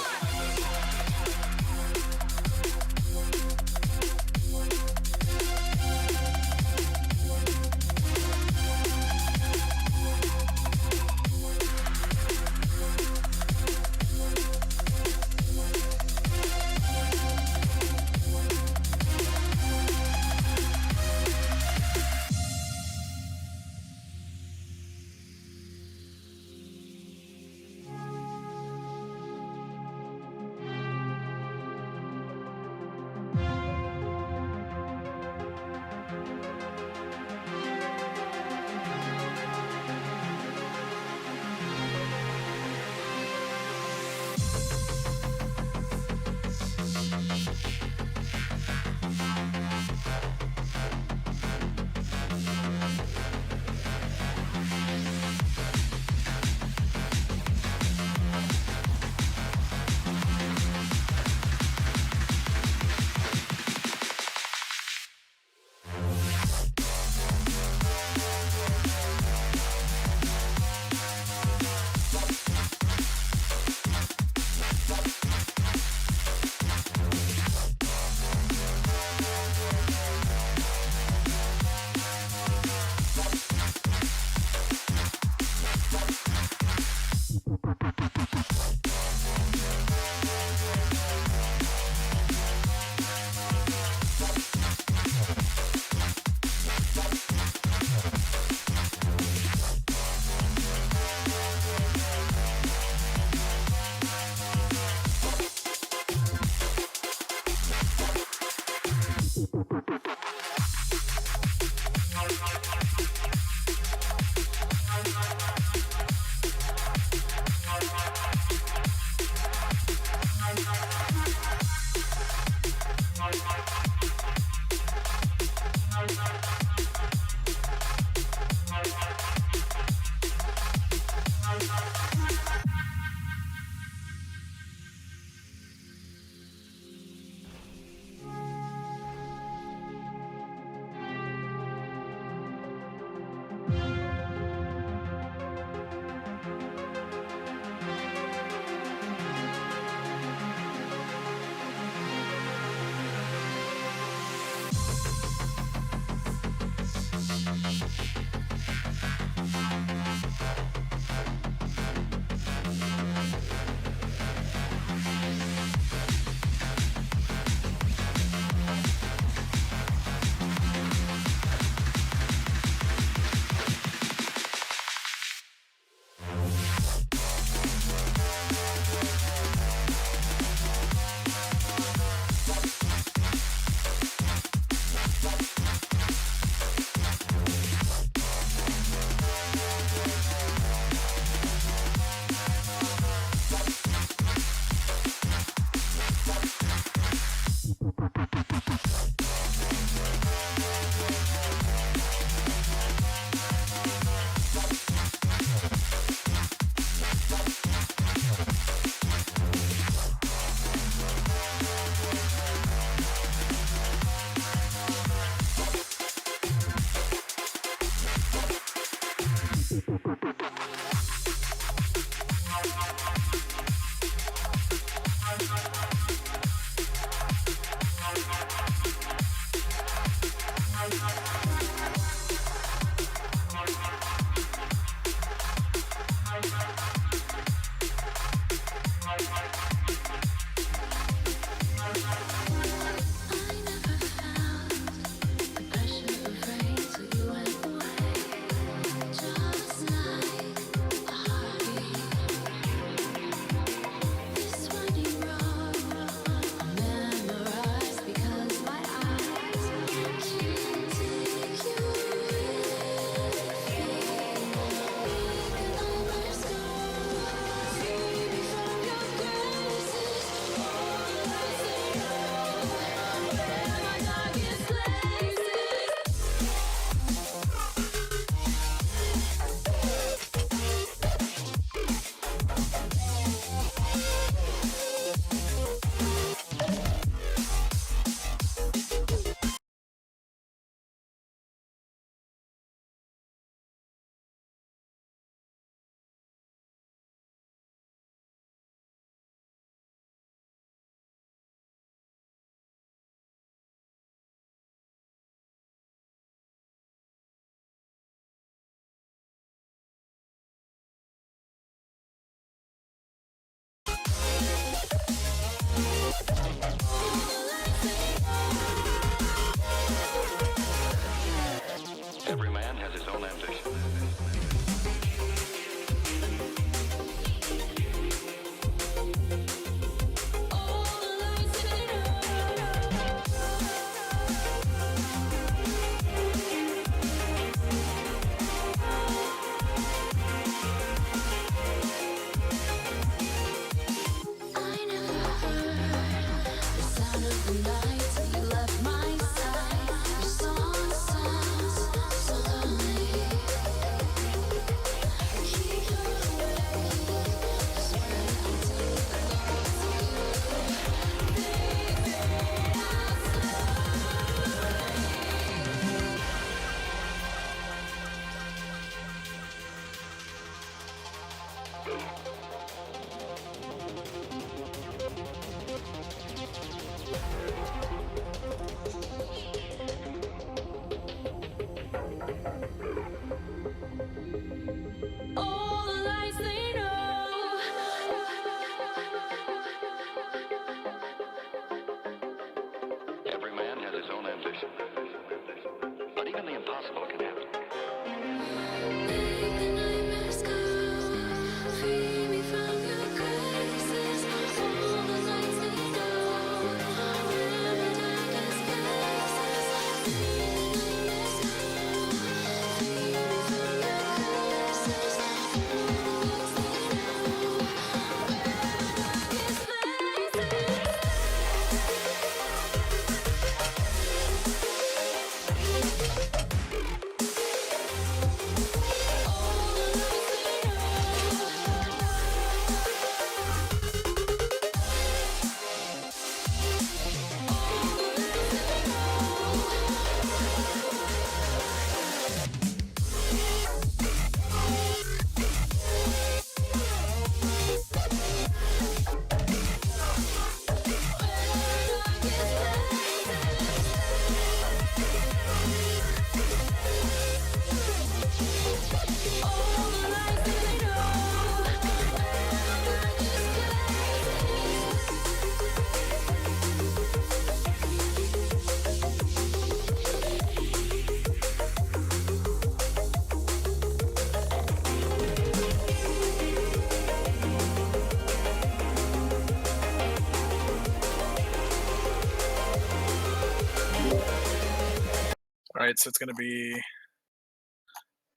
right, so it's going to be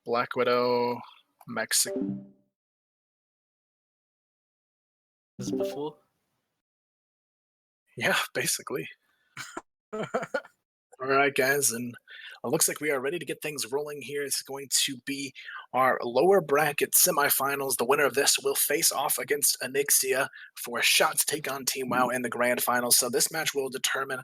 Black Widow, Mexico. Before. Yeah, basically. All right, guys, and it looks like we are ready to get things rolling here. It's going to be our lower bracket semifinals. The winner of this will face off against Anixia for a shot to take on Team WoW in the grand finals. So this match will determine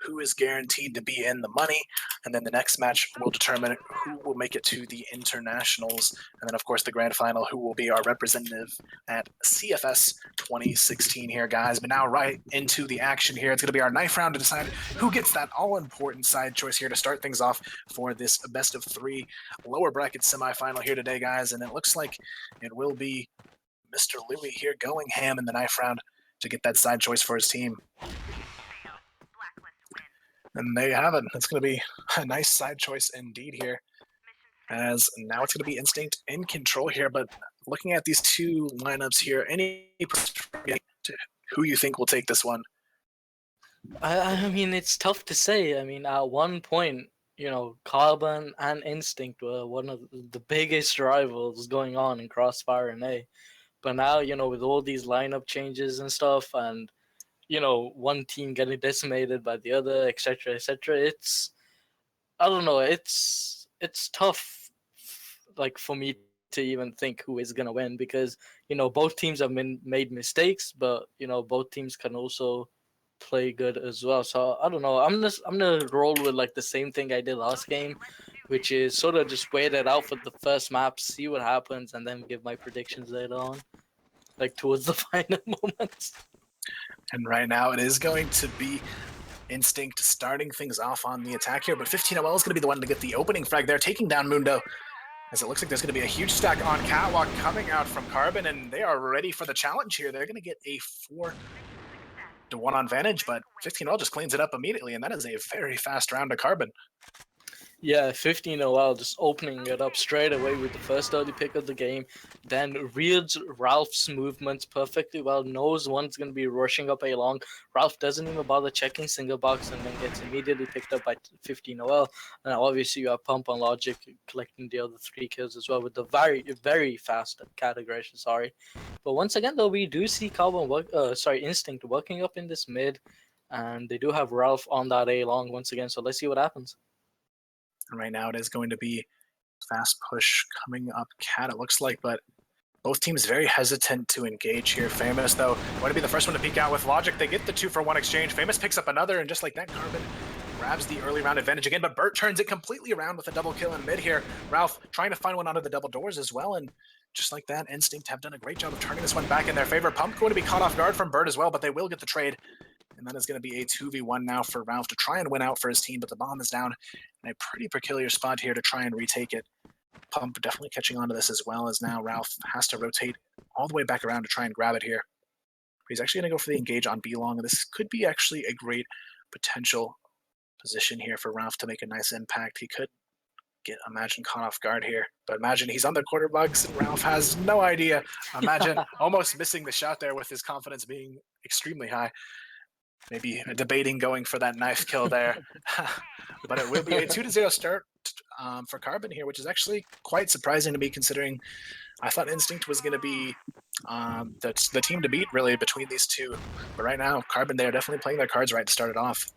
who is guaranteed to be in the money, and then the next match will determine who will make it to the internationals, and then of course the grand final, who will be our representative at CFS 2016 here, guys. But now right into the action here. It's going to be our knife round to decide who gets that all-important side choice here to start things off for this best of 3 lower bracket semifinal here today, guys, and it looks like it will be Mr. Louis here going ham in the knife round to get that side choice for his team. And there you have it. It's going to be a nice side choice indeed here, as now it's going to be Instinct in control here. But looking at these two lineups here, any who you think will take this one? I mean, it's tough to say. I mean, at one point, Carbon and Instinct were one of the biggest rivals going on in Crossfire and A. But now, with all these lineup changes and stuff, and one team getting decimated by the other, etc., etc. I don't know. It's tough, like, for me to even think who is gonna win, because both teams have made mistakes, but both teams can also play good as well. So I don't know. I'm gonna roll with like the same thing I did last game, which is sort of just wait it out for the first map, see what happens, and then give my predictions later on, like towards the final moments. And right now it is going to be Instinct starting things off on the attack here, but 15OL is going to be the one to get the opening frag there, taking down Mundo, as it looks like there's going to be a huge stack on Catwalk coming out from Carbon, and they are ready for the challenge here. They're going to get a 4-1 advantage, but 15OL just cleans it up immediately, and that is a very fast round to Carbon. Yeah, 15OL just opening it up straight away with the first early pick of the game. Then reads Ralph's movements perfectly well, knows one's going to be rushing up A long. Ralph doesn't even bother checking single box, and then gets immediately picked up by 15OL. And obviously you have Pump on Logic collecting the other 3 kills as well with the very, very fast cat aggression, sorry. But once again though, we do see Instinct working up in this mid, and they do have Ralph on that A long once again, so let's see what happens. And right now it is going to be fast push coming up Cat, it looks like, but both teams very hesitant to engage here. Famous, though, going to be the first one to peek out with Logic. They get the 2-for-1 exchange. Famous picks up another, and just like that, Carbon grabs the early round advantage again, but Bert turns it completely around with a double kill in mid here. Ralph trying to find one under the double doors as well, and just like that, Instinct have done a great job of turning this one back in their favor. Pump going to be caught off guard from Bert as well, but they will get the trade. And that is going to be a 2v1 now for Ralph to try and win out for his team, but the bomb is down in a pretty peculiar spot here to try and retake it. Pump definitely catching on to this, as well as now Ralph has to rotate all the way back around to try and grab it here. He's actually going to go for the engage on B-Long, and this could be actually a great potential position here for Ralph to make a nice impact. He could get Imagine caught off guard here, but Imagine he's on the quarter box and Ralph has no idea. Imagine almost missing the shot there with his confidence being extremely high. Maybe debating going for that knife kill there. But it will be a 2-0 start for Carbon here, which is actually quite surprising to me, considering I thought Instinct was going to be the team to beat, really, between these two. But right now, Carbon, they're definitely playing their cards right to start it off.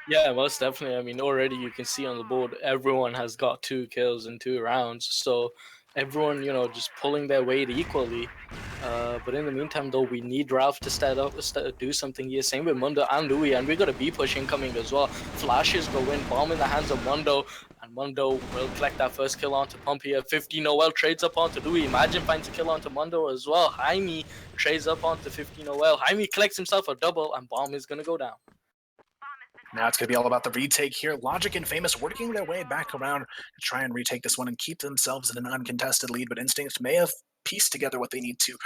Yeah, most definitely. I mean, already you can see on the board, everyone has got 2 kills in 2 rounds. So everyone, just pulling their weight equally. But in the meantime, though, we need Ralph to do something here. Same with Mundo and Louis, and we got a B push incoming as well. Flashes go in, bomb in the hands of Mundo, and Mundo will collect that first kill onto Pump here. 15OL trades up onto Louis. Imagine finds a kill onto Mundo as well. Jaime trades up onto 15OL. Jaime collects himself a double, and bomb is going to go down. Now it's going to be all about the retake here. Logic and Famous working their way back around to try and retake this one and keep themselves in an uncontested lead, but Instinct may have pieced together what they need to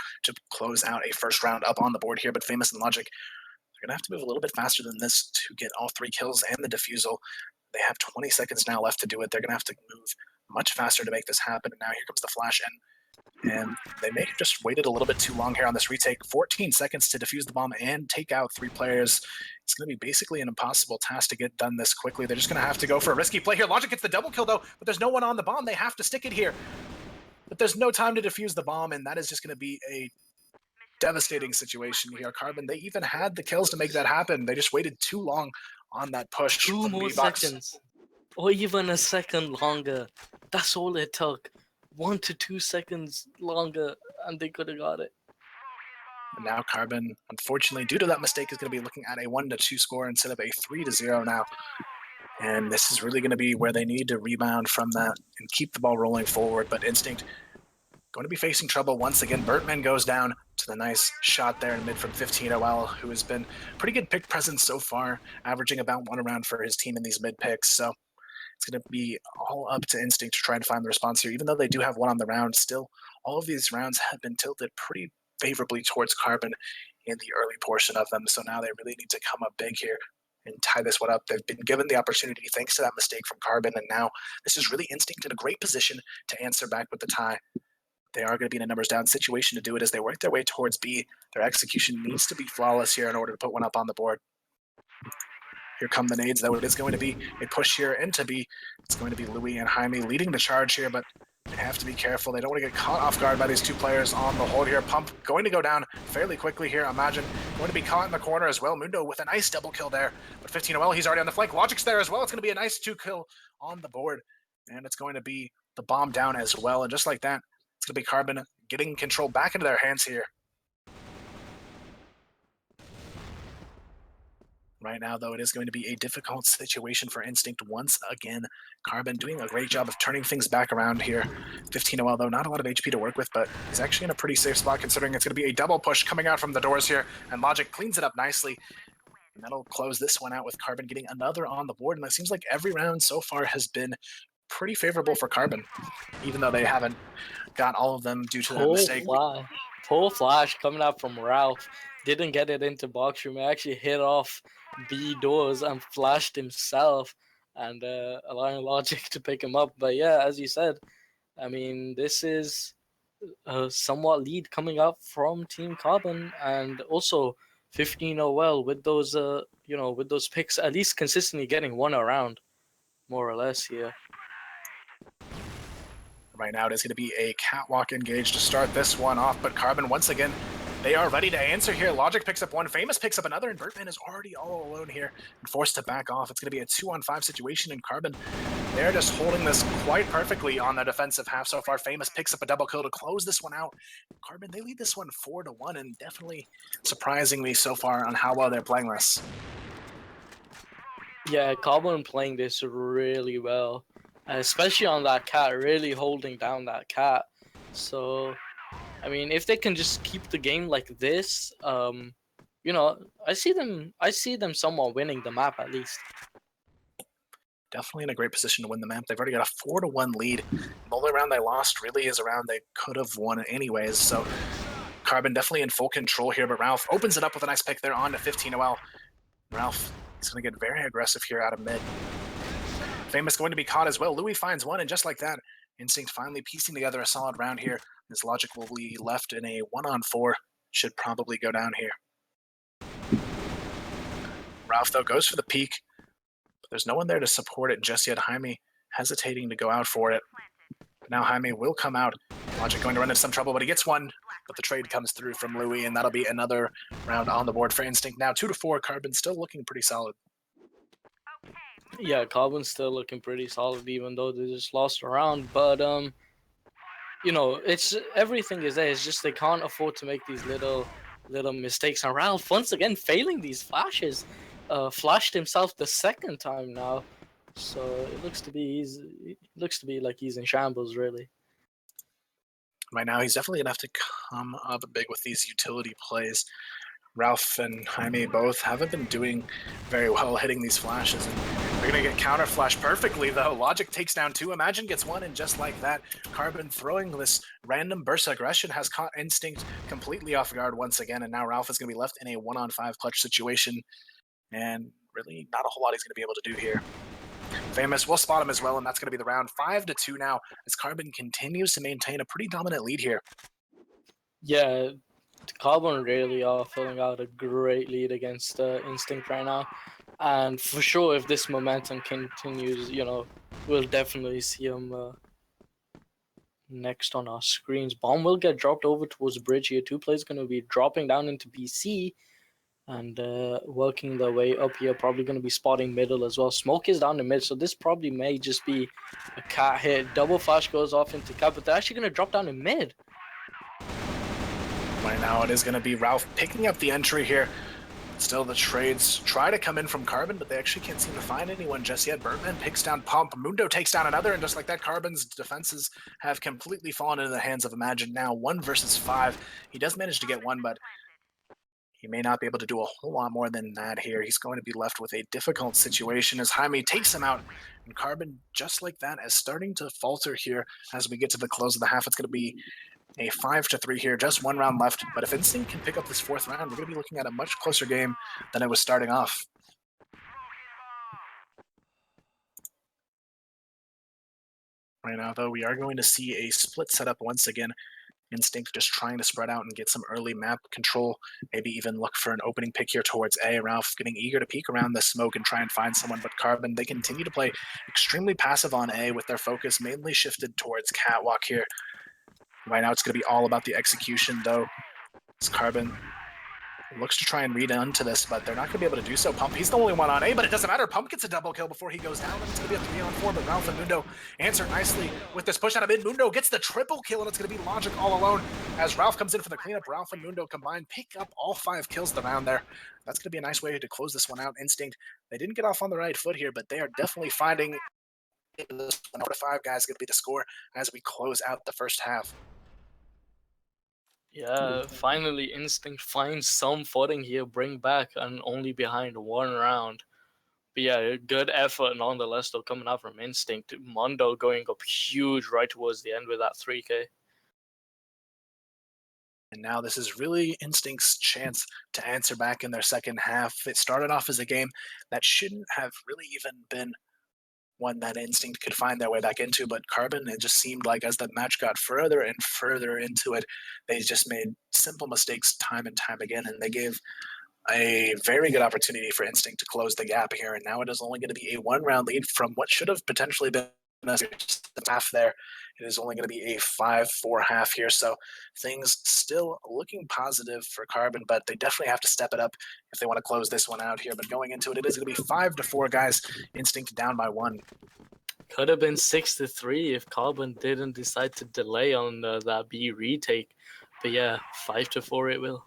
close out a first round up on the board here, but Famous and Logic are going to have to move a little bit faster than this to get all 3 kills and the defusal. They have 20 seconds now left to do it. They're going to have to move much faster to make this happen, and now here comes the flash, and And they may have just waited a little bit too long here on this retake. 14 seconds to defuse the bomb and take out 3 players. It's going to be basically an impossible task to get done this quickly. They're just going to have to go for a risky play here. Logic gets the double kill though, but there's no one on the bomb. They have to stick it here. But there's no time to defuse the bomb, and that is just going to be a devastating situation here. Carbon, they even had the kills to make that happen. They just waited too long on that push. 2 more seconds, or even a second longer. That's all it took. 1 to 2 seconds longer, and they could have got it. And now Carbon, unfortunately, due to that mistake, is going to be looking at a 1 to 2 score instead of a 3 to 0 now. And this is really going to be where they need to rebound from that and keep the ball rolling forward. But Instinct going to be facing trouble once again. Bertman goes down to the nice shot there in mid from 15 OL, who has been pretty good pick presence so far, averaging about 1 round for his team in these mid picks. So it's going to be all up to Instinct to try and find the response here. Even though they do have 1 on the round, still all of these rounds have been tilted pretty favorably towards Carbon in the early portion of them. So now they really need to come up big here and tie this one up. They've been given the opportunity thanks to that mistake from Carbon, and now this is really Instinct in a great position to answer back with the tie. They are going to be in a numbers down situation to do it as they work their way towards B. Their execution needs to be flawless here in order to put one up on the board. Here come the nades, though. It is going to be a push here into B. It's going to be Louis and Jaime leading the charge here, but they have to be careful. They don't want to get caught off guard by these 2 players on the hold here. Pump going to go down fairly quickly here. Imagine going to be caught in the corner as well. Mundo with a nice double kill there. But 15 OL, he's already on the flank. Logic's there as well. It's going to be a nice 2 kill on the board. And it's going to be the bomb down as well. And just like that, it's going to be Carbon getting control back into their hands here. Right now, though, it is going to be a difficult situation for Instinct once again. Carbon doing a great job of turning things back around here. 15 OL, though, not a lot of HP to work with, but he's actually in a pretty safe spot considering it's going to be a double push coming out from the doors here, and Logic cleans it up nicely. And that'll close this one out with Carbon getting another on the board, and it seems like every round so far has been pretty favorable for Carbon, even though they haven't got all of them due to that mistake. Full flash coming out from Ralph. Didn't get it into box room. He actually hit off B doors and flashed himself, and allowing Logic to pick him up. But yeah, as you said, I mean, this is a somewhat lead coming up from Team Carbon, and also 15 OL with those with those picks at least consistently getting 1 around, more or less here. Right now, it is going to be a catwalk engage to start this one off, but Carbon, once again, they are ready to answer here. Logic picks up 1, Famous picks up another, and Bertman is already all alone here and forced to back off. It's going to be a 2-on-5 situation, and Carbon, they're just holding this quite perfectly on their defensive half so far. Famous picks up a double kill to close this one out. Carbon, they lead this one 4-1, and definitely surprising me so far on how well they're playing this. Yeah, Carbon playing this really well, especially on that cat, really holding down that cat. So, I mean, if they can just keep the game like this, I see them somewhat winning the map at least. Definitely in a great position to win the map. They've already got a 4-1 lead. The only round they lost really is a round they could have won anyways. So Carbon definitely in full control here, but Ralph opens it up with a nice pick there on to 15 OL. Ralph is going to get very aggressive here out of mid. Famous going to be caught as well. Louis finds 1, and just like that, Instinct finally piecing together a solid round here. This Logic will be left in a 1-on-4. Should probably go down here. Ralph, though, goes for the peek. But there's no one there to support it just yet. Jaime hesitating to go out for it. But now Jaime will come out. Logic going to run into some trouble, but he gets 1. But the trade comes through from Louis, and that'll be another round on the board for Instinct. Now 2-4, Carbon still looking pretty solid. Yeah, Carbon's still looking pretty solid, even though they just lost a round. But it's everything is there. It's just they can't afford to make these little mistakes. And Ralph once again failing these flashes. Flashed himself the 2nd time now, so it looks to be like he's in shambles really. Right now, he's definitely gonna have to come up big with these utility plays. Ralph and Jaime both haven't been doing very well hitting these flashes, and they're going to get counter flash perfectly, though. Logic takes down 2, Imagine gets 1, and just like that, Carbon throwing this random burst aggression has caught Instinct completely off guard once again, and now Ralph is going to be left in a 1-on-5 clutch situation, and really not a whole lot he's going to be able to do here. Famous will spot him as well, and that's going to be the round. 5-2 now, as Carbon continues to maintain a pretty dominant lead here. Yeah, Carbon really are filling out a great lead against Instinct right now. And for sure, if this momentum continues, we'll definitely see him next on our screens. Bomb will get dropped over towards bridge here. Two players going to be dropping down into BC and working their way up here. Probably going to be spotting middle as well. Smoke is down the mid, so this probably may just be a cat hit. Double flash goes off into cat, but they're actually going to drop down in mid. Right now it is going to be Ralph picking up the entry here. Still the trades try to come in from Carbon, but they actually can't seem to find anyone just yet. Birdman picks down Pump. Mundo takes down another, and just like that, Carbon's defenses have completely fallen into the hands of Imagine now. 1 versus 5. He does manage to get one, but he may not be able to do a whole lot more than that here. He's going to be left with a difficult situation as Jaime takes him out. And Carbon, just like that, is starting to falter here as we get to the close of the half. It's going to be a 5-3 here, just 1 round left. But if Instinct can pick up this 4th round, we're going to be looking at a much closer game than it was starting off. Right now, though, we are going to see a split setup once again. Instinct just trying to spread out and get some early map control, maybe even look for an opening pick here towards A. Ralph getting eager to peek around the smoke and try and find someone, but Carbon, they continue to play extremely passive on A with their focus mainly shifted towards Catwalk here. Right now it's going to be all about the execution, though. As Carbon looks to try and read onto this, but they're not going to be able to do so. Pump, he's the only one on A, but it doesn't matter. Pump gets a double kill before he goes down, and it's going to be a 3-on-4, but Ralph and Mundo answer nicely with this push out of mid. Mundo gets the triple kill, and it's going to be Logic all alone. As Ralph comes in for the cleanup, Ralph and Mundo combined pick up all 5 kills the round there. That's going to be a nice way to close this one out. Instinct, they didn't get off on the right foot here, but they are definitely finding this 4-5 guys going to be the score as we close out the first half. Yeah, finally Instinct finds some footing here, bring back and only behind 1 round. But yeah, good effort nonetheless though coming out from Instinct. Mondo going up huge right towards the end with that 3K. And now this is really Instinct's chance to answer back in their second half. It started off as a game that shouldn't have really even been one that Instinct could find their way back into, but Carbon, it just seemed like as the match got further and further into it, they just made simple mistakes time and time again, and they gave a very good opportunity for Instinct to close the gap here, and now it is only going to be a 1-round lead from what should have potentially been a half there. It is only going to be a 5-4 half here, so things still looking positive for Carbon, but they definitely have to step it up if they want to close this one out here. But going into it, it is going to be 5-4, guys. Instinct down by 1. Could have been 6-3 if Carbon didn't decide to delay on that B retake. But yeah, 5-4 it will.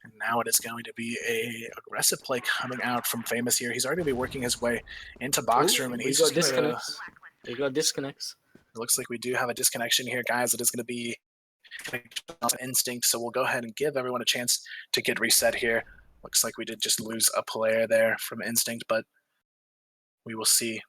And now it is going to be a aggressive play coming out from Famous here. He's already going to be working his way into box room, and he's just disconnects. They got disconnects. It looks like we do have a disconnection here, guys. It is going to be Instinct, so we'll go ahead and give everyone a chance to get reset here. Looks like we did just lose a player there from Instinct, but we will see.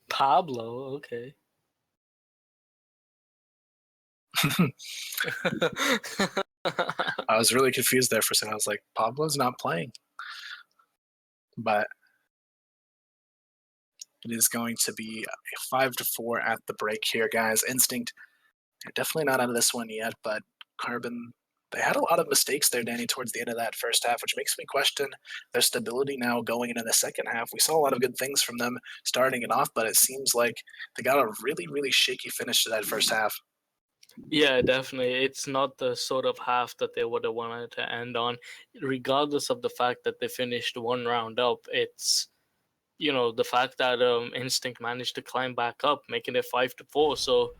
Pablo, okay. I was really confused there for a second. I was like, Pablo's not playing. But it is going to be a 5-4 at the break here, guys. Instinct, they're definitely not out of this one yet, but Carbon, they had a lot of mistakes there, Danny, towards the end of that first half, which makes me question their stability now going into the second half. We saw a lot of good things from them starting it off, but it seems like they got a really, really shaky finish to that first half. Yeah, definitely. It's not the sort of half that they would have wanted to end on. Regardless of the fact that they finished 1 round up, it's, the fact that Instinct managed to climb back up, making it 5-4. So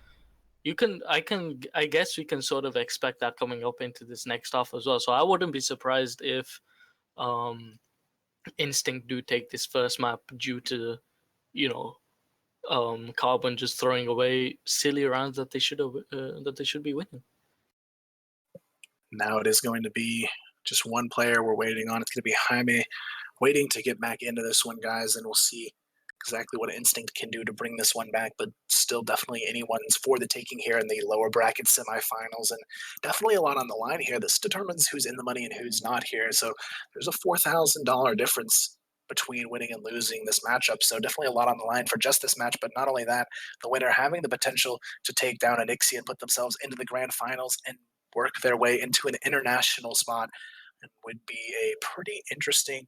I guess we can sort of expect that coming up into this next half as well. So I wouldn't be surprised if Instinct do take this first map due to, Carbon just throwing away silly rounds that they should be winning. Now it is going to be just one player we're waiting on. It's going to be Jaime waiting to get back into this one, guys, and we'll see exactly what Instinct can do to bring this one back, but still definitely anyone's for the taking here in the lower bracket semifinals, and definitely a lot on the line here. This determines who's in the money and who's not here, so there's a $4,000 difference between winning and losing this matchup, so definitely a lot on the line for just this match. But not only that, the winner having the potential to take down Anixia and put themselves into the grand finals and work their way into an international spot, and would be a pretty interesting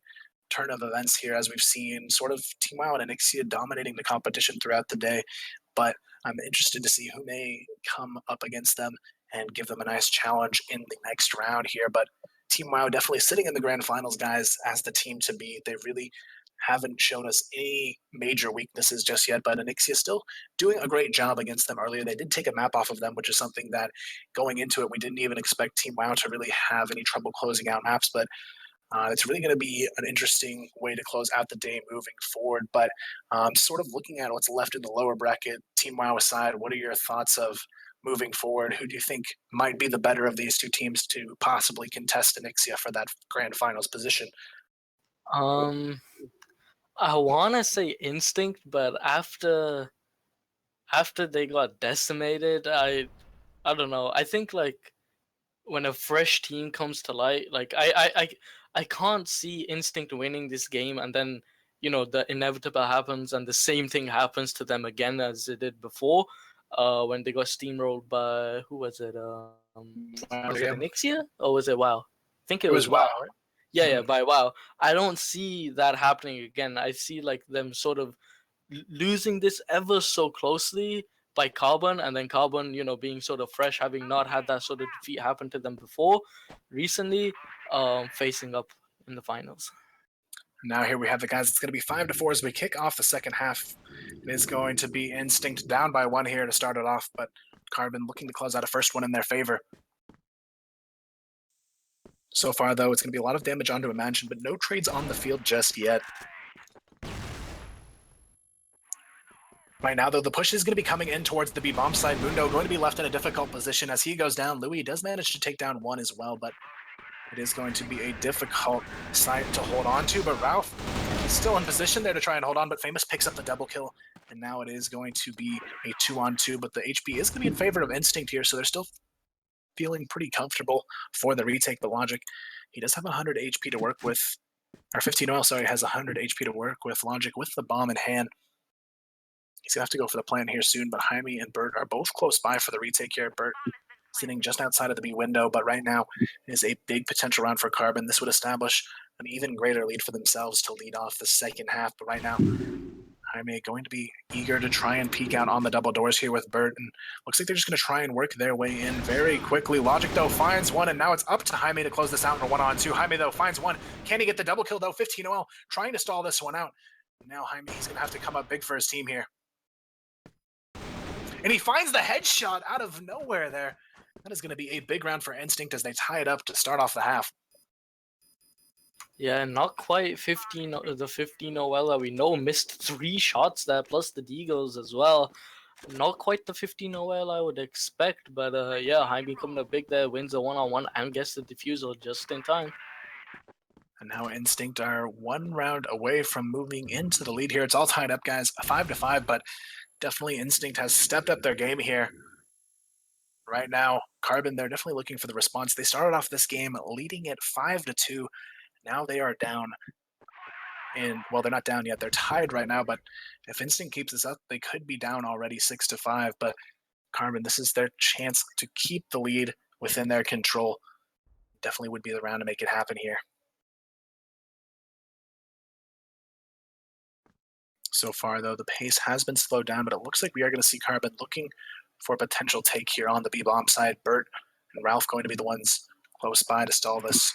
turn of events here, as we've seen sort of Team WoW and Anixia dominating the competition throughout the day. But I'm interested to see who may come up against them and give them a nice challenge in the next round here. But Team WoW definitely sitting in the grand finals, guys, as the team to beat. They really haven't shown us any major weaknesses just yet, but Anixia still doing a great job against them earlier. They did take a map off of them, which is something that going into it, we didn't even expect Team WoW to really have any trouble closing out maps, but it's really going to be an interesting way to close out the day moving forward. But sort of looking at what's left in the lower bracket, Team WoW aside, what are your thoughts of moving forward? Who do you think might be the better of these two teams to possibly contest Anixia for that grand finals position? I want to say Instinct, but after they got decimated, I don't know. I think like when a fresh team comes to light, like I can't see Instinct winning this game and then the inevitable happens and the same thing happens to them again as it did before, when they got steamrolled by who was it? Was it Anixia or was it WoW? I think it was WoW. Right? Yeah, by WoW. I don't see that happening again. I see like them sort of losing this ever so closely by Carbon, and then Carbon, being sort of fresh, having not had that sort of defeat happen to them before, recently, facing up in the finals. Now here we have the guys. It's going to be 5-4 as we kick off the second half. It is going to be Instinct down by 1 here to start it off, but Carbon looking to close out a first one in their favor. So far, though, it's going to be a lot of damage onto Imagine, but no trades on the field just yet. Right now, though, the push is going to be coming in towards the B-bomb side. Mundo going to be left in a difficult position as he goes down. Louis does manage to take down one as well, but it is going to be a difficult site to hold on to. But Ralph is still in position there to try and hold on, but Famous picks up the double kill, and now it is going to be a 2-on-2, but the HP is going to be in favor of Instinct here, so they're still feeling pretty comfortable for the retake. But Logic, he does have 100 HP to work with, or 15 oil, sorry, has 100 HP to work with. Logic with the bomb in hand. He's going to have to go for the plan here soon, but Jaime and Bert are both close by for the retake here. Bert sitting just outside of the B window, but right now is a big potential round for Carbon. This would establish an even greater lead for themselves to lead off the second half, but right now Jaime going to be eager to try and peek out on the double doors here with Bert, and looks like they're just going to try and work their way in very quickly. Logic, though, finds one, and now it's up to Jaime to close this out in a 1-on-2. Jaime, though, finds one. Can he get the double kill, though? 15 OL, trying to stall this one out. Now Jaime, he's going to have to come up big for his team here. And he finds the headshot out of nowhere there. That is going to be a big round for Instinct as they tie it up to start off the half. Yeah, not quite 15. The 15 OL that we know missed 3 shots there, plus the Deagles as well. Not quite the 15 OL I would expect, but yeah, Jaime coming up big there, wins a 1-on-1 and gets the defusal just in time. And now Instinct are 1 round away from moving into the lead here. It's all tied up, guys, 5-5, but definitely Instinct has stepped up their game here. Right now, Carbon, they're definitely looking for the response. They started off this game leading it 5-2. Now they are down well, they're not down yet. They're tied right now, but if Instinct keeps this up, they could be down already 6-5. But Carbon, this is their chance to keep the lead within their control. Definitely would be the round to make it happen here. So far, though, the pace has been slowed down, but it looks like we are going to see Carbon looking for a potential take here on the B-bomb side. Bert and Ralph going to be the ones close by to stall this.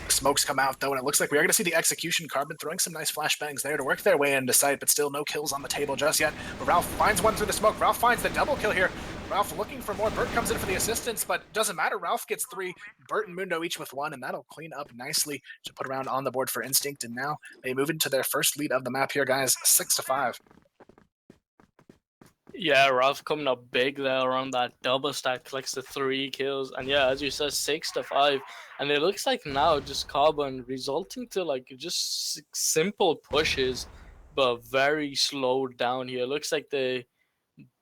Smokes come out, though, and it looks like we are going to see the execution. Carbon throwing some nice flashbangs there to work their way into sight, but still no kills on the table just yet. But Ralph finds one through the smoke. Ralph finds the double kill here. Ralph looking for more. Bert comes in for the assistance, but doesn't matter. Ralph gets 3. Bert and Mundo each with 1, and that'll clean up nicely to put around on the board for Instinct. And now they move into their first lead of the map here, guys, 6-5. Yeah, Ralph coming up big there around that double stack, collects the 3 kills, and yeah, as you said, 6-5, and it looks like now just Carbon resulting to like just simple pushes, but very slowed down here. Looks like they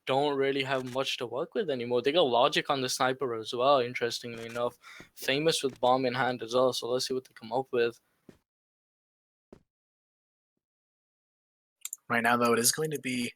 don't really have much to work with anymore. They got Logic on the sniper as well, interestingly enough, Famous with bomb in hand as well. So let's see what they come up with. Right now, though, it is going to be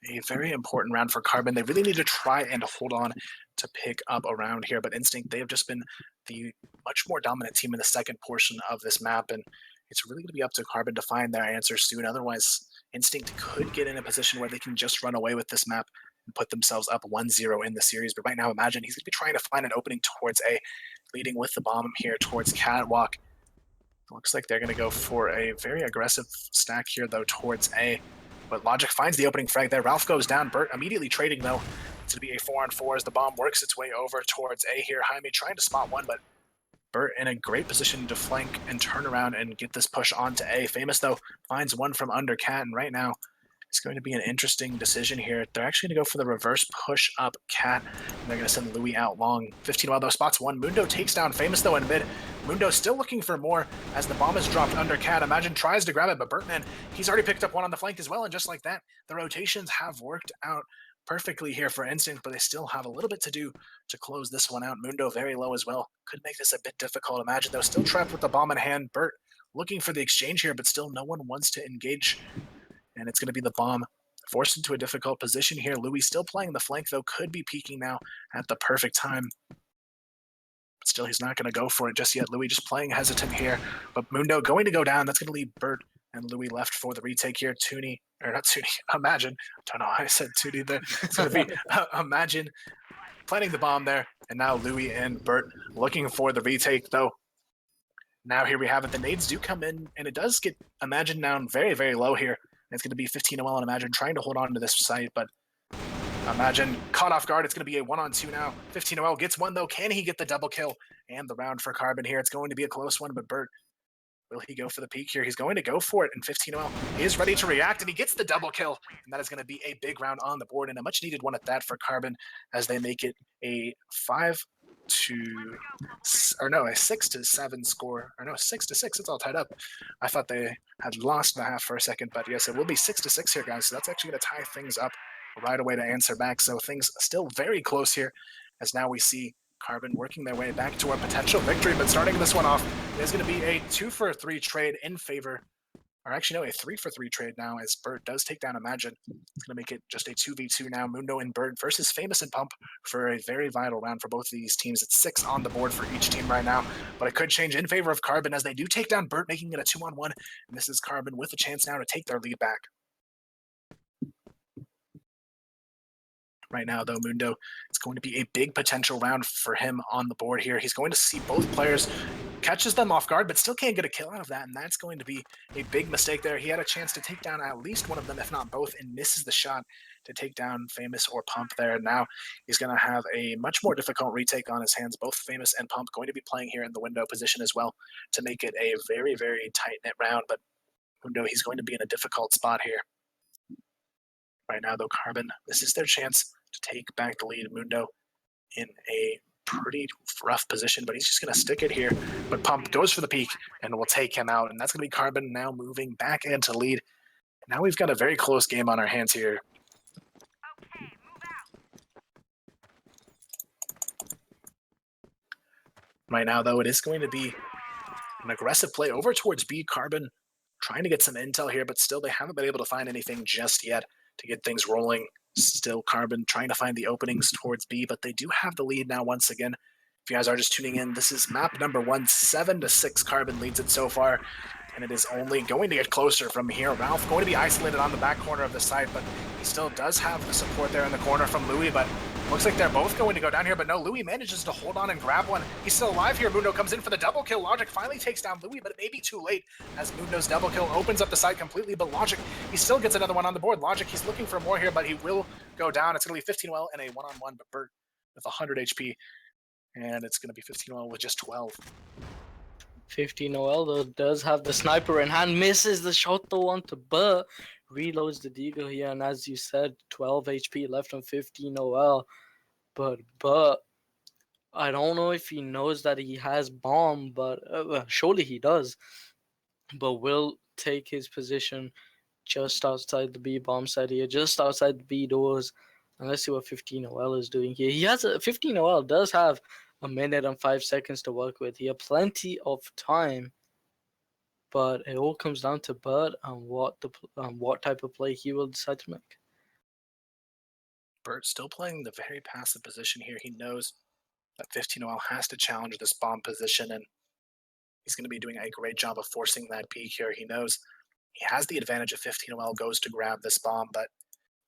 a very important round for Carbon. They really need to try and hold on to pick up a round here, but Instinct, they have just been the much more dominant team in the second portion of this map, and it's really going to be up to Carbon to find their answers soon. Otherwise, Instinct could get in a position where they can just run away with this map and put themselves up 1-0 in the series. But right now, Imagine he's going to be trying to find an opening towards A, leading with the bomb here towards Catwalk. Looks like they're going to go for a very aggressive stack here, though, towards A. But Logic finds the opening frag there. Ralph goes down. Burt immediately trading, though. It's going to be a 4-on-4 as the bomb works its way over towards A here. Jaime trying to spot one, but Burt in a great position to flank and turn around and get this push onto A. Famous, though, finds one from under Cat, and right now it's going to be an interesting decision here. They're actually going to go for the reverse push up Cat, and they're going to send Louis out long. 15 while though, spots one. Mundo takes down Famous, though, in mid. Mundo still looking for more as the bomb is dropped under Cat. Imagine tries to grab it, but Burtman, he's already picked up one on the flank as well, and just like that, the rotations have worked out perfectly here for Instinct, but they still have a little bit to do to close this one out. Mundo very low as well. Could make this a bit difficult. Imagine, though, still trapped with the bomb in hand. Burt looking for the exchange here, but still no one wants to engage, and it's going to be the bomb forced into a difficult position here. Louis still playing the flank, though, could be peeking now at the perfect time. But still, he's not going to go for it just yet. Louis just playing hesitant here, but Mundo going to go down. That's going to leave Burt and Louis left for the retake here. Toonie, or not Toonie, Imagine. I don't know why I said Toonie there. It's going to be Imagine planting the bomb there, and now Louis and Burt looking for the retake, though. Now here we have it. The nades do come in, and it does get Imagine down very, very low here. It's going to be 15 OL and Imagine trying to hold on to this site, but Imagine caught off guard. It's going to be a 1-on-2 now. 15 OL gets one, though. Can he get the double kill and the round for Carbon here? It's going to be a close one, but Burt, will he go for the peak here? He's going to go for it, and 15 OL is ready to react, and he gets the double kill, and that is going to be a big round on the board, and a much-needed one at that for Carbon as they make it a 6-7 score, or no, 6-6. It's all tied up. I thought they had lost the half for a second, but yes, it will be 6-6 here, guys. So that's actually going to tie things up right away to answer back. So things still very close here, as now we see Carbon working their way back to a potential victory. But starting this one off, there's going to be a 2-for-3 trade in favor, or actually no, a 3-for-3 trade now, as Burt does take down Imagine. It's going to make it just a 2v2 now. Mundo and Burt versus Famous and Pump for a very vital round for both of these teams. It's 6 on the board for each team right now, but it could change in favor of Carbon as they do take down Burt, making it a 2-on-1, and this is Carbon with a chance now to take their lead back. Right now, though, Mundo, it's going to be a big potential round for him on the board here. He's going to see both players, catches them off guard, but still can't get a kill out of that, and that's going to be a big mistake there. He had a chance to take down at least one of them, if not both, and misses the shot to take down Famous or Pump there. Now he's going to have a much more difficult retake on his hands. Both Famous and Pump going to be playing here in the window position as well to make it a very, very tight-knit round, but Mundo, he's going to be in a difficult spot here. Right now, though, Carbon, this is their chance to take back the lead. Mundo in a pretty rough position, but he's just going to stick it here. But Pump goes for the peak and will take him out, and that's going to be Carbon now moving back into lead. Now we've got a very close game on our hands here. Okay, move out. Right now, though, it is going to be an aggressive play over towards B. Carbon trying to get some intel here, but still they haven't been able to find anything just yet to get things rolling. Still Carbon trying to find the openings towards B, but they do have the lead now once again. If you guys are just tuning in, this is map number 1, 7-6. Carbon leads it so far, and it is only going to get closer from here. Ralph going to be isolated on the back corner of the site, but he still does have the support there in the corner from Louis, but looks like they're both going to go down here, but no, Louis manages to hold on and grab one. He's still alive here. Mundo comes in for the double kill. Logic finally takes down Louis, but it may be too late as Mundo's double kill opens up the site completely, but Logic, he still gets another one on the board. Logic, he's looking for more here, but he will go down. It's going to be 15 well and a 1-on-1, but Burt with 100 HP, and it's going to be 15 well with just 12. 15 OL though does have the sniper in hand, misses the shot though onto Burt. reloads the Deagle here, and as you said, 12 HP left on 15 OL. But I don't know if he knows that he has bomb, but surely he does. But will take his position just outside the B bomb site here, just outside the B doors. And let's see what 15 OL is doing here. He has 15 OL does have a minute and 5 seconds to work with. He has plenty of time, but it all comes down to Bert and what type of play he will decide to make. Bert still playing the very passive position here. He knows that 15OL has to challenge this bomb position, and he's going to be doing a great job of forcing that peak here. He knows he has the advantage if 15OL goes to grab this bomb, but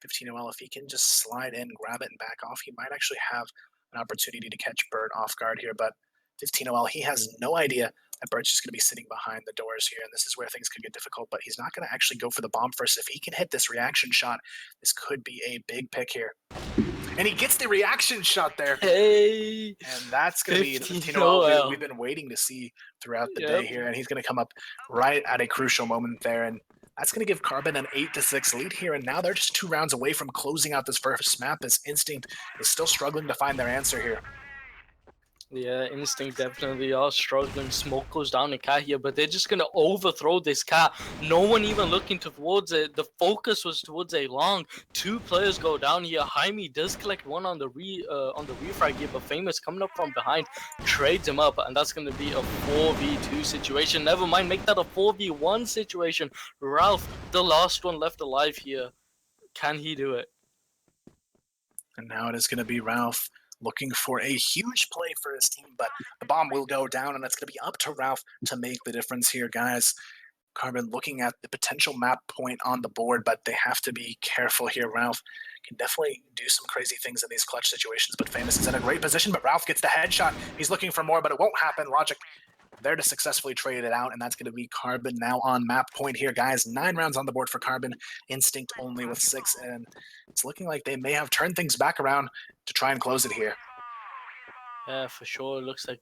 15OL, if he can just slide in, grab it, and back off, he might actually have an opportunity to catch Bert off guard here. But 15OL, he has no idea that Bert's just going to be sitting behind the doors here, and this is where things could get difficult, but he's not going to actually go for the bomb first. If he can hit this reaction shot, this could be a big pick here. And he gets the reaction shot there. Hey! And that's going to be the 15 15OL we've been waiting to see throughout the day here, and he's going to come up right at a crucial moment there, and that's going to give Carbon an 8-6 lead here, and now they're just 2 rounds away from closing out this first map as Instinct is still struggling to find their answer here. Yeah, Instinct definitely are struggling. Smoke goes down in Cat here, but they're just going to overthrow this Cat. No one even looking towards it. The focus was towards a long. 2 players go down here. Jaime does collect one on the refrag here, but Famous coming up from behind trades him up, and that's going to be a 4v2 situation. Never mind, make that a 4v1 situation. Ralph, the last one left alive here. Can he do it? And now it is going to be Ralph looking for a huge play for his team, but the bomb will go down, and it's going to be up to Ralph to make the difference here, guys. Carbon looking at the potential map point on the board, but they have to be careful here. Ralph can definitely do some crazy things in these clutch situations, but Famous is in a great position, but Ralph gets the headshot. He's looking for more, but it won't happen. Logic there to successfully trade it out, and that's going to be Carbon now on map point here, guys. 9 rounds on the board for Carbon, Instinct only with 6, and it's looking like they may have turned things back around to try and close it here. Yeah, for sure. It looks like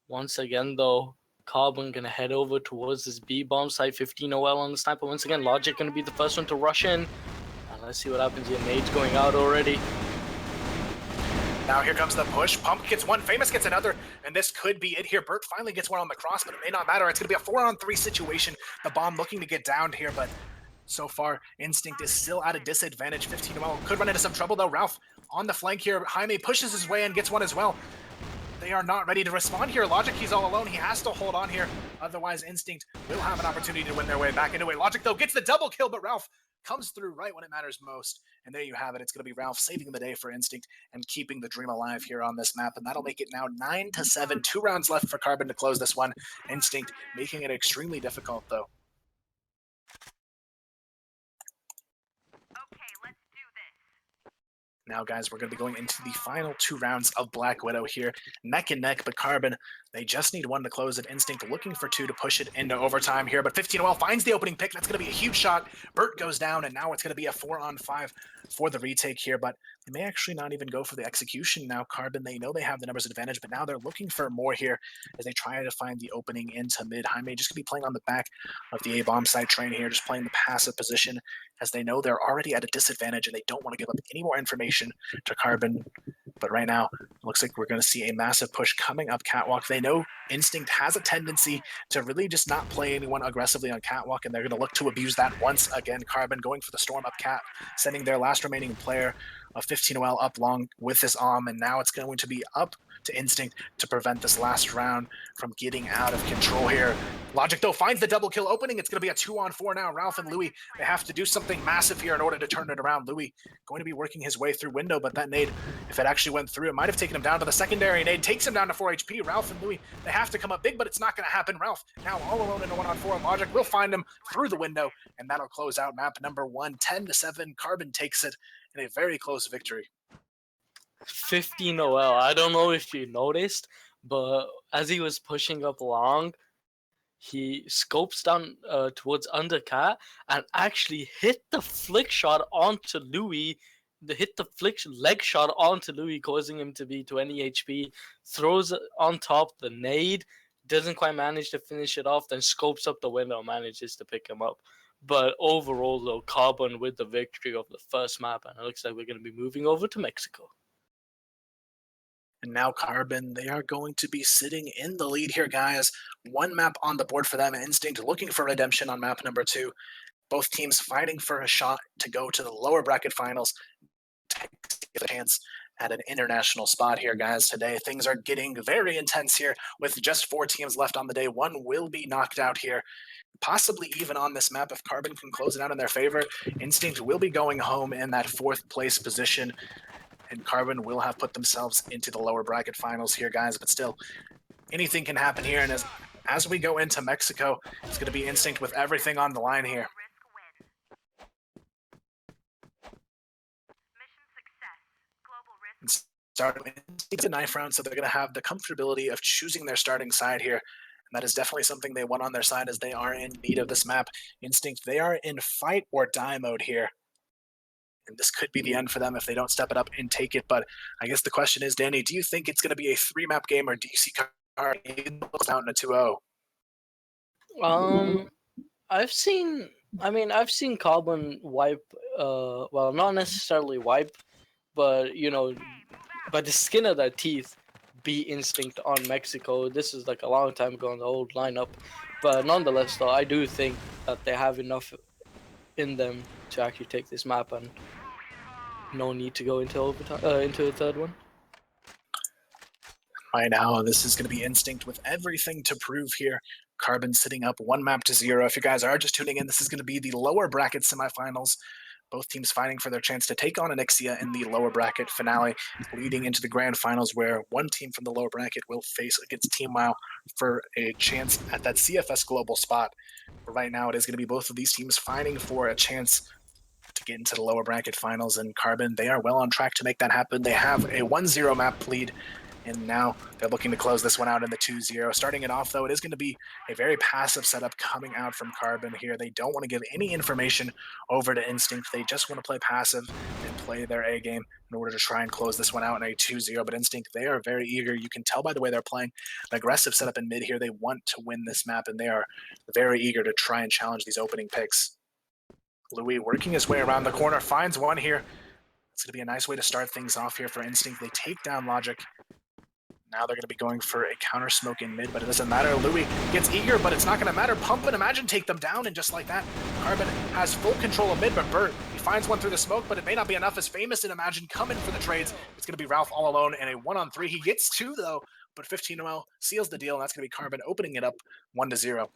once again, though, Carbon gonna head over towards this B bomb site. 15 OL on the sniper. Once again, Logic gonna be the first one to rush in. And let's see what happens here. Nade's going out already. Now here comes the push. Pump gets one, Famous gets another, and this could be it here. Bert finally gets one on the cross, but it may not matter. It's gonna be a 4-on-3 situation. The bomb looking to get downed here, but so far, Instinct is still at a disadvantage. 15 OL could run into some trouble though. Ralph on the flank here. Jaime pushes his way and gets one as well. They are not ready to respond here. Logic, he's all alone. He has to hold on here. Otherwise, Instinct will have an opportunity to win their way back into it. Logic, though, gets the double kill, but Ralph comes through right when it matters most. And there you have it. It's going to be Ralph saving the day for Instinct and keeping the dream alive here on this map. And that'll make it now 9-7. 2 rounds left for Carbon to close this one. Instinct making it extremely difficult, though. Now, guys, we're going to be going into the final 2 rounds of Black Widow here. Neck and neck, but Carbon, they just need 1 to close it. Instinct looking for 2 to push it into overtime here, but 15OL finds the opening pick. That's going to be a huge shot. Bert goes down, and now it's going to be a 4-on-5 for the retake here, but they may actually not even go for the execution now. Carbon, they know they have the numbers advantage, but now they're looking for more here as they try to find the opening into mid. Jaime just going to be playing on the back of the A-bomb side train here, just playing the passive position as they know they're already at a disadvantage and they don't want to give up any more information to Carbon. But right now, it looks like we're going to see a massive push coming up Catwalk. They know Instinct has a tendency to really just not play anyone aggressively on Catwalk, and they're going to look to abuse that once again. Carbon going for the storm up Cat, sending their last remaining player of 15OL up long with this and now it's going to be up to Instinct to prevent this last round from getting out of control here. Logic, though, finds the double kill opening. It's going to be a 2-on-4 now. Ralph and Louis, they have to do something massive here in order to turn it around. Louis going to be working his way through window, but that nade, if it actually went through, it might have taken him down to the secondary nade. Takes him down to 4 HP. Ralph and Louis, they have to come up big, but it's not going to happen. Ralph now all alone in a 1-on-4, and Logic will find him through the window, and that'll close out map number 1. 10-7. Carbon takes it in a very close victory. 15 OL. I don't know if you noticed, but as he was pushing up long, he scopes down towards Undercat and actually hit the flick shot onto Louis. Hit the flick leg shot onto Louis, causing him to be 20 HP. Throws it on top the nade, doesn't quite manage to finish it off, then scopes up the window, manages to pick him up. But overall, though, Carbon with the victory of the first map, and it looks like we're going to be moving over to Mexico. And now Carbon, they are going to be sitting in the lead here, guys. One map on the board for them. Instinct looking for redemption on map number 2. Both teams fighting for a shot to go to the lower bracket finals. Take a chance at an international spot here, guys. Today, things are getting very intense here with just 4 teams left on the day. One will be knocked out here, possibly even on this map if Carbon can close it out in their favor. Instinct will be going home in that 4th place position, and Carbon will have put themselves into the lower bracket finals here, guys. But still, anything can happen here, and as we go into Mexico, it's going to be Instinct with everything on the line here. Starting the 9th round, so they're going to have the comfortability of choosing their starting side here. And that is definitely something they want on their side, as they are in need of this map. Instinct, they are in fight or die mode here. And this could be the end for them if they don't step it up and take it. But I guess the question is, Danny, do you think it's going to be a 3-map game, or do you see Carbon out in a 2-0? I've seen Carbon wipe, well, not necessarily wipe, but, you know, by the skin of their teeth, be Instinct on Mexico. This is like a long time ago in the old lineup. But nonetheless, though, I do think that they have enough in them to actually take this map, and no need to go into overtime, into a 3rd one. Right now, this is going to be Instinct with everything to prove here. Carbon sitting up 1 map to 0. If you guys are just tuning in, this is going to be the lower bracket semifinals. Both teams fighting for their chance to take on Onyxia in the lower bracket finale, leading into the grand finals, where one team from the lower bracket will face against Team WoW for a chance at that CFS global spot. But right now, it is going to be both of these teams fighting for a chance to get into the lower bracket finals, and Carbon, they are well on track to make that happen. They have a 1-0 map lead, and now they're looking to close this one out in the 2-0. Starting it off, though, it is going to be a very passive setup coming out from Carbon here. They don't want to give any information over to Instinct. They just want to play passive and play their A game in order to try and close this one out in a 2-0. But Instinct, they are very eager. You can tell by the way they're playing. An aggressive setup in mid here. They want to win this map, and they are very eager to try and challenge these opening picks. Louis working his way around the corner, finds one here. It's going to be a nice way to start things off here for Instinct. They take down Logic. Now they're going to be going for a counter smoke in mid, but it doesn't matter. Louis gets eager, but it's not going to matter. Pump and Imagine take them down, and just like that, Carbon has full control of mid, but Bert, he finds one through the smoke, but it may not be enough as Famous and Imagine come in for the trades. It's going to be Ralph all alone in a 1-on-3. He gets 2, though, but 15-0 seals the deal, and that's going to be Carbon opening it up 1-0.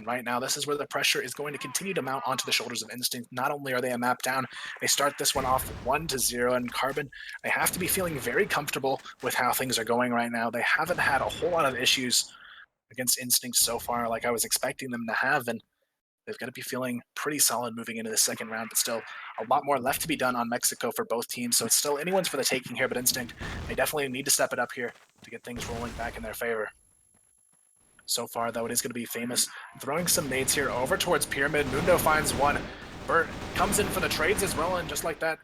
Right now, this is where the pressure is going to continue to mount onto the shoulders of Instinct. Not only are they a map down, they start this one off 1-0, and Carbon, they have to be feeling very comfortable with how things are going right now. They haven't had a whole lot of issues against Instinct so far like I was expecting them to have, and they've got to be feeling pretty solid moving into the 2nd round, but still a lot more left to be done on Mexico for both teams, so it's still anyone's for the taking here, but Instinct, they definitely need to step it up here to get things rolling back in their favor. So far, though, it is going to be Famous throwing some nades here over towards Pyramid. Mundo finds one. Bert comes in for the trades as well, and just like that,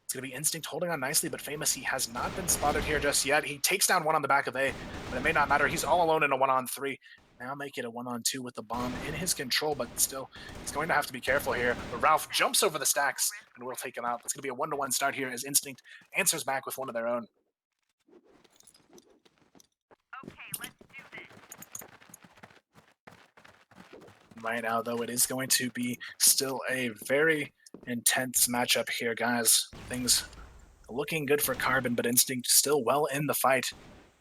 it's going to be Instinct holding on nicely, but Famous, he has not been spotted here just yet. He takes down one on the back of A, but it may not matter. He's all alone in a 1-on-3. Now make it a 1-on-2 with the bomb in his control, but still, he's going to have to be careful here. But Ralph jumps over the stacks, and will take him out. It's going to be a 1-to-1 start here as Instinct answers back with one of their own. Right now, though, it is going to be still a very intense matchup here, guys. Things looking good for Carbon, but Instinct still well in the fight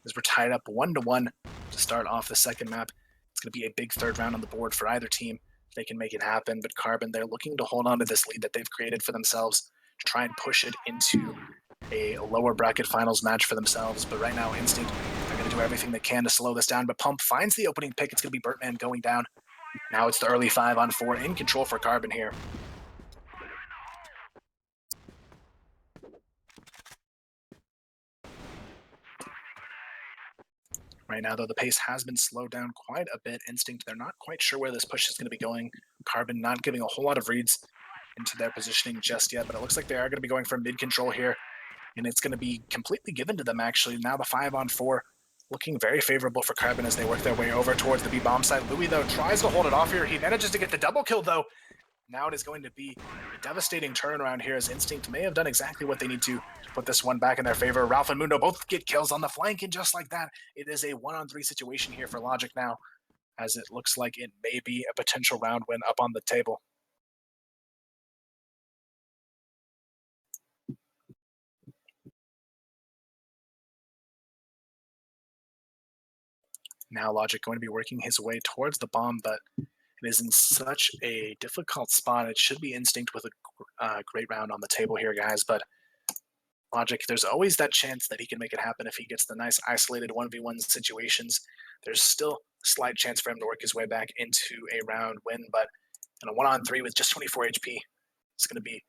as we're tied up 1-to-1 to start off the 2nd map. It's going to be a big 3rd round on the board for either team if they can make it happen, but Carbon, they're looking to hold on to this lead that they've created for themselves to try and push it into a lower bracket finals match for themselves. But right now, Instinct, they're going to do everything they can to slow this down, but Pump finds the opening pick. It's going to be Bertman going down. Now it's the early 5-on-4 in control for Carbon here. Right now, though, the pace has been slowed down quite a bit. Instinct, they're not quite sure where this push is going to be going. Carbon not giving a whole lot of reads into their positioning just yet, but it looks like they are going to be going for mid control here, and it's going to be completely given to them, actually. Now the 5-on-4 looking very favorable for Carbon as they work their way over towards the B-bomb side. Louis, though, tries to hold it off here. He manages to get the double kill, though. Now it is going to be a devastating turnaround here as Instinct may have done exactly what they need to put this one back in their favor. Ralph and Mundo both get kills on the flank, and just like that, it is a 1-on-3 situation here for Logic now, as it looks like it may be a potential round win up on the table. Now Logic going to be working his way towards the bomb, but it is in such a difficult spot. It should be Instinct with a great round on the table here, guys, but Logic, there's always that chance that he can make it happen if he gets the nice isolated 1v1 situations. There's still a slight chance for him to work his way back into a round win, but in a 1-on-3 with just 24 HP, it's going to be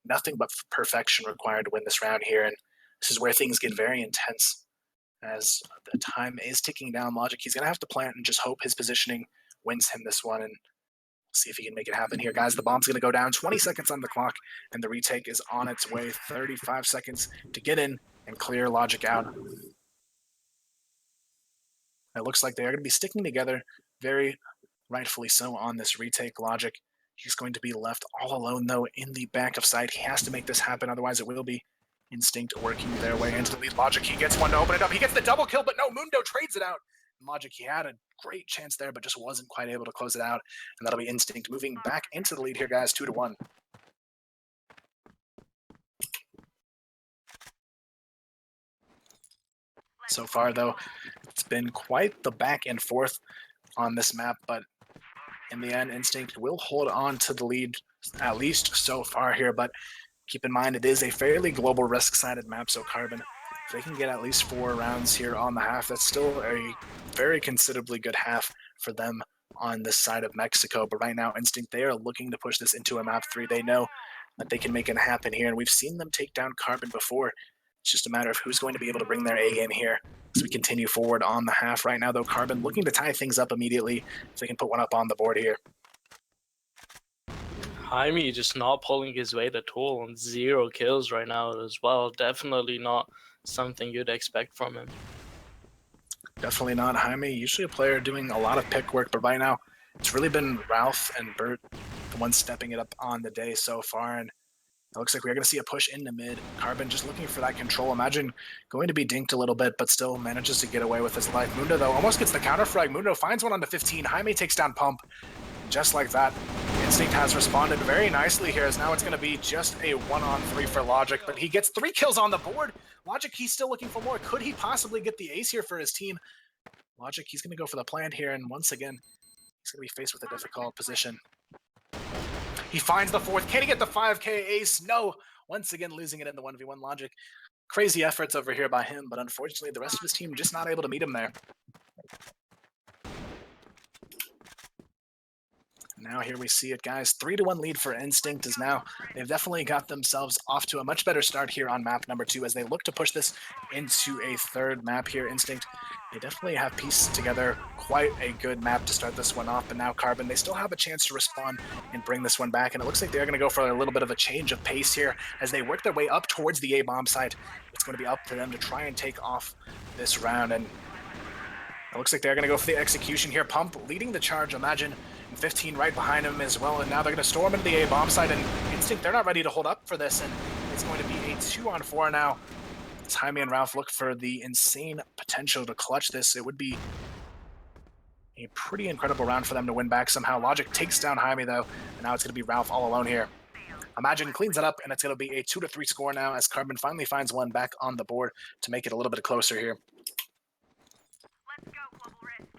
nothing but perfection required to win this round here, and this is where things get very intense. As the time is ticking down, Logic, he's going to have to plant and just hope his positioning wins him this one, and see if he can make it happen here. Guys, the bomb's going to go down, 20 seconds on the clock, and the retake is on its way. 35 seconds to get in and clear Logic out. It looks like they are going to be sticking together, very rightfully so, on this retake. Logic, he's going to be left all alone, though, in the back of sight. He has to make this happen, otherwise it will be Instinct working their way into the lead. Logic, he gets one to open it up. He gets the double kill, but no, Mundo trades it out. Logic, he had a great chance there, but just wasn't quite able to close it out. And that'll be Instinct moving back into the lead here, guys, 2-1. So far, though, it's been quite the back and forth on this map, but in the end, Instinct will hold on to the lead, at least so far here, but keep in mind, it is a fairly global risk-sided map, so Carbon, if they can get at least 4 rounds here on the half, that's still a very considerably good half for them on this side of Mexico. But right now, Instinct, they are looking to push this into a map 3. They know that they can make it happen here, and we've seen them take down Carbon before. It's just a matter of who's going to be able to bring their A game here as we continue forward on the half. Right now, though, Carbon looking to tie things up immediately if they can put one up on the board here. Jaime just not pulling his weight at all, and 0 kills right now as well. Definitely not something you'd expect from him. Definitely not Jaime. Usually a player doing a lot of pick work, but right now it's really been Ralph and Bert, the ones stepping it up on the day so far. And it looks like we're going to see a push into mid. Carbon just looking for that control. Imagine going to be dinked a little bit, but still manages to get away with his life. Mundo, though, almost gets the counter frag. Mundo finds one on the 15. Jaime takes down Pump. Just like that, Instinct has responded very nicely here, as now it's going to be just a 1-on-3 for Logic, but he gets 3 kills on the board. Logic, he's still looking for more. Could he possibly get the ace here for his team? Logic, he's going to go for the plant here, and once again, he's going to be faced with a difficult position. He finds the 4th. Can he get the 5k ace? No. Once again, losing it in the 1v1. Logic, crazy efforts over here by him, but unfortunately, the rest of his team just not able to meet him there. Now here we see it, guys. 3-1 lead for Instinct is now. They've definitely got themselves off to a much better start here on map number 2 as they look to push this into a 3rd map here. Instinct, they definitely have pieced together quite a good map to start this one off, but now Carbon, they still have a chance to respond and bring this one back, and it looks like they're going to go for a little bit of a change of pace here as they work their way up towards the A-bomb site. It's going to be up to them to try and take off this round, and it looks like they're going to go for the execution here. Pump leading the charge, Imagine, 15 right behind him as well, and now they're going to storm into the A-bomb site, and Instinct, they're not ready to hold up for this, and it's going to be a 2-on-4 now. As Jaime and Ralph look for the insane potential to clutch this, it would be a pretty incredible round for them to win back somehow. Logic takes down Jaime, though, and now it's going to be Ralph all alone here. Imagine cleans it up, and it's going to be a 2-3 score now as Carbon finally finds one back on the board to make it a little bit closer here. Let's go, Global Risk.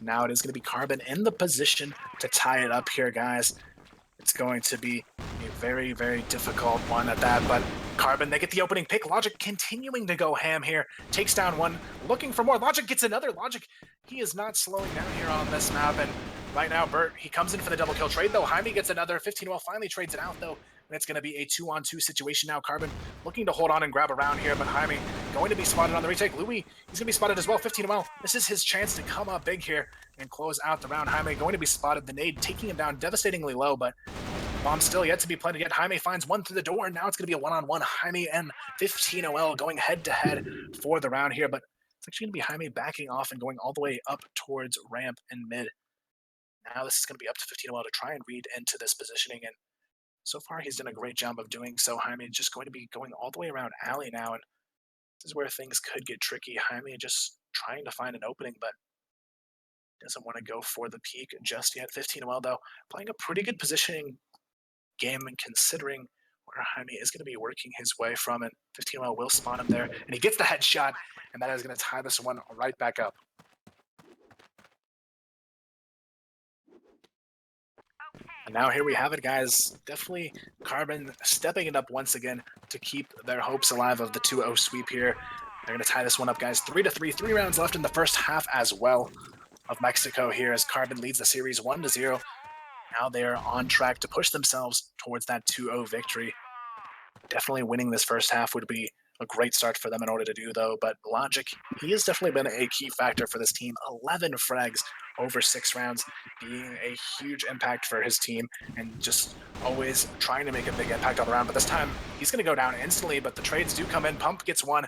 Now it is going to be Carbon in the position to tie it up here, guys. It's going to be a very, very difficult one at that, but Carbon, they get the opening pick. Logic continuing to go ham here. Takes down one, looking for more. Logic gets another. Logic, he is not slowing down here on this map, and right now, Bert, he comes in for the double kill trade, though. Jaime gets another. 15 well finally trades it out, though. And it's going to be a 2-on-2 situation now. Carbon looking to hold on and grab a round here, but Jaime going to be spotted on the retake. Louis, he's going to be spotted as well. 15 well. This is his chance to come up big here and close out the round. Jaime going to be spotted. The nade taking him down devastatingly low, but Bomb still yet to be planted yet. Jaime finds one through the door, and now it's going to be a one-on-one. Jaime and 15OL going head-to-head for the round here, but it's actually going to be Jaime backing off and going all the way up towards ramp and mid. Now this is going to be up to 15OL to try and read into this positioning, and so far he's done a great job of doing so. Jaime just going to be going all the way around alley now, and this is where things could get tricky. Jaime just trying to find an opening, but doesn't want to go for the peak just yet. 15OL, though, playing a pretty good positioning game and considering where Jaime is going to be working his way from, and 15OL will spawn him there, and he gets the headshot, and that is going to tie this one right back up. And now here we have it, guys. Definitely Carbon stepping it up once again to keep their hopes alive of the 2-0 sweep here. They're going to tie this one up, guys. 3-3, 3 rounds left in the first half as well of Mexico here as Carbon leads the series 1-0. Now they're on track to push themselves towards that 2-0 victory. Definitely winning this first half would be a great start for them in order to do, though. But Logic, he has definitely been a key factor for this team. 11 frags over 6 rounds, being a huge impact for his team and just always trying to make a big impact on the round. But this time, he's going to go down instantly, but the trades do come in. Pump gets one.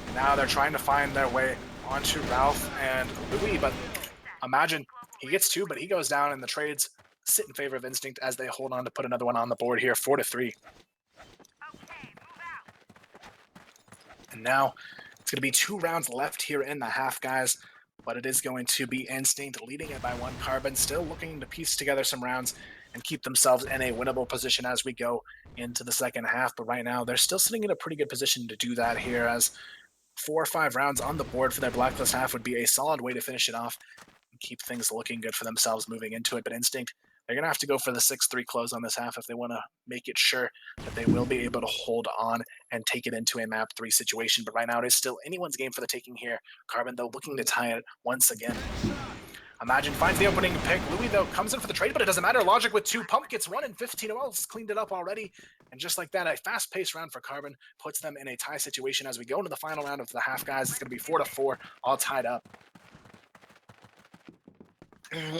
And now they're trying to find their way onto Ralph and Louis, but imagine he gets two, but he goes down, and the trades sit in favor of Instinct as they hold on to put another one on the board here, 4-3. And now it's going to be 2 rounds left here in the half, guys, but it is going to be Instinct leading it by 1. Carbon still looking to piece together some rounds and keep themselves in a winnable position as we go into the second half. But right now, they're still sitting in a pretty good position to do that here, as 4 or 5 rounds on the board for their Blacklist half would be a solid way to finish it off and keep things looking good for themselves moving into it. But Instinct, they're going to have to go for the 6-3 close on this half if they want to make it sure that they will be able to hold on and take it into a map 3 situation. But right now, it is still anyone's game for the taking here. Carbon, though, looking to tie it once again. Imagine finds the opening pick. Louis, though, comes in for the trade, but it doesn't matter. Logic with 2. Pump gets 1, and 15OL cleaned it up already. And just like that, a fast-paced round for Carbon puts them in a tie situation as we go into the final round of the half, guys. It's going to be 4-4, all tied up.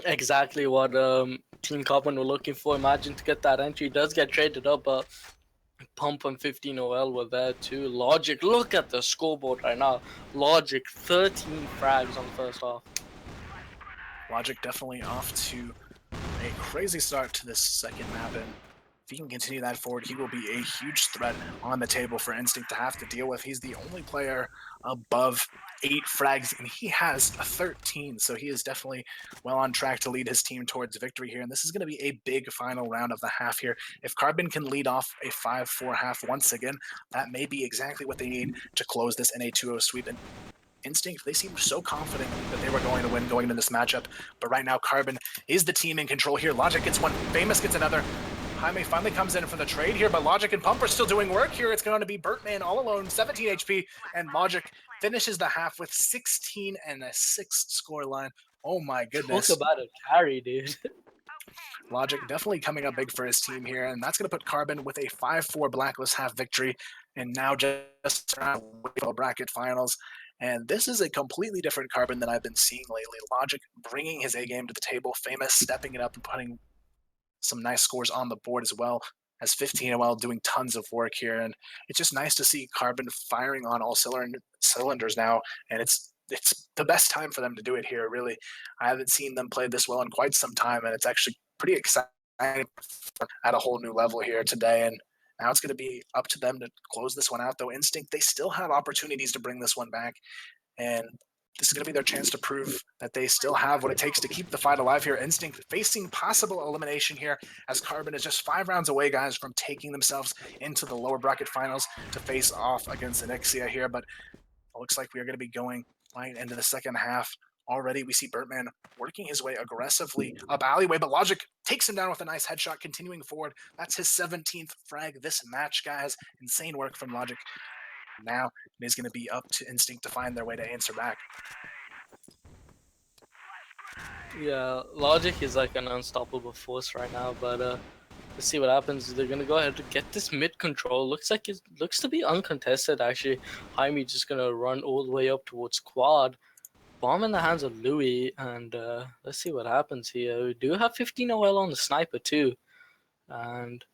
Exactly what Team Carbon were looking for. Imagine to get that entry. It does get traded up, but Pump and 15OL were there too. Logic, look at the scoreboard right now. Logic, 13 frags on the first half. Logic definitely off to a crazy start to this second map, and if he can continue that forward, he will be a huge threat on the table for Instinct to have to deal with. He's the only player above 8 frags, and he has 13, so he is definitely well on track to lead his team towards victory here, and this is going to be a big final round of the half here. If Carbon can lead off a 5-4 half once again, that may be exactly what they need to close this in a 2-0 sweep. And Instinct, they seemed so confident that they were going to win going into this matchup, but right now Carbon is the team in control here. Logic gets one, Famous gets another. Jaime finally comes in for the trade here, but Logic and Pump are still doing work here. It's going to be Bertman all alone, 17 HP, and Logic finishes the half with 16 and a 6 score line. Oh my goodness. Talk about a carry, dude. Logic definitely coming up big for his team here, and that's going to put Carbon with a 5-4 Blacklist half victory, and now just around bracket finals. And this is a completely different Carbon than I've been seeing lately. Logic bringing his A game to the table, Famous stepping it up and putting some nice scores on the board as well as 15OL doing tons of work here. And it's just nice to see Carbon firing on all cylinders now, and it's the best time for them to do it here, really. I haven't seen them play this well in quite some time, and it's actually pretty exciting at a whole new level here today. And now it's going to be up to them to close this one out, though. Instinct, they still have opportunities to bring this one back, and this is going to be their chance to prove that they still have what it takes to keep the fight alive here. Instinct facing possible elimination here, as Carbon is just 5 rounds away, guys, from taking themselves into the lower bracket finals to face off against Anixia here. But it looks like we are going to be going right into the second half. Already we see Bertman working his way aggressively up alleyway, but Logic takes him down with a nice headshot, continuing forward. That's his 17th frag this match, guys. Insane work from Logic. Now it is going to be up to Instinct to find their way to answer back. Yeah, Logic is like an unstoppable force right now, but let's see what happens. They're gonna go ahead to get this mid control. Looks like it looks to be uncontested actually. Jaime just gonna run all the way up towards quad. Bomb in the hands of Louis, and let's see what happens here. We do have 15OL on the sniper too. And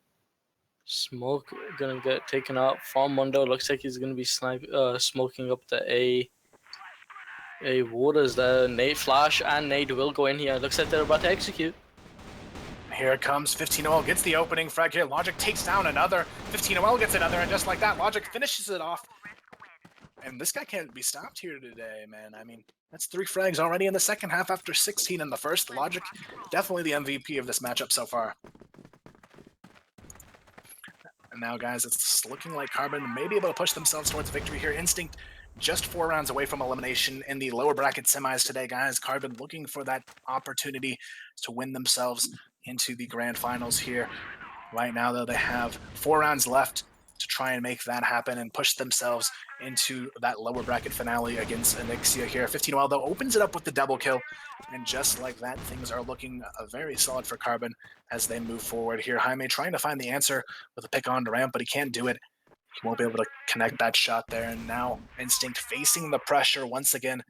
Smoke gonna get taken out from Mundo. Looks like he's gonna be smoking up the A waters there. Nade flash and Nade will go in here. Looks like they're about to execute. Here it comes. 15OL gets the opening frag here. Logic takes down another. 15OL gets another, and just like that, Logic finishes it off. And this guy can't be stopped here today, man. I mean, that's 3 frags already in the second half after 16 in the first. Logic, definitely the MVP of this matchup so far. And now, guys, it's looking like Carbon may be able to push themselves towards victory here. Instinct just 4 rounds away from elimination in the lower bracket semis today, guys. Carbon looking for that opportunity to win themselves into the grand finals here. Right now, though, they have 4 rounds left to try and make that happen and push themselves into that lower bracket finale against Anixia here. 15OL, though, opens it up with the double kill. And just like that, things are looking very solid for Carbon as they move forward here. Jaime trying to find the answer with a pick on the ramp, but he can't do it. He won't be able to connect that shot there. And now Instinct facing the pressure once again,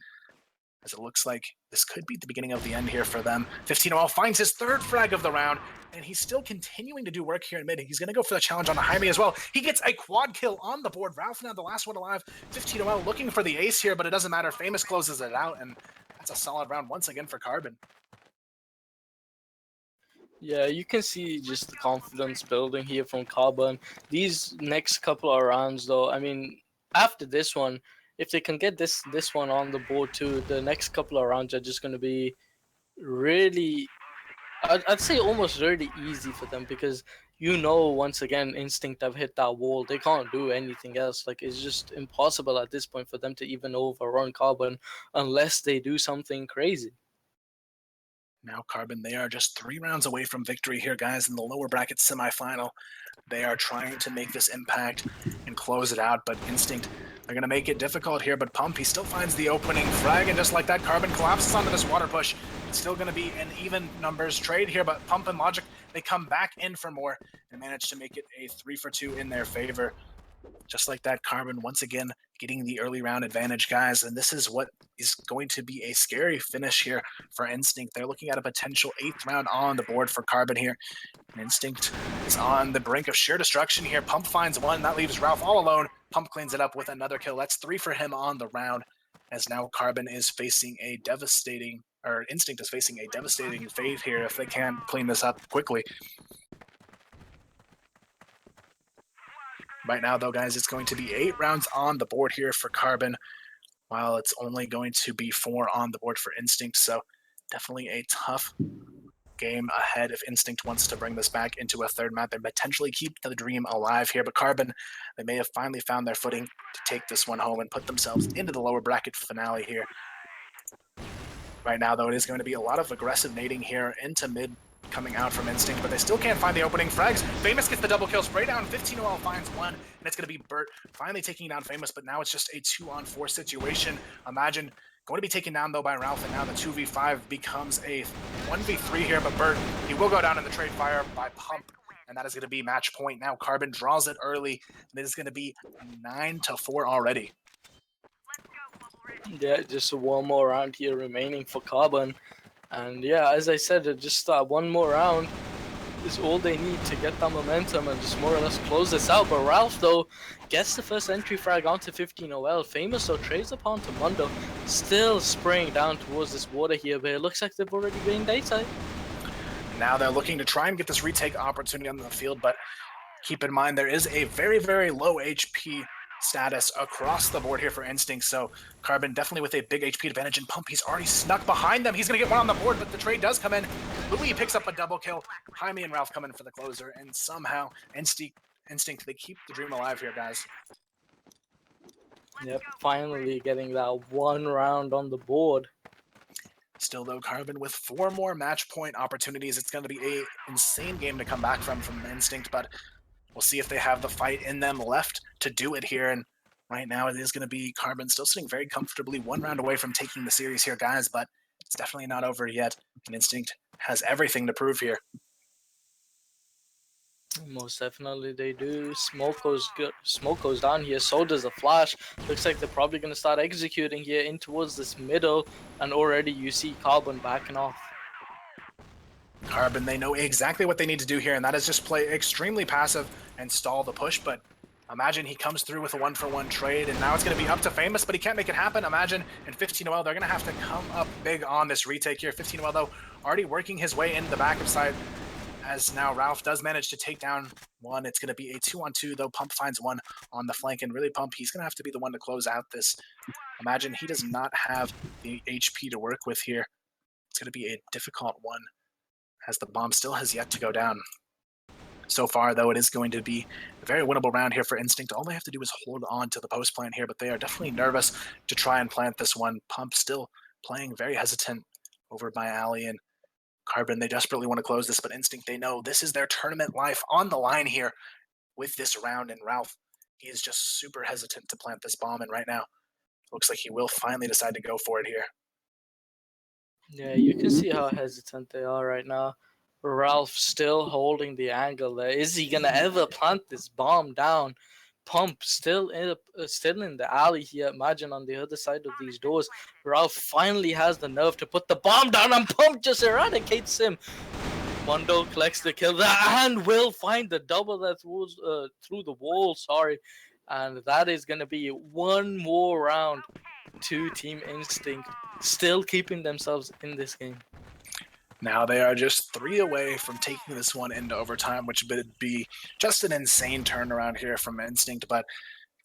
as it looks like this could be the beginning of the end here for them. 15OL finds his 3rd frag of the round, and he's still continuing to do work here in mid. He's going to go for the challenge on Jaime as well. He gets a quad kill on the board. Ralph now the last one alive. 15OL looking for the ace here, but it doesn't matter. Famous closes it out, and that's a solid round once again for Carbon. Yeah, you can see just the confidence building here from Carbon. These next couple of rounds, though, I mean, after this one, if they can get this one on the board too, the next couple of rounds are just going to be really, I'd say almost really easy for them, because once again, Instinct have hit that wall. They can't do anything else. Like, it's just impossible at this point for them to even overrun Carbon unless they do something crazy. Now Carbon, they are just 3 rounds away from victory here, guys, in the lower bracket semifinal. They are trying to make this impact and close it out, but Instinct, they're going to make it difficult here. But Pump, he still finds the opening frag, and just like that, Carbon collapses onto this water push. It's still going to be an even numbers trade here, but Pump and Logic, they come back in for more and manage to make it a 3-for-2 in their favor. Just like that, Carbon once again getting the early round advantage, guys. And this is what is going to be a scary finish here for Instinct. They're looking at a potential 8th round on the board for Carbon here. And Instinct is on the brink of sheer destruction here. Pump finds one. That leaves Ralph all alone. Pump cleans it up with another kill. That's 3 for him on the round, as now Carbon is facing a devastating, or Instinct is facing a devastating fate here if they can't clean this up quickly. Right now, though, guys, it's going to be 8 rounds on the board here for Carbon, while it's only going to be 4 on the board for Instinct. So definitely a tough game ahead if Instinct wants to bring this back into a 3rd map and potentially keep the dream alive here. But Carbon, they may have finally found their footing to take this one home and put themselves into the lower bracket finale here. Right now, though, it is going to be a lot of aggressive nading here into mid coming out from Instinct, but they still can't find the opening frags. Famous gets the double kill, spray down. 15OL finds one, and it's going to be Bert finally taking down Famous, but now it's just a 2-on-4 situation. Imagine going to be taken down, though, by Ralph, and now the 2v5 becomes a 1v3 here, but Bert, he will go down in the trade fire by Pump, and that is going to be match point. Now Carbon draws it early, and it is going to be 9-4 already. Yeah, just one more round here remaining for Carbon. And yeah, as I said, just one more round is all they need to get that momentum and just more or less close this out. But Ralph, though, gets the first entry frag onto 15OL. Famous, though, trades upon to Mundo, still spraying down towards this water here, but it looks like they've already been daytime. Now they're looking to try and get this retake opportunity on the field, but keep in mind there is a very, very low HP status across the board here for Instinct, so Carbon definitely with a big HP advantage, and Pump, he's already snuck behind them. He's going to get one on the board, but the trade does come in. Louis picks up a double kill. Jaime and Ralph come in for the closer, and somehow Instinct, they keep the dream alive here, guys. Yep, finally getting that 1 round on the board. Still, though, Carbon with 4 more match point opportunities. It's going to be an insane game to come back from Instinct, but we'll see if they have the fight in them left to do it here. And right now, it is going to be Carbon still sitting very comfortably 1 round away from taking the series here, guys, but it's definitely not over yet. And Instinct has everything to prove here. Most definitely they do. Smoke goes down here, so does the flash. Looks like they're probably going to start executing here in towards this middle, and already you see Carbon backing off. Carbon, they know exactly what they need to do here, and that is just play extremely passive and stall the push, but imagine he comes through with a one-for-one trade, and now it's going to be up to Famous, but he can't make it happen. Imagine in 15-0, they're going to have to come up big on this retake here. 15-0, though, already working his way into the backup side, as now Ralph does manage to take down one. It's going to be a 2-on-2, though. Pump finds one on the flank, and really Pump, he's going to have to be the one to close out this. Imagine he does not have the HP to work with here. It's going to be a difficult one, as the bomb still has yet to go down. So far, though, it is going to be a very winnable round here for Instinct. All they have to do is hold on to the post plant here, but they are definitely nervous to try and plant this one. Pump still playing very hesitant over by Ali and Carbon. They desperately want to close this, but Instinct, they know this is their tournament life on the line here with this round, and Ralph, he is just super hesitant to plant this bomb, and right now, looks like he will finally decide to go for it here. Yeah, you can see how hesitant they are right now. Ralph still holding the angle there. Is he gonna ever plant this bomb down? Pump still in the alley here. Imagine on the other side of these doors. Ralph finally has the nerve to put the bomb down, and Pump just eradicates him. Mondo collects the kill there and will find the double that was through the wall. Sorry, and that is gonna be one more round to Team Instinct, still keeping themselves in this game. Now they are just 3 away from taking this one into overtime, which would be just an insane turnaround here from Instinct, but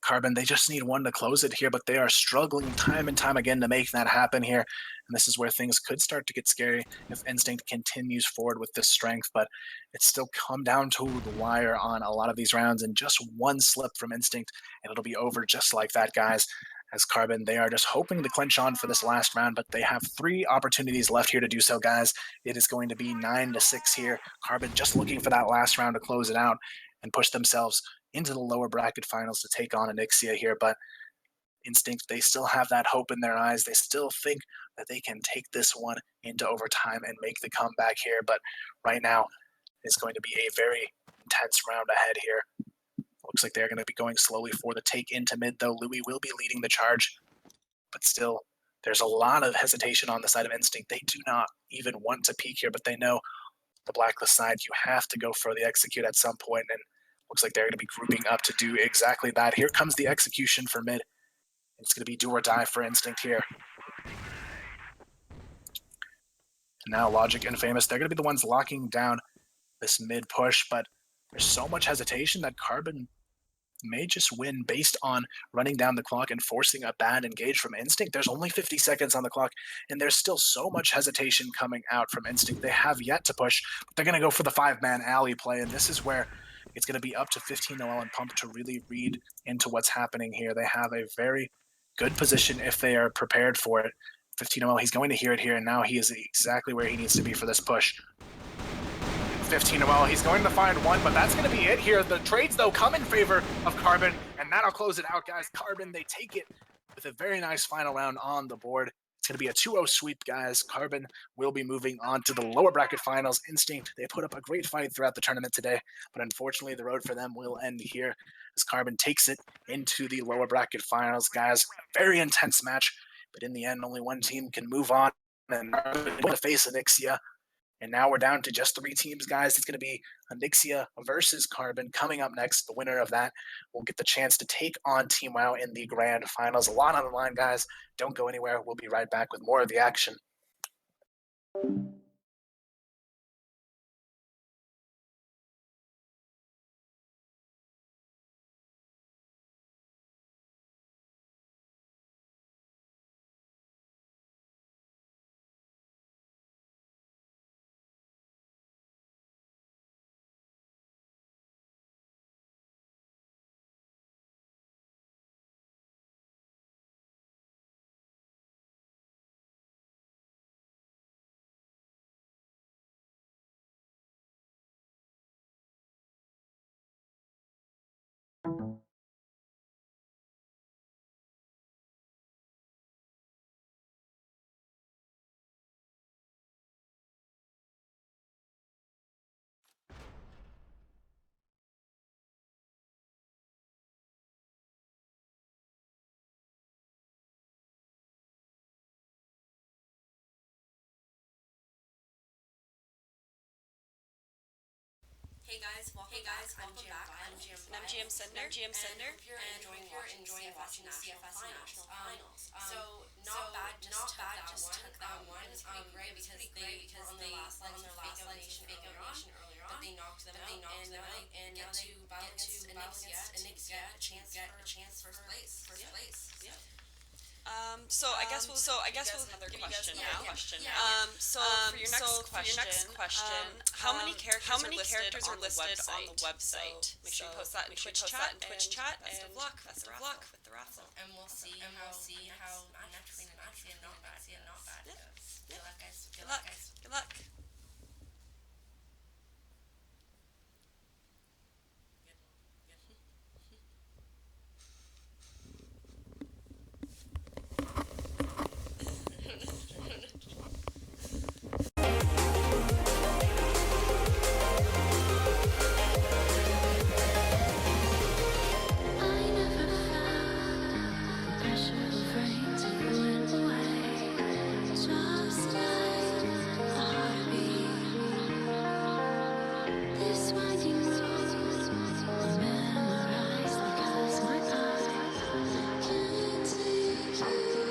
Carbon, they just need one to close it here, but they are struggling time and time again to make that happen here, and this is where things could start to get scary if Instinct continues forward with this strength, but it's still come down to the wire on a lot of these rounds, and just one slip from Instinct, and it'll be over just like that, guys. As Carbon, they are just hoping to clinch on for this last round, but they have 3 opportunities left here to do so, guys. It is going to be 9-6 here. Carbon just looking for that last round to close it out and push themselves into the lower bracket finals to take on Onyxia here, but Instinct, they still have that hope in their eyes. They still think that they can take this one into overtime and make the comeback here, but right now it's going to be a very intense round ahead here. Looks like they're going to be going slowly for the take into mid, though Louis will be leading the charge. But still, there's a lot of hesitation on the side of Instinct. They do not even want to peek here, but they know the Blacklist side, you have to go for the execute at some point, and looks like they're going to be grouping up to do exactly that. Here comes the execution for mid. It's going to be do or die for Instinct here. Now Logic and Famous, they're going to be the ones locking down this mid push, but there's so much hesitation that Carbon may just win based on running down the clock and forcing a bad engage from Instinct. There's only 50 seconds on the clock, and there's still so much hesitation coming out from Instinct. They have yet to push, but they're going to go for the 5-man alley play, and this is where it's going to be up to 15-0 and Pump to really read into what's happening here. They have a very good position if they are prepared for it. 15-0, he's going to hear it here, and now he is exactly where he needs to be for this push. 15-0, he's going to find one, but that's going to be it here. The trades, though, come in favor of Carbon, and that'll close it out, guys. Carbon, they take it with a very nice final round on the board. It's going to be a 2-0 sweep, guys. Carbon will be moving on to the lower bracket finals. Instinct, they put up a great fight throughout the tournament today, but unfortunately the road for them will end here as Carbon takes it into the lower bracket finals, guys. Very intense match, but in the end, only one team can move on and face Onyxia. And now we're down to just 3 teams, guys. It's going to be Onyxia versus Carbon coming up next. The winner of that will get the chance to take on Team WoW in the grand finals. A lot on the line, guys. Don't go anywhere. We'll be right back with more of the action. welcome back. I'm GM And I'm GM Sender. And hope you're enjoying watching the CFS National Finals. So not bad just took that one. It's pretty great because they were on their last Nation earlier on. But they knocked them out and now they get to battle against Anixia to get a chance first place. Yeah. So I guess we'll another question now. So for your next question, how many characters are listed on the website? Make sure you post that in Twitch chat. Best of luck with the raffle. And we'll see how match between Anixia and not bad. Good luck, guys. Good luck. I never felt the pressure of rain to went away, just like a heartbeat. This winding road I memorized because my eyes can't take you away.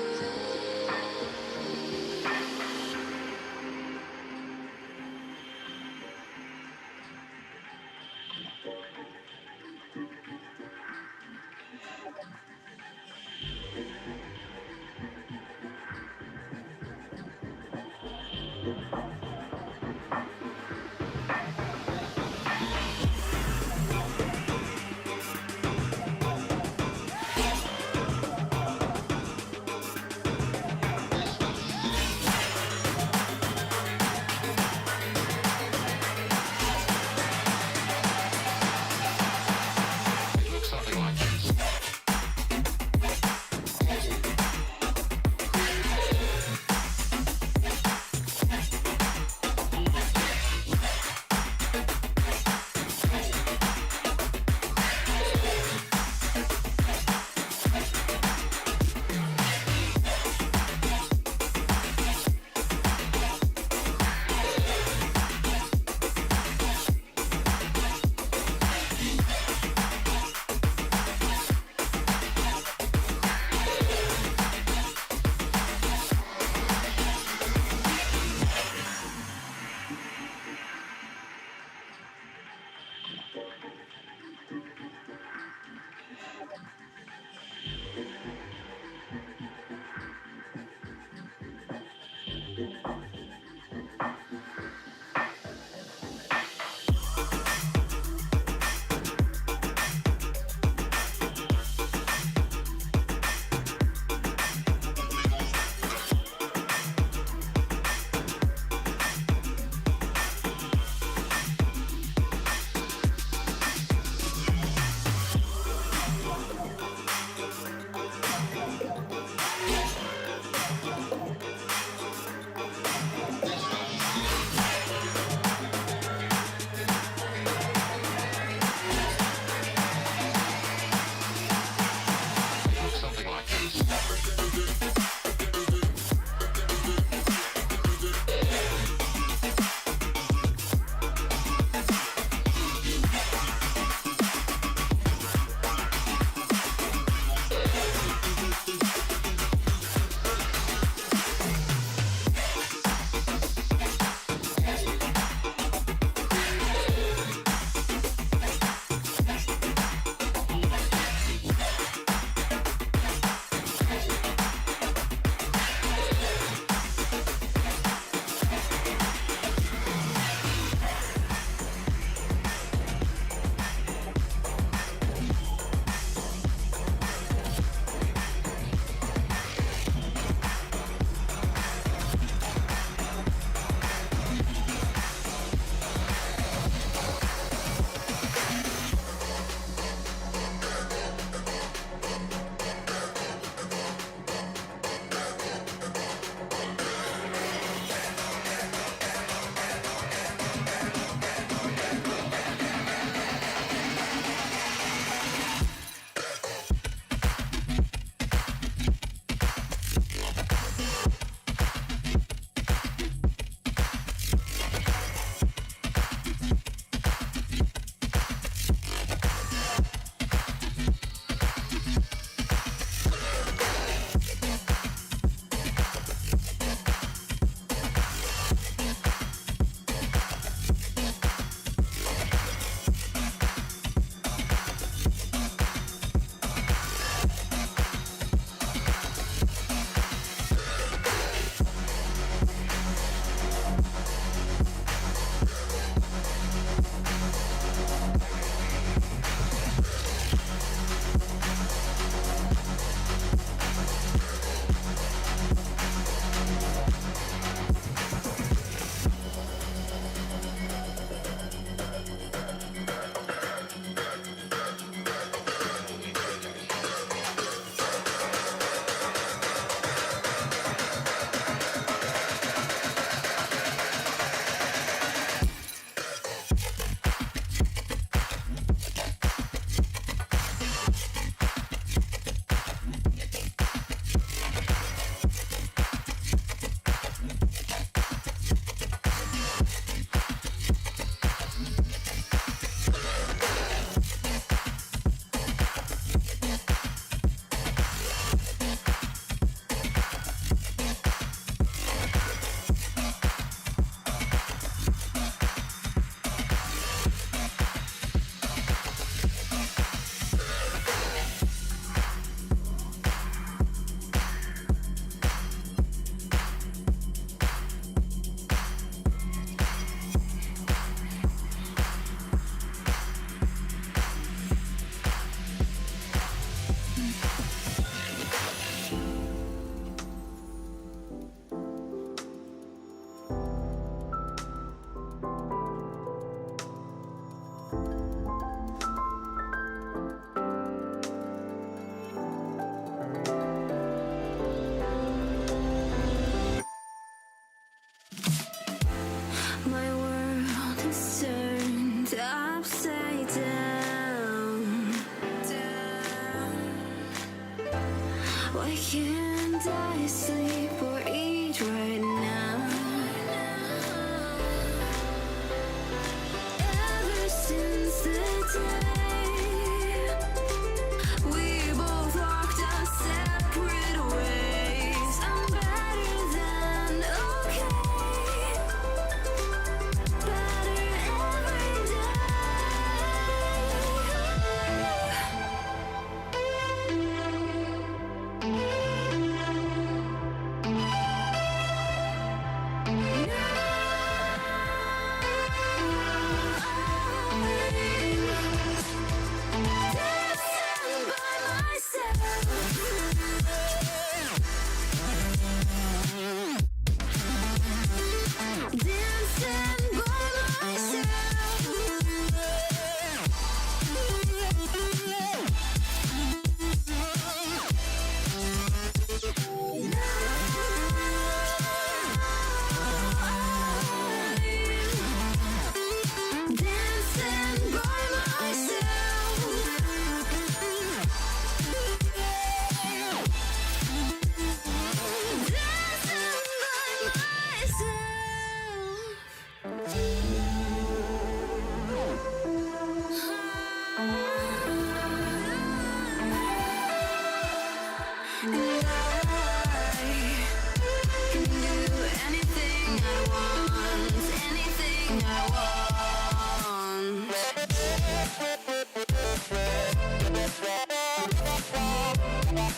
Ever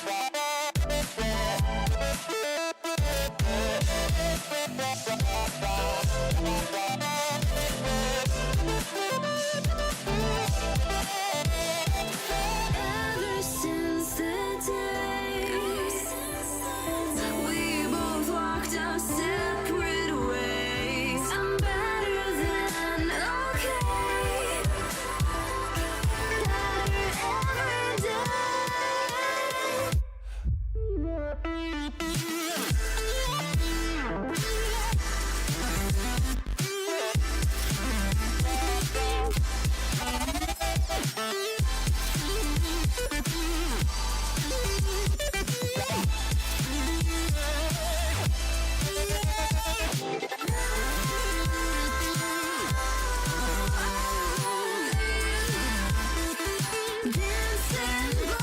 since the day we both walked our separate ways, I'm better than okay. Better every day. Dancing by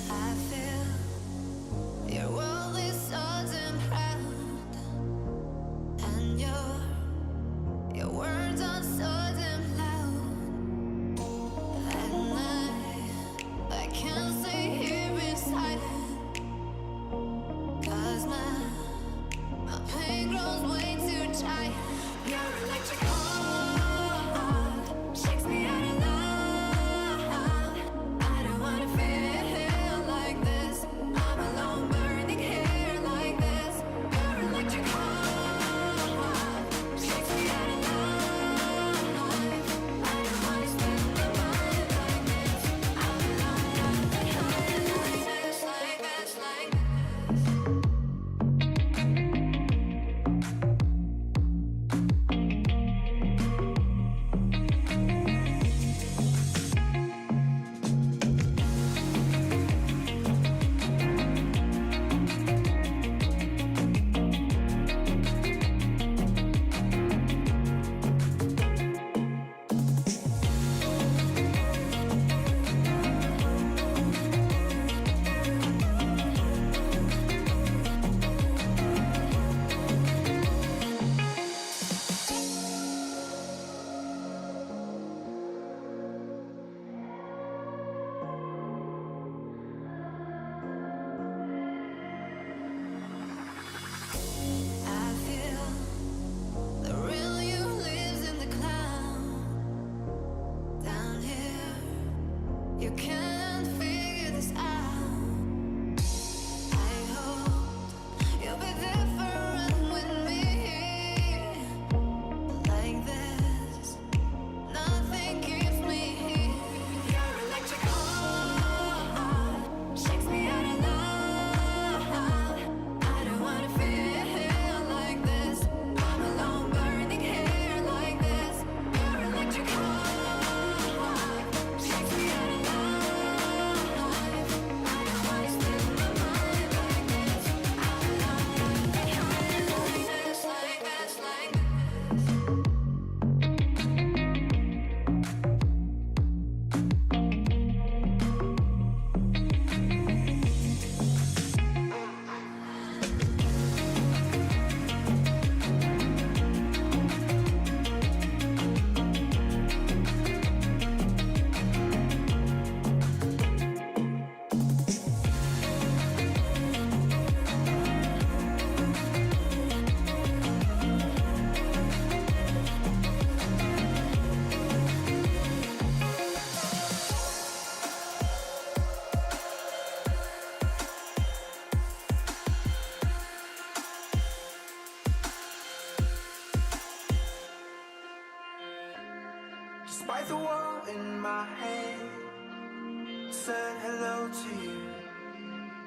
I feel your world is so damn proud, and your words are so damn loud. At night, I can't stay here in silence, 'cause my pain grows way too tight. Your electric heart shakes me out of love. I don't wanna feel like this. I'm alone, burning hair like this. Your electric heart shakes me out of love. I don't wanna spend my mind like this. I'll be lying behind like this, like this, like this. I feel the real you lives in the cloud. Down here, you can't figure this out. I hope you'll be there for a run with me. Like this, nothing keeps me here. Your electric heart shakes me out of love. I don't wanna feel like this. I'm alone, burning hair like this. Your electric heart shakes me out of love. I don't wanna spend my mind like this. I'll be lying behind like this, like this, like this. Despite the wall in my head said hello to you,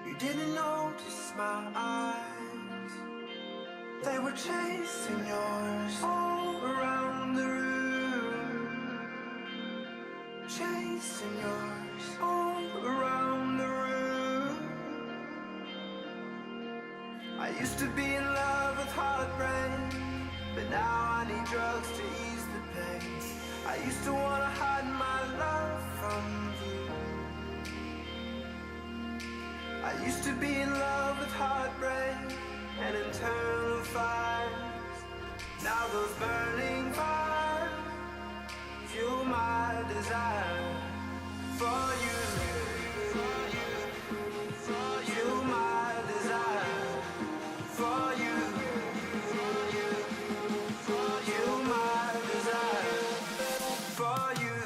you didn't notice my eyes. They were chasing yours all around the room, chasing yours. all around the room. I used to be in love with heartbreak, but now I need drugs to ease the pain. I used to wanna hide my love from you. I used to be in love with heartbreak and internal fires. Now those burning fires fuel my desire for you. Fuel my desire for you. Fuel my desire for you.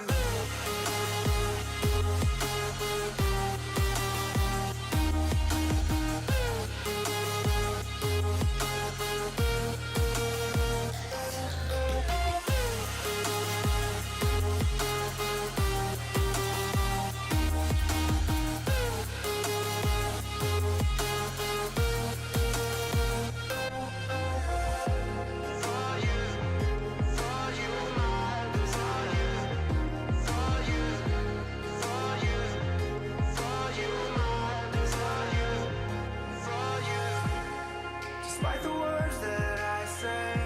Despite the words that I say,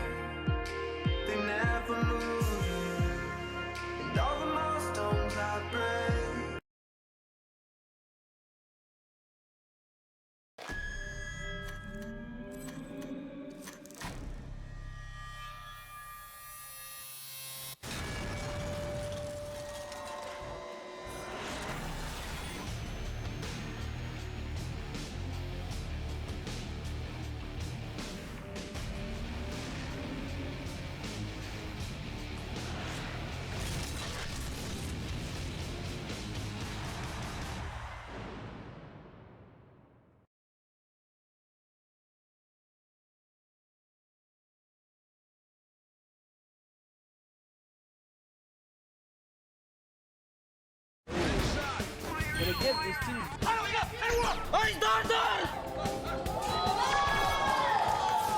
they never move you. And all the milestones I break.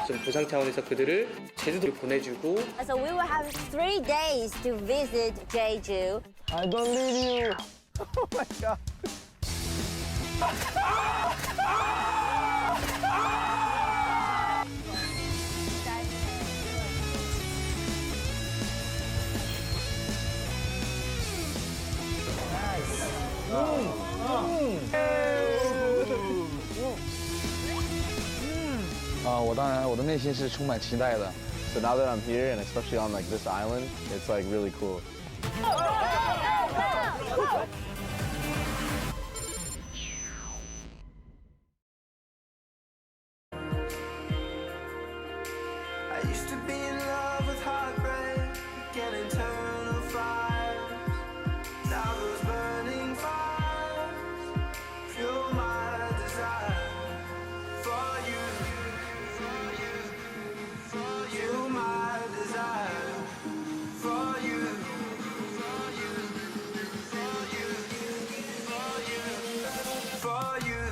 지금 부상 차원에서 그들을 제주도로 보내주고. So we will have 3 days to visit Jeju. I believe you. Oh my God. So now that I'm here, and especially on like this island, it's like really cool. I used to be in love with heartbreak and internal fires. Now those burning fires fuel my desire for you. Fuel my desire for you. For you.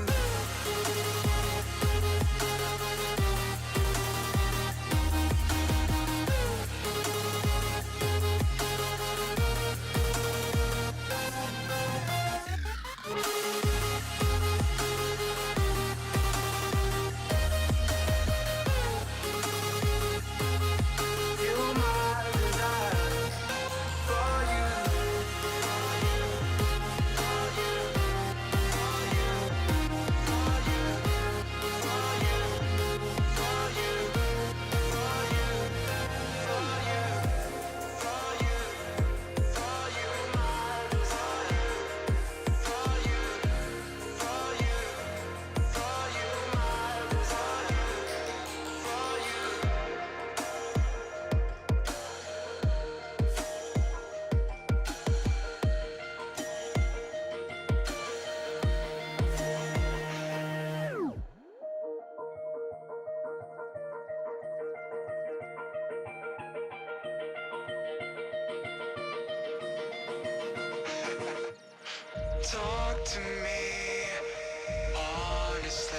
Fuel my desire for you. Talk to me honestly.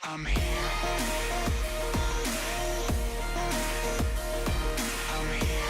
I'm here. I'm here.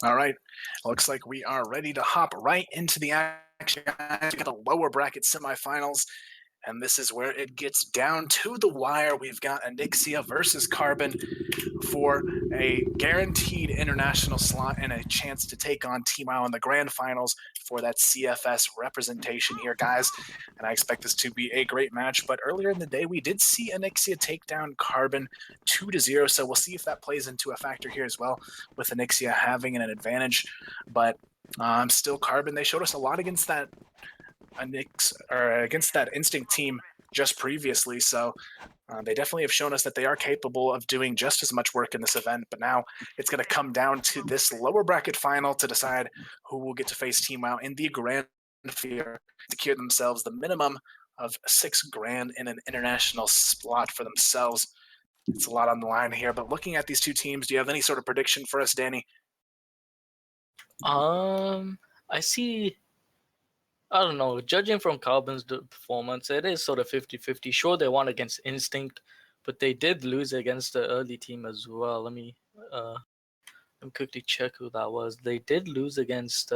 All right, looks like we are ready to hop right into the action, guys. We got the lower bracket semifinals, and this is where it gets down to the wire. We've got Anixia versus Carbon for a guaranteed international slot and a chance to take on Team Wow in the grand finals for that CFS representation here, guys. And I expect this to be a great match. But earlier in the day, we did see Anixia take down Carbon 2-0. So we'll see if that plays into a factor here as well, with Anixia having an advantage. But still, Carbon, they showed us a lot against that against that Instinct team just previously. So they definitely have shown us that they are capable of doing just as much work in this event, but now it's going to come down to this lower bracket final to decide who will get to face Team WoW in the Grand Fear, secure themselves the minimum of $6,000 in an international slot for themselves. It's a lot on the line here, but looking at these two teams, do you have any sort of prediction for us, Danny? I see. I don't know. Judging from Carbon's performance, it is sort of 50-50. Sure, they won against Instinct, but they did lose against the early team as well. Let me quickly check who that was. They did lose against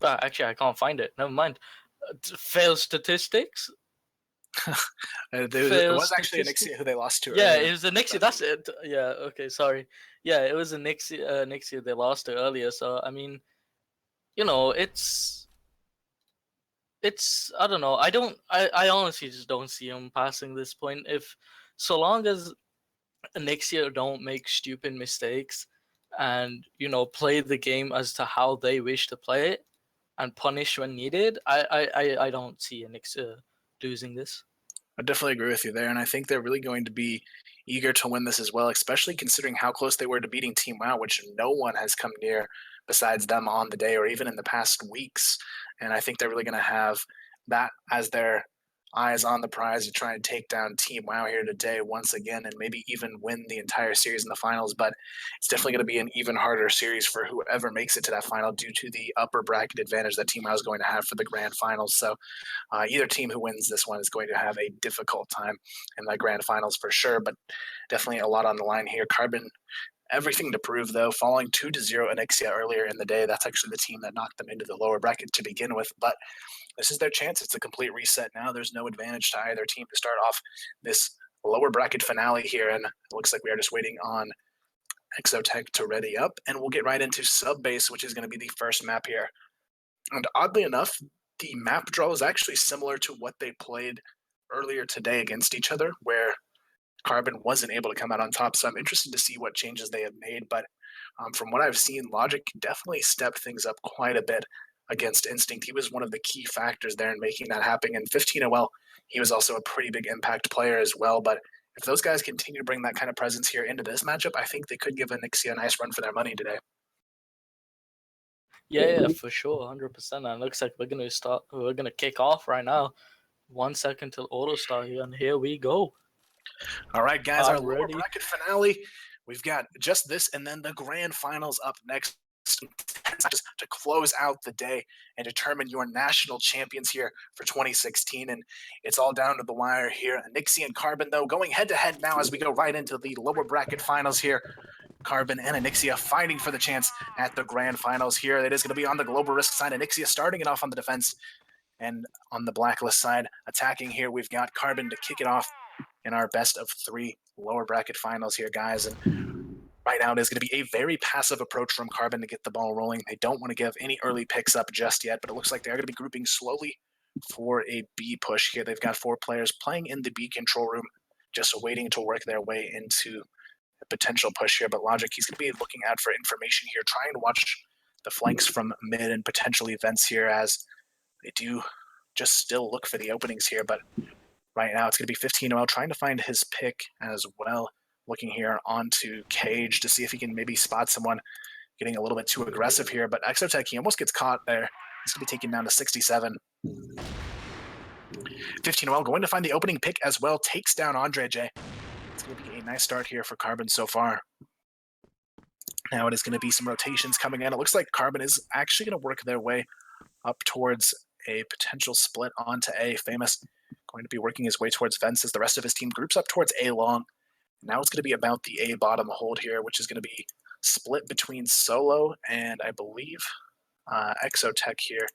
actually, I can't find it. Never mind. Failed statistics. It was actually Anixia who they lost to. Yeah, earlier. it was Anixia. That's it. Yeah. Okay. Sorry. Yeah, it was Anixia. They lost to earlier. So I mean, you know, it's I don't know. I honestly just don't see them passing this point. If so long as Anixia don't make stupid mistakes and play the game as to how they wish to play it and punish when needed, I don't see Anixia losing this. I definitely agree with you there, and I think they're really going to be eager to win this as well, especially considering how close they were to beating Team WoW, which no one has come near besides them on the day or even in the past weeks. And I think they're really going to have that as their eyes on the prize to try and take down Team WoW here today once again and maybe even win the entire series in the finals. But it's definitely going to be an even harder series for whoever makes it to that final due to the upper bracket advantage that Team WoW is going to have for the grand finals. So either team who wins this one is going to have a difficult time in the grand finals for sure, but definitely a lot on the line here. Carbon, everything to prove, though, falling 2-0 Anixia earlier in the day. That's actually the team that knocked them into the lower bracket to begin with, but this is their chance. It's a complete reset now. There's no advantage to either team to start off this lower bracket finale here, and it looks like we are just waiting on Exotech to ready up, and we'll get right into Subbase, which is going to be the first map here. And oddly enough, the map draw is actually similar to what they played earlier today against each other, where Carbon wasn't able to come out on top. So I'm interested to see what changes they have made. But from what I've seen, Logic definitely stepped things up quite a bit against Instinct. He was one of the key factors there in making that happen. And 15, well, he was also a pretty big impact player as well. But if those guys continue to bring that kind of presence here into this matchup, I think they could give Anixia a nice run for their money today. Yeah, for sure, 100%. And it looks like we're gonna kick off right now. 1 second till auto start here, and here we go. All right, guys, our lower bracket finale. We've got just this, and then the grand finals up next to close out the day and determine your national champions here for 2016. And it's all down to the wire here. Anixia and Carbon, though, going head-to-head now as we go right into the lower bracket finals here. Carbon and Anixia fighting for the chance at the grand finals here. It is going to be on the global risk side. Anixia starting it off on the defense, and on the blacklist side, attacking here, we've got Carbon to kick it off in our best of 3 lower bracket finals here, guys. And right now, it is going to be a very passive approach from Carbon to get the ball rolling. They don't want to give any early picks up just yet, but it looks like they're going to be grouping slowly for a B push here. They've got 4 players playing in the B control room, just waiting to work their way into a potential push here. But Logic, he's going to be looking out for information here, trying to watch the flanks from mid and potential events here as they do just still look for the openings here. But right now, it's going to be 15 trying to find his pick as well. Looking here onto Cage to see if he can maybe spot someone getting a little bit too aggressive here. But Exotech, he almost gets caught there. He's going to be taken down to 67. 15 going to find the opening pick as well. Takes down Andre J. It's going to be a nice start here for Carbon so far. Now it is going to be some rotations coming in. It looks like Carbon is actually going to work their way up towards a potential split onto A. Famous going to be working his way towards vents as the rest of his team groups up towards A long. Now it's going to be about the A bottom hold here, which is going to be split between Solo and I believe Exotech here.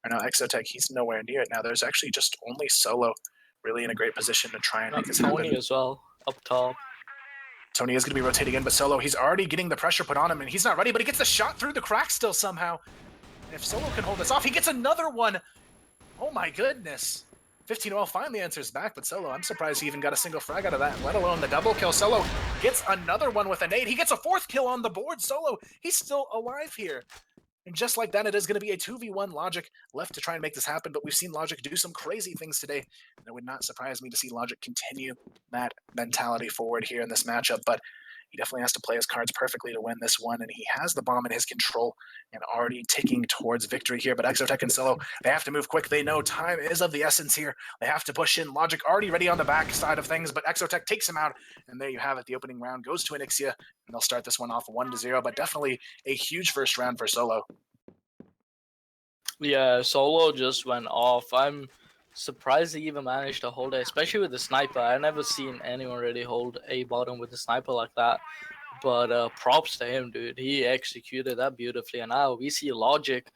Or no, Exotech, he's nowhere near it now. There's actually just only Solo really in a great position to try and make this Tony happen. as well, up top. Tony is going to be rotating in, but Solo, he's already getting the pressure put on him, and he's not ready, but he gets the shot through the crack still somehow. And if Solo can hold this off, he gets another one. Oh my goodness. 15-0 finally answers back, but Solo, I'm surprised he even got a single frag out of that, let alone the double kill. Solo gets another one with a nade. He gets a fourth kill on the board. Solo, he's still alive here. And just like that, it is going to be a 2v1 Logic left to try and make this happen, but we've seen Logic do some crazy things today, and it would not surprise me to see Logic continue that mentality forward here in this matchup, but he definitely has to play his cards perfectly to win this one, and he has the bomb in his control and already ticking towards victory here, but Exotech and Solo, they have to move quick. They know time is of the essence here. They have to push in. Logic already ready on the back side of things, but Exotech takes him out, and there you have it. The opening round goes to Onyxia, and they'll start this one off 1-0, but definitely a huge first round for Solo. Yeah, Solo just went off. I'm surprised he even managed to hold it, especially with the sniper. I've never seen anyone really hold a bottom with a sniper like that. But props to him, dude. He executed that beautifully. And now we see Logic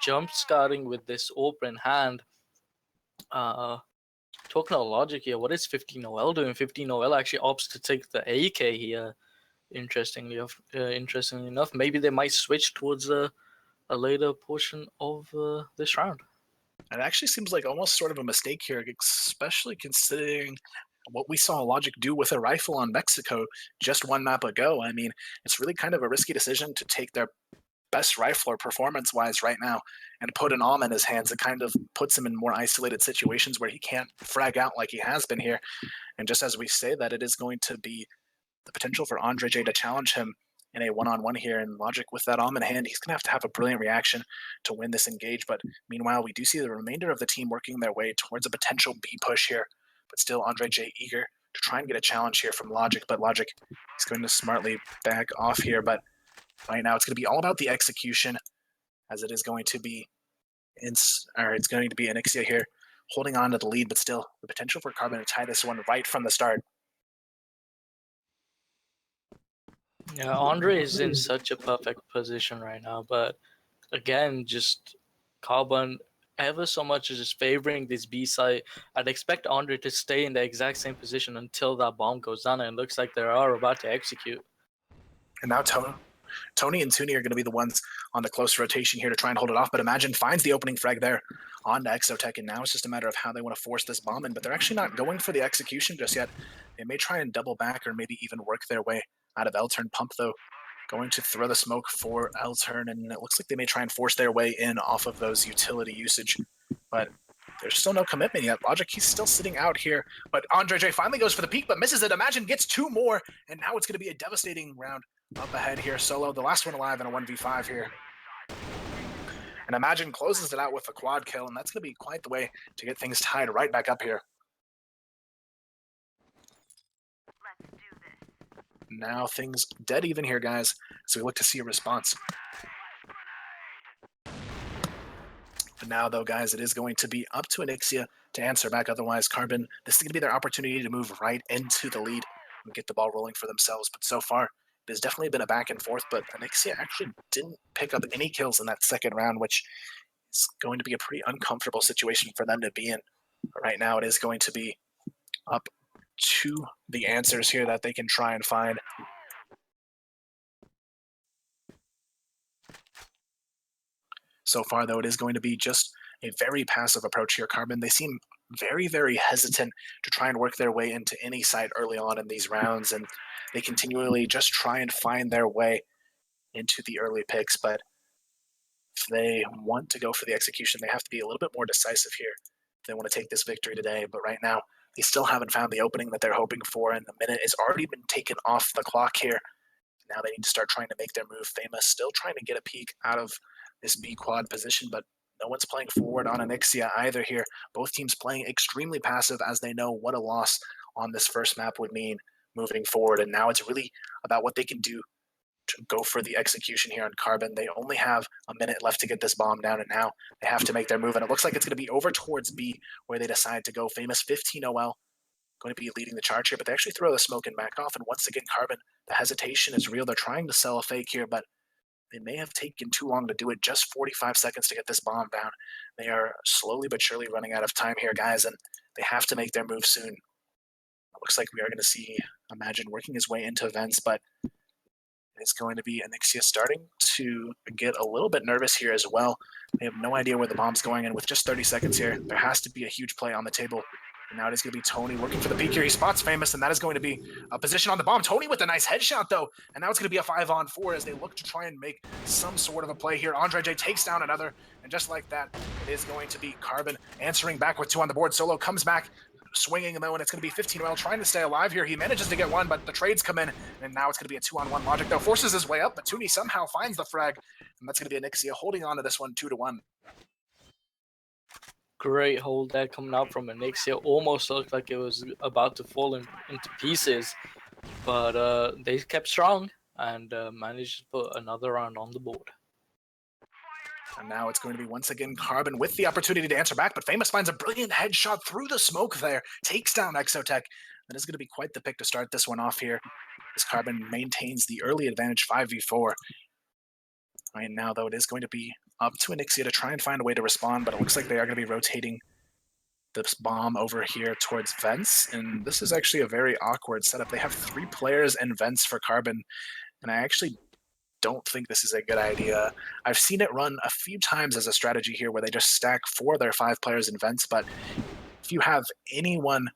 jump starting with this open hand. Talking about Logic here, what is 15OL doing? 15OL actually opts to take the AK here. Interestingly enough, maybe they might switch towards a later portion of this round. It actually seems like almost sort of a mistake here, especially considering what we saw Logic do with a rifle on Mexico just one map ago. I mean, it's really kind of a risky decision to take their best rifler performance-wise right now and put an AWM in his hands. It kind of puts him in more isolated situations where he can't frag out like he has been here. And just as we say that, it is going to be the potential for Andre J to challenge him in a one-on-one here, and Logic with that AWM in hand, he's going to have a brilliant reaction to win this engage. But meanwhile, we do see the remainder of the team working their way towards a potential B push here, but still Andre J eager to try and get a challenge here from Logic, but Logic is going to smartly back off here. But right now, it's going to be all about the execution, as it is going to be it's going to be Onyxia here holding on to the lead, but still the potential for Carbon to tie this one right from the start. Yeah, Andre is in such a perfect position right now, but again, just Carbon ever so much is just favoring this B side. I'd expect Andre to stay in the exact same position until that bomb goes down, and it looks like they are about to execute. And now Tony and Tuni are going to be the ones on the close rotation here to try and hold it off, but Imagine finds the opening frag there on Exotech, and now it's just a matter of how they want to force this bomb in, but they're actually not going for the execution just yet. They may try and double back or maybe even work their way out of L-turn. Pump, though, going to throw the smoke for L-turn, and it looks like they may try and force their way in off of those utility usage, but there's still no commitment yet. Logic, he's still sitting out here, but Andre J finally goes for the peek, but misses it. Imagine gets two more, and now it's going to be a devastating round up ahead here. Solo, the last one alive in a 1v5 here. And Imagine closes it out with a quad kill, and that's going to be quite the way to get things tied right back up here. Now things dead even here, guys, so we look to see a response. But now, though, guys, it is going to be up to Onyxia to answer back. Otherwise, Carbon, this is going to be their opportunity to move right into the lead and get the ball rolling for themselves. But so far, it has definitely been a back and forth, but Onyxia actually didn't pick up any kills in that second round, which is going to be a pretty uncomfortable situation for them to be in. But right now, it is going to be up to the answers here that they can try and find. So far, though, it is going to be just a very passive approach here. Carbon, they seem very, very hesitant to try and work their way into any site early on in these rounds, and they continually just try and find their way into the early picks. But if they want to go for the execution, they have to be a little bit more decisive here if they want to take this victory today. But right now, they still haven't found the opening that they're hoping for, and the minute has already been taken off the clock here. Now they need to start trying to make their move famous, still trying to get a peek out of this B quad position, but no one's playing forward on Onyxia either here. Both teams playing extremely passive as they know what a loss on this first map would mean moving forward. And now it's really about what they can do to to go for the execution here on Carbon. They only have a minute left to get this bomb down, and now they have to make their move. And it looks like it's going to be over towards B, where they decide to go. Famous 15 OL going to be leading the charge here, but they actually throw the smoke and back off. And once again, Carbon, the hesitation is real. They're trying to sell a fake here, but they may have taken too long to do it. Just 45 seconds to get this bomb down. They are slowly but surely running out of time here, guys, and they have to make their move soon. It looks like we are going to see Imagine working his way into events, but it's going to be Anixia starting to get a little bit nervous here as well. They have no idea where the bomb's going, and with just 30 seconds here, there has to be a huge play on the table. And now it is going to be Tony looking for the peek here. He spots Famous, and that is going to be a position on the bomb. Tony with a nice headshot, though, and now it's going to be a 5-on-4 as they look to try and make some sort of a play here. Andre J takes down another, and just like that, it is going to be Carbon answering back with 2 on the board. Solo comes back, swinging though, and it's going to be 15 OL trying to stay alive here. He manages to get one, but the trades come in, and now it's going to be a 2-on-1 Logic, though. Forces his way up, but Tuni somehow finds the frag, and that's going to be Anixia holding on to this one 2-1. Great hold there coming out from Anixia. Almost looked like it was about to fall into pieces, but they kept strong and managed to put another round on the board. And now it's going to be once again Carbon with the opportunity to answer back, but Famous finds a brilliant headshot through the smoke there, takes down Exotech. That is going to be quite the pick to start this one off here, as Carbon maintains the early advantage 5v4. Right now, though, it is going to be up to Anixia to try and find a way to respond, but it looks like they are going to be rotating this bomb over here towards vents, and this is actually a very awkward setup. They have 3 players in vents for Carbon, and I actually don't think this is a good idea. I've seen it run a few times as a strategy here where they just stack 4 of their 5 players in vents, but if you have anyone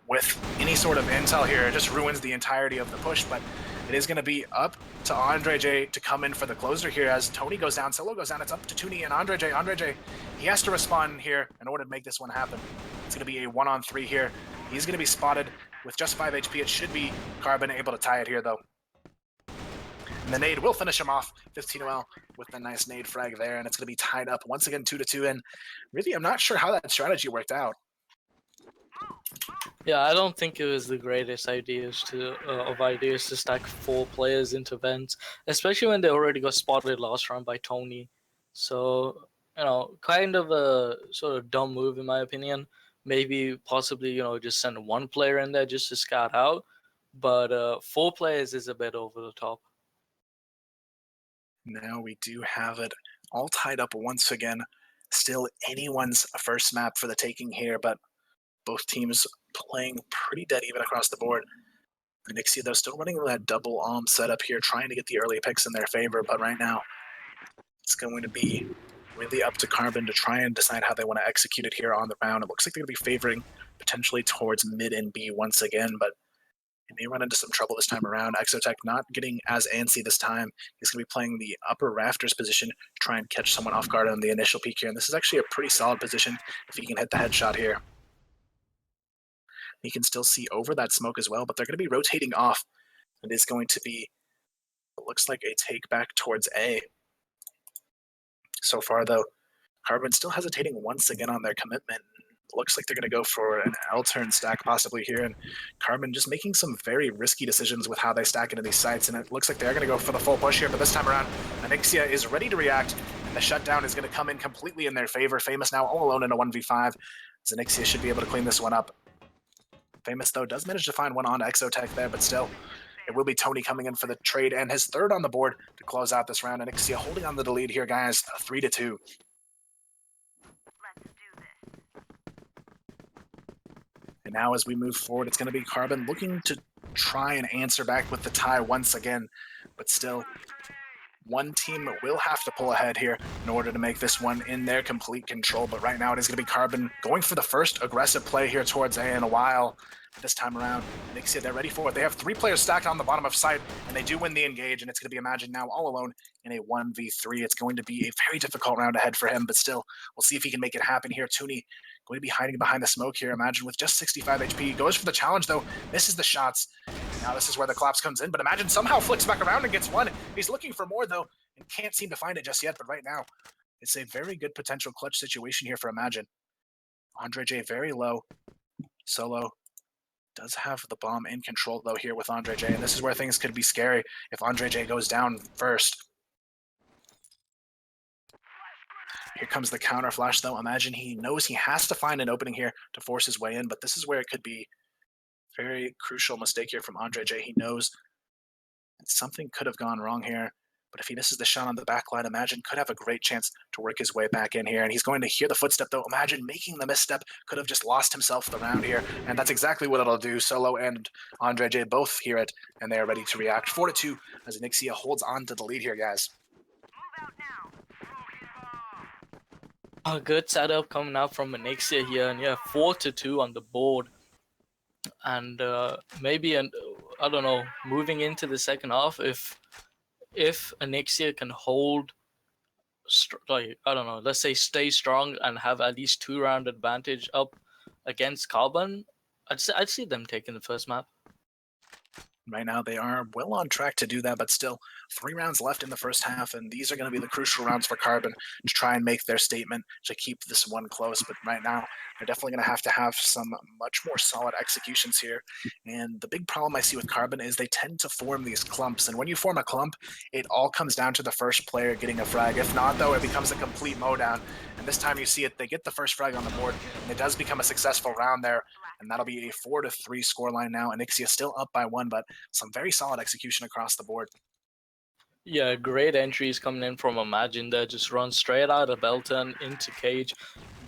with any sort of intel here, it just ruins the entirety of the push. But it is going to be up to Andre J to come in for the closer here as Tony goes down, Solo goes down. It's up to Tuni and Andre J. Andre J, he has to respond here in order to make this one happen. It's going to be a 1-on-3 here. He's going to be spotted with just 5 HP. It should be Carbon able to tie it here, though. And the nade will finish him off, 15 OL with the nice nade frag there, and it's going to be tied up once again 2-2. And really, I'm not sure how that strategy worked out. Yeah, I don't think it was the greatest ideas to stack 4 players into vents, especially when they already got spotted last round by Tony. So, kind of a sort of dumb move in my opinion. Maybe possibly, just send 1 player in there just to scout out, but 4 players is a bit over the top. Now we do have it all tied up once again. Still anyone's first map for the taking here, but both teams playing pretty dead even across the board. Anixia, though, still running that double setup here, trying to get the early picks in their favor, but right now it's going to be really up to Carbon to try and decide how they want to execute it here on the round. It looks like they're going to be favoring potentially towards mid and B once again, but they may run into some trouble this time around. Exotech not getting as antsy this time. He's going to be playing the upper rafters position to try and catch someone off guard on the initial peek here, and this is actually a pretty solid position if he can hit the headshot here. You can still see over that smoke as well, but they're going to be rotating off. It is going to be, it looks like a take back towards A. So far, though, Carbon still hesitating once again on their commitment. Looks like they're going to go for an L-turn stack possibly here, and Carbon just making some very risky decisions with how they stack into these sites, and it looks like they're going to go for the full push here, but this time around, Anixia is ready to react, and the shutdown is going to come in completely in their favor. Famous now all alone in a 1v5, as Anixia should be able to clean this one up. Famous, though, does manage to find one on Exotech there, but still, it will be Tony coming in for the trade, and his 3rd on the board to close out this round. Anixia holding on to the lead here, guys, 3-2. And now as we move forward, it's going to be Carbon looking to try and answer back with the tie once again, but still, one team will have to pull ahead here in order to make this one in their complete control. But right now it is going to be Carbon going for the first aggressive play here towards A in a while. This time around, Anixia, they're ready for it. They have 3 players stacked on the bottom of site, and they do win the engage, and it's going to be Imagine now all alone in a 1v3. It's going to be a very difficult round ahead for him, but still, we'll see if he can make it happen here. Tuni going to be hiding behind the smoke here. Imagine with just 65 HP. Goes for the challenge, though. Misses the shots. Now this is where the collapse comes in, but Imagine somehow flicks back around and gets one. He's looking for more, though, and can't seem to find it just yet, but right now, it's a very good potential clutch situation here for Imagine. Andre J very low. Solo does have the bomb in control, though, here with Andre J. And this is where things could be scary if Andre J goes down first. Here comes the counter flash, though. Imagine he knows he has to find an opening here to force his way in, but this is where it could be a very crucial mistake here from Andre J. He knows that something could have gone wrong here, but if he misses the shot on the back line, Imagine could have a great chance to work his way back in here, and he's going to hear the footstep, though. Imagine making the misstep could have just lost himself the round here, and that's exactly what it'll do. Solo and Andre J both hear it, and they are ready to react. 4-2 as Nixia holds on to the lead here, guys. A good setup coming out from Anixia here, and yeah, 4-2 on the board. And maybe, I don't know, moving into the second half, if Anixia can hold, like, I don't know, let's say stay strong and have at least 2-round advantage up against Carbon, I'd see them taking the first map. Right now, they are well on track to do that, but still 3 rounds left in the first half, and these are going to be the crucial rounds for Carbon to try and make their statement to keep this one close. But right now, they're definitely going to have some much more solid executions here. And the big problem I see with Carbon is they tend to form these clumps, and when you form a clump, it all comes down to the first player getting a frag. If not, though, it becomes a complete mowdown. And this time you see it, they get the first frag on the board, and it does become a successful round there. And that'll be a 4-3 scoreline now. Anixia still up by 1, but some very solid execution across the board. Yeah, great entries coming in from Imagine there. Just run straight out of Belton into Cage.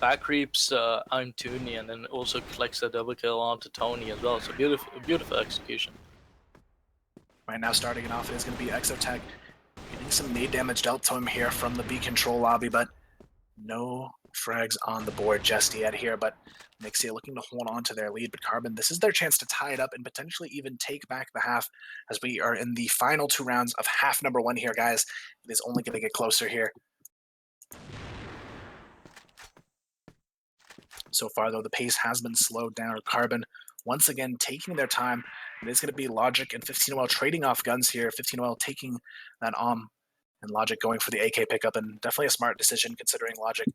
Back creeps Toonie, and then also collects a double kill onto Tony as well. So beautiful execution. Right now, starting it off, it is going to be Exotech getting some nade damage dealt to him here from the B control lobby, but no frags on the board just yet here. But Nixia looking to hold on to their lead, but Carbon, this is their chance to tie it up and potentially even take back the half, as we are in the final 2 rounds of half number 1 here, guys. It is only going to get closer here. So far, though, the pace has been slowed down. Carbon, once again, taking their time. It is going to be Logic and 15OL trading off guns here. 15OL taking that and Logic going for the AK pickup, and definitely a smart decision considering Logic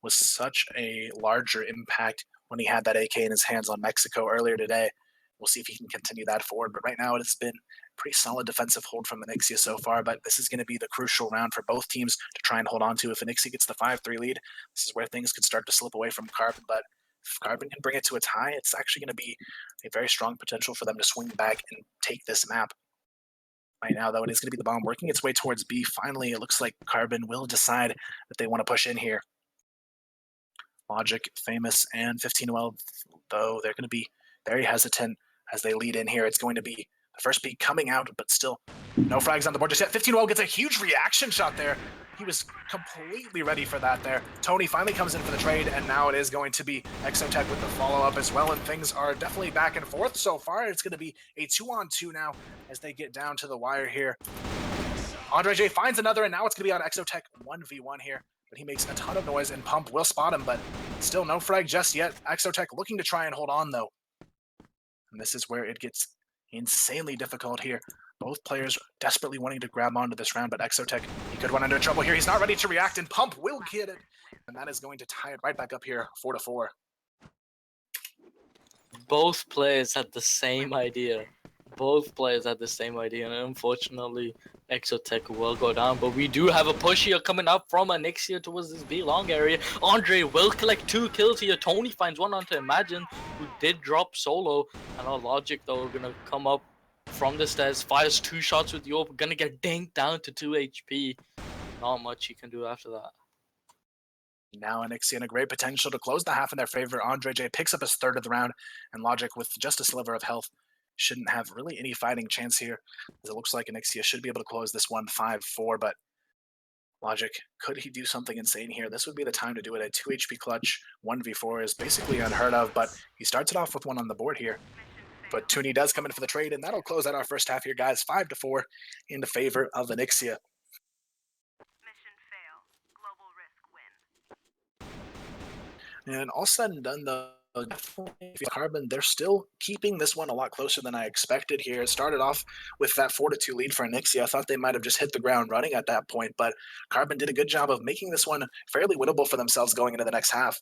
was such a larger impact when he had that AK in his hands on Mexico earlier today. We'll see if he can continue that forward, but right now it has been a pretty solid defensive hold from Anixia so far, but this is going to be the crucial round for both teams to try and hold on to. If Anixia gets the 5-3 lead, this is where things could start to slip away from Carbon, but if Carbon can bring it to a tie, it's actually going to be a very strong potential for them to swing back and take this map. Right now, though, it is going to be the bomb working its way towards B. Finally, it looks like Carbon will decide that they want to push in here. Logic, Famous, and 15OL, though, they're going to be very hesitant as they lead in here. It's going to be the first peak coming out, but still no frags on the board just yet. 15OL gets a huge reaction shot there. He was completely ready for that there. Tony finally comes in for the trade, and now it is going to be Exotech with the follow-up as well, and things are definitely back and forth so far. It's going to be a 2-on-2 now as they get down to the wire here. Andre J finds another, and now it's going to be on Exotech 1v1 here, but he makes a ton of noise, and Pump will spot him, but still no frag just yet. Exotech looking to try and hold on, though. And this is where it gets insanely difficult here. Both players desperately wanting to grab onto this round, but Exotech, he could run into trouble here. He's not ready to react, and Pump will get it. And that is going to tie it right back up here, 4-4. Both players had the same idea. And unfortunately, Exotech will go down. But we do have a push here coming up from Anixia towards this B long area. Andre will collect 2 kills here. Tony finds one onto Imagine, who did drop solo. And our Logic, though, are going to come up from the stairs, fires 2 shots with the AWP, gonna get dinked down to 2 HP. Not much he can do after that. Now Anixia in a great potential to close the half in their favor. Andre J picks up his 3rd of the round, and Logic with just a sliver of health shouldn't have really any fighting chance here, as it looks like Anixia should be able to close this one 5-4, but Logic, could he do something insane here? This would be the time to do it. A 2 HP clutch 1v4 is basically unheard of, but he starts it off with one on the board here. But Toonie does come in for the trade, and that'll close out our first half here, guys. 5-4 in the favor of Anixia. Mission fail. Global risk win. And all said and done, though, Carbon, they're still keeping this one a lot closer than I expected here. It started off with that 4-2 lead for Anixia. I thought they might have just hit the ground running at that point, but Carbon did a good job of making this one fairly winnable for themselves going into the next half.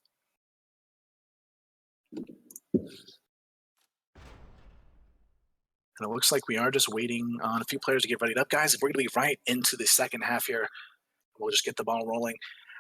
And it looks like we are just waiting on a few players to get readied up, guys. We're going to be right into the second half here. We'll just get the ball rolling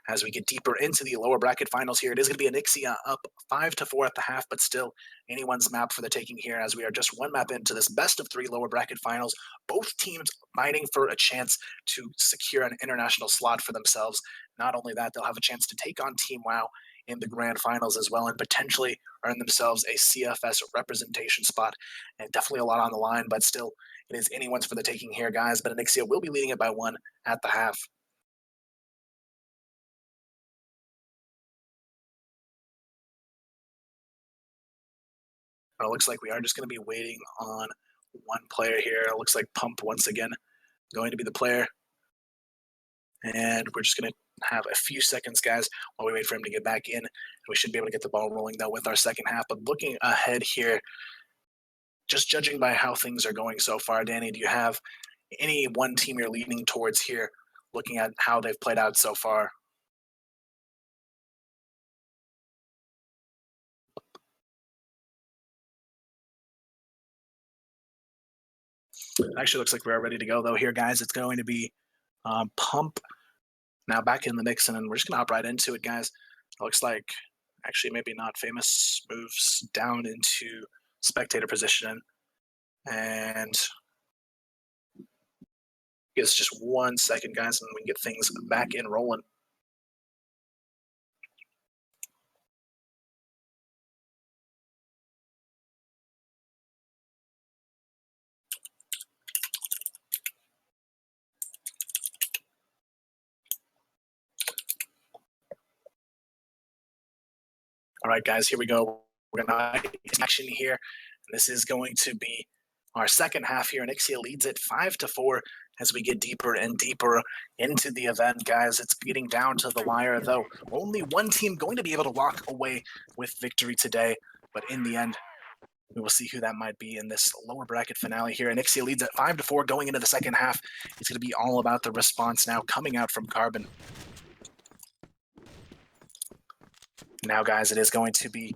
as we get deeper into the lower bracket finals here. It is going to be Ankara up 5-4 at the half, but still anyone's map for the taking here, as we are just one map into this best of 3 lower bracket finals. Both teams fighting for a chance to secure an international slot for themselves. Not only that, they'll have a chance to take on Team WoW in the grand finals as well, and potentially earn themselves a CFS representation spot. And definitely a lot on the line, but still it is anyone's for the taking here, guys. But Ankara will be leading it by 1 at the half. But it looks like we are just going to be waiting on one player here. It looks like Pump once again going to be the player. And we're just going to have a few seconds, guys, while we wait for him to get back in. We should be able to get the ball rolling, though, with our second half. But looking ahead here, just judging by how things are going so far, Danny, do you have any one team you're leaning towards here, looking at how they've played out so far? Actually, looks like we're ready to go, though, here, guys. It's going to be Pump now back in the mix, and then we're just going to hop right into it, guys. It looks like, actually, maybe not. Famous moves down into spectator position, and give us just 1 second, guys, and we can get things back in rolling. All right, guys, here we go. We're going to action here. This is going to be our second half here, and Ankara leads it 5-4 as we get deeper and deeper into the event, guys. It's getting down to the wire, though. Only one team going to be able to walk away with victory today, but in the end, we will see who that might be in this lower bracket finale here. And Ankara leads at 5-4 going into the second half. It's going to be all about the response now coming out from Carbon. Now, guys, it is going to be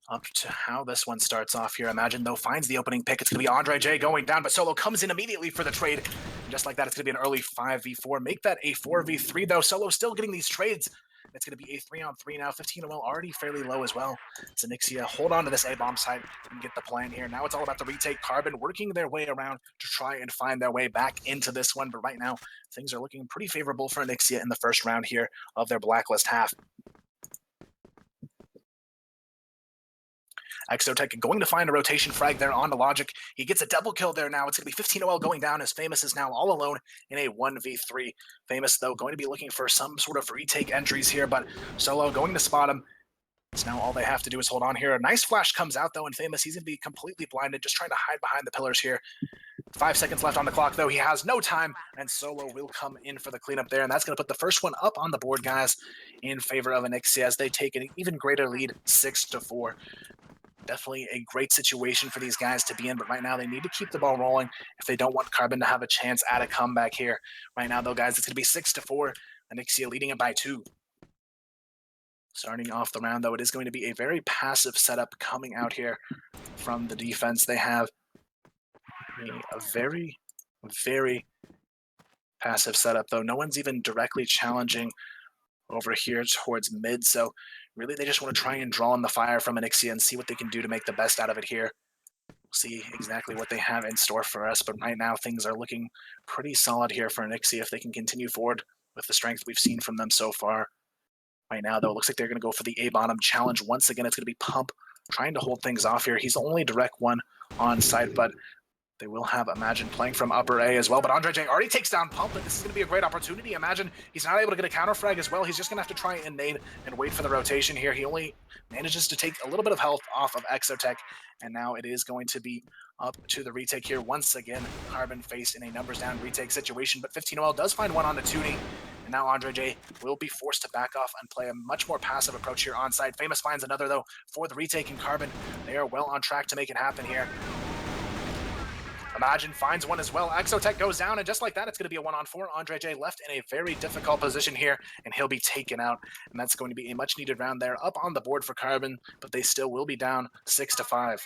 up to how this one starts off here. Imagine, though, finds the opening pick. It's going to be Andre J going down, but Solo comes in immediately for the trade. And just like that, it's going to be an early 5v4. Make that a 4v3, though. Solo still getting these trades. It's going to be a 3-on-3 now. 15 well, already fairly low as well. So Ankara hold on to this A-bomb site and get the plan here. Now it's all about the retake. Carbon working their way around to try and find their way back into this one. But right now, things are looking pretty favorable for Ankara in the first round here of their Blacklist half. Exotech going to find a rotation frag there on the Logic. He gets a double kill there now. It's going to be 15 OL going down as Famous is now all alone in a 1v3. Famous, though, going to be looking for some sort of retake entries here, but Solo going to spot him. So now all they have to do is hold on here. A nice flash comes out, though, and Famous, he's going to be completely blinded, just trying to hide behind the pillars here. 5 seconds left on the clock, though. He has no time, and Solo will come in for the cleanup there, and that's going to put the first one up on the board, guys, in favor of Ankara as they take an even greater lead, 6-4. Definitely a great situation for these guys to be in, but right now they need to keep the ball rolling if they don't want Carbon to have a chance at a comeback here. Right now, though, guys, it's going to be 6-4, and Ankara leading it by 2. Starting off the round, though, it is going to be a very passive setup coming out here from the defense. They have a very, very passive setup, though. No one's even directly challenging over here towards mid, so really they just want to try and draw on the fire from Ankara and see what they can do to make the best out of it here. We'll see exactly what they have in store for us, but right now things are looking pretty solid here for Ankara if they can continue forward with the strength we've seen from them so far. Right now, though, it looks like they're going to go for the A-bottom challenge. Once again, it's going to be Pump trying to hold things off here. He's the only direct one on site, but they will have Imagine playing from upper A as well, but Andre J already takes down Pump, and this is going to be a great opportunity. Imagine he's not able to get a counter frag as well. He's just going to have to try and nade and wait for the rotation here. He only manages to take a little bit of health off of Exotech, and now it is going to be up to the retake here. Once again, Carbon faced in a numbers down retake situation, but 15OL does find one on the 2D, and now Andre J will be forced to back off and play a much more passive approach here on site. Famous finds another, though, for the retake, and Carbon, they are well on track to make it happen here. Imagine finds one as well. Exotech goes down, and just like that, it's going to be a 1-on-4. Andre J left in a very difficult position here, and he'll be taken out. And that's going to be a much-needed round there up on the board for Carbon, but they still will be down 6-5.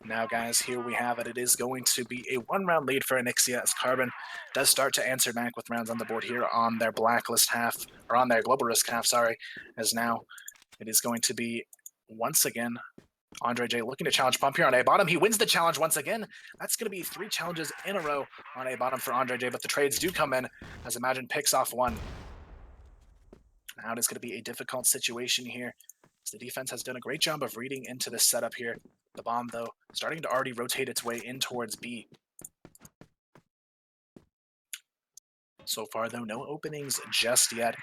Now, guys, here we have it. It is going to be a 1-round lead for Onyxia as Carbon does start to answer back with rounds on the board here on their blacklist half, or on their global risk half, sorry, as now it is going to be, once again, Andre J looking to challenge Pump here on A bottom. He wins the challenge once again. That's going to be 3 challenges in a row on A bottom for Andre J, but the trades do come in as Imagine picks off 1. Now it is going to be a difficult situation here, as the defense has done a great job of reading into this setup here. The bomb, though, starting to already rotate its way in towards B. So far, though, no openings just yet.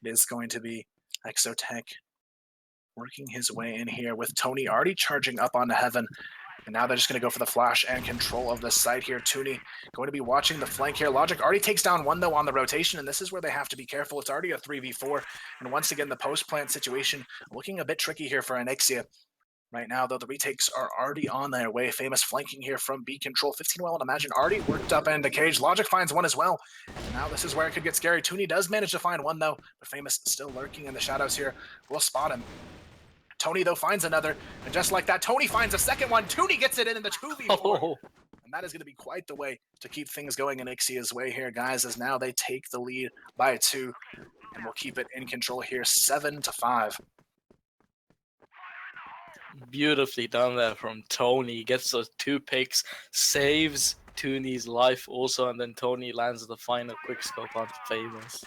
It is going to be Exotech working his way in here with Tony already charging up onto Heaven. And now they're just going to go for the flash and control of this site here. Tooney going to be watching the flank here. Logic already takes down 1, though, on the rotation, and this is where they have to be careful. It's already a 3v4. And once again, the post-plant situation looking a bit tricky here for Onyxia. Right now, though, the retakes are already on their way. Famous flanking here from B control. 15 well and Imagine already worked up into cage. Logic finds 1 as well. And now this is where it could get scary. Tooney does manage to find 1, though, but Famous still lurking in the shadows here. We'll spot him. Tony, though, finds another, and just like that, Tony finds a second one. Tooney gets it in the 2v4. And that is going to be quite the way to keep things going in Ixia's way here, guys, as now they take the lead by 2, and we'll keep it in control here, 7-5. Beautifully done there from Tony. Gets those 2 picks, saves Tooney's life also, and then Tony lands the final quick scope on Famous.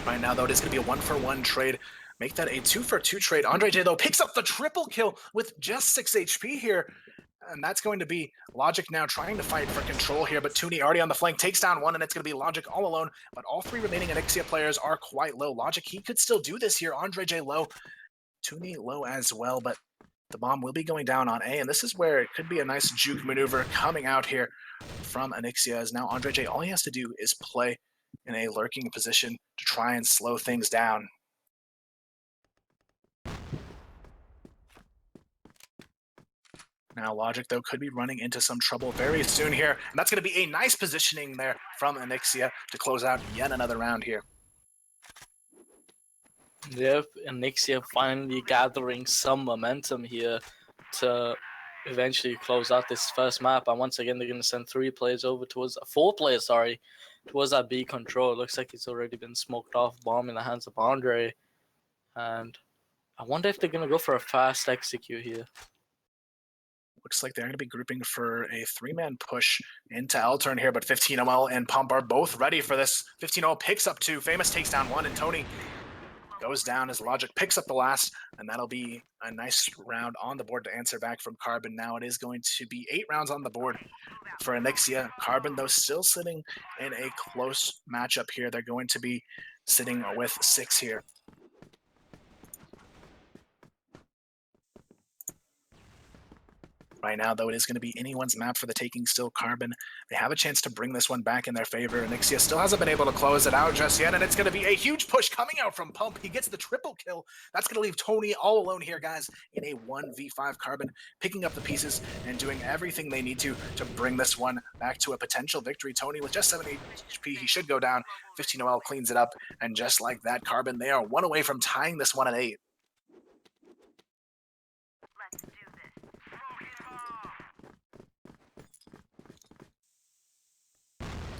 Right now, though, it is going to be a 1-for-1 trade. Make that a 2-for-2 trade. Andre J, though, picks up the triple kill with just 6 HP here. And that's going to be Logic now trying to fight for control here, but Tooney already on the flank takes down 1, and it's going to be Logic all alone. But all 3 remaining Onyxia players are quite low. Logic, he could still do this here. Andre J low. Tooney low as well, but the bomb will be going down on A, and this is where it could be a nice juke maneuver coming out here from Onyxia, as now Andre J, all he has to do is play in a lurking position to try and slow things down. Now Logic, though, could be running into some trouble very soon here, and that's going to be a nice positioning there from Onyxia to close out yet another round here. Yep, Onyxia finally gathering some momentum here to eventually close out this first map. And once again, they're going to send 4 players towards that B control. It looks like it's already been smoked off. Bomb in the hands of Andre. And I wonder if they're going to go for a fast execute here. Looks like they're going to be grouping for a 3-man push into L-turn here, but 15OL and Pump are both ready for this. 15OL picks up 2. Famous takes down 1, and Tony goes down as Logic picks up the last, and that'll be a nice round on the board to answer back from Carbon. Now it is going to be 8 rounds on the board for Onyxia. Carbon, though, still sitting in a close matchup here. They're going to be sitting with 6 here. Right now, though, it is going to be anyone's map for the taking still. Carbon, they have a chance to bring this one back in their favor. Onyxia still hasn't been able to close it out just yet, and it's going to be a huge push coming out from Pump. He gets the triple kill. That's going to leave Tony all alone here, guys, in a 1v5. Carbon picking up the pieces and doing everything they need to bring this one back to a potential victory. Tony with just 7 HP, he should go down. 15OL cleans it up, and just like that, Carbon, they are 1 away from tying this one at 8.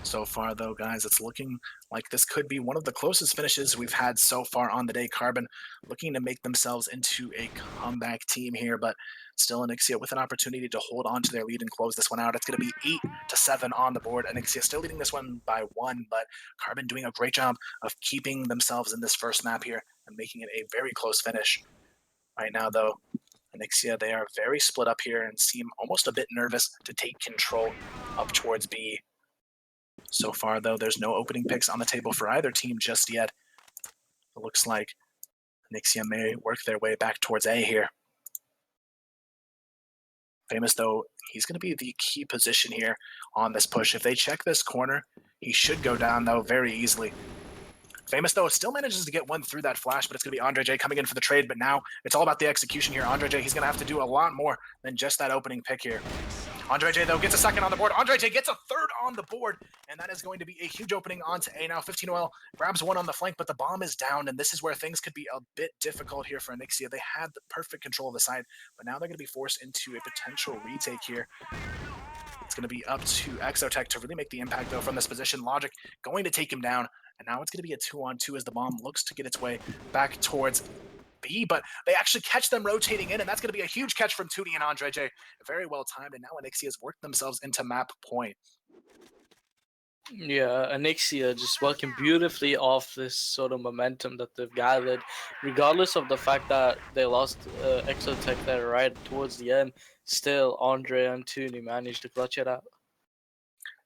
So far, though, guys, it's looking like this could be one of the closest finishes we've had so far on the day. Carbon looking to make themselves into a comeback team here, but still Onyxia with an opportunity to hold on to their lead and close this one out. It's going to be 8-7 on the board. Onyxia still leading this one by 1, but Carbon doing a great job of keeping themselves in this first map here and making it a very close finish. Right now, though, Onyxia, they are very split up here and seem almost a bit nervous to take control up towards B. So far, though, there's no opening picks on the table for either team just yet. It looks like Onyxia may work their way back towards A here. Famous, though, he's going to be the key position here on this push. If they check this corner, he should go down, though, very easily. Famous, though, still manages to get one through that flash, but it's going to be Andre J coming in for the trade. But now it's all about the execution here. Andre J, he's going to have to do a lot more than just that opening pick here. Andre J, though, gets a second on the board. Andre J gets a third on the board, and that is going to be a huge opening onto A now. 15OL grabs one on the flank, but the bomb is down, and this is where things could be a bit difficult here for Anixia. They had the perfect control of the side, but now they're going to be forced into a potential retake here. It's going to be up to Exotech to really make the impact, though, from this position. Logic going to take him down, and now it's going to be a 2-on-2 as the bomb looks to get its way back towards B, but they actually catch them rotating in, and that's going to be a huge catch from Tootie and Andre J. Very well timed, and now Anixia has worked themselves into map point. Yeah, Anixia just working beautifully off this sort of momentum that they've gathered, regardless of the fact that they lost Exotech there right towards the end. Still, Andre and Toonie managed to clutch it out.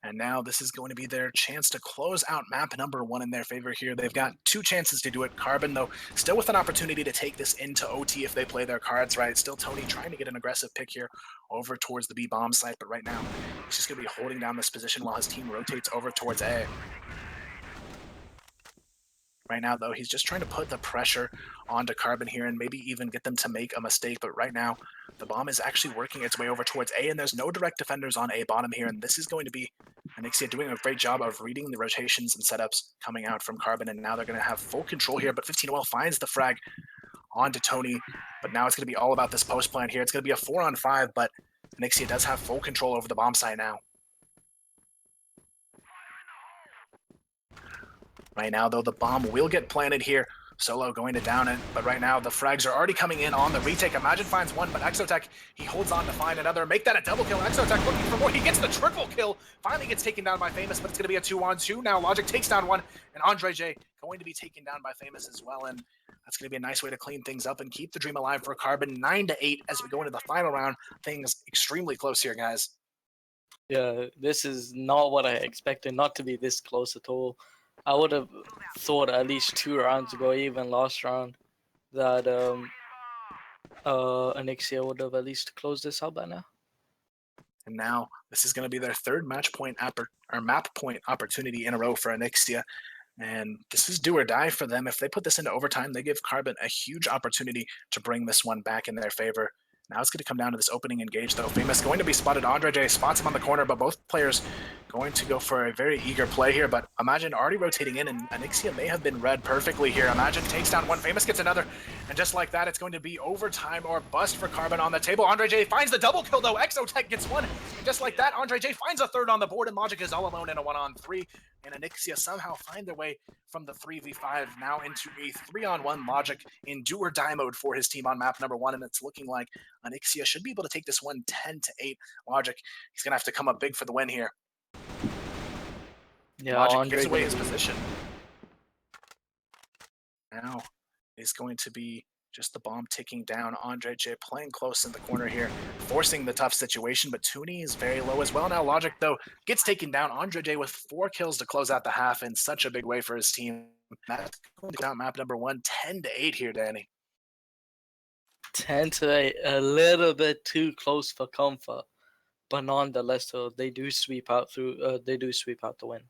And now this is going to be their chance to close out map number 1 in their favor here. They've got 2 chances to do it. Carbon, though, still with an opportunity to take this into OT if they play their cards right. Still Tony trying to get an aggressive pick here over towards the B bomb site, but right now he's just going to be holding down this position while his team rotates over towards A. Right now, though, he's just trying to put the pressure onto Carbon here and maybe even get them to make a mistake. But right now, the bomb is actually working its way over towards A, and there's no direct defenders on A bottom here. And this is going to be Anixia doing a great job of reading the rotations and setups coming out from Carbon. And now they're going to have full control here. But 15OL finds the frag onto Tony. But now it's going to be all about this post plan here. It's going to be a 4-on-5, but Anixia does have full control over the bomb site now. Right now, though, the bomb will get planted here. Solo going to down it, but right now the frags are already coming in on the retake. Imagine finds one, but Exotech, he holds on to find another. Make that a double kill. Exotech looking for more. He gets the triple kill. Finally gets taken down by Famous, but it's going to be a 2-on-2 now. Logic takes down one, and Andre J going to be taken down by Famous as well, and that's going to be a nice way to clean things up and keep the dream alive for Carbon. 9-8 as we go into the final round. Things extremely close here, guys. Yeah, this is not what I expected, not to be this close at all. I would have thought at least 2 rounds ago, even last round, that Anixia would have at least closed this out by now. And now this is going to be their third map point opportunity in a row for Anixia. And this is do or die for them. If they put this into overtime, they give Carbon a huge opportunity to bring this one back in their favor. Now it's going to come down to this opening engage, though. Famous going to be spotted. Andre J spots him on the corner, but both players going to go for a very eager play here. But Imagine already rotating in, and Anixia may have been read perfectly here. Imagine takes down one, Famous gets another, and just like that, it's going to be overtime or bust for Carbon on the table. Andre J finds the double kill, though. Exotech gets one, and just like that, Andre J finds a third on the board, and Logic is all alone in a 1-on-3. And Anixia somehow find their way from the 3v5 now into a 3-on-1 Logic in do or die mode for his team on map number 1, and it's looking like Anixia should be able to take this one 10-8. Logic, he's going to have to come up big for the win here. Yeah, Logic gives away his position. Now is going to be just the bomb ticking down. Andre J playing close in the corner here, forcing the tough situation, but Toonie is very low as well. Now Logic, though, gets taken down. Andre J with 4 kills to close out the half in such a big way for his team. That's going to count map number 1, 10-8 here, Danny. 10-8, a little bit too close for comfort, but nonetheless, though, they do sweep out the win.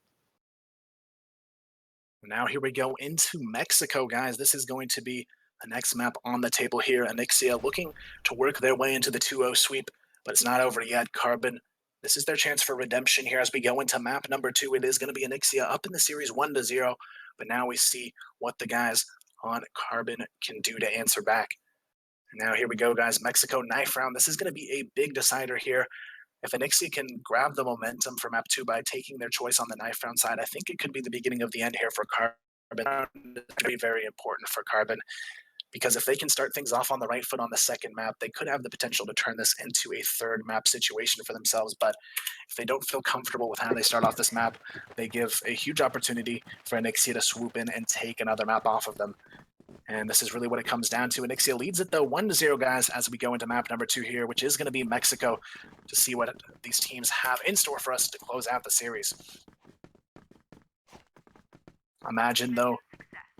Now here we go into Mexico, guys. This is going to be the next map on the table here. Anixia looking to work their way into the 2-0 sweep, but it's not over yet. Carbon, this is their chance for redemption here as we go into map number 2. It is going to be Anixia up in the series 1-0, but now we see what the guys on Carbon can do to answer back. And now here we go, guys. Mexico knife round. This is going to be a big decider here. If Anixia can grab the momentum for map 2 by taking their choice on the knife round side, I think it could be the beginning of the end here for Carbon. It's going to be very important for Carbon, because if they can start things off on the right foot on the second map, they could have the potential to turn this into a third map situation for themselves. But if they don't feel comfortable with how they start off this map, they give a huge opportunity for Anixia to swoop in and take another map off of them. And this is really what it comes down to. Anixia leads it, though, 1-0, guys, as we go into map number 2 here, which is going to be Mexico, to see what these teams have in store for us to close out the series. Imagine, though,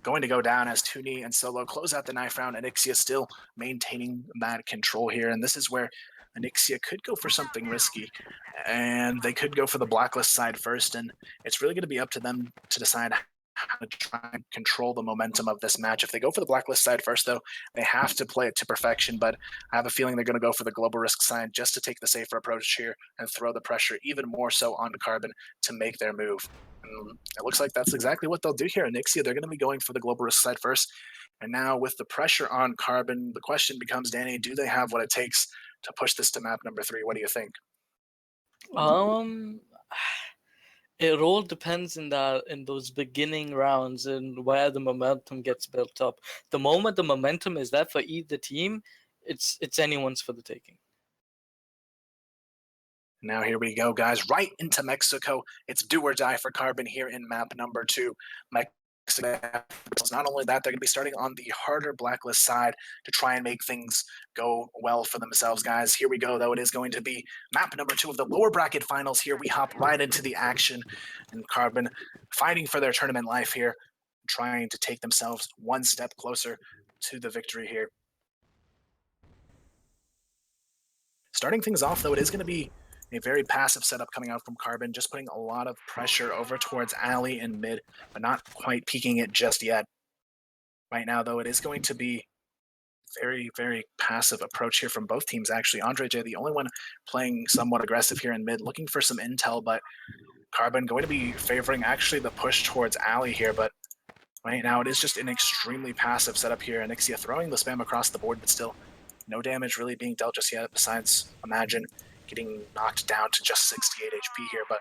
going to go down as Toonie and Solo close out the knife round. Anixia still maintaining that control here, and this is where Anixia could go for something risky, and they could go for the blacklist side first, and it's really going to be up to them to decide how to try and control the momentum of this match. If they go for the blacklist side first, though, they have to play it to perfection, but I have a feeling they're going to go for the global risk side just to take the safer approach here and throw the pressure even more so onto Carbon to make their move. And it looks like that's exactly what they'll do here. Nixia, they're going to be going for the global risk side first. And now with the pressure on Carbon, the question becomes, Danny, do they have what it takes to push this to map number 3? What do you think? It all depends in those beginning rounds and where the momentum gets built up. The moment the momentum is there for either team, it's anyone's for the taking. Now here we go, guys, right into Mexico. It's do or die for Carbon here in map number 2. Not only that, they're going to be starting on the harder blacklist side to try and make things go well for themselves, guys. Here we go, though. It is going to be map number 2 of the lower bracket finals here. We hop right into the action, and Carbon fighting for their tournament life here, trying to take themselves one step closer to the victory here. Starting things off, though, it is going to be a very passive setup coming out from Carbon, just putting a lot of pressure over towards Ali and mid, but not quite peaking it just yet. Right now, though, it is going to be very, very passive approach here from both teams, actually. Andre J, the only one playing somewhat aggressive here in mid, looking for some intel, but Carbon going to be favoring actually the push towards Ali here, but right now it is just an extremely passive setup here. Anixia throwing the spam across the board, but still no damage really being dealt just yet, besides Imagine getting knocked down to just 68 HP here, but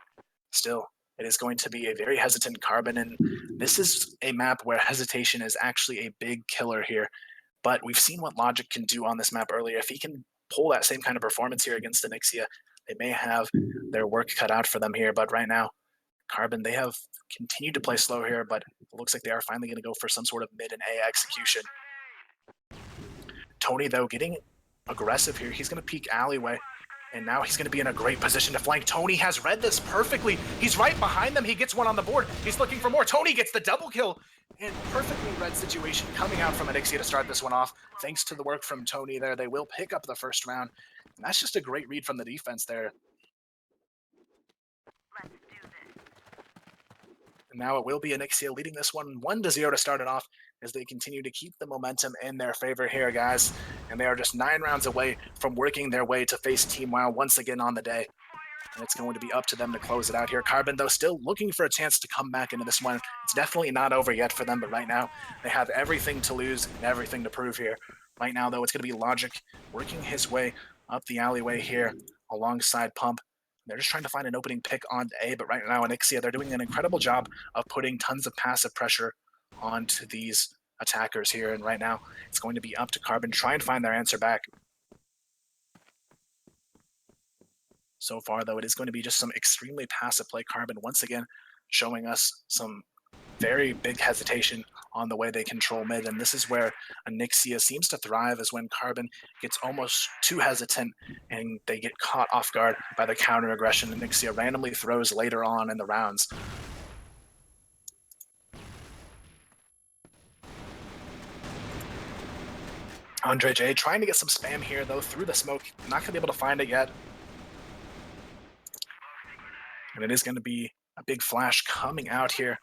still, it is going to be a very hesitant Carbon, and this is a map where hesitation is actually a big killer here, but we've seen what Logic can do on this map earlier. If he can pull that same kind of performance here against Anixia, they may have their work cut out for them here, but right now, Carbon, they have continued to play slow here, but it looks like they are finally going to go for some sort of mid and A execution. Tony, though, getting aggressive here. He's going to peek alleyway, and now he's going to be in a great position to flank. Tony has read this perfectly. He's right behind them. He gets one on the board. He's looking for more. Tony gets the double kill. And perfectly read situation coming out from Anixia to start this one off. Thanks to the work from Tony there, they will pick up the first round. And that's just a great read from the defense there. And now it will be Anixia leading this one 1-0 to start it off as they continue to keep the momentum in their favor here, guys. And they are just 9 rounds away from working their way to face Team WoW once again on the day. And it's going to be up to them to close it out here. Carbon, though, still looking for a chance to come back into this one. It's definitely not over yet for them, but right now they have everything to lose and everything to prove here. Right now, though, it's going to be Logic working his way up the alleyway here alongside Pump. They're just trying to find an opening pick on A, but right now Anixia, they're doing an incredible job of putting tons of passive pressure onto these attackers here, and right now it's going to be up to Carbon to try and find their answer back. So far, though, it is going to be just some extremely passive play. Carbon once again showing us some very big hesitation on the way they control mid, and this is where Anixia seems to thrive, is when Carbon gets almost too hesitant and they get caught off guard by the counter aggression Anixia randomly throws later on in the rounds. Andre J trying to get some spam here, though, through the smoke. Not going to be able to find it yet. And it is going to be a big flash coming out here.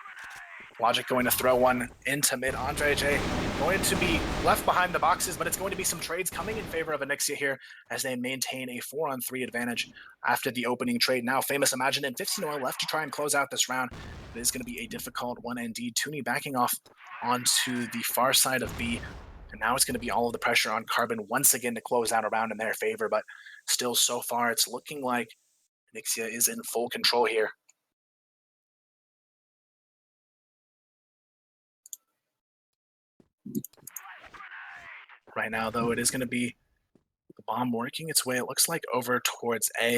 Logic going to throw one into mid. Andre J going to be left behind the boxes, but it's going to be some trades coming in favor of Anixia here as they maintain a 4-on-3 advantage after the opening trade. Now, Famous Imagine and 15 oil left to try and close out this round. It is going to be a difficult one indeed. Tooney backing off onto the far side of B. And now it's going to be all of the pressure on Carbon once again to close out a round in their favor. But still, so far, it's looking like Anixia is in full control here. Right now, though, it is going to be the bomb working its way, it looks like, over towards A.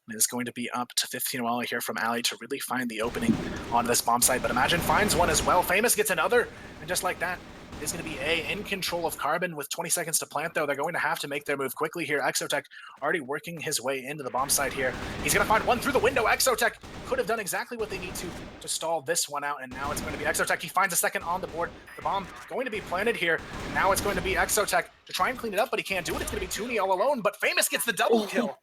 And it's going to be up to 15 while here from Ali to really find the opening on this bomb site. But Imagine finds one as well. Famous gets another. And just like that, it's going to be A in control of Carbon with 20 seconds to plant, though. They're going to have to make their move quickly here. Exotech already working his way into the bomb site here. He's going to find one through the window. Exotech could have done exactly what they need to stall this one out, and now it's going to be Exotech. He finds a second on the board. The bomb going to be planted here. Now it's going to be Exotech to try and clean it up, but he can't do it. It's going to be Tooney all alone, but Famous gets the double kill.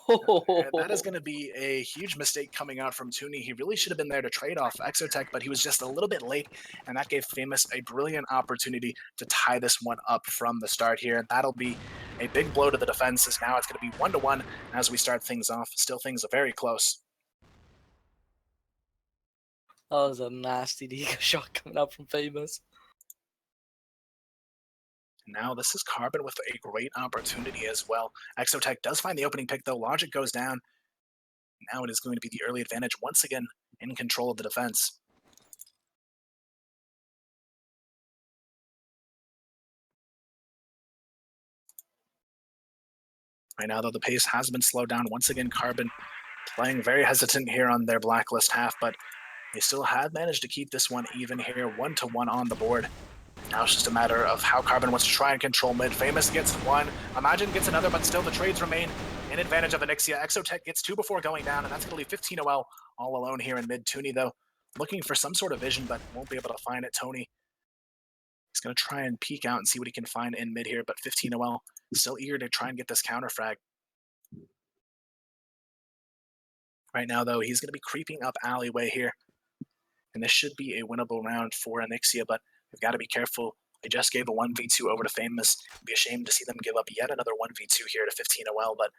And that is going to be a huge mistake coming out from Tooney. He really should have been there to trade off Exotech, but he was just a little bit late, and that gave Famous a brilliant opportunity to tie this one up from the start here. And that'll be a big blow to the defense, as now it's going to be 1-1 as we start things off. Still, things are very close. That was a nasty Deco shot coming up from Famous. Now this is Carbon with a great opportunity as well. Exotech does find the opening pick, though. Logic goes down. Now it is going to be the early advantage once again in control of the defense. Right now, though, the pace has been slowed down. Once again, Carbon playing very hesitant here on their blacklist half, but they still have managed to keep this one even here, 1-1 on the board. Now it's just a matter of how Carbon wants to try and control mid. Famous gets one, Imagine gets another, but still the trades remain in advantage of Onyxia. Exotech gets two before going down, and that's going to leave 15 OL all alone here in mid. Tooney, though, looking for some sort of vision, but won't be able to find it. Tony, he's going to try and peek out and see what he can find in mid here, but 15 OL still eager to try and get this counter frag. Right now, though, he's going to be creeping up alleyway here, and this should be a winnable round for Onyxia, but we've got to be careful. They just gave a 1v2 over to Famous. It'd be a shame to see them give up yet another 1v2 here to 15 OL, but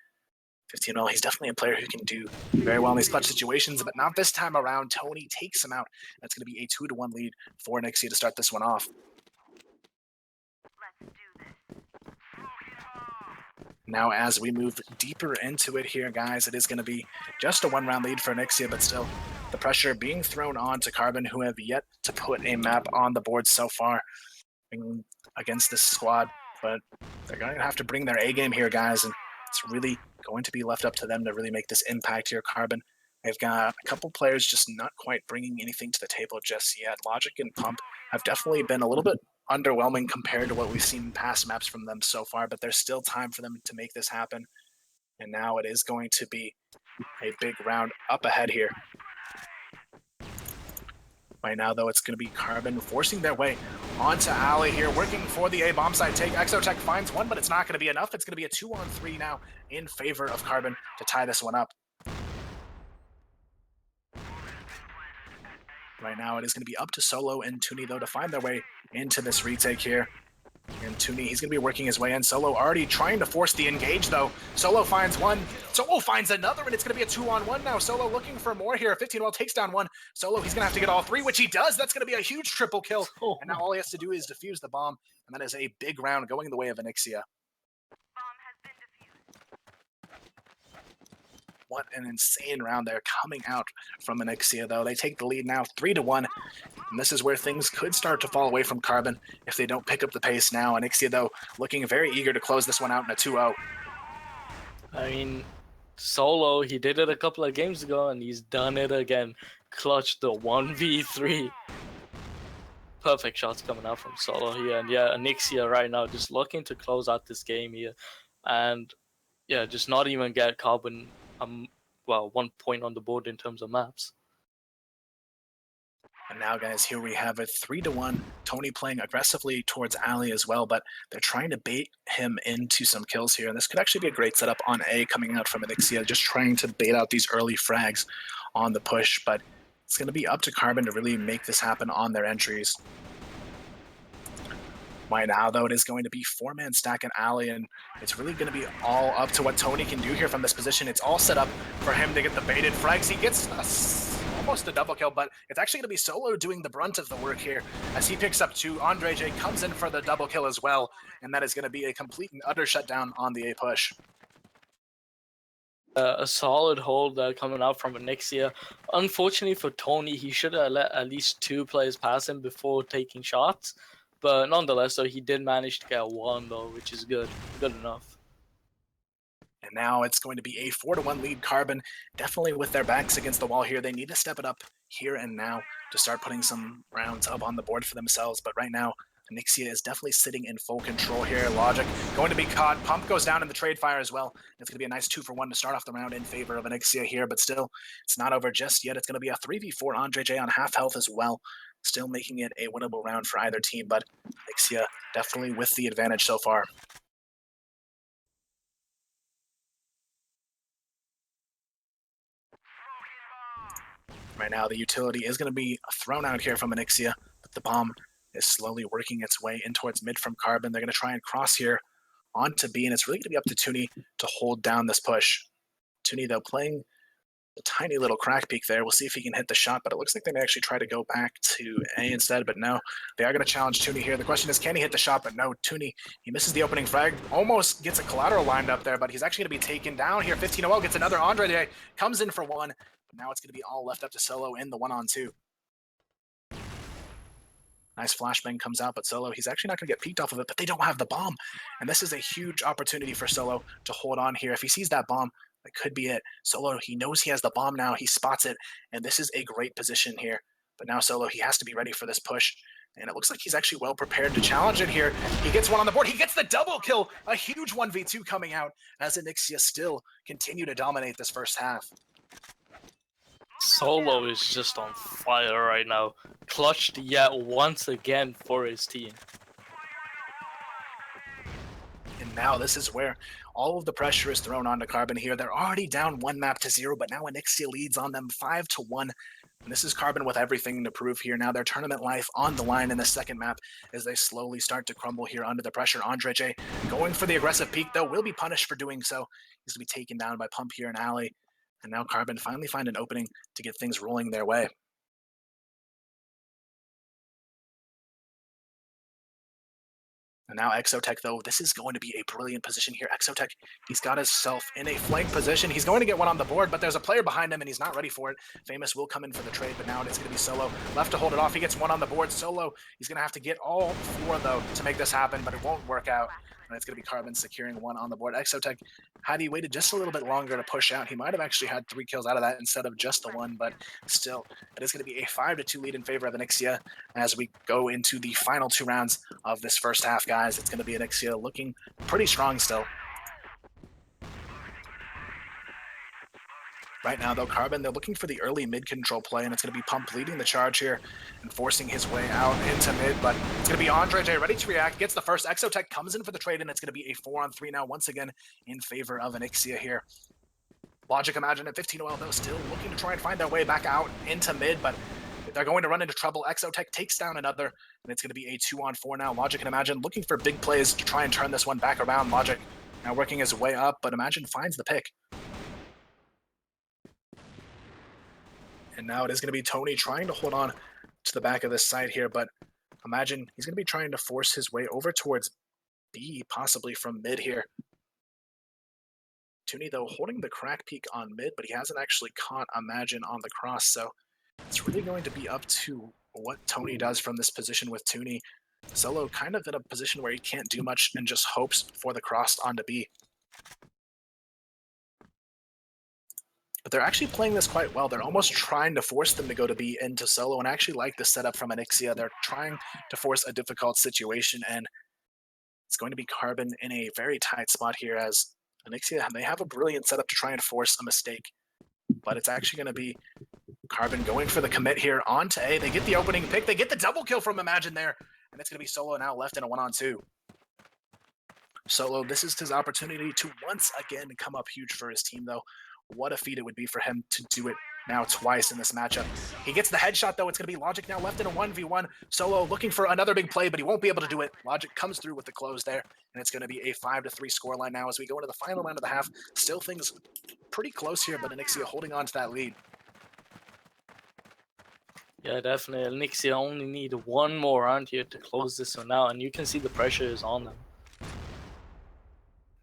15 OL, he's definitely a player who can do very well in these clutch situations, but not this time around. Tony takes him out. That's going to be a 2-1 lead for Onyxia to start this one off. Now, as we move deeper into it here, guys, it is going to be just a one-round lead for Onyxia, but still the pressure being thrown on to Carbon, who have yet to put a map on the board so far against this squad. But they're going to have to bring their A-game here, guys, and it's really going to be left up to them to really make this impact here. Carbon, they've got a couple players just not quite bringing anything to the table just yet. Logic and Pump have definitely been a little bit underwhelming compared to what we've seen in past maps from them so far, but there's still time for them to make this happen. And now it is going to be a big round up ahead here. Right now, though, it's going to be Carbon forcing their way onto Alley here, working for the A-bomb side take. Exotech finds one, but it's not going to be enough. It's going to be a 2-on-3 now in favor of Carbon to tie this one up. Right now, it is going to be up to Solo and Tooney, though, to find their way into this retake here. And Tooney, he's going to be working his way in. Solo already trying to force the engage, though. Solo finds one. Solo finds another, and it's going to be a 2-on-1 now. Solo looking for more here. 15 well takes down one. Solo, he's going to have to get all three, which he does. That's going to be a huge triple kill. And now all he has to do is defuse the bomb, and that is a big round going the way of Onyxia. What an insane round there coming out from Onyxia, though. They take the lead now 3-1. And this is where things could start to fall away from Carbon if they don't pick up the pace now. Onyxia, though, looking very eager to close this one out in a 2-0. I mean, Solo, he did it a couple of games ago, and he's done it again. Clutched the 1v3. Perfect shots coming out from Solo here. And yeah, Onyxia right now just looking to close out this game here. And yeah, just not even get Carbon, well, 1 point on the board in terms of maps. And now, guys, here we have it 3-1. Tony playing aggressively towards Ali as well, but they're trying to bait him into some kills here. And this could actually be a great setup on A coming out from Onyxia, just trying to bait out these early frags on the push. But it's going to be up to Carbon to really make this happen on their entries. Right now, though, it is going to be four-man stack and Ali, and it's really going to be all up to what Tony can do here from this position. It's all set up for him to get the baited frags. He gets almost a double kill, but it's actually going to be Solo doing the brunt of the work here as he picks up two. Andre J comes in for the double kill as well, and that is going to be a complete and utter shutdown on the A push. A solid hold coming out from Onyxia. Unfortunately for Tony, he should have let at least two players pass him before taking shots. But nonetheless, though, he did manage to get one, though, which is good enough. And now it's going to be a 4-1 lead. Carbon definitely with their backs against the wall here. They need to step it up here and now to start putting some rounds up on the board for themselves. But right now, Onyxia is definitely sitting in full control here. Logic going to be caught. Pump goes down in the trade fire as well. It's going to be a nice 2-for-1 to start off the round in favor of Onyxia here. But still, it's not over just yet. It's going to be a 3v4. Andre J on half health as well. Still making it a winnable round for either team, but Onyxia definitely with the advantage so far. Right now, the utility is going to be thrown out here from Onyxia, but the bomb is slowly working its way in towards mid from Carbon. They're going to try and cross here onto B, and it's really going to be up to Toonie to hold down this push. Toonie, though, playing a tiny little crack peek there. We'll see if he can hit the shot, but it looks like they may actually try to go back to A instead, but no. They are going to challenge Toonie here. The question is, can he hit the shot? But no, Toonie, he misses the opening frag, almost gets a collateral lined up there, but he's actually going to be taken down here. 15-0, gets another Andre, comes in for one. Now it's going to be all left up to Solo in the 1-on-2. Nice flashbang comes out, but Solo, he's actually not going to get peeked off of it, but they don't have the bomb. And this is a huge opportunity for Solo to hold on here. If he sees that bomb, that could be it. Solo, he knows he has the bomb now. He spots it, and this is a great position here. But now Solo, he has to be ready for this push. And it looks like he's actually well prepared to challenge it here. He gets one on the board. He gets the double kill. A huge 1v2 coming out as Onyxia still continue to dominate this first half. Solo is just on fire right now. Clutched yet once again for his team. And now this is where all of the pressure is thrown onto Carbon here. They're already down 1-0, but now Onyxia leads on them 5-1. And this is Carbon with everything to prove here. Now their tournament life on the line in the second map as they slowly start to crumble here under the pressure. Andre J going for the aggressive peek, though, will be punished for doing so. He's going to be taken down by Pump here in Alley. And now Carbon finally find an opening to get things rolling their way. And now Exotech, though, this is going to be a brilliant position here. Exotech, he's got himself in a flank position. He's going to get one on the board, but there's a player behind him, and he's not ready for it. Famous will come in for the trade, but now it's going to be Solo. Left to hold it off. He gets one on the board. Solo, he's going to have to get all four, though, to make this happen, but it won't work out. And it's going to be Carbon securing one on the board. Exotech, had he waited just a little bit longer to push out, he might have actually had 3 kills out of that instead of just the one, but still, it is going to be a 5-2 lead in favor of Onyxia as we go into the final 2 rounds of this first half, guys. It's going to be Onyxia looking pretty strong still. Right now, though, Carbon, they're looking for the early mid-control play, and it's going to be Pump leading the charge here and forcing his way out into mid, but it's going to be Andre J ready to react, gets the first. Exotech comes in for the trade, and it's going to be a 4-on-3 now, once again, in favor of Onyxia here. Logic Imagine at 15-0, though, still looking to try and find their way back out into mid, but they're going to run into trouble. Exotech takes down another, and it's going to be a 2-on-4 now. Logic and Imagine looking for big plays to try and turn this one back around. Logic now working his way up, but Imagine finds the pick. And now it is going to be Tony trying to hold on to the back of this side here, but Imagine he's going to be trying to force his way over towards B, possibly from mid here. Tony, though, holding the crack peek on mid, but he hasn't actually caught Imagine on the cross, so it's really going to be up to what Tony does from this position with Tony. Solo kind of in a position where he can't do much and just hopes for the cross onto B. But they're actually playing this quite well. They're almost trying to force them to go to B into Solo, and I actually like the setup from Onyxia. They're trying to force a difficult situation, and it's going to be Carbon in a very tight spot here as Onyxia, they have a brilliant setup to try and force a mistake. But it's actually going to be Carbon going for the commit here onto A. They get the opening pick. They get the double kill from Imagine there, and it's going to be Solo now left in a 1-on-2. Solo, this is his opportunity to once again come up huge for his team, though. What a feat it would be for him to do it now twice in this matchup. He gets the headshot, though. It's going to be Logic now left in a 1v1. Solo looking for another big play, but he won't be able to do it. Logic comes through with the close there, and it's going to be a 5-3 scoreline now as we go into the final round of the half. Still things pretty close here, but Onyxia holding on to that lead. Yeah, definitely. Onyxia only need one more round here to close this one out, and you can see the pressure is on them.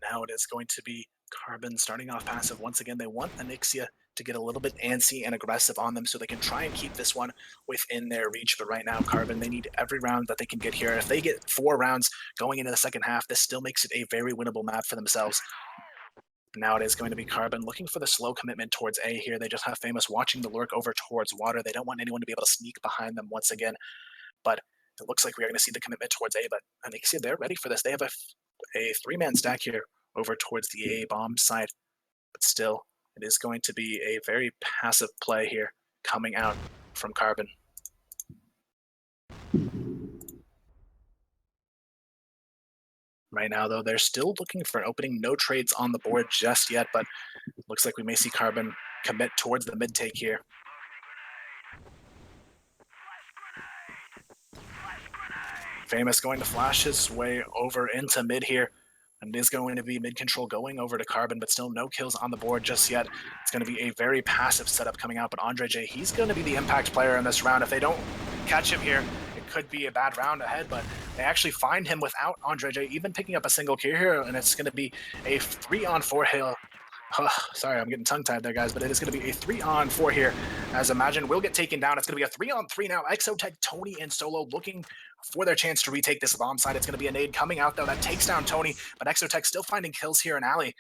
Now it is going to be Carbon starting off passive. Once again, they want Onyxia to get a little bit antsy and aggressive on them so they can try and keep this one within their reach. But right now, Carbon, they need every round that they can get here. If they get 4 rounds going into the second half, this still makes it a very winnable map for themselves. Now it is going to be Carbon looking for the slow commitment towards A here. They just have Famous watching the lurk over towards water. They don't want anyone to be able to sneak behind them once again. But it looks like we are going to see the commitment towards A. But Onyxia, they're ready for this. They have a 3-man stack here over towards the A bomb side. But still, it is going to be a very passive play here coming out from Carbon. Right now, though, they're still looking for an opening. No trades on the board just yet, but looks like we may see Carbon commit towards the mid take here. Famous going to flash his way over into mid here. And it is going to be mid control going over to Carbon, but still no kills on the board just yet. It's going to be a very passive setup coming out, but Andre J, he's going to be the impact player in this round. If they don't catch him here, it could be a bad round ahead, but they actually find him without Andre J even picking up a single kill here, and it's going to be a 3-on-4 hill. Sorry, I'm getting tongue-tied there, guys, but it is going to be a 3-on-4 here. As Imagine will get taken down. It's going to be a 3-on-3 now. Exotech, Tony, and Solo looking for their chance to retake this bomb site. It's going to be a nade coming out, though, that takes down Tony, but Exotech still finding kills here in Alley.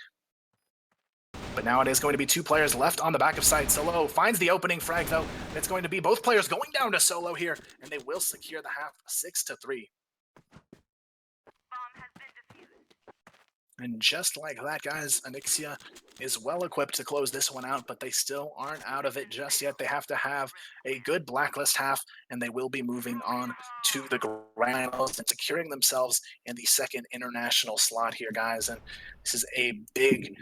But now it is going to be 2 players left on the back of site. Solo finds the opening frag, though. It's going to be both players going down to Solo here, and they will secure the half 6-3. And just like that, guys, Onyxia is well equipped to close this one out, but they still aren't out of it just yet. They have to have a good blacklist half, and they will be moving on to the grand finals and securing themselves in the second international slot here, guys. And this is a big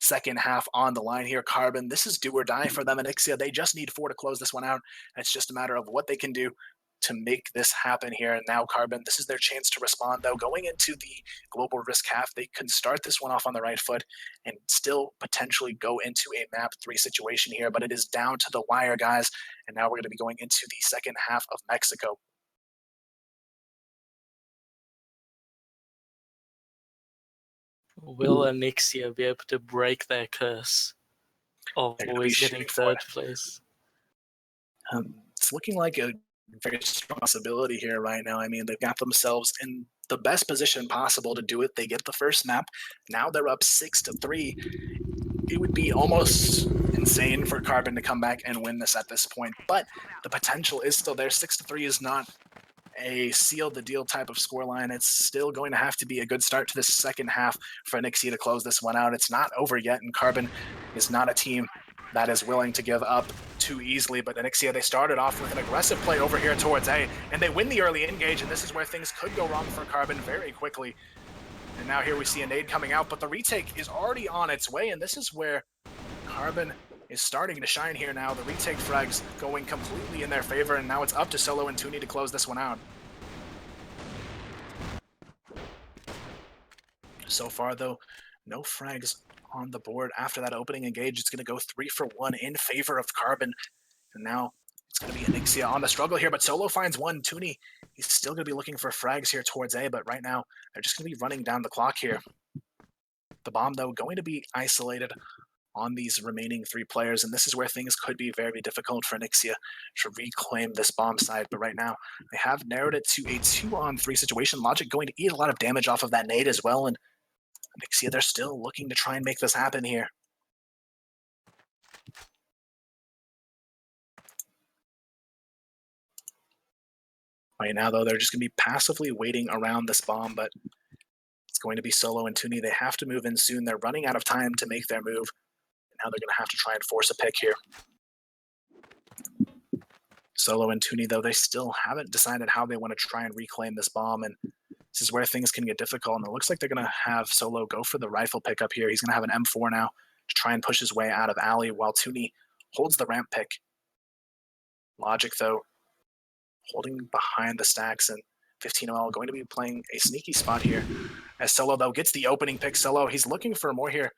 second half on the line here. Carbon, this is do or die for them. Onyxia, they just need 4 to close this one out. It's just a matter of what they can do to make this happen here. And now Carbon, this is their chance to respond, though. Going into the global risk half, they can start this one off on the right foot and still potentially go into a map 3 situation here, but it is down to the wire, guys. And now we're going to be going into the second half of Mexico. Will Onyxia be able to break their curse of always getting 3rd place? It's looking like a very strong possibility here right now. I mean, they've got themselves in the best position possible to do it. They get the first map. Now they're up 6-3. It would be almost insane for Carbon to come back and win this at this point, but the potential is still there. 6-3 is not a seal the deal type of scoreline. It's still going to have to be a good start to the second half for Onyxia to close this one out. It's not over yet, and Carbon is not a team that is willing to give up too easily, but Onyxia, they started off with an aggressive play over here towards A, and they win the early engage, and this is where things could go wrong for Carbon very quickly. And now here we see a nade coming out, but the retake is already on its way, and this is where Carbon is starting to shine here now. The retake frags going completely in their favor, and now it's up to Solo and Tuni to close this one out. So far, though, no frags on the board after that opening engage. It's going to go 3 for 1 in favor of Carbon. And now it's going to be Onyxia on the struggle here, but Solo finds one. Tuni, he's still going to be looking for frags here towards A, but right now they're just going to be running down the clock here. The bomb, though, going to be isolated on these remaining 3 players, and this is where things could be very difficult for Onyxia to reclaim this bomb side. But right now, they have narrowed it to a 2-on-3 situation. Logic going to eat a lot of damage off of that nade as well, and Onyxia, they're still looking to try and make this happen here. Right now, though, they're just going to be passively waiting around this bomb, but it's going to be Solo and Tuni. They have to move in soon. They're running out of time to make their move. Now they're going to have to try and force a pick here. Solo and Tuni, though, they still haven't decided how they want to try and reclaim this bomb, and this is where things can get difficult, and it looks like they're going to have Solo go for the rifle pickup here. He's going to have an M4 now to try and push his way out of alley while Tuni holds the ramp pick. Logic, though, holding behind the stacks, and 15OL going to be playing a sneaky spot here. As Solo, though, gets the opening pick. Solo, he's looking for more here.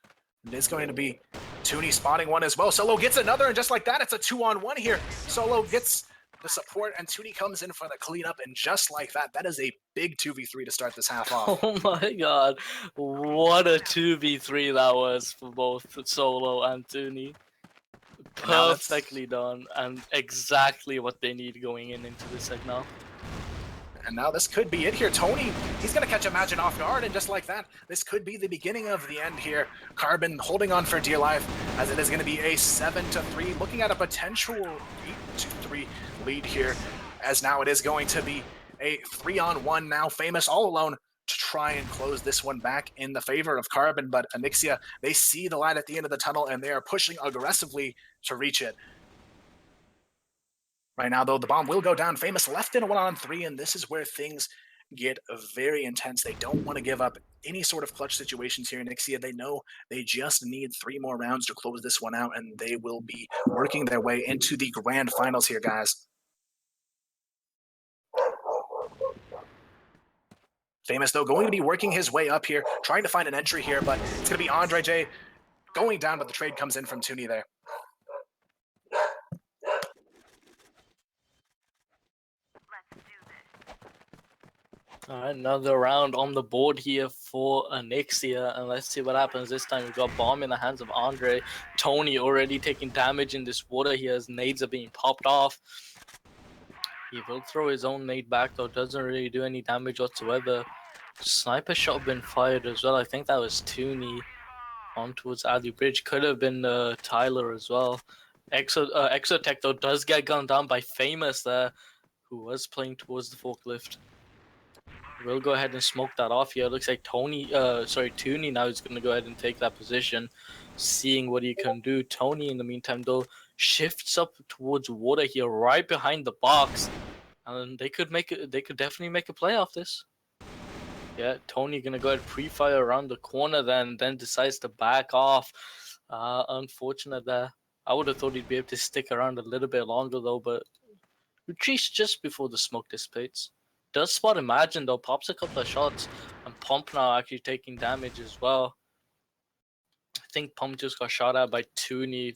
It is going to be Tuni spotting one as well. Solo gets another, and just like that, it's a 2-on-1 here. Solo gets the support, and Tuni comes in for the cleanup, and just like that, that is a big 2v3 to start this half off. Oh my god, what a 2v3 that was for both Solo and Tuni. Perfectly done, and exactly what they need going into the second half. And now this could be it here. Tony, he's going to catch Imagine off guard, and just like that, this could be the beginning of the end here. Carbon holding on for dear life, as it is going to be a 7-3, looking at a potential 8-3 lead here, as now it is going to be a 3-on-1 now. Famous all alone to try and close this one back in the favor of Carbon, but Onyxia, they see the light at the end of the tunnel, and they are pushing aggressively to reach it. Right now, though, the bomb will go down. Famous left in a 1-on-3, and this is where things get very intense. They don't want to give up any sort of clutch situations here in Onyxia. They know they just need 3 more rounds to close this one out, and they will be working their way into the grand finals here, guys. Famous, though, going to be working his way up here, trying to find an entry here, but it's going to be Andre J going down, but the trade comes in from Toonie there. All right, another round on the board here for Anixia, and let's see what happens this time. We've got Bomb in the hands of Andre. Tony already taking damage in this water here as nades are being popped off. He will throw his own nade back, though. Doesn't really do any damage whatsoever. Sniper shot been fired as well. I think that was Toonie on towards Ali Bridge. Could have been Tyler as well. Exotech, though, does get gunned down by Famous there, who was playing towards the forklift. We'll go ahead and smoke that off here. It looks like Toonie now is going to go ahead and take that position, seeing what he can do. Tony, in the meantime, though, shifts up towards water here, right behind the box, and they could definitely make a play off this. Yeah, Tony gonna go ahead and pre-fire around the corner, then decides to back off. Unfortunate there. I would have thought he'd be able to stick around a little bit longer though, but retreats just before the smoke dissipates. Does spot Imagine though, pops a couple of shots, and Pump now actually taking damage as well. I think Pump just got shot at by Toonie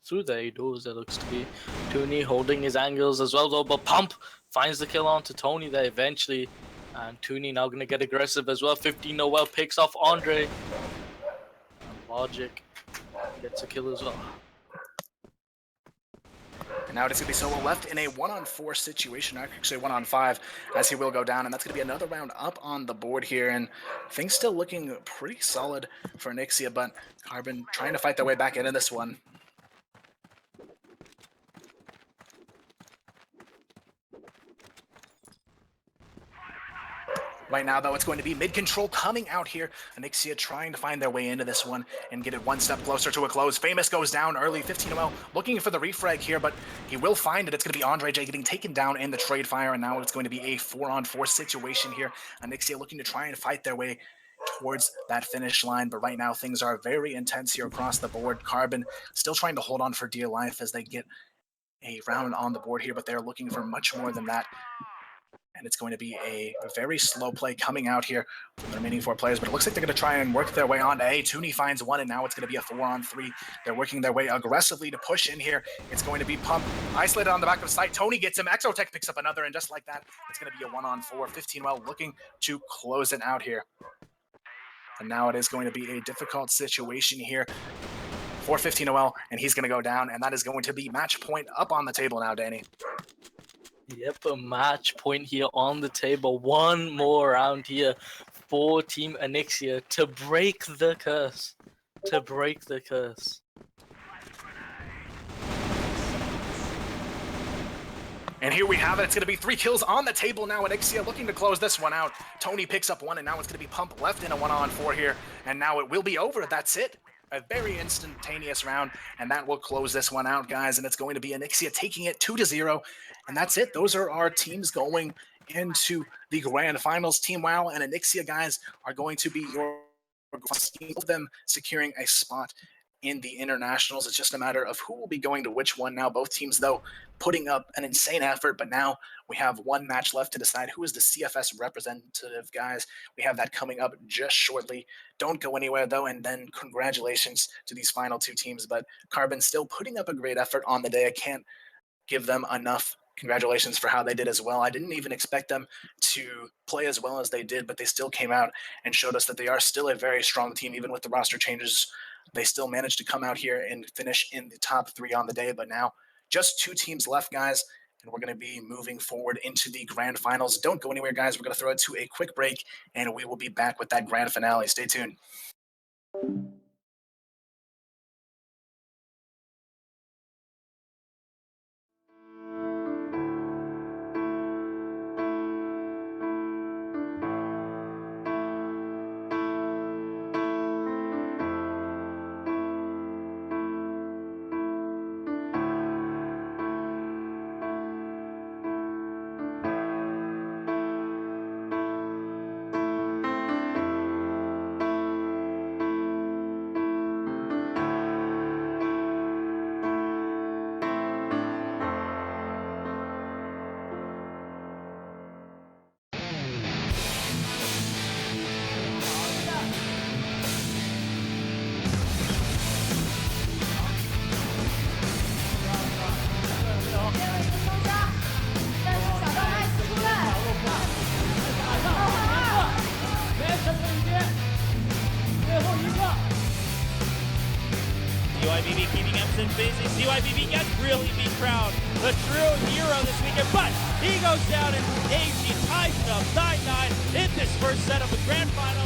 through the doors, it looks to be. Toonie holding his angles as well though, but Pump finds the kill onto Tony there eventually. And Toonie now going to get aggressive as well. 15 Noel picks off Andre. And Logic gets a kill as well. And now it's going to be solo left in a 1-on-4 situation, actually 1-on-5, as he will go down. And that's going to be another round up on the board here. And things still looking pretty solid for Nixia, but Carbon trying to fight their way back into this one. Right now, though, it's going to be mid-control coming out here. Anixia trying to find their way into this one and get it one step closer to a close. Famous goes down early. 15-0 looking for the refrag here, but he will find it. It's going to be Andre J getting taken down in the trade fire, and now it's going to be a 4-on-4 situation here. Anixia looking to try and fight their way towards that finish line, but right now things are very intense here across the board. Carbon still trying to hold on for dear life as they get a round on the board here, but they're looking for much more than that. And it's going to be a very slow play coming out here from the remaining 4 players, but it looks like they're going to try and work their way on to A. Toonie finds one, and now it's going to be a 4-on-3. They're working their way aggressively to push in here. It's going to be Pump isolated on the back of the site. Tony gets him. Exotech picks up another, and just like that, it's going to be a 1-on-4. 15-well looking to close it out here. And now it is going to be a difficult situation here for 15-well, and he's going to go down, and that is going to be match point up on the table now, Danny. Yep, a match point here on the table. One more round here for Team Anixia to break the curse. To break the curse. And here we have it. It's going to be 3 kills on the table now. Anixia looking to close this one out. Tony picks up one, and now it's going to be Pump left in a 1-on-4 here. And now it will be over. That's it. A very instantaneous round, and that will close this one out, guys. And it's going to be Anixia taking it 2-0. And that's it. Those are our teams going into the grand finals. Team WoW and Anixia, guys, are going to be your team, of them securing a spot in the internationals. It's just a matter of who will be going to which one now. Both teams, though, putting up an insane effort, but now we have one match left to decide who is the CFS representative, guys. We have that coming up just shortly. Don't go anywhere, though, and then congratulations to these final 2 teams. But Carbon still putting up a great effort on the day. I can't give them enough congratulations for how they did as well. I didn't even expect them to play as well as they did, but they still came out and showed us that they are still a very strong team, even with the roster changes. They still managed to come out here and finish in the top 3 on the day, but now just 2 teams left, guys, and we're going to be moving forward into the grand finals. Don't go anywhere, guys. We're going to throw it to a quick break, and we will be back with that grand finale. Stay tuned. facing CYBB gets really be crowned the true hero this weekend, but he goes down and AG ties it up 9-9 in this first set of the grand final.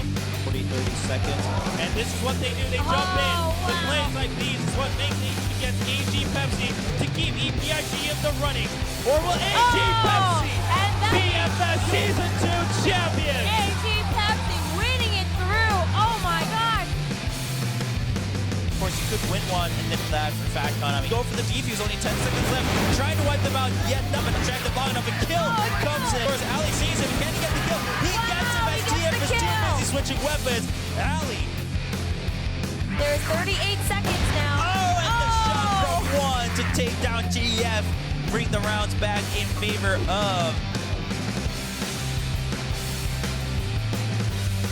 30 seconds. And this is what they do. They jump in with plays like these. It's what makes AG against AG Pepsi to keep EPIG in the running. Or will AG Pepsi BFS Season 2 champions? AG Pepsi winning it through. Oh my God. Of course, you could win one, and then that for FatCon. I mean, go for the defuse, only 10 seconds left. Trying to wipe them out, yet nothing. Track them long enough, and kill comes in. Of course, Ali sees him. Can he get the kill? He gets him as TF is too busy switching weapons. Ali. There's 38 seconds now. Oh, and the shot from one to take down TF. Bring the rounds back in favor of.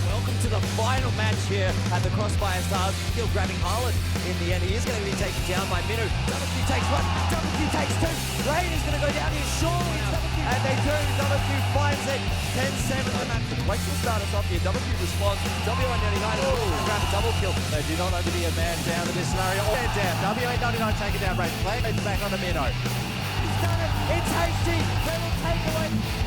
Welcome to the final match here at the CrossFire Stars. Still grabbing Haaland in the end. He is going to be taken down by Minu. WQ takes one, WQ takes two. Rain is going to go down here, surely. And they do. WQ finds it. 10-7 the match. Wait till start us off here. WQ responds. W199 grab a double kill. They do not like to be a man down in this scenario. Man down. W899 taking down Rain. Play back on the Mino. He's done it. It's HD. They will take away.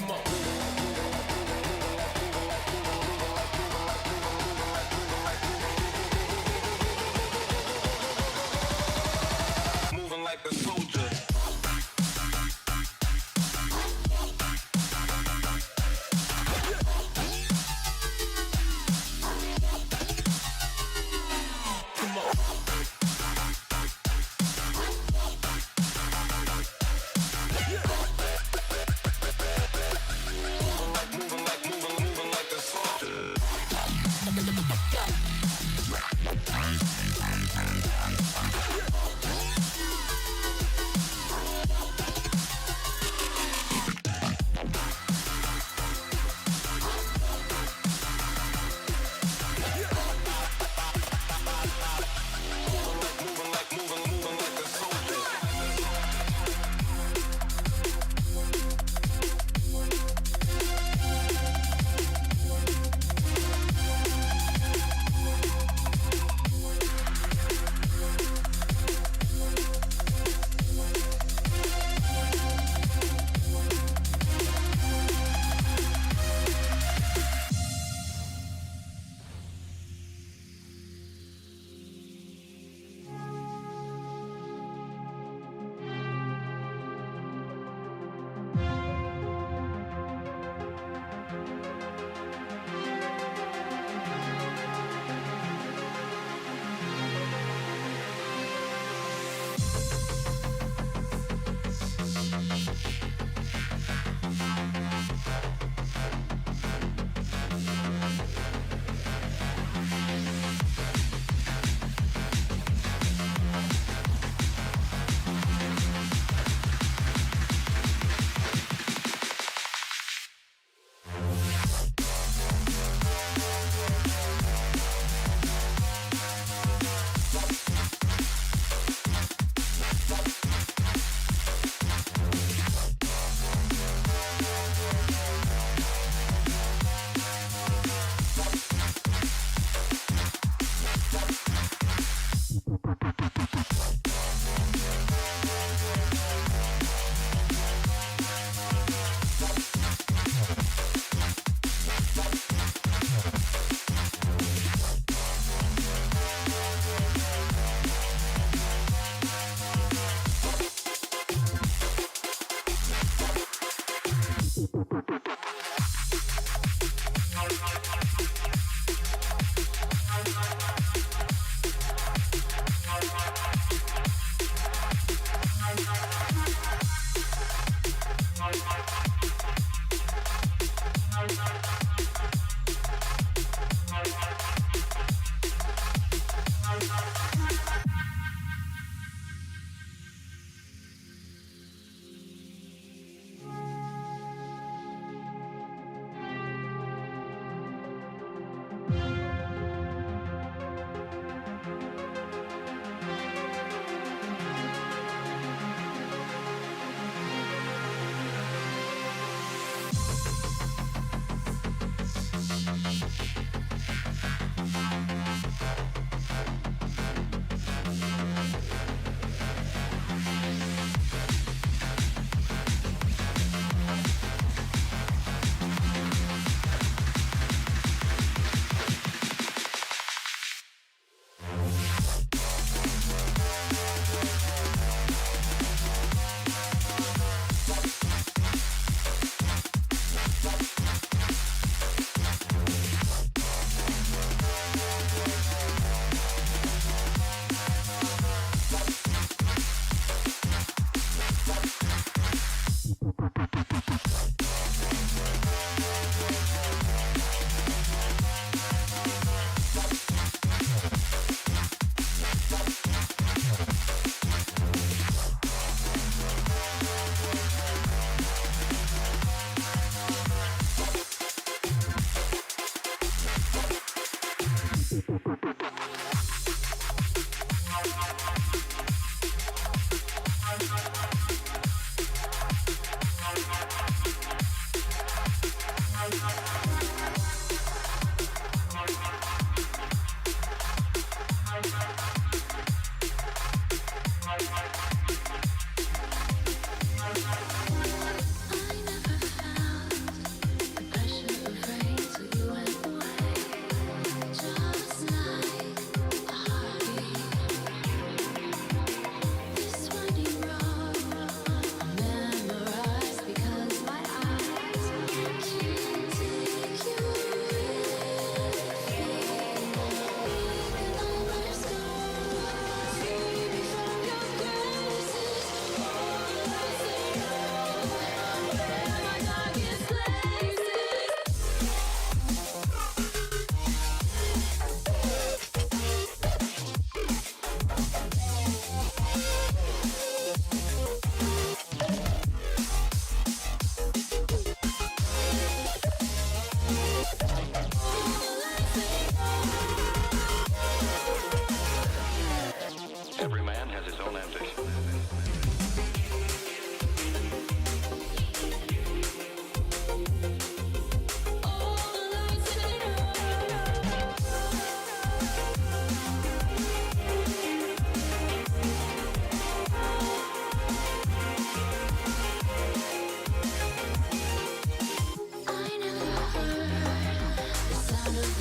Moving like a soldier. Moving like a soldier. Moving like a soldier.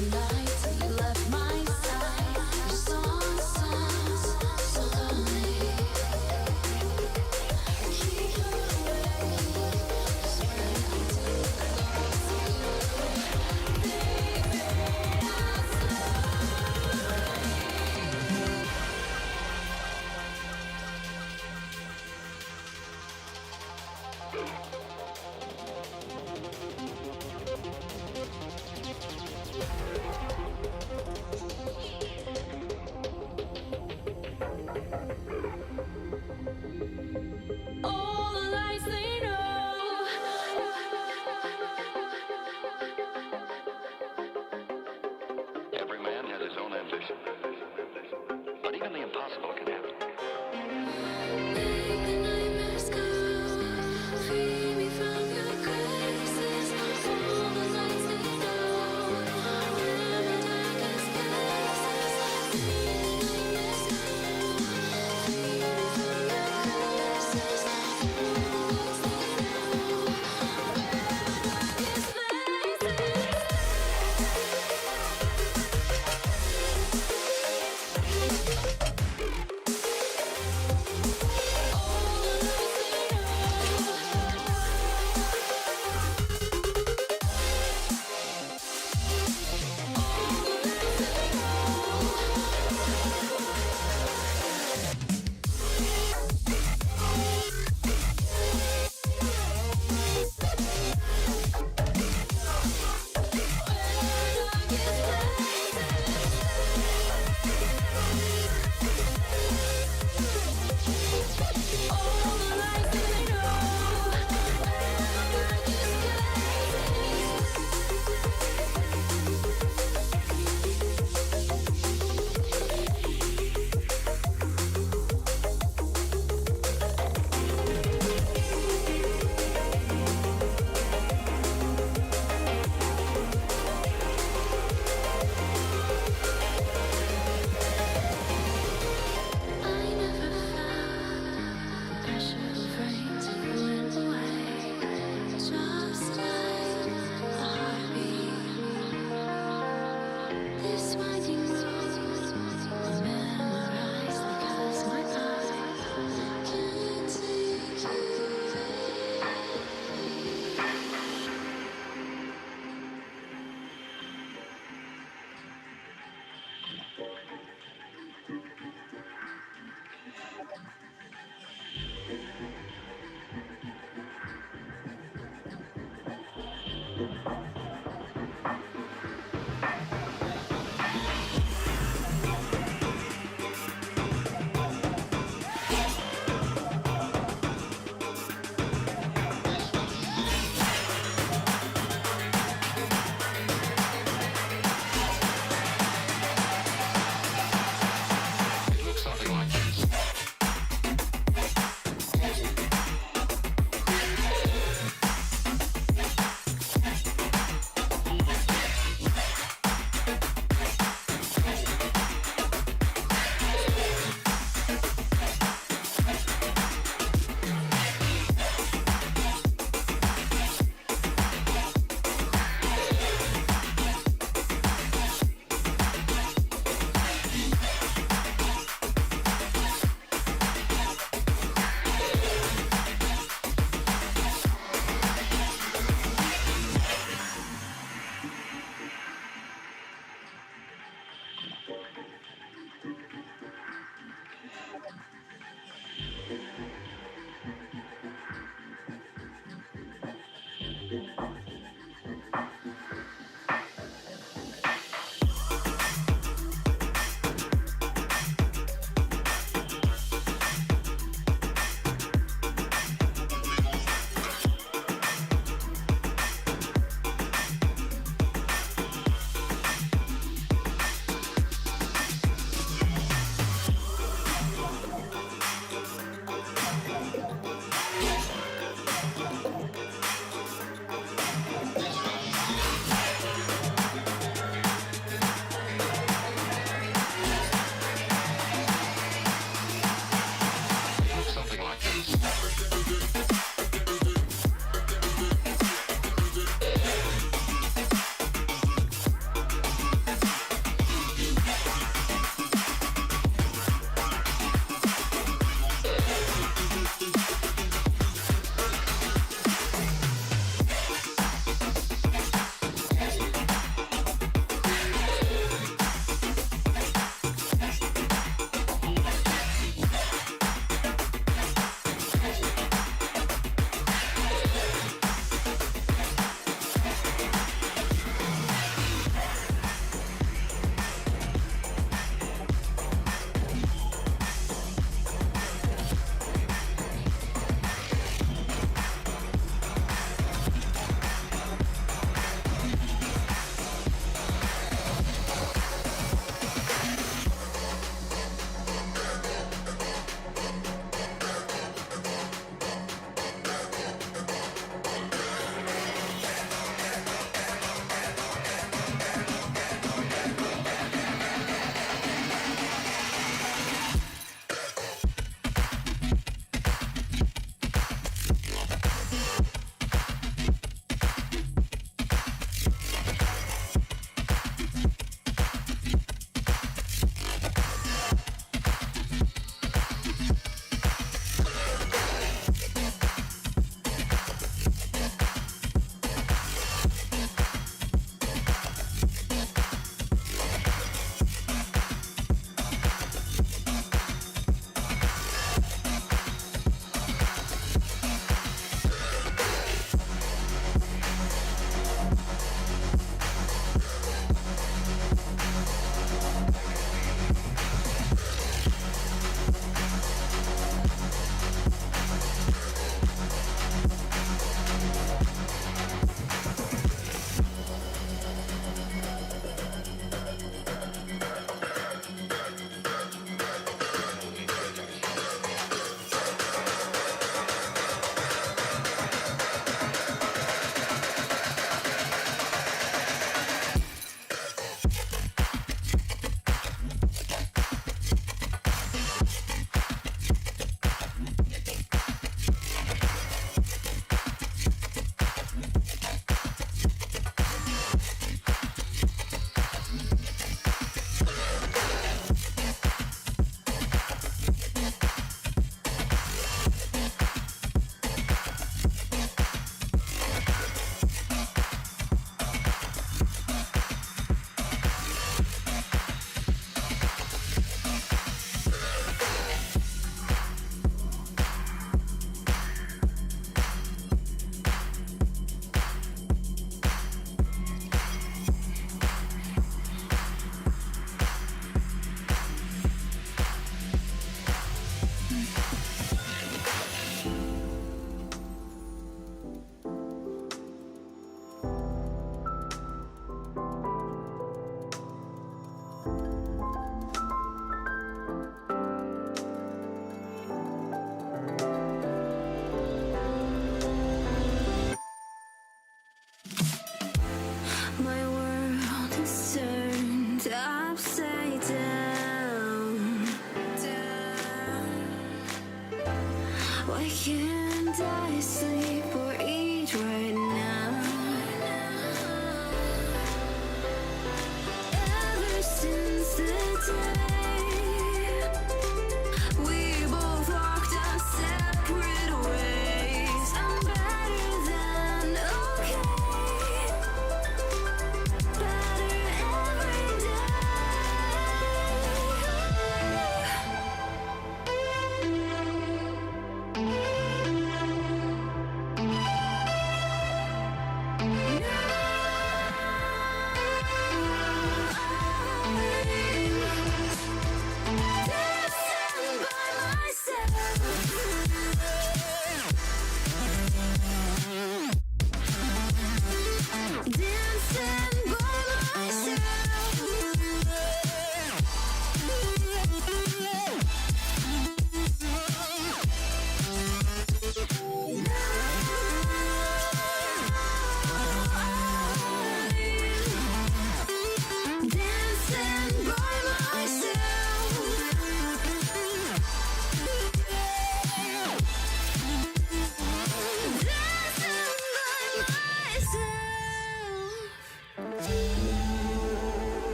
the night till you left my side. Your song sounds so lonely. Keep away, 'cause when I do close to you, baby, I'll all the lights they know. Every man has his own ambition. But even the impossible can happen. Make the nightmares go. Free me from your graces. All the lights they know. Wherever darkness places. Make the nightmares go. Free me from your graces. All the lights they know. Wherever darkness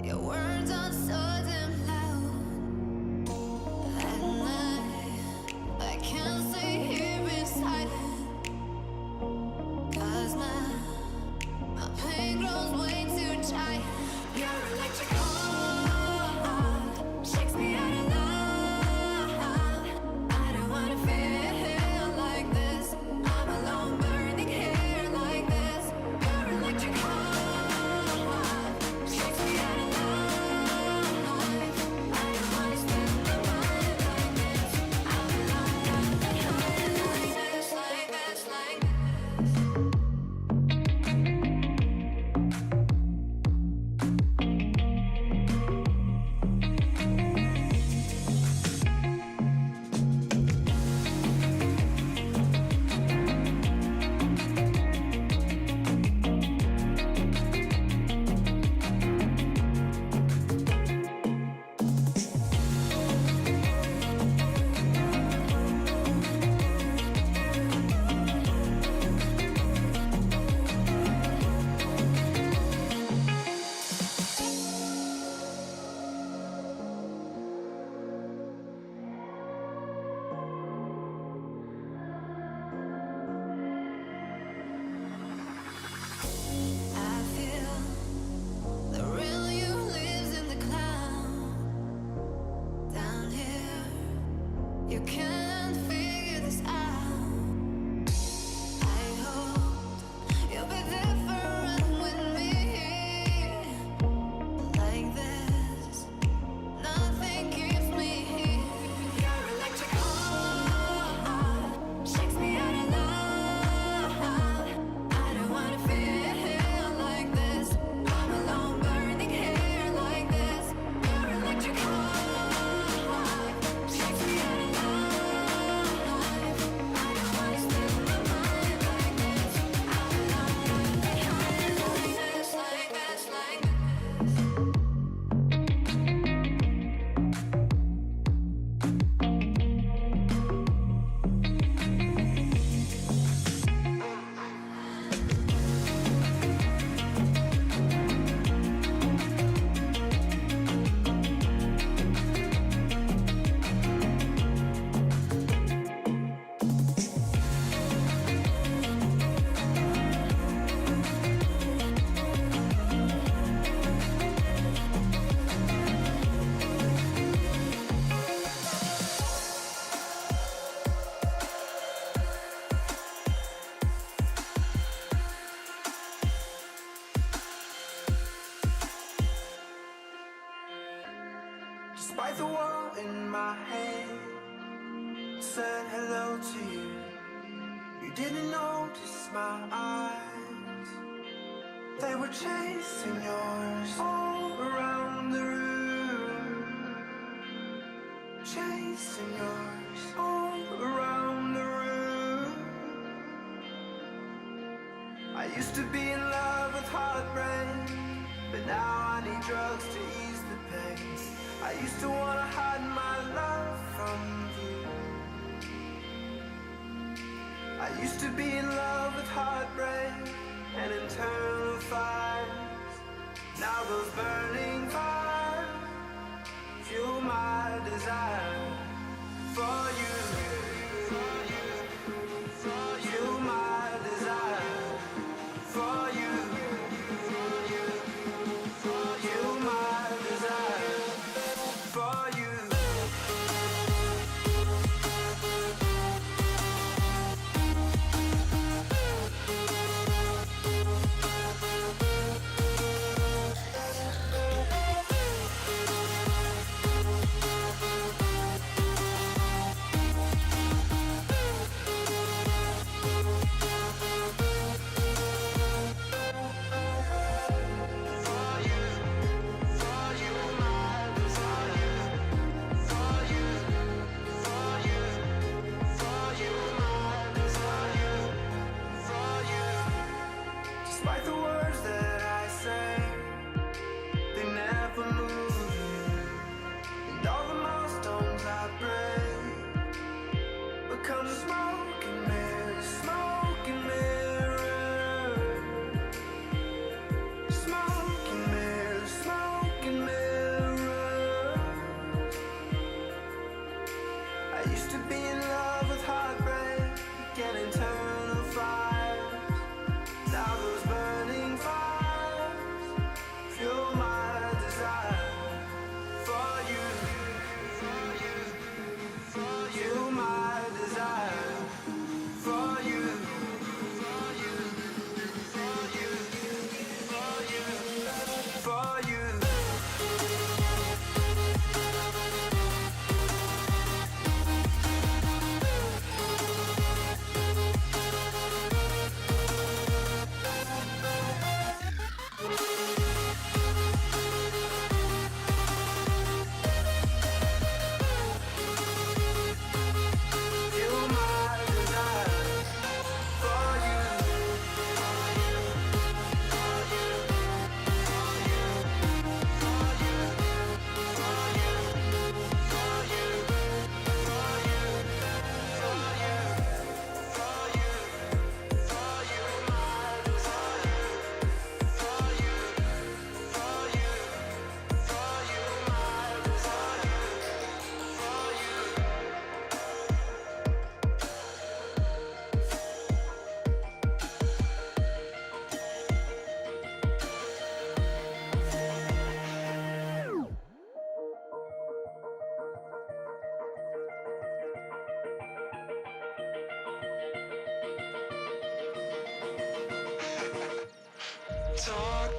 Your words are so damn loud. At night, I can't stay here in silence. 'Cause my pain grows way too giant. Your electric heart shakes me out of love. I don't wanna feel like this. I'm alone burning here like this. Your electric heart shakes me out of love. I don't wanna spend my mind like this. I'm alone burning here like this, like this, like this. I feel the real you lives in the cloud. Down here, you can't figure this out. I hope you'll be different with me. Like this, nothing keeps me here. Your electric heart shakes me out of love. I don't wanna feel like this. I'm alone burning here like this. Your electric heart shakes me out of love. I don't wanna spend my mind like this. I'm alone burning here like this, like this, like this. Despite the wall in my head said hello to you, you didn't notice my eyes. They were chasing yours all around the room, chasing yours all around the room. I used to be in love with heartbreak, but now I need drugs to ease the pain. I used to wanna hide my love from you. I used to be in love with heartbreak and internal fires. Now those burning fires fuel my desire for you. Fuel my desire for you. Fuel my desire for you.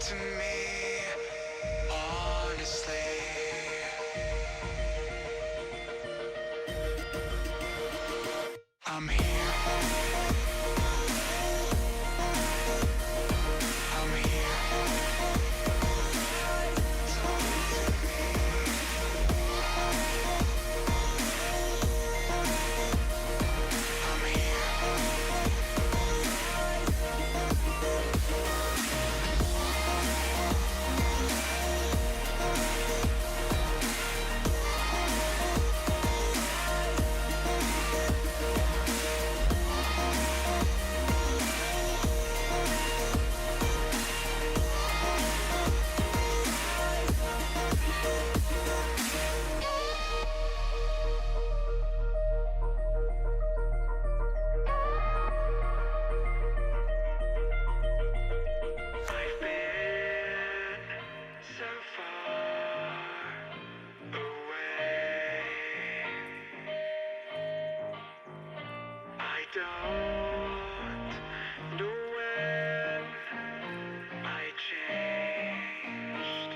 to me honestly. I'm here. I'm here. I've been so far away. I don't know when I changed.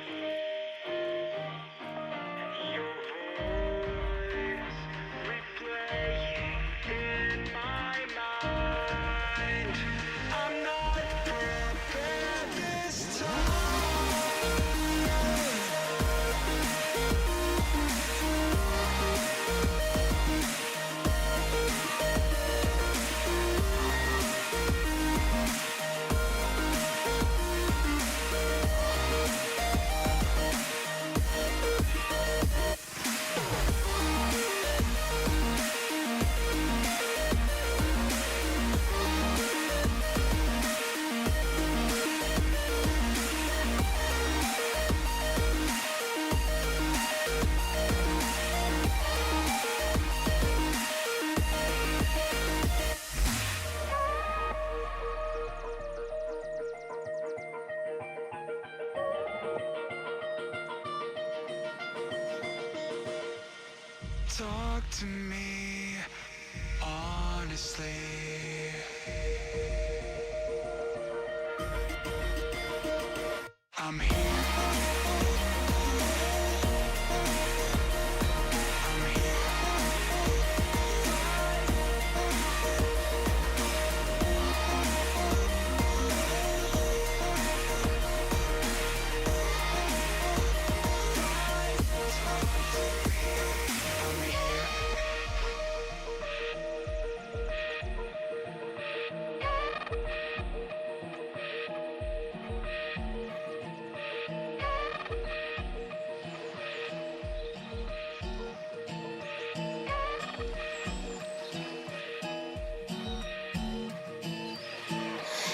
Your voice replaying in my mind. I'm not prepared this Talk to me honestly. I'm here.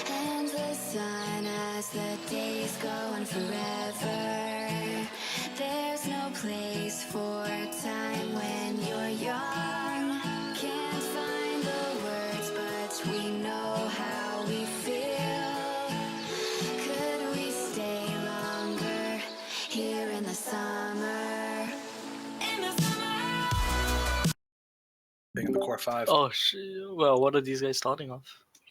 Endless sun as the days go on forever. There's no place for time when you're young. Can't find the words, but we know how we feel. Could we stay longer here in the summer? In the summer. In the core five. Oh shit. Well, what are these guys starting off?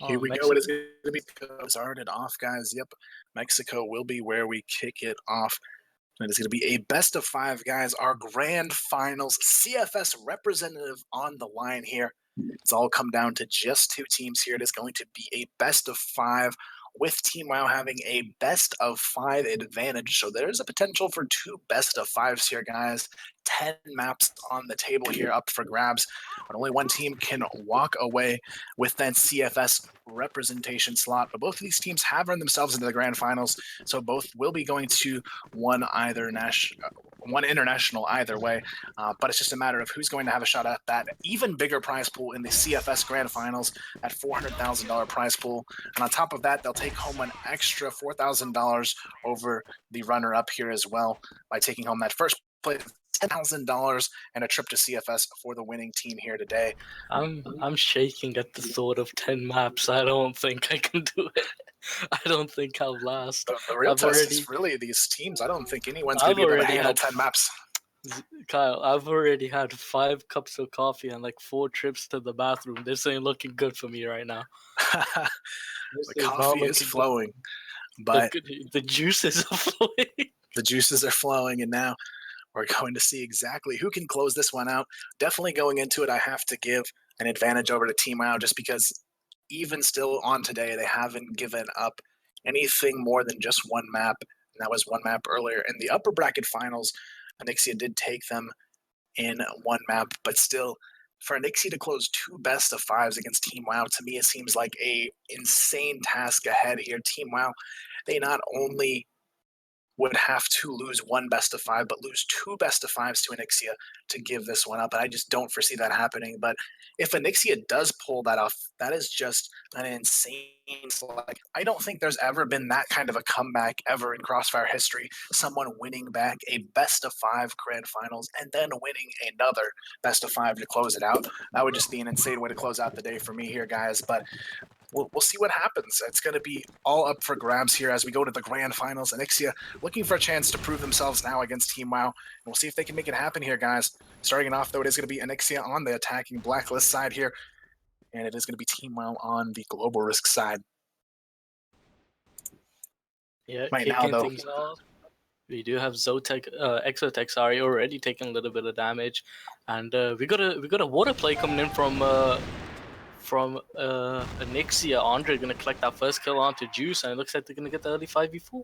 Here we go. It is going to be started off, guys. Yep, Mexico will be where we kick it off. And it's going to be a best of five, guys. Our grand finals, CFS representative on the line here. It's all come down to just two teams here. It is going to be a best of five with Team WoW having a best of five advantage. So there's a potential for two best of fives here, guys. 10 maps on the table here up for grabs, but only one team can walk away with that CFS representation slot. But both of these teams have earned themselves into the grand finals, so both will be going to one international either way. But it's just a matter of who's going to have a shot at that even bigger prize pool in the CFS grand finals at $400,000 prize pool. And on top of that, they'll take home an extra $4,000 over the runner-up here as well by taking home that first place, $10,000 and a trip to CFS for the winning team here today. I'm shaking at the thought of 10 maps. I don't think I can do it. I don't think I'll last. The real test is really these teams. I don't think anyone's going to be able to handle 10 maps. Kyle, I've already had 5 cups of coffee and like 4 trips to the bathroom. This ain't looking good for me right now. The coffee is flowing. But the juices are flowing. the juices are flowing, and now we're going to see exactly who can close this one out. Definitely going into it, I have to give an advantage over to Team WoW just because even still on today, they haven't given up anything more than just one map. And that was one map earlier. In the upper bracket finals, Anixia did take them in one map, but still, for Anixia to close 2 best of 5s against Team WoW, to me, it seems like a insane task ahead here. Team WoW, they not only would have to lose 1 best of 5, but lose 2 best of 5s to Anixia to give this one up. And I just don't foresee that happening. But if Anixia does pull that off, that is just an insane select. I don't think there's ever been that kind of a comeback ever in CrossFire history. Someone winning back a best of 5 grand finals and then winning another best of 5 to close it out. That would just be an insane way to close out the day for me here, guys. But we'll see what happens. It's going to be all up for grabs here as we go to the grand finals. Anixia looking for a chance to prove themselves now against Team WoW. And we'll see if they can make it happen here, guys. Starting it off, though, it is going to be Anixia on the attacking blacklist side here. And it is going to be Team WoW on the global risk side. Yeah, right kicking now, though, things off. We do have Exotech, sorry, already taking a little bit of damage, and we got a water play coming in from Anixia. Andre gonna collect that first kill onto Juice, and it looks like they're gonna get the early 5v4.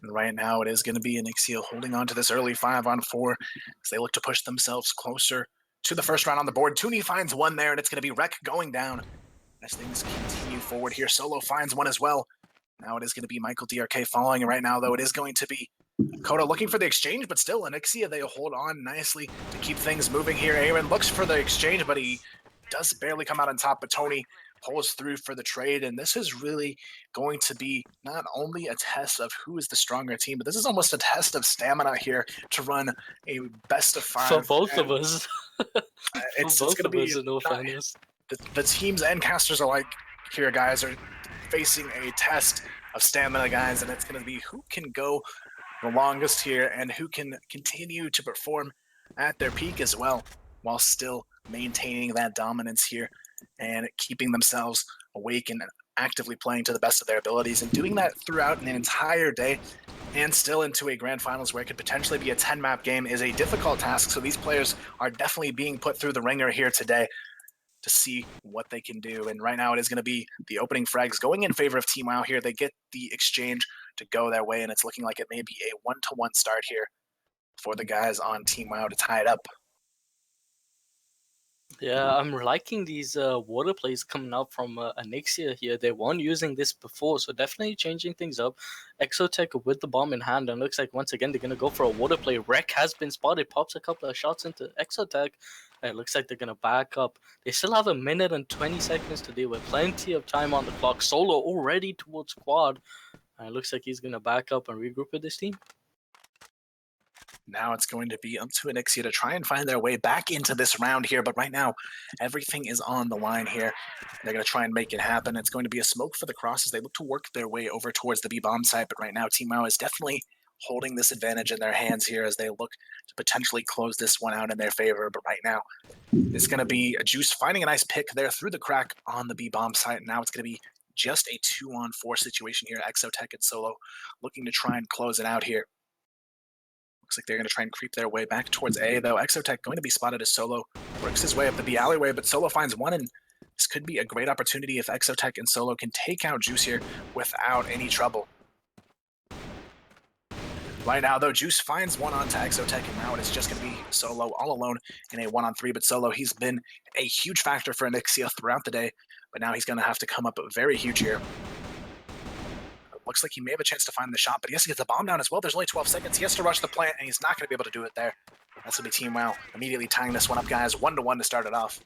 And right now, it is going to be Anixia holding on to this early 5-on-4 as they look to push themselves closer to the first round on the board. Tooney finds one there, and it's going to be Rek going down as things continue forward here. Solo finds one as well. Now it is going to be Michael DRK following, and right now, though, it is going to be Coda looking for the exchange, but still, Anixia, they hold on nicely to keep things moving here. Aaron looks for the exchange, but he does barely come out on top, but Tony pulls through for the trade, and this is really going to be not only a test of who is the stronger team, but this is almost a test of stamina here to run a best of 5. For both of us. It's For both going to of be us, in all fairness. the teams and casters alike here, guys, are facing a test of stamina, guys, and it's going to be who can go the longest here and who can continue to perform at their peak as well while still maintaining that dominance here and keeping themselves awake and actively playing to the best of their abilities and doing that throughout an entire day and still into a grand finals where it could potentially be a 10-map game is a difficult task. So these players are definitely being put through the ringer here today to see what they can do. And right now it is going to be the opening frags going in favor of Team WoW here. They get the exchange to go their way, and it's looking like it may be a 1-to-1 start here for the guys on Team WoW to tie it up. Yeah, I'm liking these water plays coming out from Anixia here. They weren't using this before, so definitely changing things up. Exotech with the bomb in hand, and looks like once again they're going to go for a water play. Rek has been spotted, pops a couple of shots into Exotech. It looks like they're going to back up. They still have 1 minute and 20 seconds to deal with. Plenty of time on the clock. Solo already towards quad. And it looks like he's going to back up and regroup with this team. Now it's going to be up to Anixia to try and find their way back into this round here, but right now everything is on the line here. They're going to try and make it happen. It's going to be a smoke for the Cross as they look to work their way over towards the B-bomb site, but right now Team WoW is definitely holding this advantage in their hands here as they look to potentially close this one out in their favor, but right now it's going to be a Juice finding a nice pick there through the crack on the B-bomb site, and now it's going to be just a 2-on-4 situation here. Exotech and Solo looking to try and close it out here. Looks like they're going to try and creep their way back towards A, though. Exotech going to be spotted as Solo works his way up the B alleyway, but Solo finds one, and this could be a great opportunity if Exotech and Solo can take out Juice here without any trouble. Right now, though, Juice finds one onto Exotech, and now it is just going to be Solo all alone in a 1-on-3, but Solo, he's been a huge factor for Anixia throughout the day, but now he's going to have to come up very huge here. Looks like he may have a chance to find the shot, but he has to get the bomb down as well. There's only 12 seconds. He has to rush the plant, and he's not going to be able to do it there. That's going to be Team WoW immediately tying this one up, guys. 1-to-1 to start it off.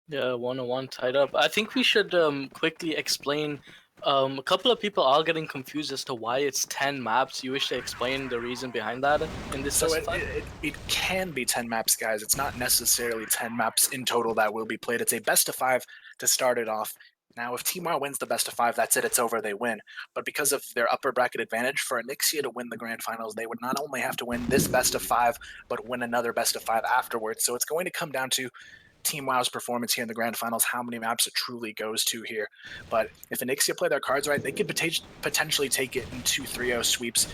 Yeah, 1-on-1 tied up. I think we should quickly explain. A couple of people are getting confused as to why it's 10 maps. You wish to explain the reason behind that in this So it can be 10 maps, guys. It's not necessarily 10 maps in total that will be played. It's a best of 5 to start it off. Now, if Team WoW wins the best of 5, that's it. It's over. They win. But because of their upper bracket advantage, for Anixia to win the grand finals, they would not only have to win this best of 5, but win another best of 5 afterwards. So it's going to come down to Team WoW's performance here in the grand finals, how many maps it truly goes to here. But if Onyxia play their cards right, they could potentially take it in 2 3-0 sweeps,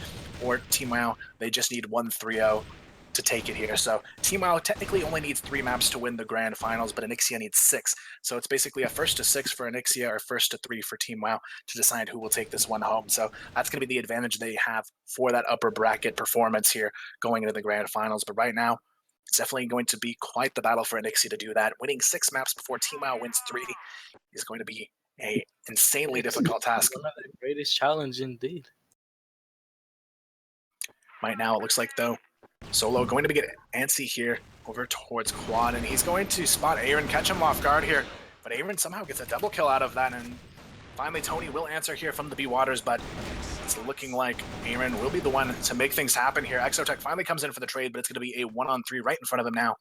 or Team WoW, they just need 1 3-0 to take it here. So Team WoW technically only needs 3 maps to win the grand finals, but Onyxia needs 6. So it's basically a first to 6 for Onyxia or first to 3 for Team WoW to decide who will take this one home. So that's going to be the advantage they have for that upper bracket performance here going into the grand finals. But right now, it's definitely going to be quite the battle for Onyxia to do that. Winning 6 maps before Team WoW wins 3 is going to be a insanely difficult task. One of the greatest challenge indeed. Right now, it looks like, though, Solo going to be getting antsy here over towards Quad, and he's going to spot Aaron, catch him off guard here. But Aaron somehow gets a double kill out of that, and finally Tony will answer here from the B Waters, but it's looking like Aaron will be the one to make things happen here. Exotech finally comes in for the trade, but it's going to be a 1-on-3 right in front of them now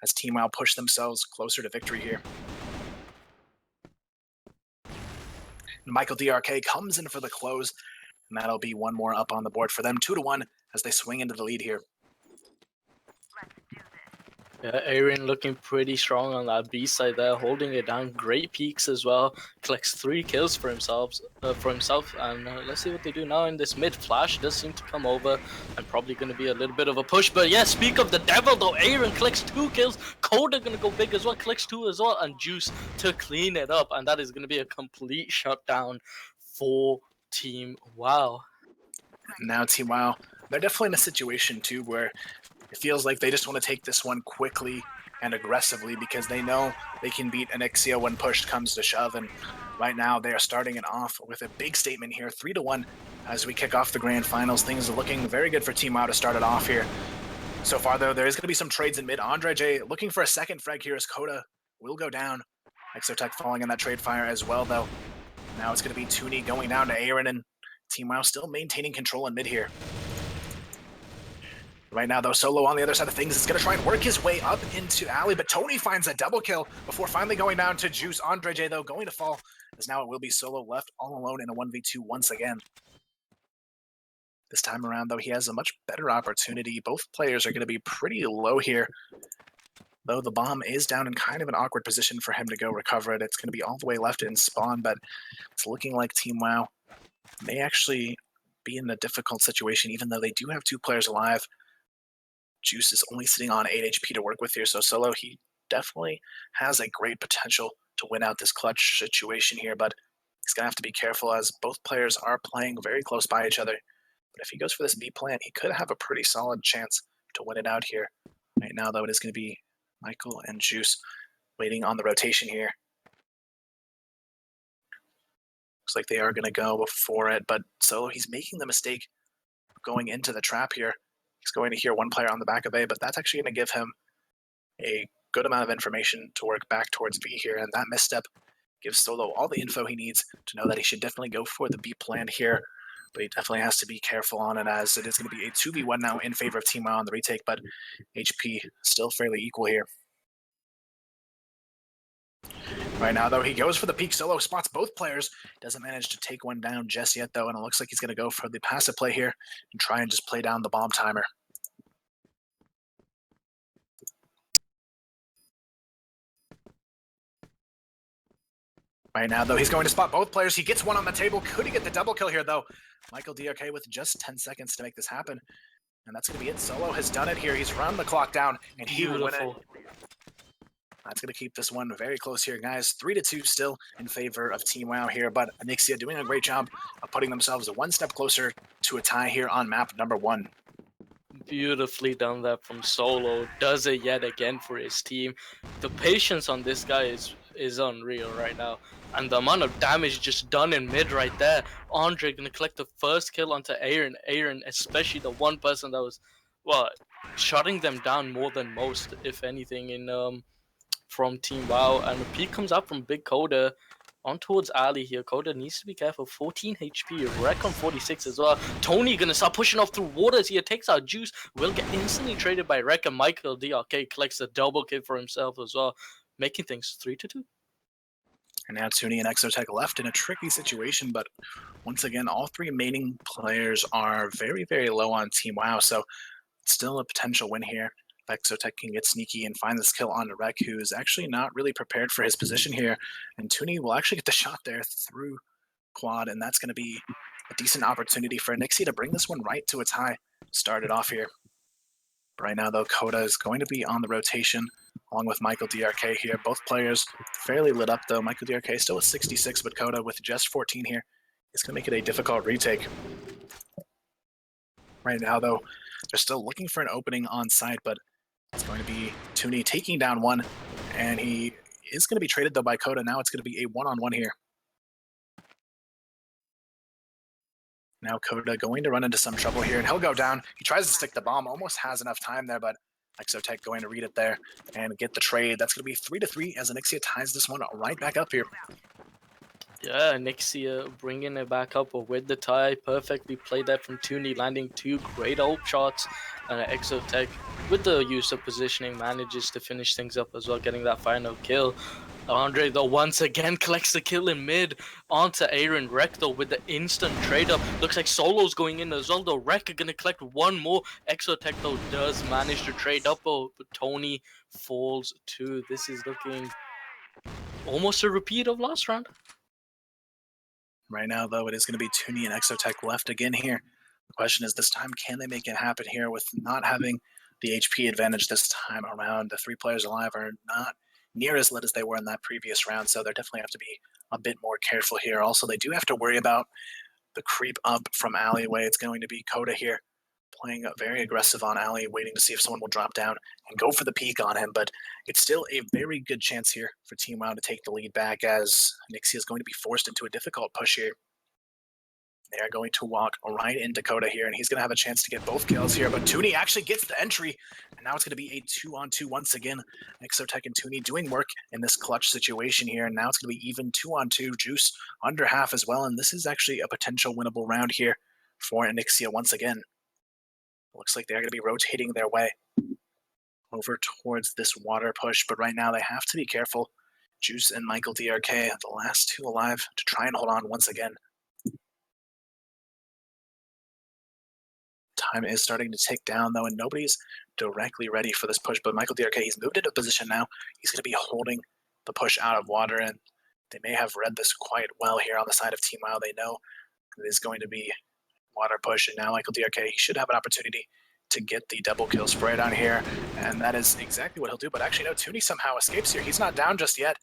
as Team WoW push themselves closer to victory here. And Michael DRK comes in for the close, and that'll be one more up on the board for them, 2-1 as they swing into the lead here. Yeah, Aaron looking pretty strong on that B side there, holding it down. Great peaks as well. Collects 3 kills for himself, and let's see what they do now in this mid. Flash does seem to come over, and probably going to be a little bit of a push. But yeah, speak of the devil though, Aaron collects 2 kills. Coda going to go big as well, collects 2 as well, and Juice to clean it up, and that is going to be a complete shutdown for Team WoW. Now Team WoW, they're definitely in a situation too where it feels like they just want to take this one quickly and aggressively because they know they can beat Onyxia when push comes to shove. And right now they are starting it off with a big statement here, 3-1 as we kick off the grand finals. Things are looking very good for Team WoW to start it off here. So far though, there is going to be some trades in mid. Andre J looking for a second frag here as Coda will go down. Exotech falling in that trade fire as well though. Now it's going to be Toonie going down to Aaron, and Team WoW still maintaining control in mid here. Right now, though, Solo on the other side of things is going to try and work his way up into Alley, but Tony finds a double kill before finally going down to Juice. Andre J, though, going to fall, as now it will be Solo left all alone in a 1v2 once again. This time around, though, he has a much better opportunity. Both players are going to be pretty low here, though the bomb is down in kind of an awkward position for him to go recover it. It's going to be all the way left in spawn, but it's looking like Team WoW may actually be in a difficult situation, even though they do have 2 players alive. Juice is only sitting on 8 HP to work with here, so Solo, he definitely has a great potential to win out this clutch situation here, but he's going to have to be careful as both players are playing very close by each other. But if he goes for this B plan, he could have a pretty solid chance to win it out here. Right now, though, it is going to be Michael and Juice waiting on the rotation here. Looks like they are going to go for it, but Solo, he's making the mistake of going into the trap here. He's going to hear 1 player on the back of A, but that's actually going to give him a good amount of information to work back towards B here, and that misstep gives Solo all the info he needs to know that he should definitely go for the B plan here, but he definitely has to be careful on it as it is going to be a 2v1 now in favor of Team WoW on the retake, but HP still fairly equal here. Right now, though, he goes for the peak. Solo spots both players. Doesn't manage to take one down just yet, though, and it looks like he's going to go for the passive play here and try and just play down the bomb timer. Right now, though, he's going to spot both players. He gets one on the table. Could he get the double kill here, though? Michael DRK with just 10 seconds to make this happen. And that's going to be it. Solo has done it here. He's run the clock down, and he will win it. That's going to keep this one very close here, guys. 3-2 still in favor of Team WoW here, but Onyxia doing a great job of putting themselves 1 step closer to a tie here on map number 1. Beautifully done that from Solo. Does it yet again for his team. The patience on this guy is unreal right now. And the amount of damage just done in mid right there. Andre going to collect the first kill onto Aaron. Aaron, especially the one person that was, well, shutting them down more than most, if anything, in from Team WoW, and the peak comes out from Big Coda on towards Ali here. Coda needs to be careful. 14 HP, Wreck on 46 as well. Tony gonna start pushing off through waters here, takes out Juice, will get instantly traded by Wreck, and Michael DRK collects a double kill for himself as well, making things 3-2. And now Toonie and Exotech left in a tricky situation, but once again, all 3 remaining players are very, very low on Team WoW, so still a potential win here. Exotech can get sneaky and find this kill on Rek, who is actually not really prepared for his position here. And Tuni will actually get the shot there through quad, and that's going to be a decent opportunity for Nixie to bring this one right to its high. Start it off here. Right now, though, Coda is going to be on the rotation along with Michael DRK here. Both players fairly lit up, though. Michael DRK still with 66, but Coda with just 14 here is going to make it a difficult retake. Right now, though, they're still looking for an opening on site, but it's going to be Tuni taking down one, and he is going to be traded, though, by Coda. Now it's going to be a one-on-one here. Now Coda going to run into some trouble here, and he'll go down. He tries to stick the bomb, almost has enough time there, but Exotech going to read it there and get the trade. That's going to be 3-3 as Anixia ties this one right back up here. Yeah, Nixia bringing it back up with the tie. Perfectly played that from Tuni, landing two great ult shots. And Exotech, with the use of positioning, manages to finish things up as well, getting that final kill. Andre, though, once again collects the kill in mid onto Aaron. Rek, though, with the instant trade-up. Looks like Solo's going in as well, though. Rek are going to collect one more. Exotech, though, does manage to trade up, but Tony falls too. This is looking almost a repeat of last round. Right now, though, it is going to be Tuni and Exotech left again here. The question is, this time, can they make it happen here with not having the HP advantage this time around? The three players alive are not near as lit as they were in that previous round, so they definitely have to be a bit more careful here. Also, they do have to worry about the creep up from alleyway. It's going to be Coda here, playing very aggressive on alley, waiting to see if someone will drop down and go for the peek on him, but it's still a very good chance here for Team WoW to take the lead back, as Nixie is going to be forced into a difficult push here. They are going to walk right into Coda here, and he's going to have a chance to get both kills here, but Tuni actually gets the entry, and now it's going to be a 2-on-2 once again. Exotech and Tuni doing work in this clutch situation here, and now it's going to be even 2-on-2, Juice under half as well, and this is actually a potential winnable round here for Anixia once again. Looks like they're going to be rotating their way over towards this water push, but right now they have to be careful. Juice and Michael DRK, the last two alive, to try and hold on once again. Time is starting to tick down, though, and nobody's directly ready for this push, but Michael DRK, he's moved into position now. He's going to be holding the push out of water, and they may have read this quite well here on the side of Team WoW. They know it is going to be water push, and now Michael DRK, he should have an opportunity to get the double kill spray down here, and that is exactly what he'll do. But actually, no, Tuni somehow escapes here. He's not down just yet,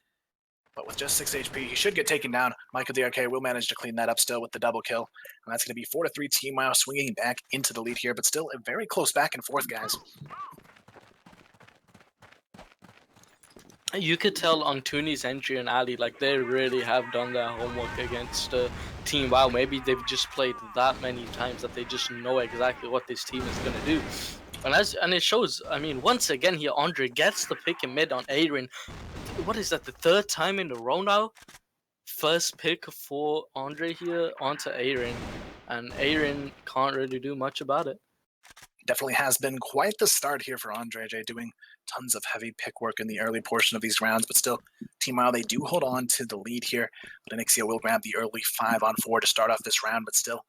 but with just 6 HP, he should get taken down. Michael DRK will manage to clean that up still with the double kill, and that's going to be 4-3 Team WoW, swinging back into the lead here, but still a very close back and forth, guys. You could tell on Tuni's entry and Ali, like, they really have done their homework against Team WoW. Maybe they've just played that many times that they just know exactly what this team is going to do. And it shows, I mean, once again here, Andre gets the pick in mid on Aaron. What is that, the third time in a row now? First pick for Andre here onto Aaron, and Aaron can't really do much about it. Definitely has been quite the start here for Andre J, doing tons of heavy pick work in the early portion of these rounds, but still, Team WoW, they do hold on to the lead here, but Anixia will grab the early 5-on-4 to start off this round, but still,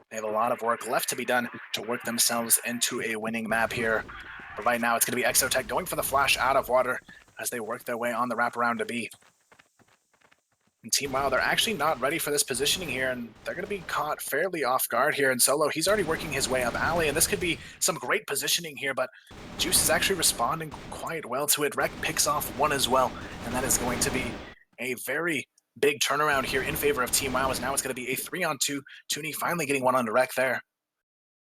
they have a lot of work left to be done to work themselves into a winning map here. But right now, it's going to be Exotech going for the flash out of water as they work their way on the wraparound to B. And Team WoW, they're actually not ready for this positioning here, and they're going to be caught fairly off guard here. And Solo, he's already working his way up alley, and this could be some great positioning here, but Juice is actually responding quite well to it. Rek picks off one as well, and that is going to be a very big turnaround here in favor of Team WoW, as now it's going to be a 3-on-2. Tuni finally getting one onto Rek there.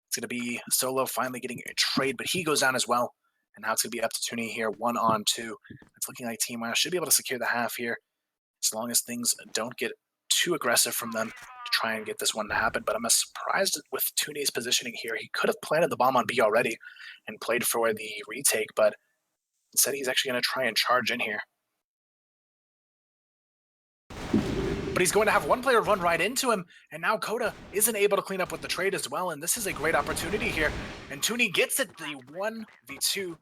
It's going to be Solo finally getting a trade, but he goes down as well. And now it's going to be up to Tuni here, 1-on-2. It's looking like Team WoW should be able to secure the half here, as long as things don't get too aggressive from them to try and get this one to happen. But I'm surprised with Tuni's positioning here. He could have planted the bomb on B already and played for the retake, but instead he's actually going to try and charge in here. But he's going to have one player run right into him, and now Coda isn't able to clean up with the trade as well, and this is a great opportunity here. And Tuni gets it, the 1v2,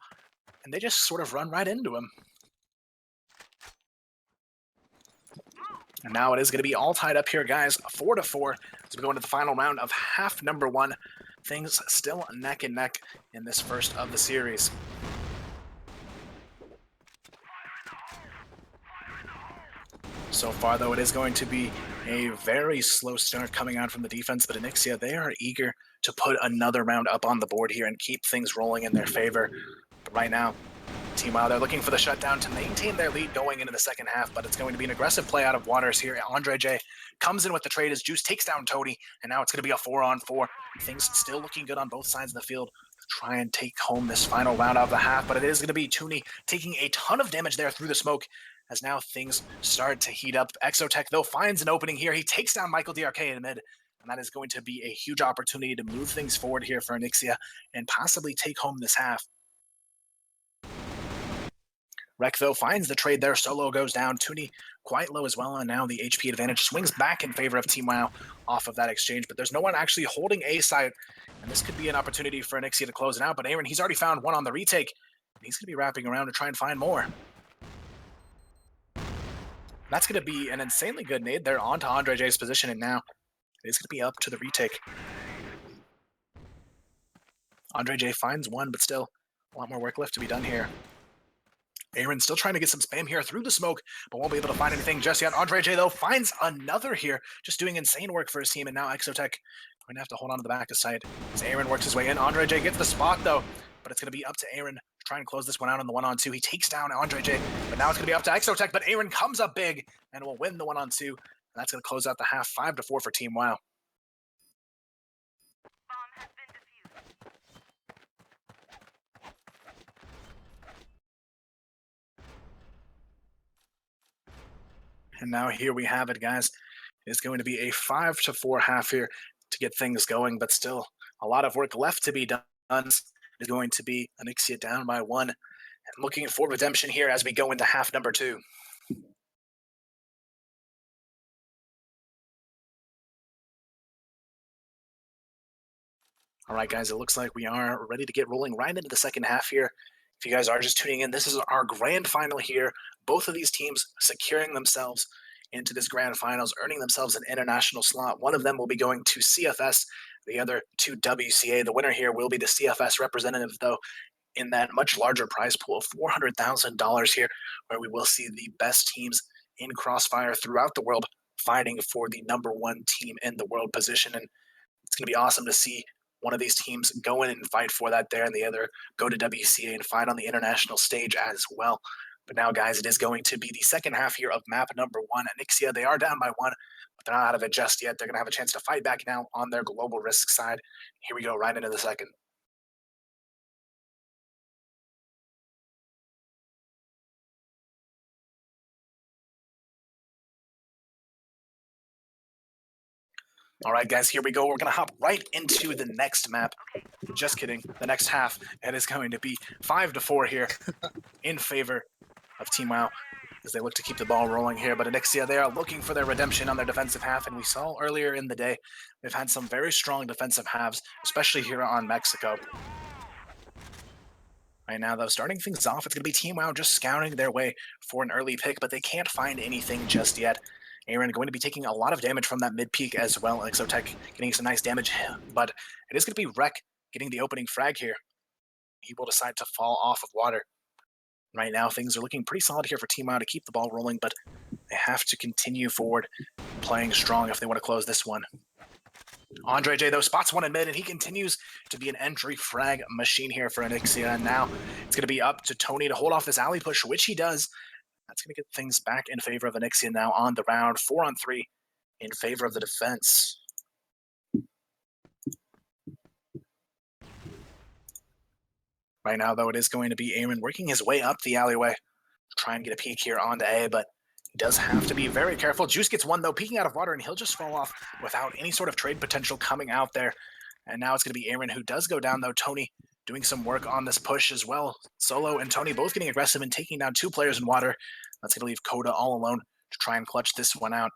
and they just sort of run right into him. And now it is going to be all tied up here, guys, 4-4, as we go into the final round of half number 1. Things still neck and neck in this first of the series. So far, though, it is going to be a very slow start coming out from the defense, but Anixia, they are eager to put another round up on the board here and keep things rolling in their favor. But right now, Team WoW, they're looking for the shutdown to maintain their lead going into the second half, but it's going to be an aggressive play out of Waters here. Andre J comes in with the trade as Juice takes down Tony, and now it's going to be a 4-on-4. Things still looking good on both sides of the field. Try and take home this final round of the half, but it is going to be Tooney taking a ton of damage there through the smoke as now things start to heat up. Exotech, though, finds an opening here. He takes down Michael DRK in mid, and that is going to be a huge opportunity to move things forward here for Anixia and possibly take home this half. Rek, though, finds the trade there. Solo goes down. Tooney quite low as well, and now the HP advantage swings back in favor of Team WoW off of that exchange, but there's no one actually holding A side, and this could be an opportunity for Anixia to close it out, but Aaron, he's already found one on the retake, and he's going to be wrapping around to try and find more. That's going to be an insanely good nade there onto Andre J's position, and now it's going to be up to the retake. Andre J finds one, but still a lot more work left to be done here. Aaron still trying to get some spam here through the smoke, but won't be able to find anything just yet. Andre J, though, finds another here, just doing insane work for his team, and now Exotech going to have to hold on to the back of sight as Aaron works his way in. Andre J gets the spot, though, but it's going to be up to Aaron to try and close this one out on the 1-on-2. He takes down Andre J, but now it's going to be up to Exotech, but Aaron comes up big and will win the 1-on-2, and that's going to close out the half 5-4 for Team WoW. And now here we have it, guys. It's going to be a 5-4 half here to get things going, but still a lot of work left to be done. It's going to be Anixia down by 1 and looking for redemption here as we go into half number 2. All right, guys, it looks like we are ready to get rolling right into the second half here. If you guys are just tuning in, this is our grand final here. Both of these teams securing themselves into this grand finals, earning themselves an international slot. One of them will be going to CFS, the other to WCA. The winner here will be the CFS representative, though, in that much larger prize pool of $400,000 here, where we will see the best teams in CrossFire throughout the world fighting for the #1 team in the world position. And it's going to be awesome to see one of these teams go in and fight for that there, and the other go to WCA and fight on the international stage as well. But now, guys, it is going to be the second half here of map number 1. Anixia, they are down by 1, but they're not out of it just yet. They're going to have a chance to fight back now on their global risk side. Here we go, right into the second. All right, guys, here we go. We're going to hop right into the next map. Just kidding. The next half, it is going to be 5-4 here in favor of Team WoW as they look to keep the ball rolling here. But Anixia, they are looking for their redemption on their defensive half, and we saw earlier in the day they've had some very strong defensive halves, especially here on Mexico. Right now, though, starting things off, it's going to be Team WoW just scouting their way for an early pick, but they can't find anything just yet. Aaron going to be taking a lot of damage from that mid-peak as well. Exotech getting some nice damage, but it is going to be Rek getting the opening frag here. He will decide to fall off of water. Right now, things are looking pretty solid here for Team WoW to keep the ball rolling, but they have to continue forward, playing strong if they want to close this one. Andre J, though, spots one in mid, and he continues to be an entry frag machine here for Anixia. And now it's going to be up to Tony to hold off this alley push, which he does. That's going to get things back in favor of Anixia now on the round. 4-on-3 in favor of the defense. Right now, though, it is going to be Aaron working his way up the alleyway to try and get a peek here onto A, but he does have to be very careful. Juice gets one, though, peeking out of water, and he'll just fall off without any sort of trade potential coming out there. And now it's going to be Aaron who does go down, though. Tony doing some work on this push as well. Solo and Tony both getting aggressive and taking down 2 players in water. That's going to leave Coda all alone to try and clutch this one out.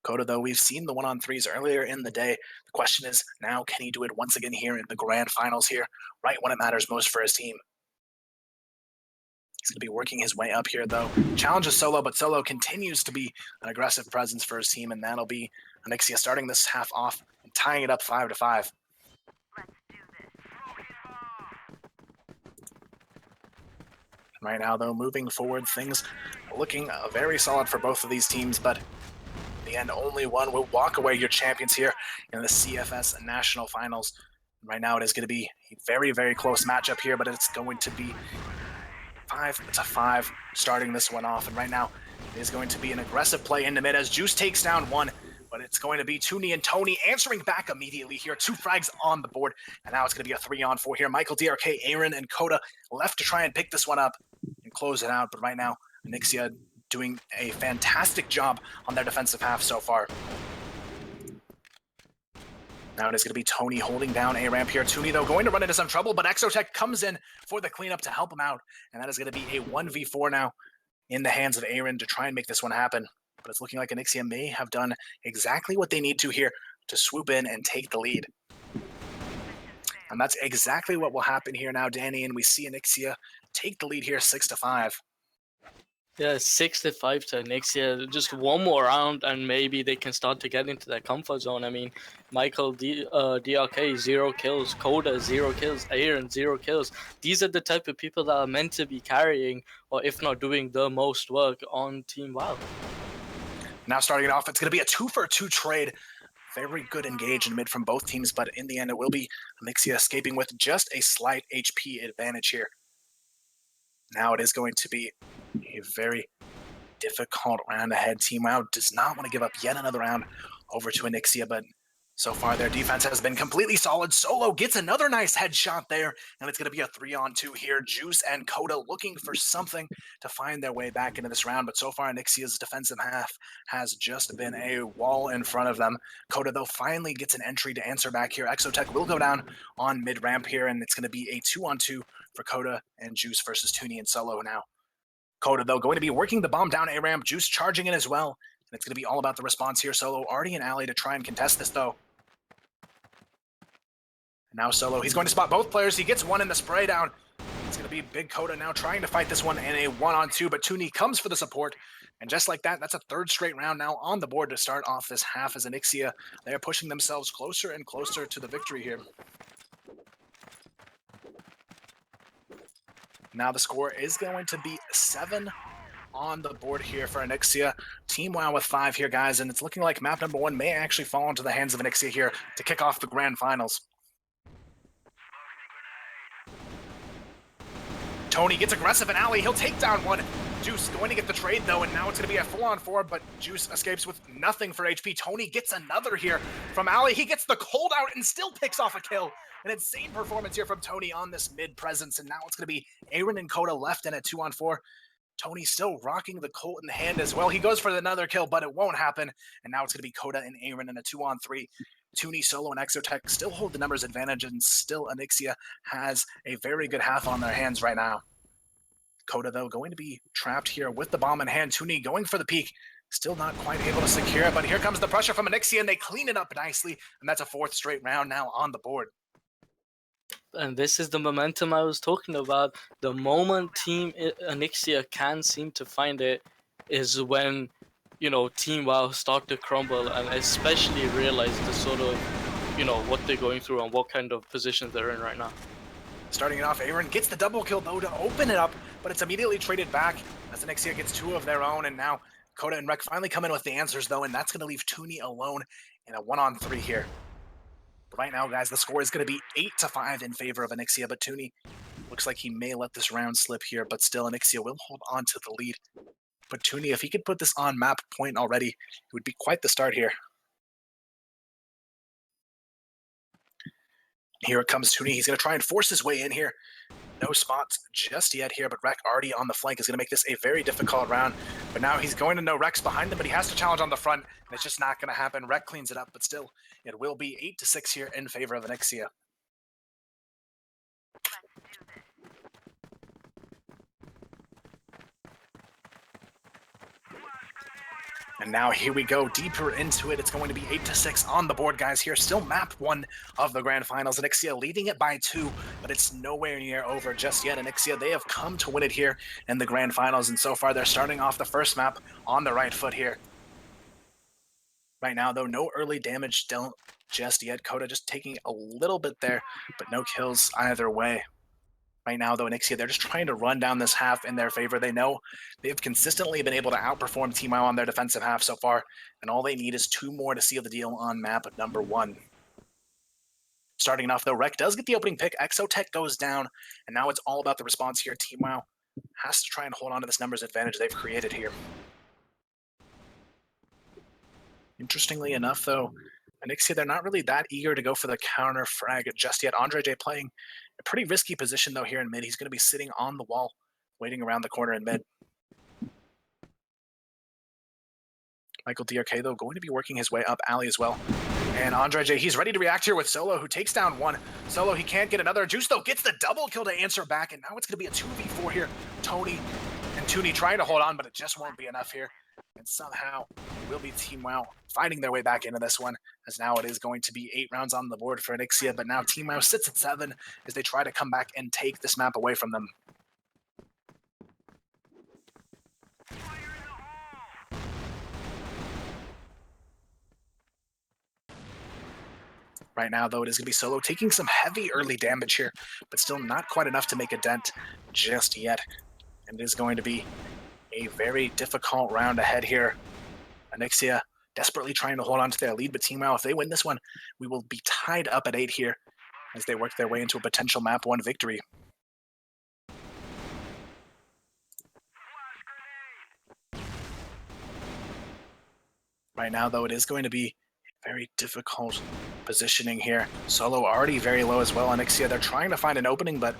Coda, though, we've seen the 1-on-3s earlier in the day. The question is now, can he do it once again here in the grand finals here, right when it matters most for his team? He's going to be working his way up here, though. Challenges Solo, but Solo continues to be an aggressive presence for his team, and that'll be Anixia starting this half off and tying it up 5-5. Right now, though, moving forward, things looking very solid for both of these teams, but in the end, only one will walk away your champions here in the CFS National Finals. Right now, it is going to be a very, very close matchup here, but it's going to be 5-5 starting this one off. And right now, it is going to be an aggressive play in the mid as Juice takes down one, but it's going to be Toonie and Tony answering back immediately here. 2 frags on the board, and now it's going to be a 3-on-4 here. Michael, DRK, Aaron, and Coda left to try and pick this one up and close it out, but right now, Nixia doing a fantastic job on their defensive half so far. Now it is going to be Tony holding down a ramp here. Toonie, though, going to run into some trouble, but Exotech comes in for the cleanup to help him out, and that is going to be a 1v4 now in the hands of Aaron to try and make this one happen. But it's looking like Anixia may have done exactly what they need to here to swoop in and take the lead. And that's exactly what will happen here now, Danny, and we see Anixia take the lead here 6-5. Yeah, 6-5 to Nixia. Just one more round, and maybe they can start to get into their comfort zone. I mean, Michael DRK 0 kills, Coda 0 kills, Aaron 0 kills. These are the type of people that are meant to be carrying, or if not doing the most work on Team WoW. Now starting it off, it's going to be a 2-for-2 trade. Very good engage in mid from both teams, but in the end, it will be Anixia escaping with just a slight HP advantage here. Now it is going to be a very difficult round ahead. Team WoW does not want to give up yet another round over to Anixia, but so far their defense has been completely solid. Solo gets another nice headshot there, and it's going to be a 3-on-2 here. Juice and Coda looking for something to find their way back into this round, but so far Anixia's defensive half has just been a wall in front of them. Coda, though, finally gets an entry to answer back here. Exotech will go down on mid-ramp here, and it's going to be a 2-on-2 for Coda and Juice versus Toonie and Solo now. Coda, though, going to be working the bomb down A-ramp. Juice charging in as well, and it's going to be all about the response here. Solo already in alley to try and contest this, though. And now Solo, he's going to spot both players. He gets one in the spray down. It's going to be Big Coda now trying to fight this one in a 1-on-2, but Toonie comes for the support. And just like that, that's a 3rd straight round now on the board to start off this half as Anixia. They're pushing themselves closer and closer to the victory here. Now the score is going to be 7 on the board here for Anixia. Team WoW with 5 here, guys, and it's looking like map number 1 may actually fall into the hands of Anixia here to kick off the grand finals. Tony gets aggressive in alley. He'll take down one. Juice going to get the trade, though, and now it's going to be a 4-on-4, but Juice escapes with nothing for HP. Tony gets another here from alley. He gets the cold out and still picks off a kill. An insane performance here from Tony on this mid presence, and now it's going to be Aaron and Coda left in a 2-on-4. Tony still rocking the Colt in hand as well. He goes for another kill, but it won't happen, and now it's going to be Coda and Aaron in a 2-on-3. Toonie, Solo, and Exotech still hold the numbers advantage, and still Anixia has a very good half on their hands right now. Coda, though, going to be trapped here with the bomb in hand. Toonie going for the peak. Still not quite able to secure it, but here comes the pressure from Anixia, and they clean it up nicely, and that's a 4th straight round now on the board. And this is the momentum I was talking about. The moment Team Anixia can seem to find it is when, you know, Team WoW start to crumble and especially realize the sort of, you know, what they're going through and what kind of positions they're in right now. Starting it off, Aaron gets the double kill, though, to open it up, but it's immediately traded back as Anixia gets 2 of their own, and now Coda and Rek finally come in with the answers, though, and that's going to leave Toonie alone in a 1-on-3 here. But right now, guys, the score is going to be 8-5 in favor of Anixia, but Toonie looks like he may let this round slip here, but still Anixia will hold on to the lead. But Toonie, if he could put this on map point already, it would be quite the start here. Here it comes Toonie. He's going to try and force his way in here. No spots just yet here, but Rek already on the flank is going to make this a very difficult round. But now he's going to know Rek's behind him, but he has to challenge on the front, and it's just not going to happen. Rek cleans it up, but still, it will be 8-6 here in favor of Anixia. And now here we go deeper into it. It's going to be 8-6 on the board, guys. Here, still map 1 of the grand finals. Anixia leading it by 2, but it's nowhere near over just yet. Anixia, they have come to win it here in the grand finals, and so far they're starting off the first map on the right foot here. Right now, though, no early damage dealt just yet. Coda just taking a little bit there, but no kills either way. Right now, though, Nixia, they're just trying to run down this half in their favor. They know they've consistently been able to outperform Team Wow on their defensive half so far, and all they need is 2 more to seal the deal on map number 1. Starting off, though, Rec does get the opening pick. Exotech goes down, and now it's all about the response here. Team Wow has to try and hold on to this numbers advantage they've created here. Interestingly enough, though, Nixia, they're not really that eager to go for the counter frag just yet. Andre J playing a pretty risky position, though, here in mid. He's going to be sitting on the wall, waiting around the corner in mid. Michael DRK, though, going to be working his way up alley as well. And Andre J, he's ready to react here with Solo, who takes down 1. Solo, he can't get another. Juice, though, gets the double kill to answer back, and now it's going to be a 2v4 here. Tony and Tooney trying to hold on, but it just won't be enough here. And somehow will be Team Wow fighting their way back into this one, as now it is going to be 8 rounds on the board for Nixia, but now Team Wow sits at 7 as they try to come back and take this map away from them. Right now, though, it is going to be Solo taking some heavy early damage here, but still not quite enough to make a dent just yet. And it is going to be a very difficult round ahead here. Nixia desperately trying to hold on to their lead, but Team Wow, if they win this one, we will be tied up at 8 here as they work their way into a potential map 1 victory. Right now, though, it is going to be very difficult positioning here. Solo already very low as well on Nixia. They're trying to find an opening, but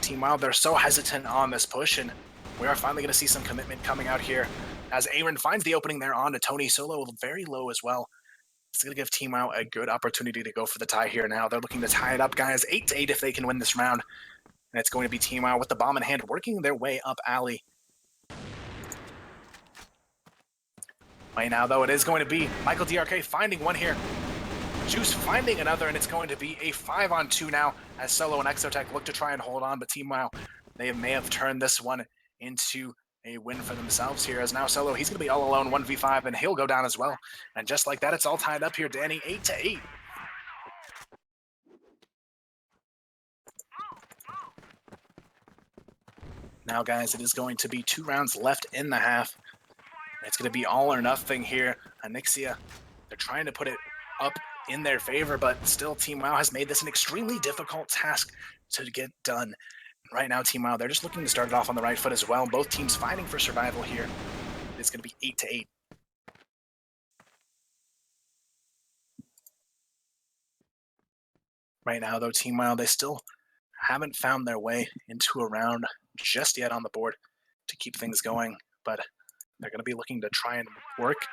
Team Wow, they're so hesitant on this push, and we are finally going to see some commitment coming out here as Aaron finds the opening there on to Tony. Solo very low as well. It's going to give Team Wow a good opportunity to go for the tie here now. They're looking to tie it up, guys, 8-8 if they can win this round. And it's going to be Team Wow with the bomb in hand, working their way up alley. Right now, though, it is going to be Michael DRK finding 1 here. Juice finding another, and it's going to be a 5-on-2 now as Solo and Exotech look to try and hold on, but Team Wow, they may have turned this one into a win for themselves here, as now Solo, he's going to be all alone 1v5, and he'll go down as well. And just like that, it's all tied up here, Danny, 8-8. Now, guys, it is going to be 2 rounds left in the half. It's going to be all or nothing here. Nixia, they're trying to put it up in their favor, but still Team Wow has made this an extremely difficult task to get done. Right now, Team Wow, they're just looking to start it off on the right foot as well. Both teams fighting for survival here. It's going to be 8-8. Right now, though, Team Wow, they still haven't found their way into a round just yet on the board to keep things going, but they're going to be looking to try and work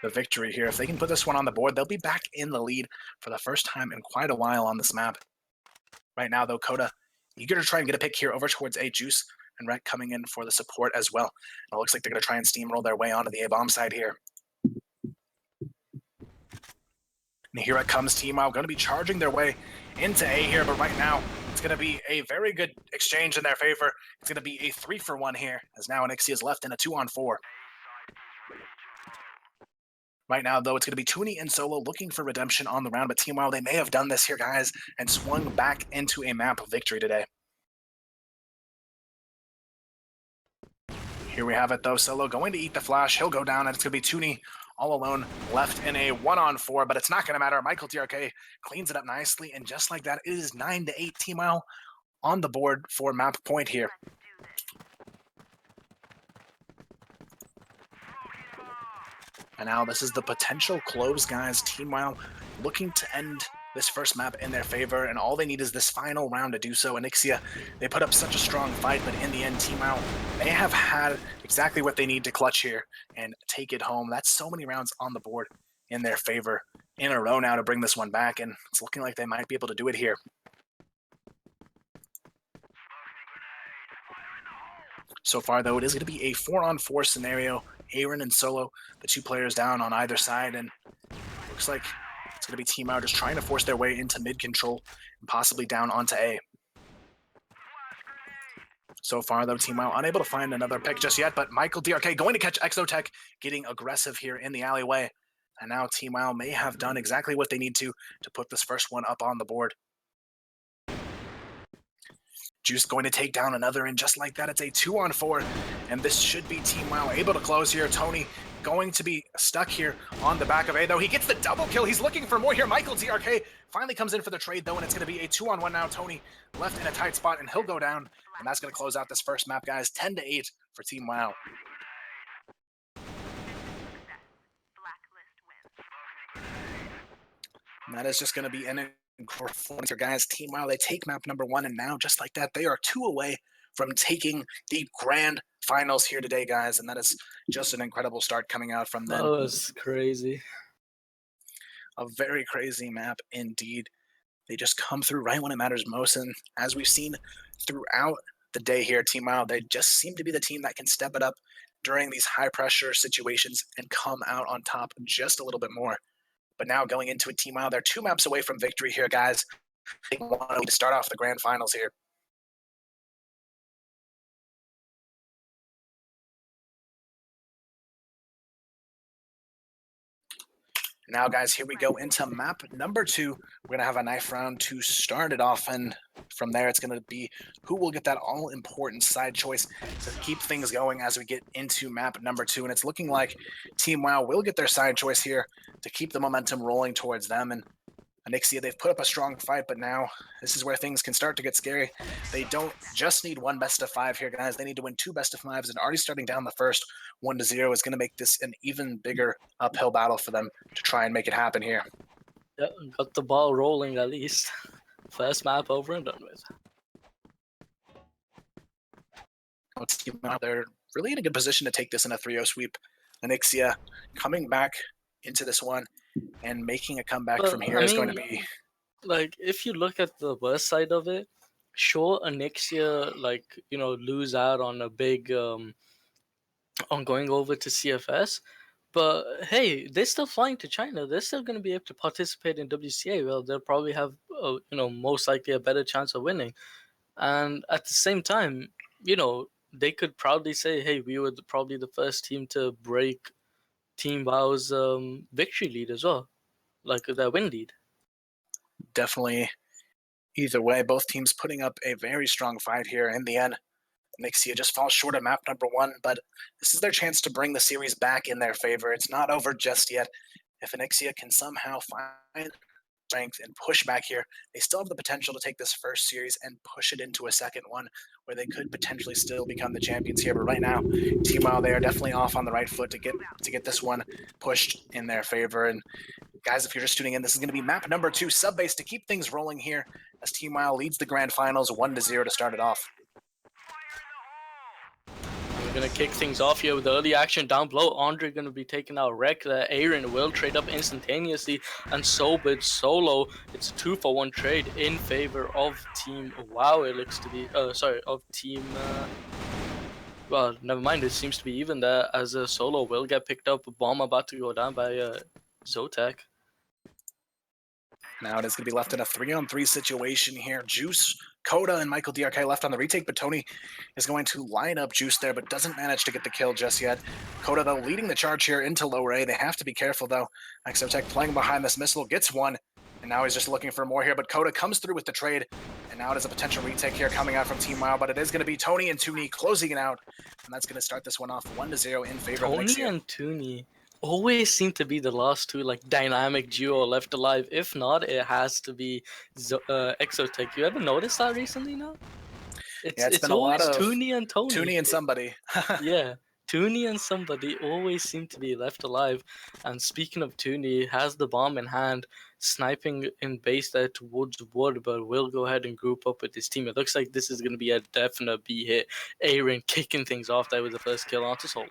the victory here. If they can put this one on the board, they'll be back in the lead for the first time in quite a while on this map. Right now, though, Coda eager to try and get a pick here over towards A Juice, and Rec coming in for the support as well. And it looks like they're going to try and steamroll their way onto the A-bomb side here. And here it comes, Team Wow, going to be charging their way into A here, but right now, it's going to be a very good exchange in their favor. It's going to be a 3-for-1 here, as now Nixia is left in a 2-on-4. Right now, though, it's going to be Tooney and Solo looking for redemption on the round, but Team Wow, they may have done this here, guys, and swung back into a map of victory today. Here we have it, though. Solo going to eat the flash. He'll go down, and it's going to be Tooney all alone, left in a 1-on-4, but it's not going to matter. Michael DRK cleans it up nicely, and just like that, it is 9-8 Team Wow on the board for map point here. And now this is the potential close, guys. Team Wow looking to end this first map in their favor, and all they need is this final round to do so. Nixia, they put up such a strong fight, but in the end, Team Wow, they have had exactly what they need to clutch here and take it home. That's so many rounds on the board in their favor in a row now to bring this one back, and it's looking like they might be able to do it here. So far, though, it is going to be a 4-on-4 scenario. Aaron and Solo, the 2 players down on either side, and looks like it's going to be Team Wow just trying to force their way into mid control and possibly down onto A. So far, though, Team Wow unable to find another pick just yet, but Michael DRK going to catch Exotech, getting aggressive here in the alleyway. And now Team Wow may have done exactly what they need to put this first one up on the board. Juice going to take down another, and just like that, it's a 2-on-4, and this should be Team WoW able to close here. Tony going to be stuck here on the back of A, though. He gets the double kill. He's looking for more here. Michael DRK finally comes in for the trade, though, and it's going to be a 2-on-1 now. Tony left in a tight spot, and he'll go down, and that's going to close out this first map, guys. 10-8 for Team WoW. And that is just going to be an performance here, guys. Team WoW, they take map number 1, and now, just like that, they are 2 away from taking the grand finals here today, guys. And that is just an incredible start coming out from them. That was crazy. A very crazy map indeed. They just come through right when it matters most. And as we've seen throughout the day here, Team WoW, they just seem to be the team that can step it up during these high-pressure situations and come out on top just a little bit more. But now going into a Team WoW, they're 2 maps away from victory here, guys. They want to start off the grand finals here. Now, guys, here we go into map number 2. We're going to have a knife round to start it off, and from there it's going to be who will get that all-important side choice to keep things going as we get into map number 2. And it's looking like Team WoW will get their side choice here to keep the momentum rolling towards them. And Anixia, they've put up a strong fight, but now this is where things can start to get scary. They don't just need 1 best-of-5 here, guys. They need to win 2 best-of-5s, and already starting down the first 1-0 is going to make this an even bigger uphill battle for them to try and make it happen here. Yeah, got the ball rolling at least. First map over and done with. They're really in a good position to take this in a 3-0 sweep. Anixia coming back into this one and making a comeback from here is going to be... Like, if you look at the worst side of it, sure, Anixia, like, you know, lose out on a big... on going over to CFS, but hey, they're still flying to China. They're still going to be able to participate in WCA. Well, they'll probably have, you know, most likely a better chance of winning. And at the same time, you know, they could proudly say, hey, we were probably the first team to break Team WoW's victory lead as well, like their win lead. Definitely. Either way, both teams putting up a very strong fight here. In the end, Anixia just falls short of map number 1, but this is their chance to bring the series back in their favor. It's not over just yet. If Anixia can somehow find strength and push back here, they still have the potential to take this first series and push it into a second one where they could potentially still become the champions here. But right now, Team WoW, they are definitely off on the right foot to get this one pushed in their favor. And guys, if you're just tuning in, this is going to be map number 2, Subbase, to keep things rolling here as Team WoW leads the grand finals 1-0 to start it off. We're going to kick things off here with early action down below. Andre going to be taking out Wreck there. Aaron will trade up instantaneously, and Sobit solo. It's a 2-for-1 trade in favor of Team WoW. It looks to be, of Team... well, never mind. It seems to be even there as a solo will get picked up. A bomb about to go down by Zotac. Now it is going to be left in a 3-on-3 situation here. Juice, Coda, and Michael DRK left on the retake, but Tony is going to line up Juice there, but doesn't manage to get the kill just yet. Coda, though, leading the charge here into lower A. They have to be careful, though. Exotech playing behind this missile, gets one, and now he's just looking for more here, but Coda comes through with the trade, and now it is a potential retake here coming out from Team WoW, but it is going to be Tony and Tooney closing it out, and that's going to start this one off 1-0 in favor of Anixia. Tony and Tooney always seem to be the last two, like, dynamic duo left alive. If not, it has to be Exotech. You ever noticed that recently now? It's been always a lot of Tooney and Tony. Tooney and somebody. Yeah, Tooney and somebody always seem to be left alive. And speaking of Tooney, has the bomb in hand, sniping in base there towards wood, but will go ahead and group up with his team. It looks like this is going to be a definite B hit. Aaron kicking things off there with the first kill onto Soul.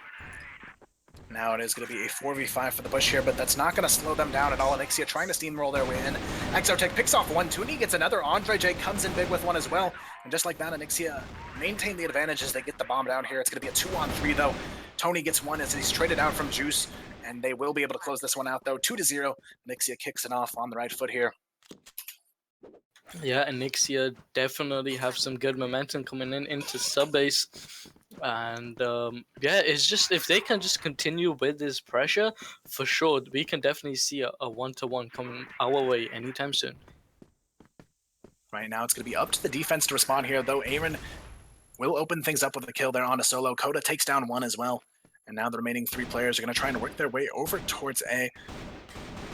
Now it is going to be a 4v5 for the push here, but that's not going to slow them down at all. Anixia trying to steamroll their way in. Exotech picks off one. Tooney gets another. Andre J comes in big with one as well. And just like that, Anixia maintain the advantage as they get the bomb down here. It's going to be a 2-on-3 though. Tony gets one as he's traded out from Juice, and they will be able to close this one out though. 2-0. Anixia kicks it off on the right foot here. Yeah, Anixia definitely have some good momentum coming into Subbase. And yeah, it's just if they can just continue with this pressure, for sure, we can definitely see a 1-to-1 coming our way anytime soon. Right now, it's going to be up to the defense to respond here, though Aaron will open things up with a kill there on a solo. Coda takes down one as well. And now the remaining 3 players are going to try and work their way over towards A.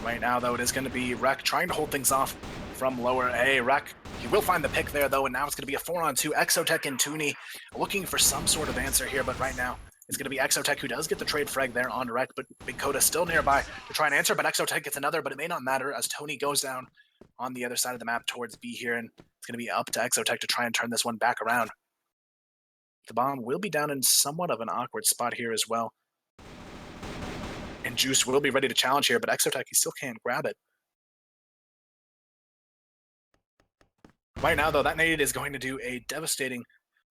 Right now, though, it is going to be Rek trying to hold things off from lower A. Rek, he will find the pick there, though, and now it's going to be a 4-on-2. Exotech and Tooney looking for some sort of answer here, but right now, it's going to be Exotech who does get the trade frag there on Rek, but Big Coda still nearby to try and answer, but Exotech gets another, but it may not matter as Tony goes down on the other side of the map towards B here, and it's going to be up to Exotech to try and turn this one back around. The bomb will be down in somewhat of an awkward spot here as well. And Juice will be ready to challenge here, but Exotech, he still can't grab it. Right now, though, that nade is going to do a devastating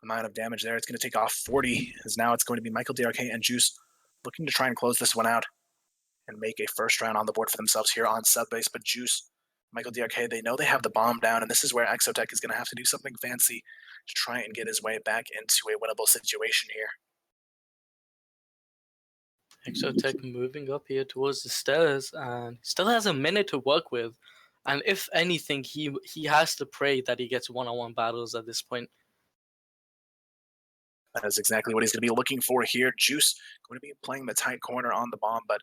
amount of damage there. It's going to take off 40, as now it's going to be Michael DRK and Juice looking to try and close this one out and make a first round on the board for themselves here on sub-base. But Juice, Michael DRK, they know they have the bomb down, and this is where Exotech is going to have to do something fancy to try and get his way back into a winnable situation here. Exotech moving up here towards the stairs and still has a minute to work with. And if anything, he has to pray that he gets one-on-one battles at this point. That is exactly what he's going to be looking for here. Juice going to be playing the tight corner on the bomb, but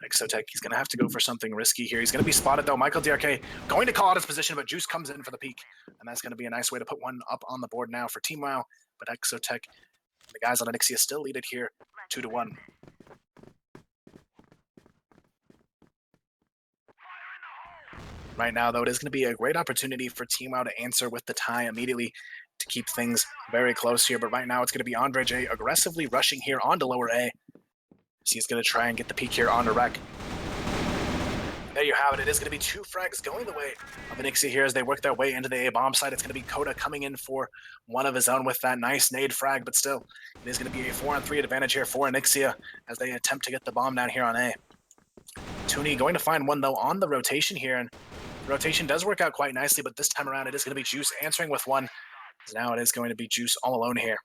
Exotech, he's going to have to go for something risky here. He's going to be spotted, though. Michael DRK going to call out his position, but Juice comes in for the peek. And that's going to be a nice way to put one up on the board now for Team WoW. But Exotech, the guys on Onyxia still lead it here 2-1. Right now, though, it is going to be a great opportunity for Team WoW to answer with the tie immediately to keep things very close here. But right now, it's going to be Andre J aggressively rushing here onto lower A. So he's going to try and get the peek here onto Rek. And there you have it. It is going to be 2 frags going the way of Onyxia here as they work their way into the A bomb site. It's going to be Coda coming in for one of his own with that nice nade frag, but still, it is going to be a 4-on-3 advantage here for Onyxia as they attempt to get the bomb down here on A. Tooney going to find one, though, on the rotation here, and the rotation does work out quite nicely, but this time around it is going to be Juice answering with one. Now it is going to be Juice all alone here.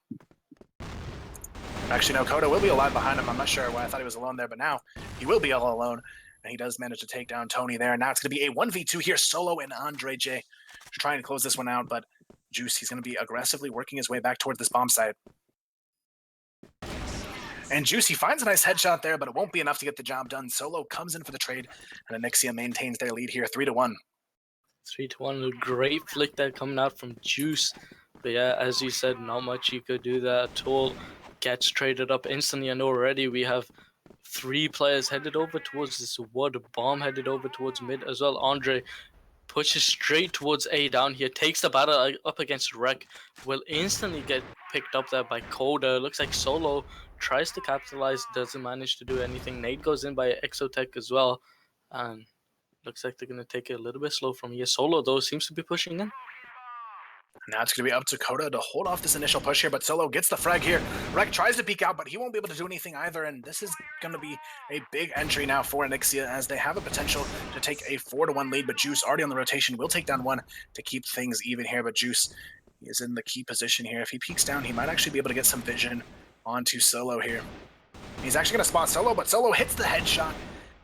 Actually, no, Coda will be alive behind him. I'm not sure why I thought he was alone there, but now he will be all alone. And he does manage to take down Tony there. And now it's going to be a 1v2 here, Solo and Andre J trying to close this one out, but Juice, he's going to be aggressively working his way back towards this bomb site. And Juice, he finds a nice headshot there, but it won't be enough to get the job done. Solo comes in for the trade, and Onyxia maintains their lead here 3-1. 3-1, a great flick there coming out from Juice. But yeah, as you said, not much you could do there at all. Gets traded up instantly, and already we have 3 players headed over towards this wood. Bomb headed over towards mid as well. Andre pushes straight towards A down here, takes the battle up against Rek, will instantly get picked up there by Coda. Looks like Solo tries to capitalize, doesn't manage to do anything. Nade goes in by Exotech as well, and looks like they're going to take it a little bit slow from here. Solo, though, seems to be pushing in. Now it's going to be up to Coda to hold off this initial push here, but Solo gets the frag here. Rek tries to peek out, but he won't be able to do anything either, and this is going to be a big entry now for Onyxia as they have a potential to take a 4-1 lead, but Juice already on the rotation will take down one to keep things even here, but Juice is in the key position here. If he peeks down, he might actually be able to get some vision onto Solo here. He's actually going to spot Solo, but Solo hits the headshot.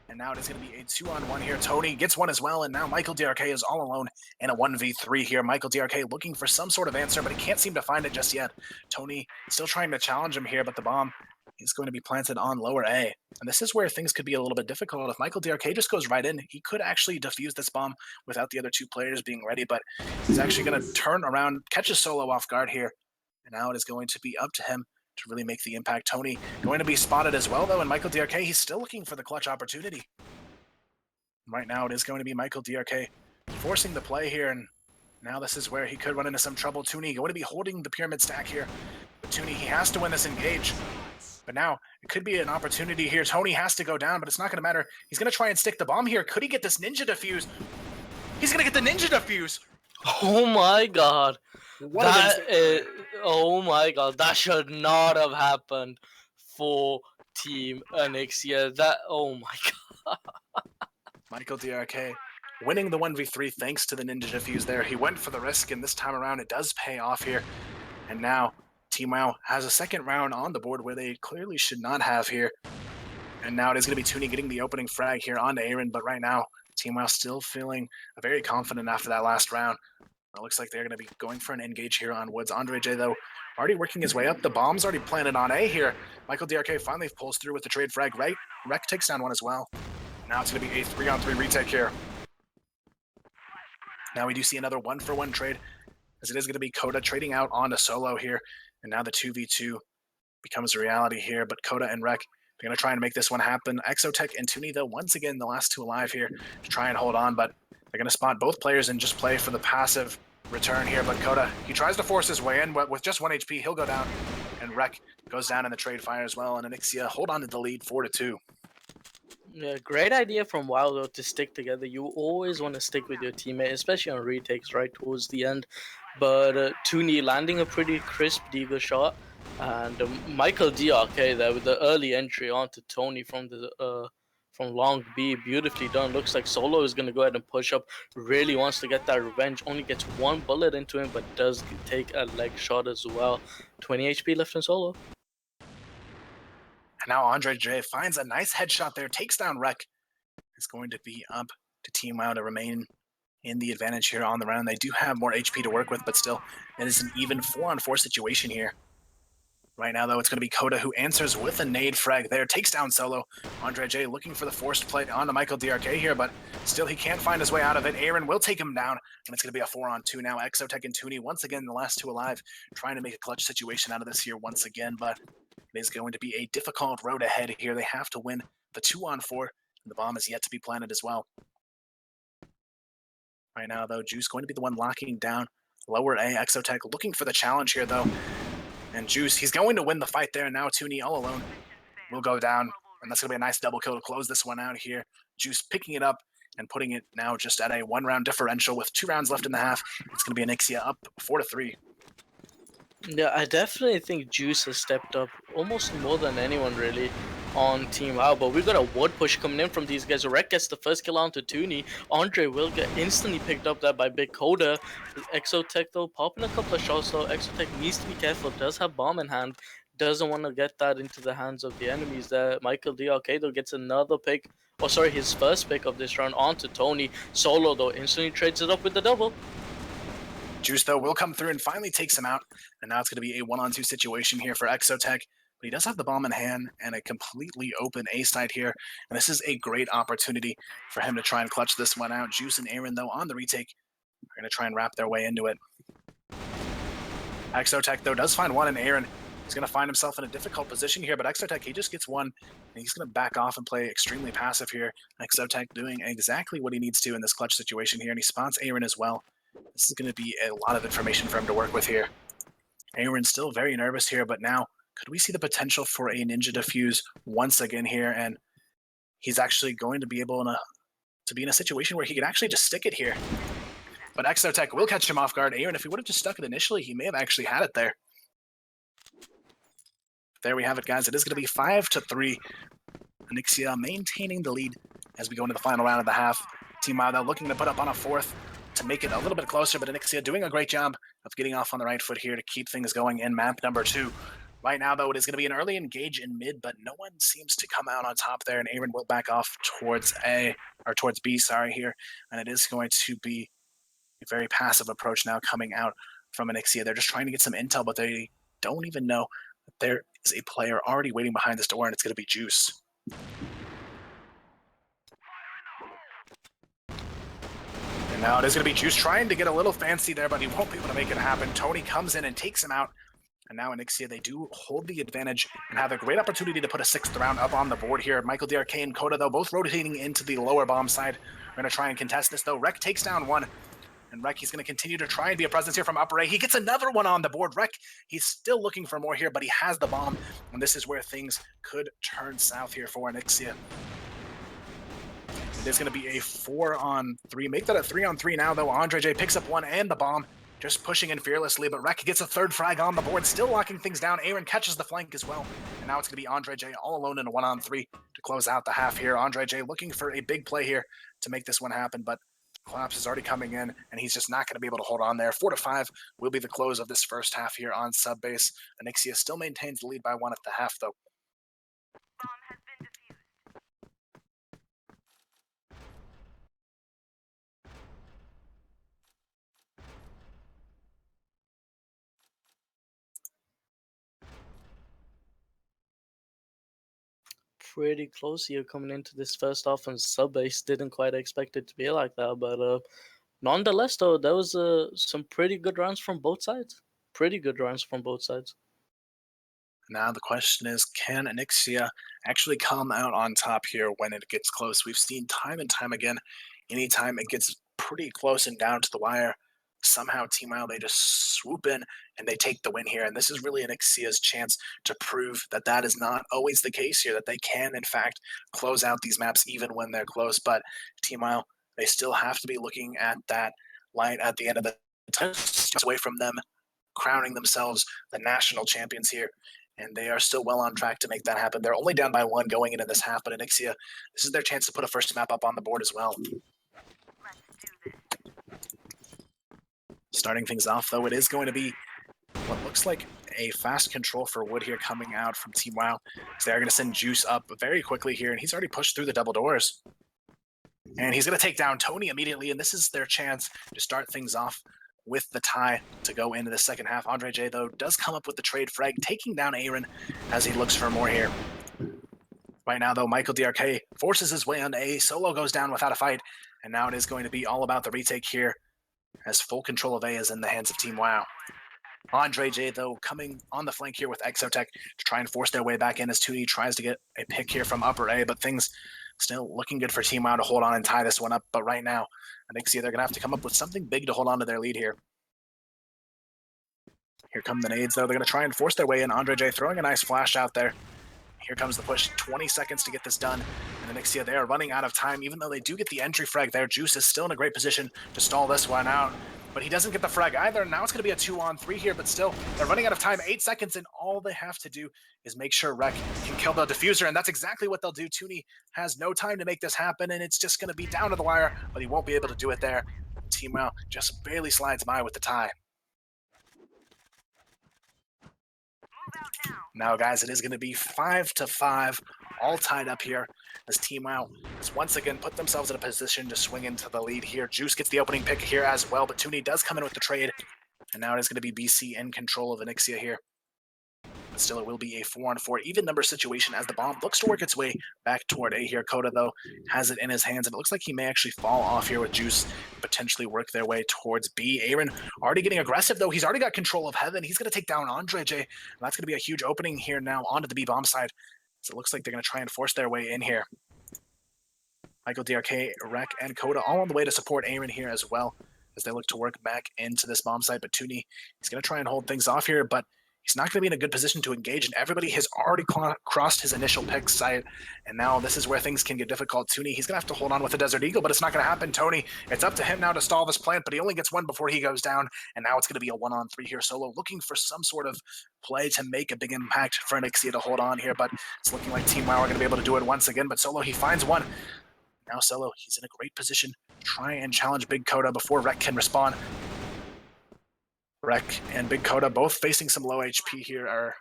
And now it is going to be a 2-on-1 here. Tony gets one as well, and now Michael DRK is all alone in a 1v3 here. Michael DRK looking for some sort of answer, but he can't seem to find it just yet. Tony still trying to challenge him here, but the bomb is going to be planted on lower A. And this is where things could be a little bit difficult. If Michael DRK just goes right in, he could actually defuse this bomb without the other 2 players being ready, but he's actually going to turn around, catch a Solo off guard here. And now it is going to be up to him to really make the impact. Tony going to be spotted as well, though, and Michael DRK, he's still looking for the clutch opportunity. Right now, it is going to be Michael DRK forcing the play here, and now this is where he could run into some trouble. Tooney going to be holding the pyramid stack here, but Tooney, he has to win this engage. But now, it could be an opportunity here. Tony has to go down, but it's not going to matter. He's going to try and stick the bomb here. Could he get this ninja defuse? He's going to get the ninja defuse! Oh my god. Oh my god, that should not have happened for Team Onyxia. Oh my god. Michael DRK winning the 1v3 thanks to the ninja defuse there. He went for the risk, and this time around it does pay off here. And now Team WoW has a second round on the board where they clearly should not have here. And now it is going to be Tooney getting the opening frag here onto Aaron, but right now Team WoW still feeling very confident after that last round. It looks like they're going to be going for an engage here on Woods. Andre J, though, already working his way up. The bomb's already planted on A here. Michael DRK finally pulls through with the trade frag. Right, Rek takes down one as well. Now it's going to be a 3-on-3 retake here. Now we do see another 1-for-1 trade, as it is going to be Coda trading out onto Solo here. And now the 2v2 becomes a reality here. But Coda and Rek, they're going to try and make this one happen. Exotech and Tuni, though, once again, the last two alive here to try and hold on. But they're going to spot both players and just play for the passive return here. But Coda, he tries to force his way in, but with just 1 HP, he'll go down. And Rek goes down in the trade fire as well. And Onyxia hold on to the lead 4-2. Yeah, great idea from Wild though to stick together. You always want to stick with your teammate, especially on retakes right towards the end. But Tuni landing a pretty crisp Deagle shot, and Michael DRK there with the early entry onto Tony from the from long B, beautifully done. Looks like Solo is going to go ahead and push up. Really wants to get that revenge. Only gets one bullet into him, but does take a leg shot as well. 20 HP left in Solo. And now Andre J finds a nice headshot there, takes down Rek. It's going to be up to Team WoW to remain in the advantage here on the round. They do have more HP to work with, but still, it is an even 4-on-4 situation here. Right now, though, it's going to be Coda who answers with a nade frag there, takes down Solo. Andre J looking for the forced play onto Michael DRK here, but still he can't find his way out of it. Aaron will take him down, and it's going to be a 4-on-2 now. Exotech and Tuni, once again, the last two alive, trying to make a clutch situation out of this here once again, but it is going to be a difficult road ahead here. They have to win the 2-on-4, and the bomb is yet to be planted as well. Right now, though, Juice going to be the one locking down lower A. Exotech looking for the challenge here, though. And Juice, he's going to win the fight there. And now Tuni all alone will go down. And that's going to be a nice double kill to close this one out here. Juice picking it up and putting it now just at a 1-round differential with 2 rounds left in the half. It's going to be Onyxia up 4-3. Yeah, I definitely think Juice has stepped up almost more than anyone really on Team WoW, but we've got a wood push coming in from these guys. Rek gets the first kill onto Tuni. Andre will get instantly picked up there by Big Coda. Exotech though popping a couple of shots though. Exotech needs to be careful, does have bomb in hand, doesn't want to get that into the hands of the enemies there. Michael DRK though gets another pick, oh sorry, his first pick of this round onto Tony. Solo though instantly trades it up with the double. Juice, though, will come through and finally takes him out. And now it's going to be a 1-on-2 situation here for Exotech. But he does have the bomb in hand and a completely open A side here. And this is a great opportunity for him to try and clutch this one out. Juice and Aaron, though, on the retake are going to try and wrap their way into it. Exotech, though, does find one, and Aaron is going to find himself in a difficult position here. But Exotech, he just gets one, and he's going to back off and play extremely passive here. Exotech doing exactly what he needs to in this clutch situation here, and he spots Aaron as well. This is going to be a lot of information for him to work with here. Aaron's still very nervous here, but now could we see the potential for a ninja defuse once again here? And he's actually going to be able to be in a situation where he can actually just stick it here. But Exotech will catch him off guard. Aaron, if he would have just stuck it initially, he may have actually had it there. There we have it, guys. It is going to be 5-3. Onyxia maintaining the lead as we go into the final round of the half. Team WoW, though, looking to put up on a fourth to make it a little bit closer, but Onyxia doing a great job of getting off on the right foot here to keep things going in map number 2. Right now, though, it is going to be an early engage in mid, but no one seems to come out on top there, and Aaron will back off towards towards B, sorry, here, and it is going to be a very passive approach now coming out from Onyxia. They're just trying to get some intel, but they don't even know that there is a player already waiting behind this door, and it's going to be Juice. And now it is going to be Juice trying to get a little fancy there, but he won't be able to make it happen. Tony comes in and takes him out. And now Onyxia, they do hold the advantage and have a great opportunity to put a 6th round up on the board here. Michael DRK and Coda, though, both rotating into the lower bomb side. We're going to try and contest this, though. Rek takes down one. And Rek, he's going to continue to try and be a presence here from upper A. He gets another one on the board. Rek, he's still looking for more here, but he has the bomb. And this is where things could turn south here for Onyxia. There's going to be a 4-on-3. Make that a 3-on-3 now, though. Andre J picks up one and the bomb, just pushing in fearlessly. But Rek gets a 3rd frag on the board, still locking things down. Aaron catches the flank as well. And now it's going to be Andre J all alone in a 1-on-3 to close out the half here. Andre J looking for a big play here to make this one happen, but collapse is already coming in, and he's just not going to be able to hold on there. 4-5 will be the close of this first half here on sub base. Onyxia still maintains the lead by 1 at the half, though. pretty close here coming into this first half, and Subbase didn't quite expect it to be like that. But nonetheless, though, there was some pretty good rounds from both sides. Pretty good rounds from both sides. Now the question is, can Onyxia actually come out on top here when it gets close? We've seen time and time again, anytime it gets pretty close and down to the wire, somehow Team Wild, they just swoop in and they take the win here. And this is really Onyxia's chance to prove that that is not always the case here, that they can, in fact, close out these maps even when they're close. But Team Wild, they still have to be looking at that light at the end of the tunnel, away from them crowning themselves the national champions here. And they are still well on track to make that happen. They're only down by 1 going into this half, but Onyxia, this is their chance to put a first map up on the board as well. Starting things off, though, it is going to be what looks like a fast control for Wood here coming out from Team WoW. So they're going to send Juice up very quickly here, and he's already pushed through the double doors. And he's going to take down Tony immediately, and this is their chance to start things off with the tie to go into the second half. Andre J, though, does come up with the trade frag, taking down Aaron as he looks for more here. Right now, though, Michael DRK forces his way on A. Solo goes down without a fight, and now it is going to be all about the retake here, as full control of A is in the hands of Team WoW. Andre J, though, coming on the flank here with Exotech to try and force their way back in as 2E tries to get a pick here from upper A, but things still looking good for Team WoW to hold on and tie this one up. But right now, I think they're going to have to come up with something big to hold on to their lead here. Here come the nades, though. They're going to try and force their way in. Andre J throwing a nice flash out there. Here comes the push. 20 seconds to get this done. And Onyxia, they are running out of time. Even though they do get the entry frag there, Juice is still in a great position to stall this one out. But he doesn't get the frag either. Now it's going to be a 2-on-3 here, but still, they're running out of time. 8 seconds, and all they have to do is make sure Rek can kill the diffuser, and that's exactly what they'll do. Tooney has no time to make this happen, and it's just going to be down to the wire, but he won't be able to do it there. Team WoW just barely slides by with the tie. Now, guys, it is going to be 5-5, all tied up here as Team WoW has once again put themselves in a position to swing into the lead here. Juice gets the opening pick here as well, but Tooney does come in with the trade, and now it is going to be BC in control of Onyxia here. But still, it will be a 4-on-4 even number situation as the bomb looks to work its way back toward A here. Coda, though, has it in his hands, and it looks like he may actually fall off here with Juice and potentially work their way towards B. Aaron already getting aggressive, though. He's already got control of Heaven. He's going to take down Andre J, and that's going to be a huge opening here now onto the B bomb side. So it looks like they're going to try and force their way in here. Michael DRK, Rek, and Coda all on the way to support Aaron here as well as they look to work back into this bomb site. But Tooney, he's going to try and hold things off here, but he's not going to be in a good position to engage, and everybody has already crossed his initial pick site, and now this is where things can get difficult. Tooney, he's going to have to hold on with the Desert Eagle, but it's not going to happen. Tony, it's up to him now to stall this plant, but he only gets one before he goes down, and now it's going to be a 1-on-3 here. Solo looking for some sort of play to make a big impact for Onyxia to hold on here, but it's looking like Team WoW are going to be able to do it once again, but Solo, he finds one. Now Solo, he's in a great position to try and challenge Big Coda before Rek can respond. Rek and Big Coda both facing some low HP here.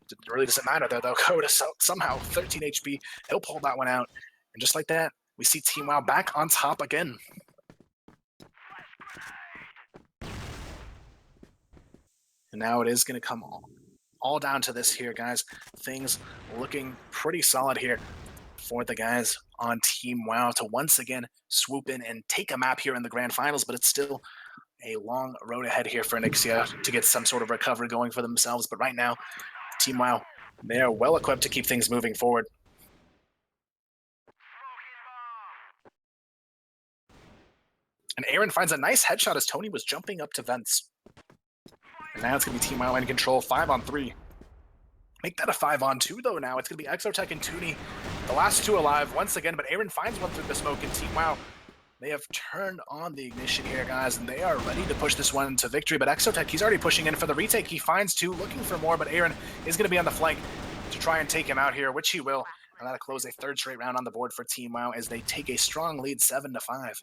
It really doesn't matter though. Coda somehow 13 HP. He'll pull that one out. And just like that, we see Team WoW back on top again. And now it is going to come all down to this here, guys. Things looking pretty solid here for the guys on Team WoW to once again swoop in and take a map here in the grand finals, but it's still a long road ahead here for Onyxia to get some sort of recovery going for themselves. But right now, Team WoW, they are well equipped to keep things moving forward. And Aaron finds a nice headshot as Tony was jumping up to vents. And now it's going to be Team WoW in control, 5-on-3. Make that a 5-on-2 though now. It's going to be Exotech and Tooney, the last two alive once again, but Aaron finds one through the smoke, and Team WoW, they have turned on the ignition here, guys, and they are ready to push this one to victory. But Exotech, he's already pushing in for the retake. He finds two, looking for more, but Aaron is going to be on the flank to try and take him out here, which he will. And that'll close a third straight round on the board for Team WoW as they take a strong lead 7-5.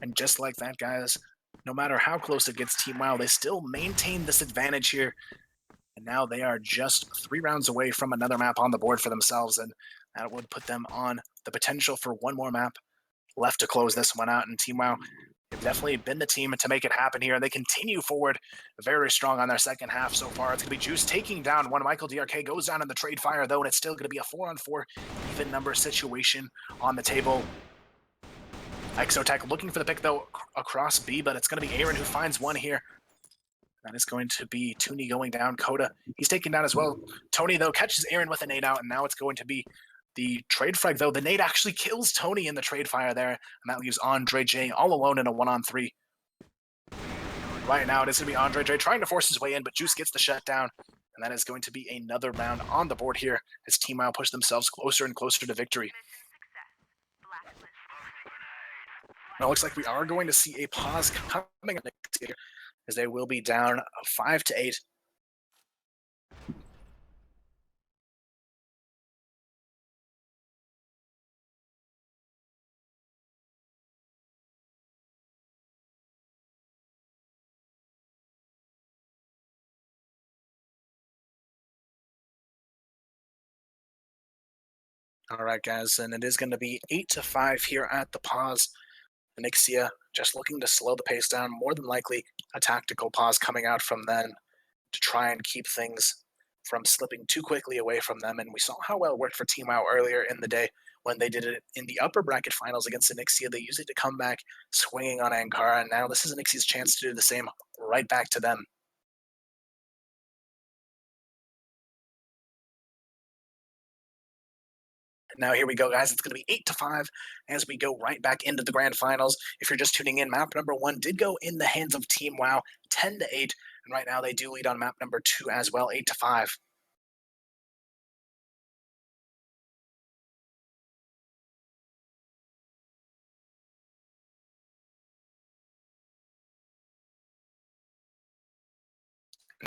And just like that, guys, no matter how close it gets Team WoW, they still maintain this advantage here. And now they are just 3 rounds away from another map on the board for themselves, and that would put them on the potential for one more map left to close this one out. And Team WoW, They've definitely been the team to make it happen here, and they continue forward very strong on their second half so far. It's going to be Juice taking down one. Michael DRK goes down in the trade fire, though, and it's still going to be a 4-on-4 even number situation on the table. Exotech looking for the pick, though, across B, but it's going to be Aaron who finds one here. That is going to be Tony going down. Coda, he's taken down as well. Tony, though, catches Aaron with a nade out, and now it's going to be the trade frag, though. The nade actually kills Tony in the trade fire there, and that leaves Andre J all alone in a 1-on-3. Right now, it is going to be Andre J trying to force his way in, but Juice gets the shutdown, and that is going to be another round on the board here as Team Wow push themselves closer and closer to victory. Now, it looks like we are going to see a pause coming up next year, as they will be down 5-8. All right, guys, and it is going to be 8-5 here at the pause. Nixia just looking to slow the pace down, more than likely a tactical pause coming out from them to try and keep things from slipping too quickly away from them. And we saw how well it worked for Team Wow earlier in the day when they did it in the upper bracket finals against Nixia. They used it to come back swinging on Ankara, and now this is Nixia's chance to do the same right back to them. Now here we go, guys. It's going to be 8-5 as we go right back into the grand finals. If you're just tuning in, map number 1 did go in the hands of Team Wow, 10-8, and right now they do lead on map number 2 as well, 8-5.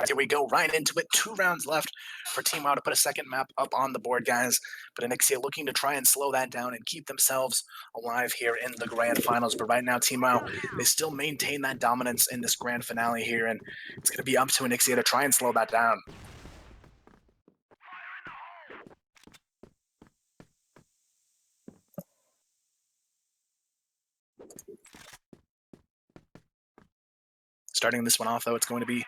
Here we go, right into it. 2 rounds left for Team Wow to put a second map up on the board, guys. But Anixia looking to try and slow that down and keep themselves alive here in the grand finals. But right now, Team Wow, they still maintain that dominance in this grand finale here, and it's going to be up to Anixia to try and slow that down. Starting this one off, though, it's going to be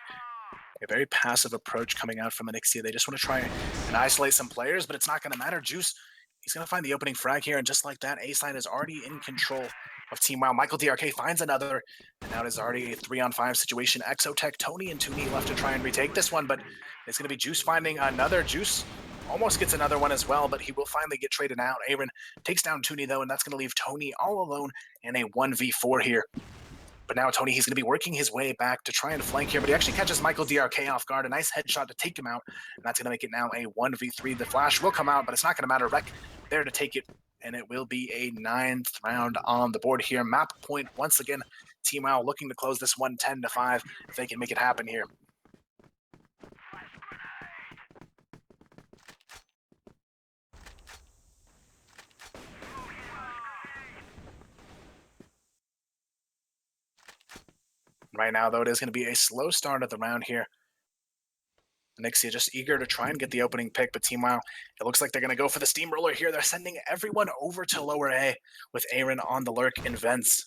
a very passive approach coming out from Anixia. They just want to try and isolate some players, but it's not going to matter. Juice, he's going to find the opening frag here, and just like that, A-Side is already in control of Team Wow. Michael DRK finds another, and now it is already a 3-on-5 situation. Exotech, Tony, and Tooney left to try and retake this one, but it's going to be Juice finding another. Juice almost gets another one as well, but he will finally get traded out. Aaron takes down Tooney, though, and that's going to leave Tony all alone in a 1v4 here. But now Tony, he's going to be working his way back to try and flank here, but he actually catches Michael DRK off guard. A nice headshot to take him out, and that's going to make it now a 1v3. The flash will come out, but it's not going to matter. Rec there to take it, and it will be a 9th round on the board here. Map point once again. Team Wow looking to close this one 10-5 if they can make it happen here. Right now, though, it is going to be a slow start of the round here. Nixia just eager to try and get the opening pick, but Team Wow, it looks like they're going to go for the steamroller here. They're sending everyone over to lower A with Aaron on the lurk in vents.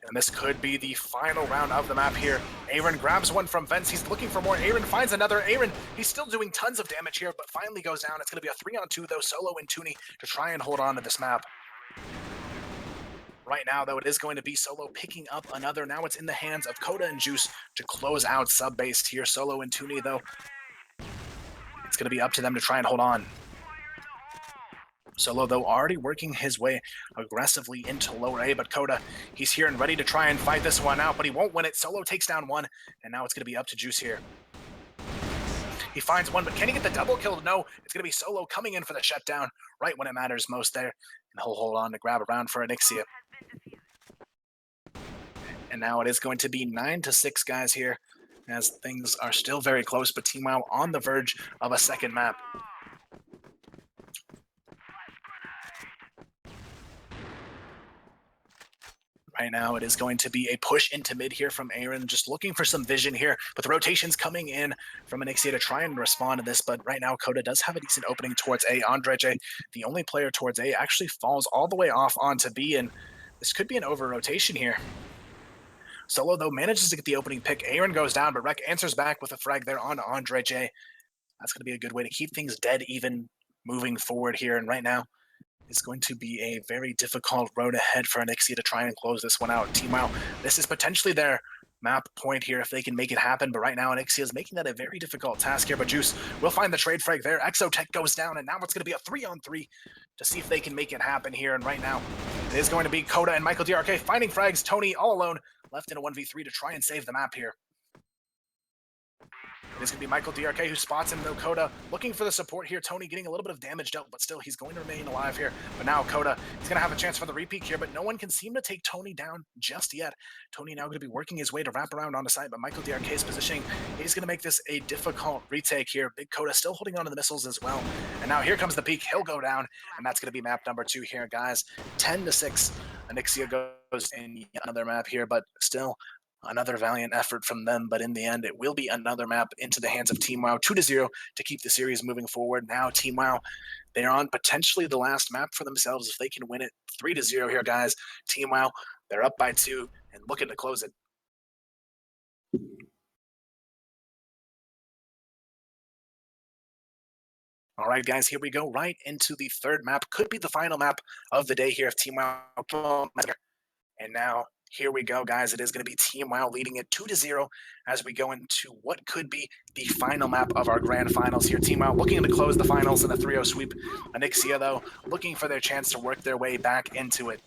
And this could be the final round of the map here. Aaron grabs one from vents. He's looking for more. Aaron finds another. Aaron, he's still doing tons of damage here, but finally goes down. It's going to be a 3-on-2, though, Solo and Tooney to try and hold on to this map. Right now, though, it is going to be Solo picking up another. Now it's in the hands of Coda and Juice to close out sub-based here. Solo and Tooney, though, it's going to be up to them to try and hold on. Solo, though, already working his way aggressively into lower A, but Coda, he's here and ready to try and fight this one out, but he won't win it. Solo takes down one, and now it's going to be up to Juice here. He finds one, but can he get the double kill? No, it's going to be Solo coming in for the shutdown right when it matters most there, and he'll hold on to grab a round for Anixia. And now it is going to be 9-6, guys, here, as things are still very close, but Team Wow on the verge of a second map. Right now, it is going to be a push into mid here from Aaron, just looking for some vision here, but the rotation's coming in from Anixia to try and respond to this, but right now, Coda does have a decent opening towards A. Andre J, the only player towards A, actually falls all the way off onto B, and This could be an over-rotation here. Solo, though, manages to get the opening pick. Aaron goes down, but Rek answers back with a frag there on Andre J. That's going to be a good way to keep things dead even moving forward here. And right now, it's going to be a very difficult road ahead for Anixia to try and close this one out. Team WoW, this is potentially their map point here if they can make it happen, but right now Anixia is making that a very difficult task here, but Juice will find the trade frag there. Exotech goes down, and now it's going to be a 3-on-3 to see if they can make it happen here, and right now it is going to be Coda and Michael DRK finding frags. Tony all alone, left in a 1v3 to try and save the map here. It's going to be Michael DRK who spots him, though. Coda looking for the support here. Tony getting a little bit of damage dealt, but still he's going to remain alive here. But now Coda is going to have a chance for the repeat here, but no one can seem to take Tony down just yet. Tony now going to be working his way to wrap around on the side, but Michael DRK's positioning, he's going to make this a difficult retake here. Big Coda still holding on to the missiles as well. And now here comes the peak. He'll go down, and that's going to be map number 2 here, guys. 10-6. Anixia goes in yet another map here, but still another valiant effort from them, but in the end, it will be another map into the hands of Team WoW, 2-0 to keep the series moving forward. Now, Team WoW, they're on potentially the last map for themselves if they can win it. 3-0 here, guys. Team WoW, they're up by 2 and looking to close it. All right, guys, here we go right into the third map. Could be the final map of the day here if Team WoW. And now, here we go, guys. It is going to be Team WoW leading it 2-0 as we go into what could be the final map of our grand finals here. Team WoW looking to close the finals in a 3-0 sweep. Anixia, though, looking for their chance to work their way back into it.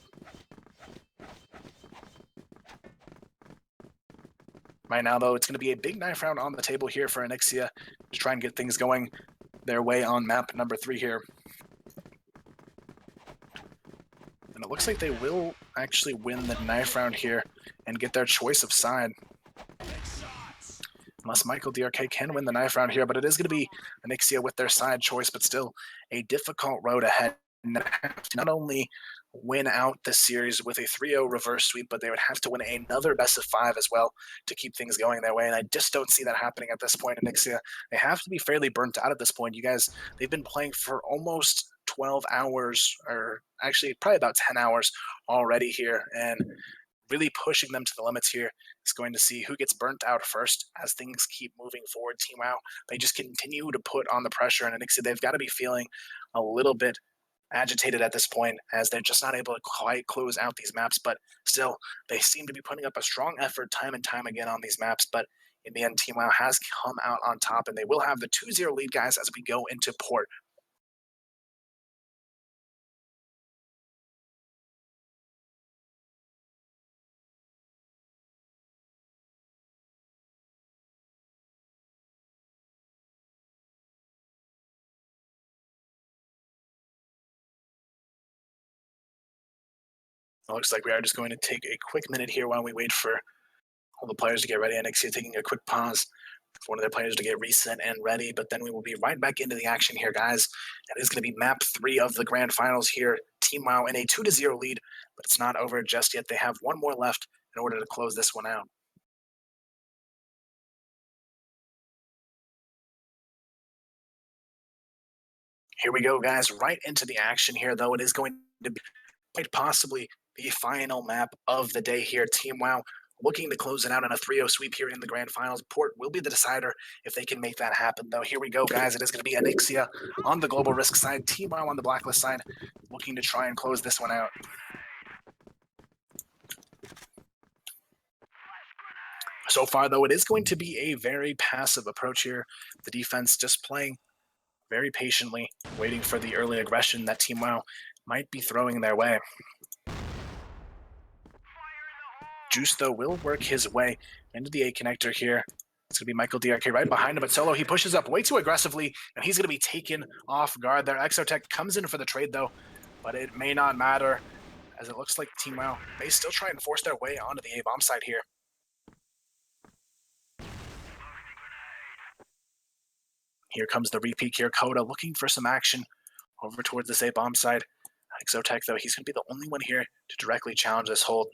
Right now, though, it's going to be a big knife round on the table here for Anixia to try and get things going their way on map number 3 here. And it looks like they will actually win the knife round here and get their choice of side. Unless Michael DRK can win the knife round here, but it is going to be Anixia with their side choice, but still a difficult road ahead. And have to not only win out this series with a 3-0 reverse sweep, but they would have to win another best of 5 as well to keep things going their way. And I just don't see that happening at this point. Anixia, they have to be fairly burnt out at this point. You guys, they've been playing for almost 12 hours, or actually probably about 10 hours already here, and really pushing them to the limits here is going to see who gets burnt out first as things keep moving forward. Team WoW, they just continue to put on the pressure, and Anixia, they've got to be feeling a little bit agitated at this point as they're just not able to quite close out these maps, but still they seem to be putting up a strong effort time and time again on these maps. But in the end, Team WoW has come out on top, and they will have the 2-0 lead, guys, as we go into port. It looks like we are just going to take a quick minute here while we wait for all the players to get ready. Anixia taking a quick pause for one of their players to get reset and ready, but then we will be right back into the action here, guys. That is going to be map 3 of the grand finals here. Team WoW in a 2-0 lead, but it's not over just yet. They have one more left in order to close this one out. Here we go, guys, right into the action here, though. It is going to be quite possibly the final map of the day here. Team WoW looking to close it out in a 3-0 sweep here in the grand finals. Port will be the decider if they can make that happen, though. Here we go, guys. It is going to be Anixia on the global risk side, Team WoW on the blacklist side, looking to try and close this one out. So far, though, it is going to be a very passive approach here. The defense just playing very patiently, waiting for the early aggression that Team WoW might be throwing their way. Juice, though, will work his way into the A connector here. It's going to be Michael DRK right behind him, but Solo, he pushes up way too aggressively, and he's going to be taken off guard there. Exotech comes in for the trade, though, but it may not matter, as it looks like Team WoW may still try and force their way onto the A-bomb side here. Here comes the repeat here. Coda looking for some action over towards this A-bomb side. Exotech, though, he's going to be the only one here to directly challenge this hold.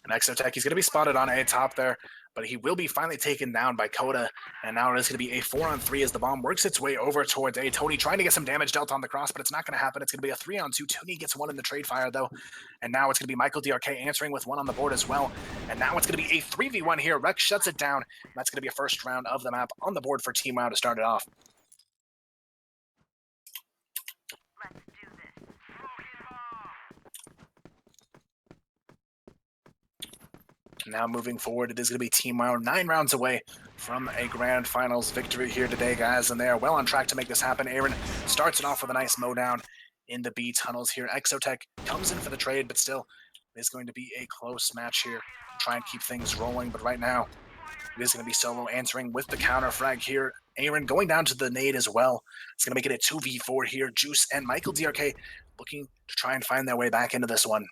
And Exotech, he's going to be spotted on A top there, but he will be finally taken down by Coda. And now it is going to be a 4-on-3 as the bomb works its way over towards A. Tony trying to get some damage dealt on the cross, but it's not going to happen. It's going to be a 3-on-2. Tony gets one in the trade fire, though. And now it's going to be Michael DRK answering with one on the board as well. And now it's going to be a 3v1 here. Rex shuts it down. And that's going to be a first round of the map on the board for Team WoW to start it off. Now moving forward, it is going to be Team WoW 9 rounds away from a grand finals victory here today, guys, and they are well on track to make this happen. Aaron starts it off with a nice mowdown in the B tunnels here. Exotech comes in for the trade, but still, it is going to be a close match here. Try and keep things rolling, but right now, it is going to be Solo answering with the counter frag here. Aaron going down to the nade as well. It's going to make it a 2v4 here. Juice and Michael DRK looking to try and find their way back into this one.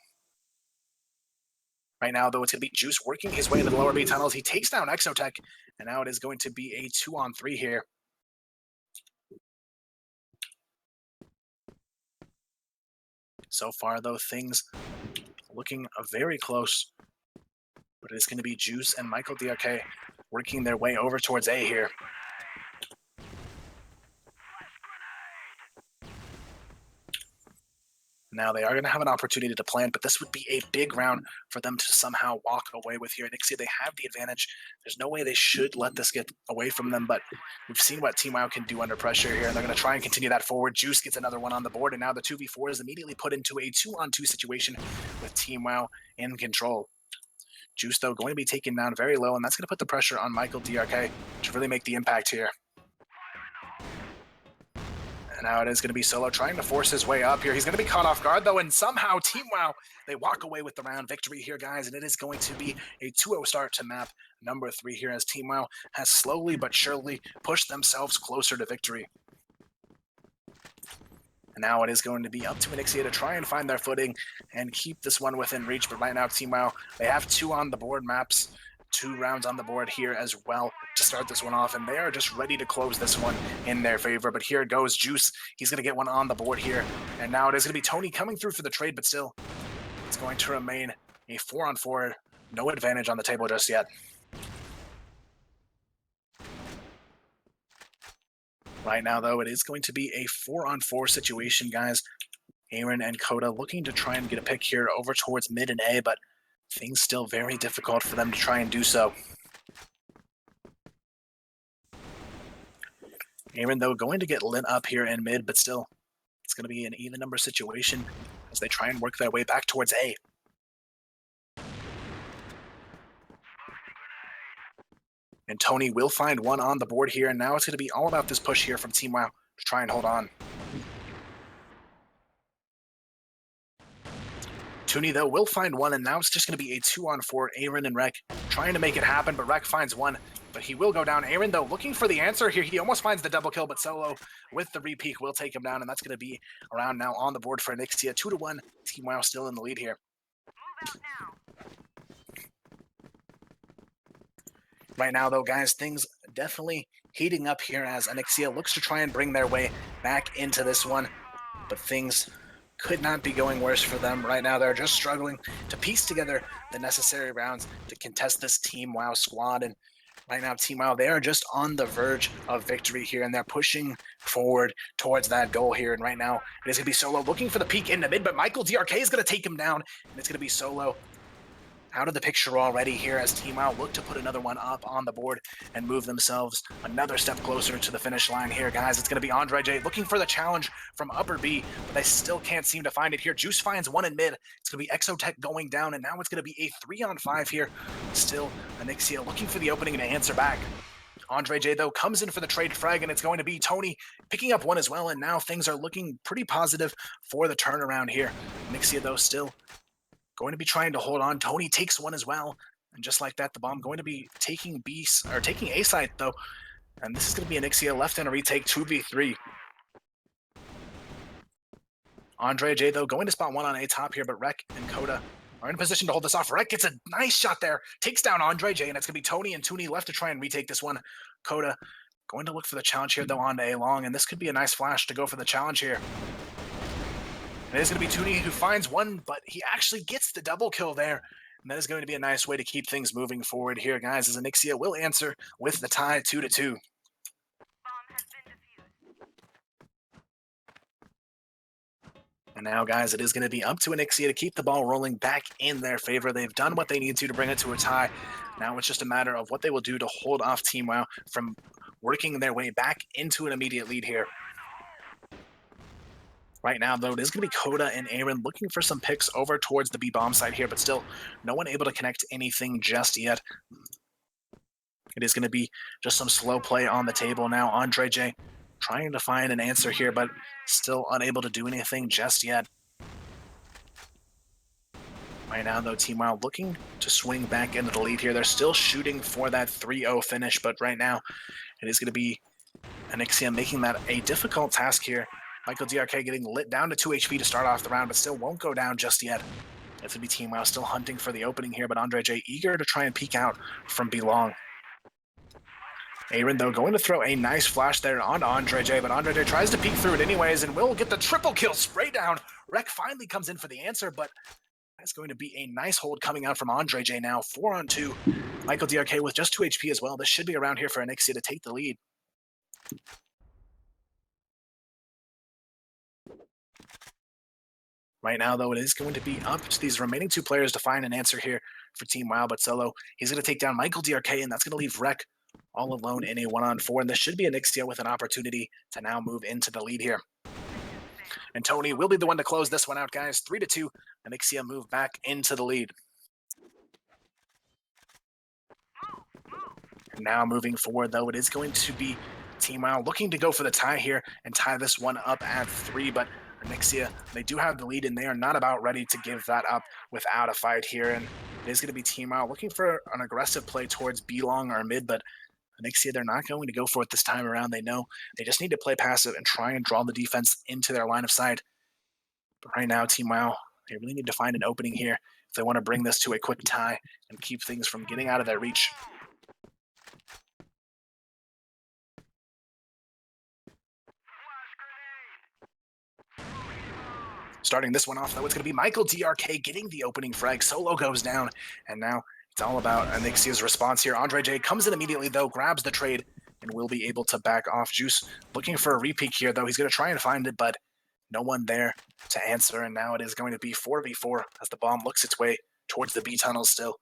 Right now, though, it's going to be Juice working his way into the lower B tunnels. He takes down Exotech, and now it is going to be a 2-on-3 here. So far, though, things looking very close. But it's going to be Juice and Michael DRK working their way over towards A here. Now they are going to have an opportunity to plant, but this would be a big round for them to somehow walk away with here. Nixie, they have the advantage. There's no way they should let this get away from them, but we've seen what Team WoW can do under pressure here, and they're going to try and continue that forward. Juice gets another one on the board, and now the 2v4 is immediately put into a 2-on-2 situation with Team WoW in control. Juice, though, going to be taken down very low, and that's going to put the pressure on Michael DRK to really make the impact here. And now it is going to be Solo trying to force his way up here. He's going to be caught off guard, though, and somehow Team WoW, they walk away with the round victory here, guys, and it is going to be a 2-0 start to map number 3 here as Team WoW has slowly but surely pushed themselves closer to victory. And now it is going to be up to Anixia to try and find their footing and keep this one within reach, but right now Team WoW, they have 2 on the board maps, 2 rounds on the board here as well to start this one off, and they are just ready to close this one in their favor. But here goes Juice. He's going to get one on the board here, and now it is going to be Tony coming through for the trade, but still, it's going to remain a 4-on-4. No advantage on the table just yet. Right now, though, it is going to be a 4-on-4 situation, guys. Aaron and Coda looking to try and get a pick here over towards mid and A, but things still very difficult for them to try and do so. Aaron, though, going to get lit up here in mid, but still, it's going to be an even number situation as they try and work their way back towards A. And Tony will find one on the board here, and now it's going to be all about this push here from Team WoW to try and hold on. Tooney, though, will find one, and now it's just going to be a 2-on-4. Aaron and Rek trying to make it happen, but Rek finds one, but he will go down. Aaron, though, looking for the answer here. He almost finds the double kill, but Solo with the repeat will take him down, and that's going to be around now on the board for Anixia. 2-1. Team WoW still in the lead here. Right now, though, guys, things definitely heating up here as Anixia looks to try and bring their way back into this one, but things could not be going worse for them. Right now, they're just struggling to piece together the necessary rounds to contest this Team WoW squad. And right now, Team WoW, they are just on the verge of victory here, and they're pushing forward towards that goal here. And right now, it is going to be Solo looking for the peek into mid, but Michael DRK is going to take him down, and it's going to be Solo out of the picture already here as Team WoW look to put another one up on the board and move themselves another step closer to the finish line here, guys. It's going to be Andre J looking for the challenge from upper B, but they still can't seem to find it here. Juice finds one in mid. It's going to be Exotech going down, and now it's going to be a 3-on-5 here. Still, Anixia looking for the opening to answer back. Andre J, though, comes in for the trade frag, and it's going to be Tony picking up one as well, and now things are looking pretty positive for the turnaround here. Anixia, though, still going to be trying to hold on. Tony takes one as well, and just like that, the bomb going to be taking taking A side though, and this is going to be Anixia left in a retake 2v3. Andre J, though, going to spot one on A top here, but Rek and Coda are in position to hold this off. Rek gets a nice shot there, takes down Andre J, and it's going to be Tony and Tooney left to try and retake this one. Coda going to look for the challenge here, though, on A long, and this could be a nice flash to go for the challenge here. It is going to be Tooney who finds one, but he actually gets the double kill there. And that is going to be a nice way to keep things moving forward here, guys, as Anixia will answer with the tie 2-2. And now, guys, it is going to be up to Anixia to keep the ball rolling back in their favor. They've done what they need to bring it to a tie. Now it's just a matter of what they will do to hold off Team WoW from working their way back into an immediate lead here. Right now, though, it is going to be Coda and Aaron looking for some picks over towards the B-bomb side here, but still no one able to connect anything just yet. It is going to be just some slow play on the table now. Andre J trying to find an answer here, but still unable to do anything just yet. Right now, though, Team WoW looking to swing back into the lead here. They're still shooting for that 3-0 finish, but right now it is going to be Anixia making that a difficult task here. Michael DRK getting lit down to 2 HP to start off the round, but still won't go down just yet. It's going to be Team WoW still hunting for the opening here, but Andre J eager to try and peek out from Belong. Aaron, though, going to throw a nice flash there on Andre J, but Andre J tries to peek through it anyways and will get the triple kill spray down. Rek finally comes in for the answer, but that's going to be a nice hold coming out from Andre J now. 4-on-2. Michael DRK with just 2 HP as well. This should be around here for Anixia to take the lead. Right now, though, it is going to be up to these remaining 2 players to find an answer here for Team WoW, but Solo, he's going to take down Michael DRK, and that's going to leave Rek all alone in a 1-on-4, and this should be Anixia with an opportunity to now move into the lead here. And Tony will be the one to close this one out, guys. 3-2, Anixia move back into the lead. And now moving forward, though, it is going to be Team WoW looking to go for the tie here and tie this one up at 3, but Anixia, they do have the lead, and they are not about ready to give that up without a fight here. And it is going to be Team WoW looking for an aggressive play towards B-Long or mid, but Anixia, they're not going to go for it this time around. They know they just need to play passive and try and draw the defense into their line of sight. But right now, Team WoW, they really need to find an opening here if they want to bring this to a quick tie and keep things from getting out of their reach. Starting this one off, though, it's going to be Michael DRK getting the opening frag. Solo goes down, and now it's all about Anixia's response here. Andre J comes in immediately, though, grabs the trade, and will be able to back off. Juice looking for a repeat here, though. He's going to try and find it, but no one there to answer, and now it is going to be 4v4 as the bomb looks its way towards the B tunnels still.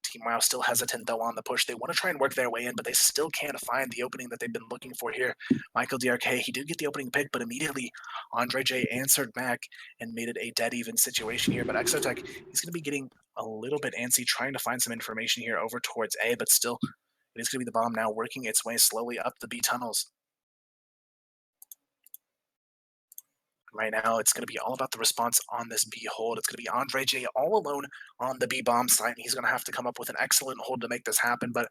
Team WoW still hesitant, though, on the push. They want to try and work their way in, but they still can't find the opening that they've been looking for here. Michael DRK, he did get the opening pick, but immediately Andre J answered back and made it a dead-even situation here. But Exotech, he's going to be getting a little bit antsy, trying to find some information here over towards A, but still, it is going to be the bomb now working its way slowly up the B tunnels. Right now, it's going to be all about the response on this B hold. It's going to be Andre J all alone on the B bomb site, and he's going to have to come up with an excellent hold to make this happen. But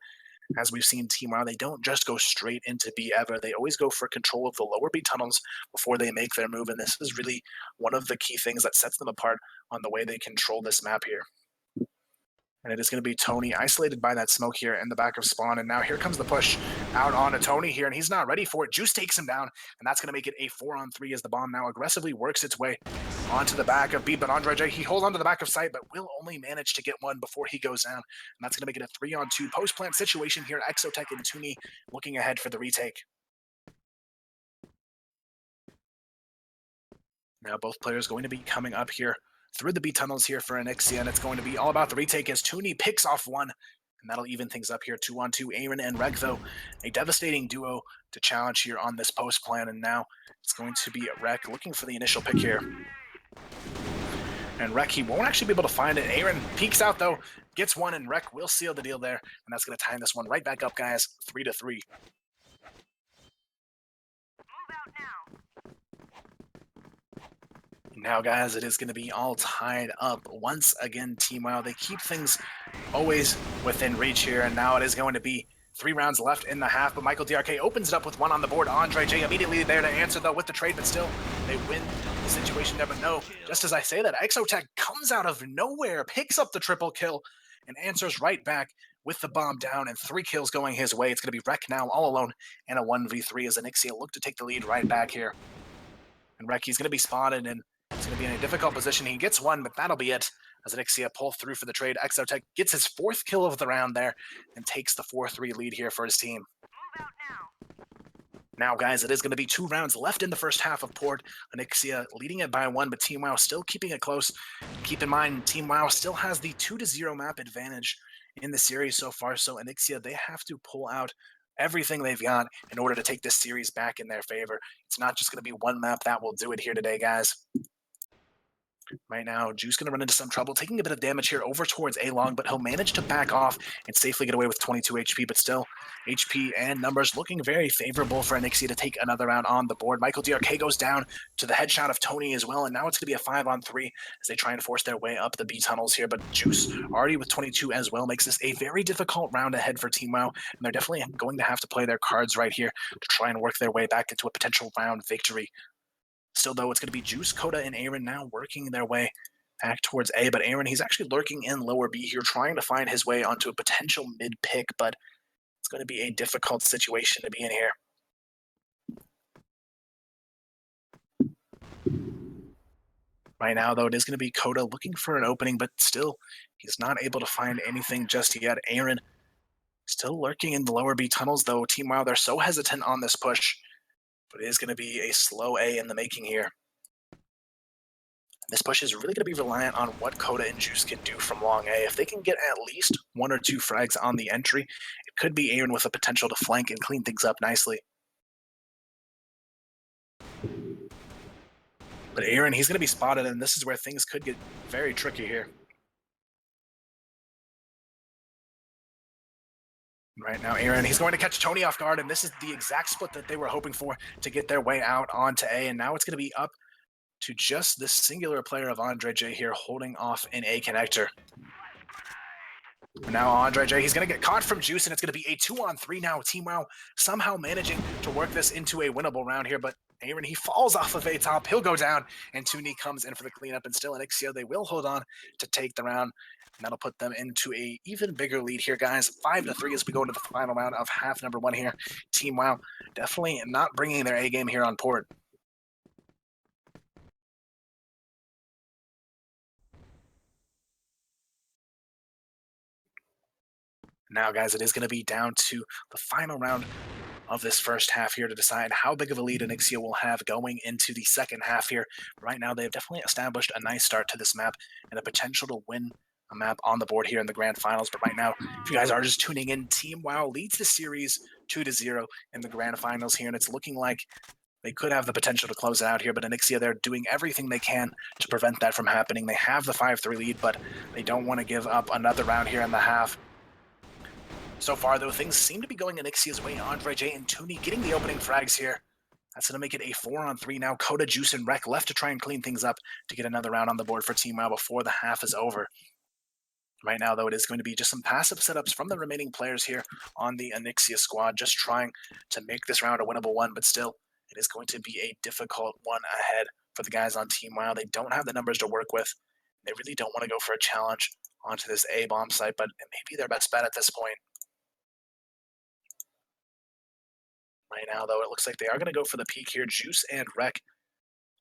as we've seen Team WoW, they don't just go straight into B ever. They always go for control of the lower B tunnels before they make their move, and this is really one of the key things that sets them apart on the way they control this map here. And it is going to be Tony isolated by that smoke here in the back of spawn. And now here comes the push out onto Tony here, and he's not ready for it. Juice takes him down, and that's going to make it a 4-on-3 as the bomb now aggressively works its way onto the back of B. But Andre J, he holds onto the back of site, but will only manage to get one before he goes down. And that's going to make it a 3-on-2 post-plant situation here. Exotech and Tooney looking ahead for the retake. Now both players going to be coming up here through the B tunnels here for Anixia, and it's going to be all about the retake as Tooney picks off one, and that'll even things up here. 2-on-2, Aaron and Rek, though, a devastating duo to challenge here on this post plan, and now it's going to be Rek looking for the initial pick here. And Rek, he won't actually be able to find it. Aaron peeks out, though, gets one, and Rek will seal the deal there, and that's going to tie this one right back up, guys, 3-3. Now, guys, it is going to be all tied up once again. Team WoW, they keep things always within reach here, and now it is going to be 3 rounds left in the half, but Michael DRK opens it up with one on the board. Andre J immediately there to answer, though, with the trade, but still, they win the situation there. But no, just as I say that, Exotech comes out of nowhere, picks up the triple kill, and answers right back with the bomb down, and 3 kills going his way. It's going to be Rek now all alone in a 1v3 as Anixia look to take the lead right back here. And Rek, he's going to be spotted, and It's going to be in a difficult position. He gets one, but that'll be it. As Anixia pull through for the trade, Exotech gets his 4th kill of the round there and takes the 4-3 lead here for his team. Now, guys, it is going to be 2 rounds left in the first half of Port. Anixia leading it by 1, but Team WoW still keeping it close. Keep in mind, Team WoW still has the 2-0 map advantage in the series so far, so Anixia, they have to pull out everything they've got in order to take this series back in their favor. It's not just going to be one map that will do it here today, guys. Right now, Juice going to run into some trouble, taking a bit of damage here over towards A-Long, but he'll manage to back off and safely get away with 22 HP, but still, HP and numbers looking very favorable for Anixia to take another round on the board. Michael DRK goes down to the headshot of Tony as well, and now it's going to be a 5-on-3 as they try and force their way up the B tunnels here, but Juice, already with 22 as well, makes this a very difficult round ahead for Team WoW, and they're definitely going to have to play their cards right here to try and work their way back into a potential round victory. Still, though, it's going to be Juice, Coda, and Aaron now working their way back towards A, but Aaron, he's actually lurking in lower B here, trying to find his way onto a potential mid-pick, but it's going to be a difficult situation to be in here. Right now, though, it is going to be Coda looking for an opening, but still, he's not able to find anything just yet. Aaron still lurking in the lower B tunnels, though. Team WoW, they're so hesitant on this push, but it is going to be a slow A in the making here. This push is really going to be reliant on what Coda and Juice can do from long A. If they can get at least 1 or 2 frags on the entry, it could be Aaron with a potential to flank and clean things up nicely. But Aaron, he's going to be spotted, and this is where things could get very tricky here. Right now, Aaron, he's going to catch Tony off guard, and this is the exact split that they were hoping for to get their way out onto A, and now it's going to be up to just this singular player of Andre J here holding off an A connector. Now Andre J, he's going to get caught from Juice, and it's going to be a 2-on-3 now. Team WoW somehow managing to work this into a winnable round here, but Aaron, he falls off of A top. He'll go down, and Tuni comes in for the cleanup, and still Anixia, they will hold on to take the round, and that'll put them into a even bigger lead here, guys. 5-3 as we go into the final round of half number 1 here. Team WoW definitely not bringing their A game here on Port. Now, guys, it is going to be down to the final round of this first half here to decide how big of a lead Anixia will have going into the second half here. Right now, they've definitely established a nice start to this map and a potential to win a map on the board here in the grand finals. But right now, if you guys are just tuning in, Team WoW leads the series 2-0 in the grand finals here, and it's looking like they could have the potential to close it out here, but Anixia, they're doing everything they can to prevent that from happening. They have the 5-3 lead, but they don't want to give up another round here in the half. So far, though, things seem to be going Anixia's way. Andre J and Tuni getting the opening frags here. That's going to make it a 4-on-3 now. Coda, Juice, and Rek left to try and clean things up to get another round on the board for Team WoW before the half is over. Right now, though, it is going to be just some passive setups from the remaining players here on the Anixia squad, just trying to make this round a winnable one, but still, it is going to be a difficult one ahead for the guys on Team WoW. They don't have the numbers to work with. They really don't want to go for a challenge onto this A bomb site, but it may be their best bet at this point. Right now, though, it looks like they are going to go for the peek here. Juice and Rek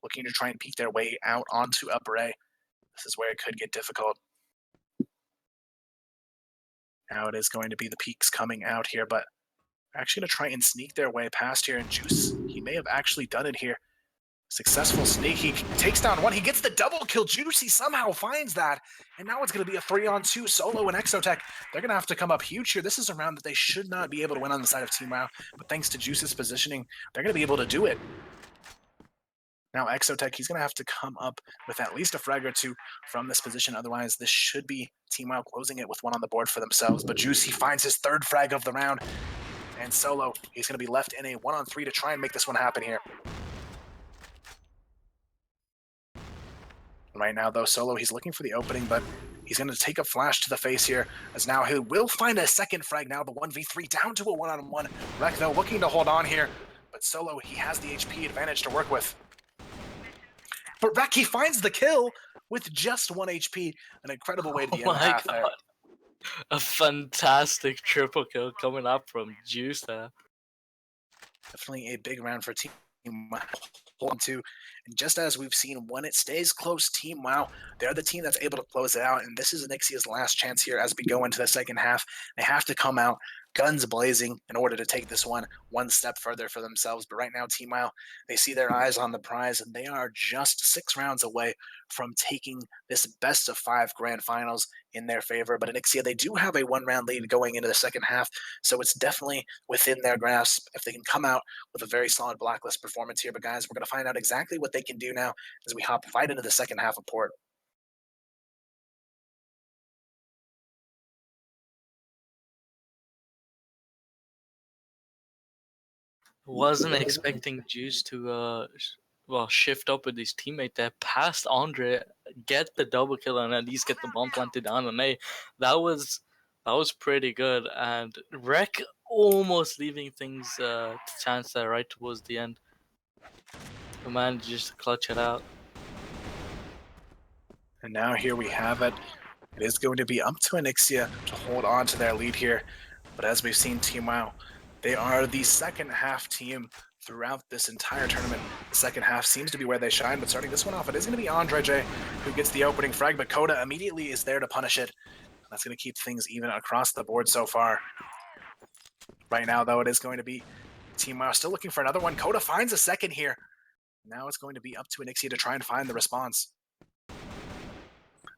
looking to try and peek their way out onto upper A. This is where it could get difficult. Now it is going to be the peaks coming out here, but they're actually going to try and sneak their way past here. And Juice, he may have actually done it here. Successful sneak. He takes down one. He gets the double kill. Juice, he somehow finds that. And now it's going to be a 3-on-2. Solo and Exotech, they're going to have to come up huge here. This is a round that they should not be able to win on the side of Team WoW. But thanks to Juice's positioning, they're going to be able to do it. Now Exotech, he's going to have to come up with at least a frag or 2 from this position. Otherwise, this should be Team WoW closing it with one on the board for themselves. But Juice, he finds his 3rd frag of the round. And Solo, he's going to be left in a 1-on-3 to try and make this one happen here. Right now, though, Solo, he's looking for the opening, but he's going to take a flash to the face here, as now he will find a 2nd frag now, the 1v3 down to a 1-on-1. Rek, though, looking to hold on here, but Solo, he has the HP advantage to work with. But Rek, he finds the kill with just 1 HP, an incredible way to be in the half there. A fantastic triple kill coming up from Juice there. Definitely a big round for Team WoW. hold on to. And just as we've seen, when it stays close, Team WoW, they're the team that's able to close it out. And this is Anixia's last chance here as we go into the second half. They have to come out guns blazing in order to take this one step further for themselves. But right now, Team WoW, they see their eyes on the prize, and they are just 6 rounds away from taking this best of 5 grand finals in their favor. But Anixia, they do have a 1-round lead going into the second half, so it's definitely within their grasp if they can come out with a very solid Blacklist performance here. But guys, we're going to find out exactly what they can do now as we hop right into the second half of Port. Wasn't expecting Juice to shift up with his teammate there past Andre, get the double kill, and at least get the bomb planted down on A. That was pretty good, and Rek almost leaving things to chance there right towards the end. The man just to clutch it out. And now here we have it. It is going to be up to Anixia to hold on to their lead here. But as we've seen, Team WoW, they are the second half team throughout this entire tournament. The second half seems to be where they shine, but starting this one off, it is going to be Andre J who gets the opening frag, but Coda immediately is there to punish it. That's going to keep things even across the board so far. Right now, though, it is going to be Team WoW still looking for another one. Coda finds a second here. Now it's going to be up to Anixia to try and find the response.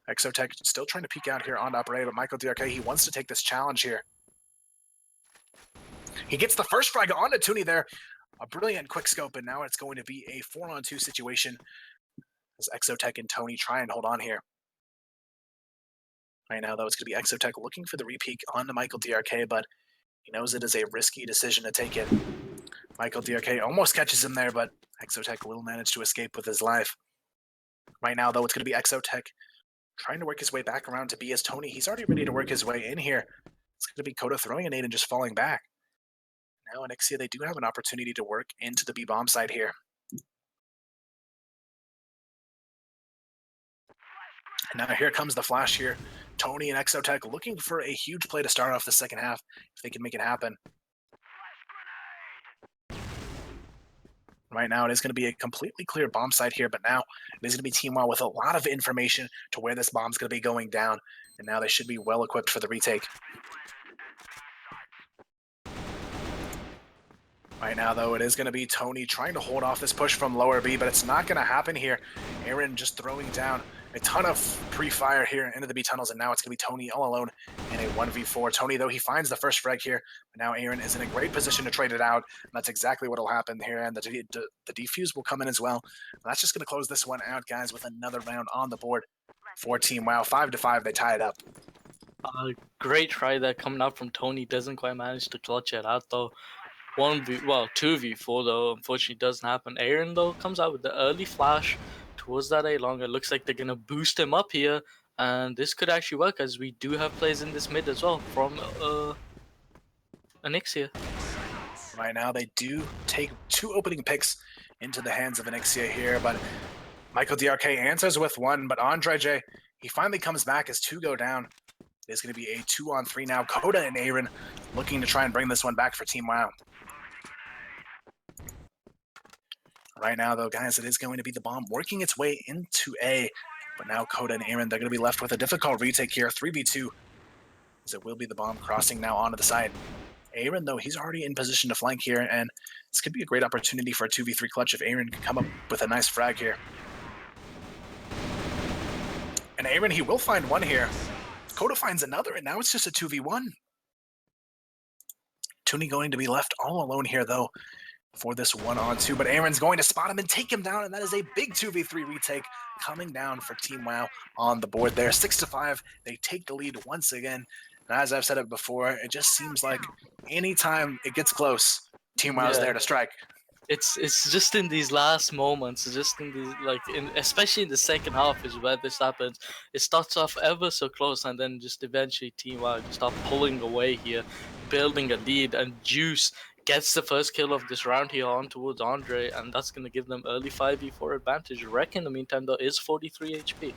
Exotech still trying to peek out here on Upper A, but Michael DRK, he wants to take this challenge here. He gets the first frag onto Tooney there. A brilliant quick scope, and now it's going to be a 4-on-2 situation as Exotech and Tony try and hold on here. Right now, though, it's going to be Exotech looking for the repeak onto Michael DRK, but he knows it is a risky decision to take it. Michael DRK almost catches him there, but Exotech will manage to escape with his life. Right now, though, it's going to be Exotech trying to work his way back around to B as Tony. He's already ready to work his way in here. It's going to be Coda throwing a nade and just falling back. Now Anixia, they do have an opportunity to work into the B bomb site here. And now here comes the flash here. Tony and Exotech looking for a huge play to start off the second half if they can make it happen. Right now, it is going to be a completely clear bomb site here, but now it is going to be Team WoW with a lot of information to where this bomb's going to be going down, and now they should be well equipped for the retake. Right now, though, it is going to be Tony trying to hold off this push from lower B, but it's not going to happen here. Aaron just throwing down a ton of pre-fire here into the B tunnels, and now it's going to be Tony all alone in a 1v4. Tony, though, he finds the first frag here, but now Aaron is in a great position to trade it out, and that's exactly what will happen here, and the defuse will come in as well. And that's just going to close this one out, guys, with another round on the board for Team WoW. 5-5, they tie it up. Great try there coming out from Tony. Doesn't quite manage to clutch it out, though. 2v4 though, unfortunately doesn't happen. Aaron though comes out with the early flash towards that A long. It looks like they're gonna boost him up here, and this could actually work as we do have plays in this mid as well from Anixia. Right now they do take 2 opening picks into the hands of Anixia here, but Michael DRK answers with 1, but Andre J, he finally comes back as 2 go down. It's going to be a 2-on-3 now. Coda and Aaron looking to try and bring this one back for Team WoW. Right now, though, guys, it is going to be the bomb working its way into A. But now Coda and Aaron, they're going to be left with a difficult retake here, 3v2. As it will be the bomb crossing now onto the side. Aaron, though, he's already in position to flank here, and this could be a great opportunity for a 2v3 clutch if Aaron can come up with a nice frag here. And Aaron, he will find one here. Coda finds another, and now it's just a 2v1. Tooney going to be left all alone here, though, for this 1-on-2, but Aaron's going to spot him and take him down, and that is a big 2v3 retake coming down for Team WoW on the board there. 6-5, they take the lead once again, and as I've said it before, it just seems like anytime it gets close, Team WoW's there to strike. It's just in these last moments, just in these especially in the second half is where this happens. It starts off ever so close, and then just eventually Team WoW just start pulling away here, building a lead, and Juice gets the first kill of this round here on towards Andre, and that's going to give them early 5v4 advantage. Rek in the meantime though is 43 HP.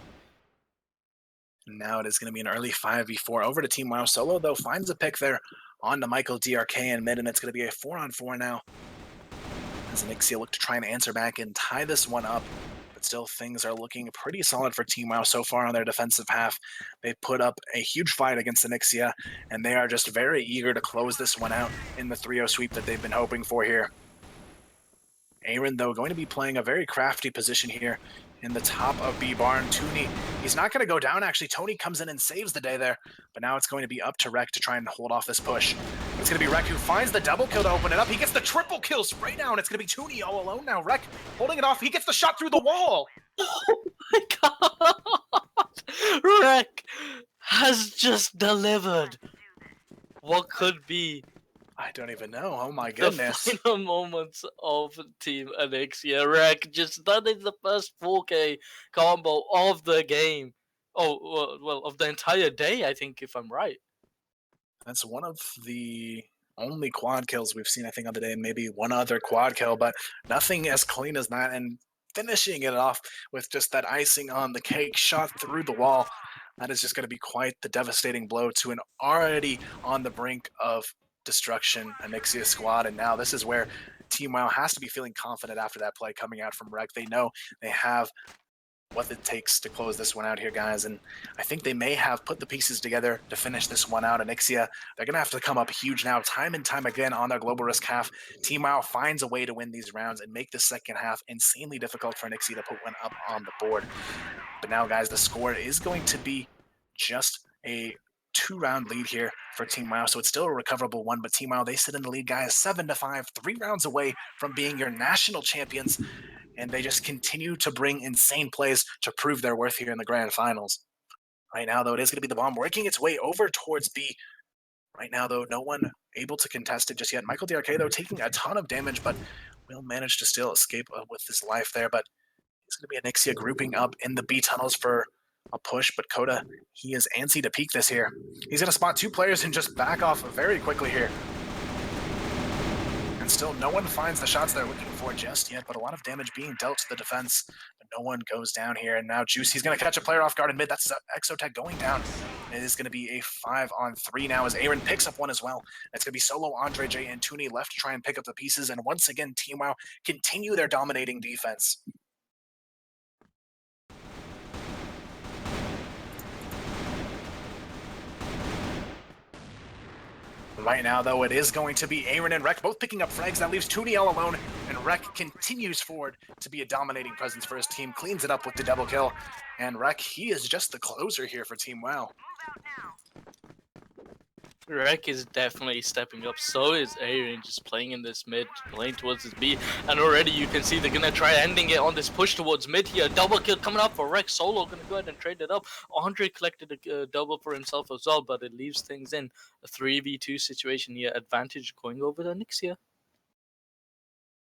Now it is going to be an early 5v4 over to Team WoW. Solo though finds a pick there on to Michael DRK in mid, and it's going to be a 4-on-4 now. as Nixia look to try and answer back and tie this one up. But still, things are looking pretty solid for Team WoW so far on their defensive half. They put up a huge fight against the Nixia, and they are just very eager to close this one out in the 3-0 sweep that they've been hoping for here. Aaron, though, going to be playing a very crafty position here in the top of B barn. Tooney, he's not going to go down, actually. Tony comes in and saves the day there, but now it's going to be up to Rek to try and hold off this push. It's going to be Rek who finds the double kill to open it up. He gets the triple kill spray down. It's going to be Tooney all alone now. Rek holding it off. He gets the shot through the wall. Oh my god! Rek has just delivered what could be I don't even know. Oh my goodness. the final moments of Team Anixia. Rek just done it the first 4K combo of the game. Oh, well, of the entire day, I think, if I'm right. That's one of the only quad kills we've seen, I think, on the day, and maybe one other quad kill, but nothing as clean as that. And finishing it off with just that icing on the cake shot through the wall. That is just going to be quite the devastating blow to an already on the brink of destruction Anixia squad. And now this is where Team WoW has to be feeling confident after that play coming out from Rek. They know they have what it takes to close this one out here, guys. And I think they may have put the pieces together to finish this one out. Anixia, they're going to have to come up huge now, time and time again on their global risk half. Team WoW finds a way to win these rounds and make the second half insanely difficult for Anixia to put one up on the board. But now, guys, the score is going to be just a 2-round lead here for Team WoW, so it's still a recoverable one, but Team WoW, they sit in the lead, guys, 7-5, 3 rounds away from being your national champions, and they just continue to bring insane plays to prove their worth here in the grand finals. Right now, though, it is going to be the bomb working its way over towards B. Right now, though, no one able to contest it just yet. Michael DRK, though, taking a ton of damage, but will manage to still escape with his life there, but it's going to be Anixia grouping up in the B tunnels for a push, but Coda, he is antsy to peek this here. He's going to spot 2 players and just back off very quickly here. And still no one finds the shots they're looking for just yet, but a lot of damage being dealt to the defense, but no one goes down here. And now Juice, he's going to catch a player off guard in mid. That's Exotech going down. It is going to be a 5-on-3 now as Aaron picks up one as well. It's going to be solo Andre J and Tooney left to try and pick up the pieces. And once again, Team WoW continue their dominating defense. Right now, though, it is going to be Aaron and Rek both picking up frags. That leaves Tooney all alone, and Rek continues forward to be a dominating presence for his team. Cleans it up with the double kill, and Rek, he is just the closer here for Team WoW. Rek is definitely stepping up, so is Aaron, just playing in this mid, playing towards this B, and already you can see they're gonna try ending it on this push towards mid here. Double kill coming up for Rek. Solo gonna go ahead and trade it up. Andre collected a double for himself as well, but it leaves things in a 3v2 situation here. Advantage going over the Nixia.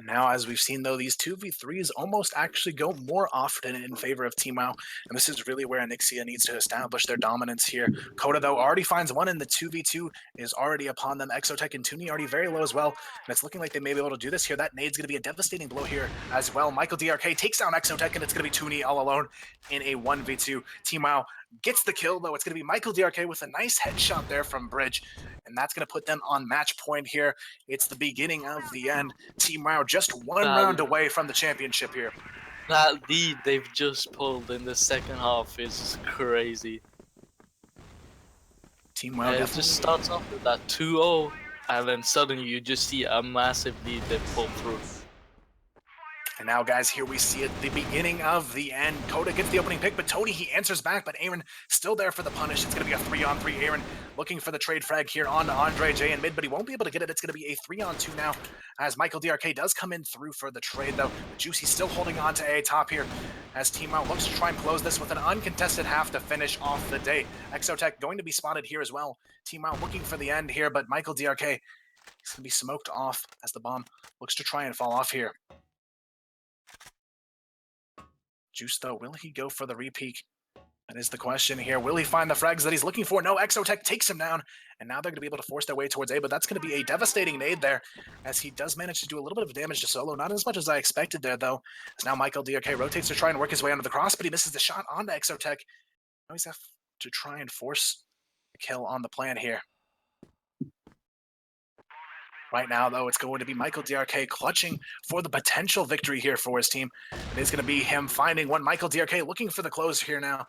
Now, as we've seen, though, these 2v3s almost actually go more often in favor of Team WoW, and this is really where Anixia needs to establish their dominance here. Coda, though, already finds one, and the 2v2 is already upon them. Exotech and Tooney already very low as well, and it's looking like they may be able to do this here. That nade's going to be a devastating blow here as well. Michael DRK takes down Exotech, and it's going to be Tooney all alone in a 1v2. Team WoW gets the kill, though. It's going to be Michael DRK with a nice headshot there from Bridge, and that's going to put them on match point here. It's the beginning of the end. Team WoW just one round away from the championship here. That lead they've just pulled in the second half is crazy. Team WoW it just starts off with that 2-0, and then suddenly you just see a massive lead that pull through. And now, guys, here we see it, the beginning of the end. Coda gets the opening pick, but Tony, he answers back, but Aaron still there for the punish. It's going to be a 3-on-3. Aaron looking for the trade frag here on Andre J in mid, but he won't be able to get it. It's going to be a 3-on-2 now, as Michael DRK does come in through for the trade, though. Juicy still holding on to A top here, as Team WoW looks to try and close this with an uncontested half to finish off the day. Exotech going to be spotted here as well. Team WoW looking for the end here, but Michael DRK, he's going to be smoked off as the bomb looks to try and fall off here. Juice, though, will he go for the repeat? That is the question here. Will he find the frags that he's looking for? No, Exotech takes him down, and now they're going to be able to force their way towards A, but that's going to be a devastating nade there, as he does manage to do a little bit of damage to Solo. Not as much as I expected there, though, as now Michael DRK rotates to try and work his way under the cross, but he misses the shot onto Exotech. Now he's have to try and force a kill on the plan here. Right now, though, it's going to be Michael DRK clutching for the potential victory here for his team. It is going to be him finding one. Michael DRK looking for the close here now.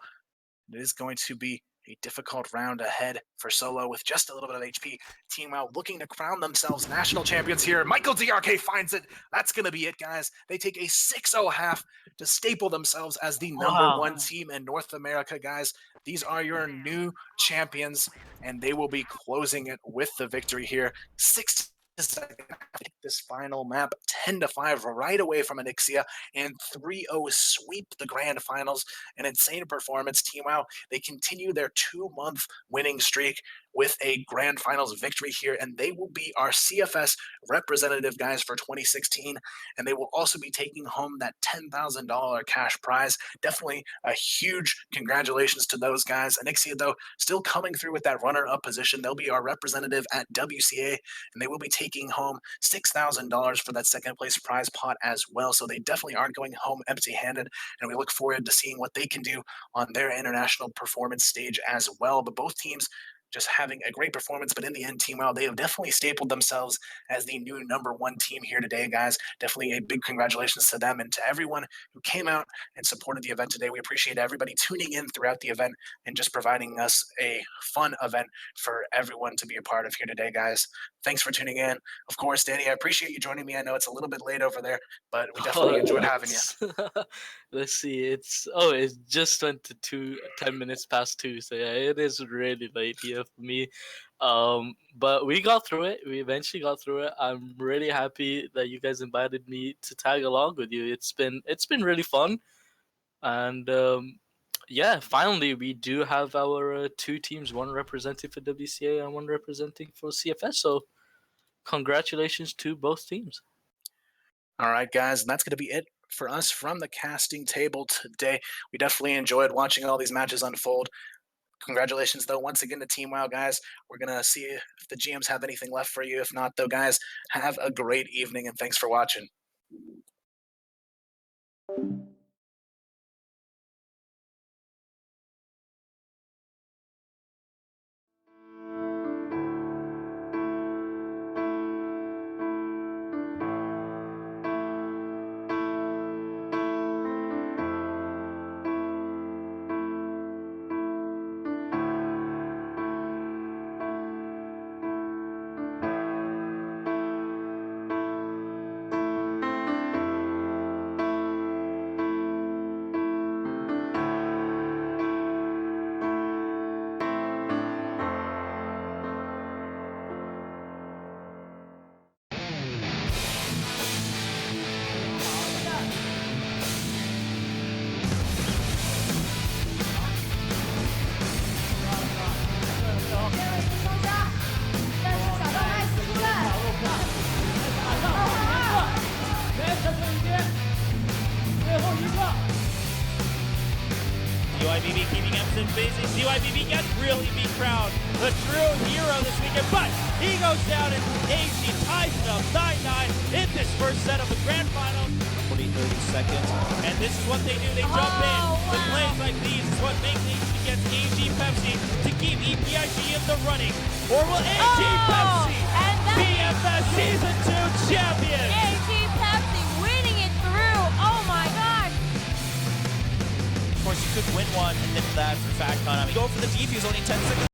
It is going to be a difficult round ahead for Solo with just a little bit of HP. Team out looking to crown themselves national champions here. Michael DRK finds it. That's going to be it, guys. They take a 6-0 half to staple themselves as the #1 team in North America, guys. These are your new champions, and they will be closing it with the victory here. 6 this final map 10-5 right away from Anixia and 3-0 sweep the grand finals. An insane performance. Team WoW, they continue their 2-month winning streak with a grand finals victory here, and they will be our CFS representative, guys, for 2016, and they will also be taking home that $10,000 cash prize. Definitely a huge congratulations to those guys. Anixia, though, still coming through with that runner-up position. They'll be our representative at WCA, and they will be taking home $6,000 for that second place prize pot as well. So they definitely aren't going home empty-handed, and we look forward to seeing what they can do on their international performance stage as well. But both teams just having a great performance, but in the end, Team WoW, they have definitely stapled themselves as the new #1 team here today, guys. Definitely a big congratulations to them and to everyone who came out and supported the event today. We appreciate everybody tuning in throughout the event and just providing us a fun event for everyone to be a part of here today, guys. Thanks for tuning in. Of course, Danny, I appreciate you joining me. I know it's a little bit late over there, but we definitely enjoyed having you. Let's see. It just went to 10 minutes past 2, so yeah, it is really late here for me. But we got through it. We eventually got through it. I'm really happy that you guys invited me to tag along with you. It's been really fun, and yeah, finally we do have our 2 teams, one representing for WCA and one representing for CFS. So congratulations to both teams. All right, guys, and that's going to be it for us from the casting table today. We definitely enjoyed watching all these matches unfold. Congratulations, though, once again to Team WoW, guys. We're going to see if the GMs have anything left for you. If not, though, guys, have a great evening, and thanks for watching. CYBB keeping Emerson busy. CYBB gets really be crowned the true hero this weekend, but he goes down and AG ties it up 9-9 in this first set of the grand final. 30 seconds. And this is what they do. They jump in. The plays like these is what makes AG against AG Pepsi to keep EPIG in the running. Or will AG Pepsi BFS Season 2 champions? AG Pepsi winning it through. Oh my God. Of course, you could win one and then that for FatCon. I mean, go for the defuse, only 10 seconds.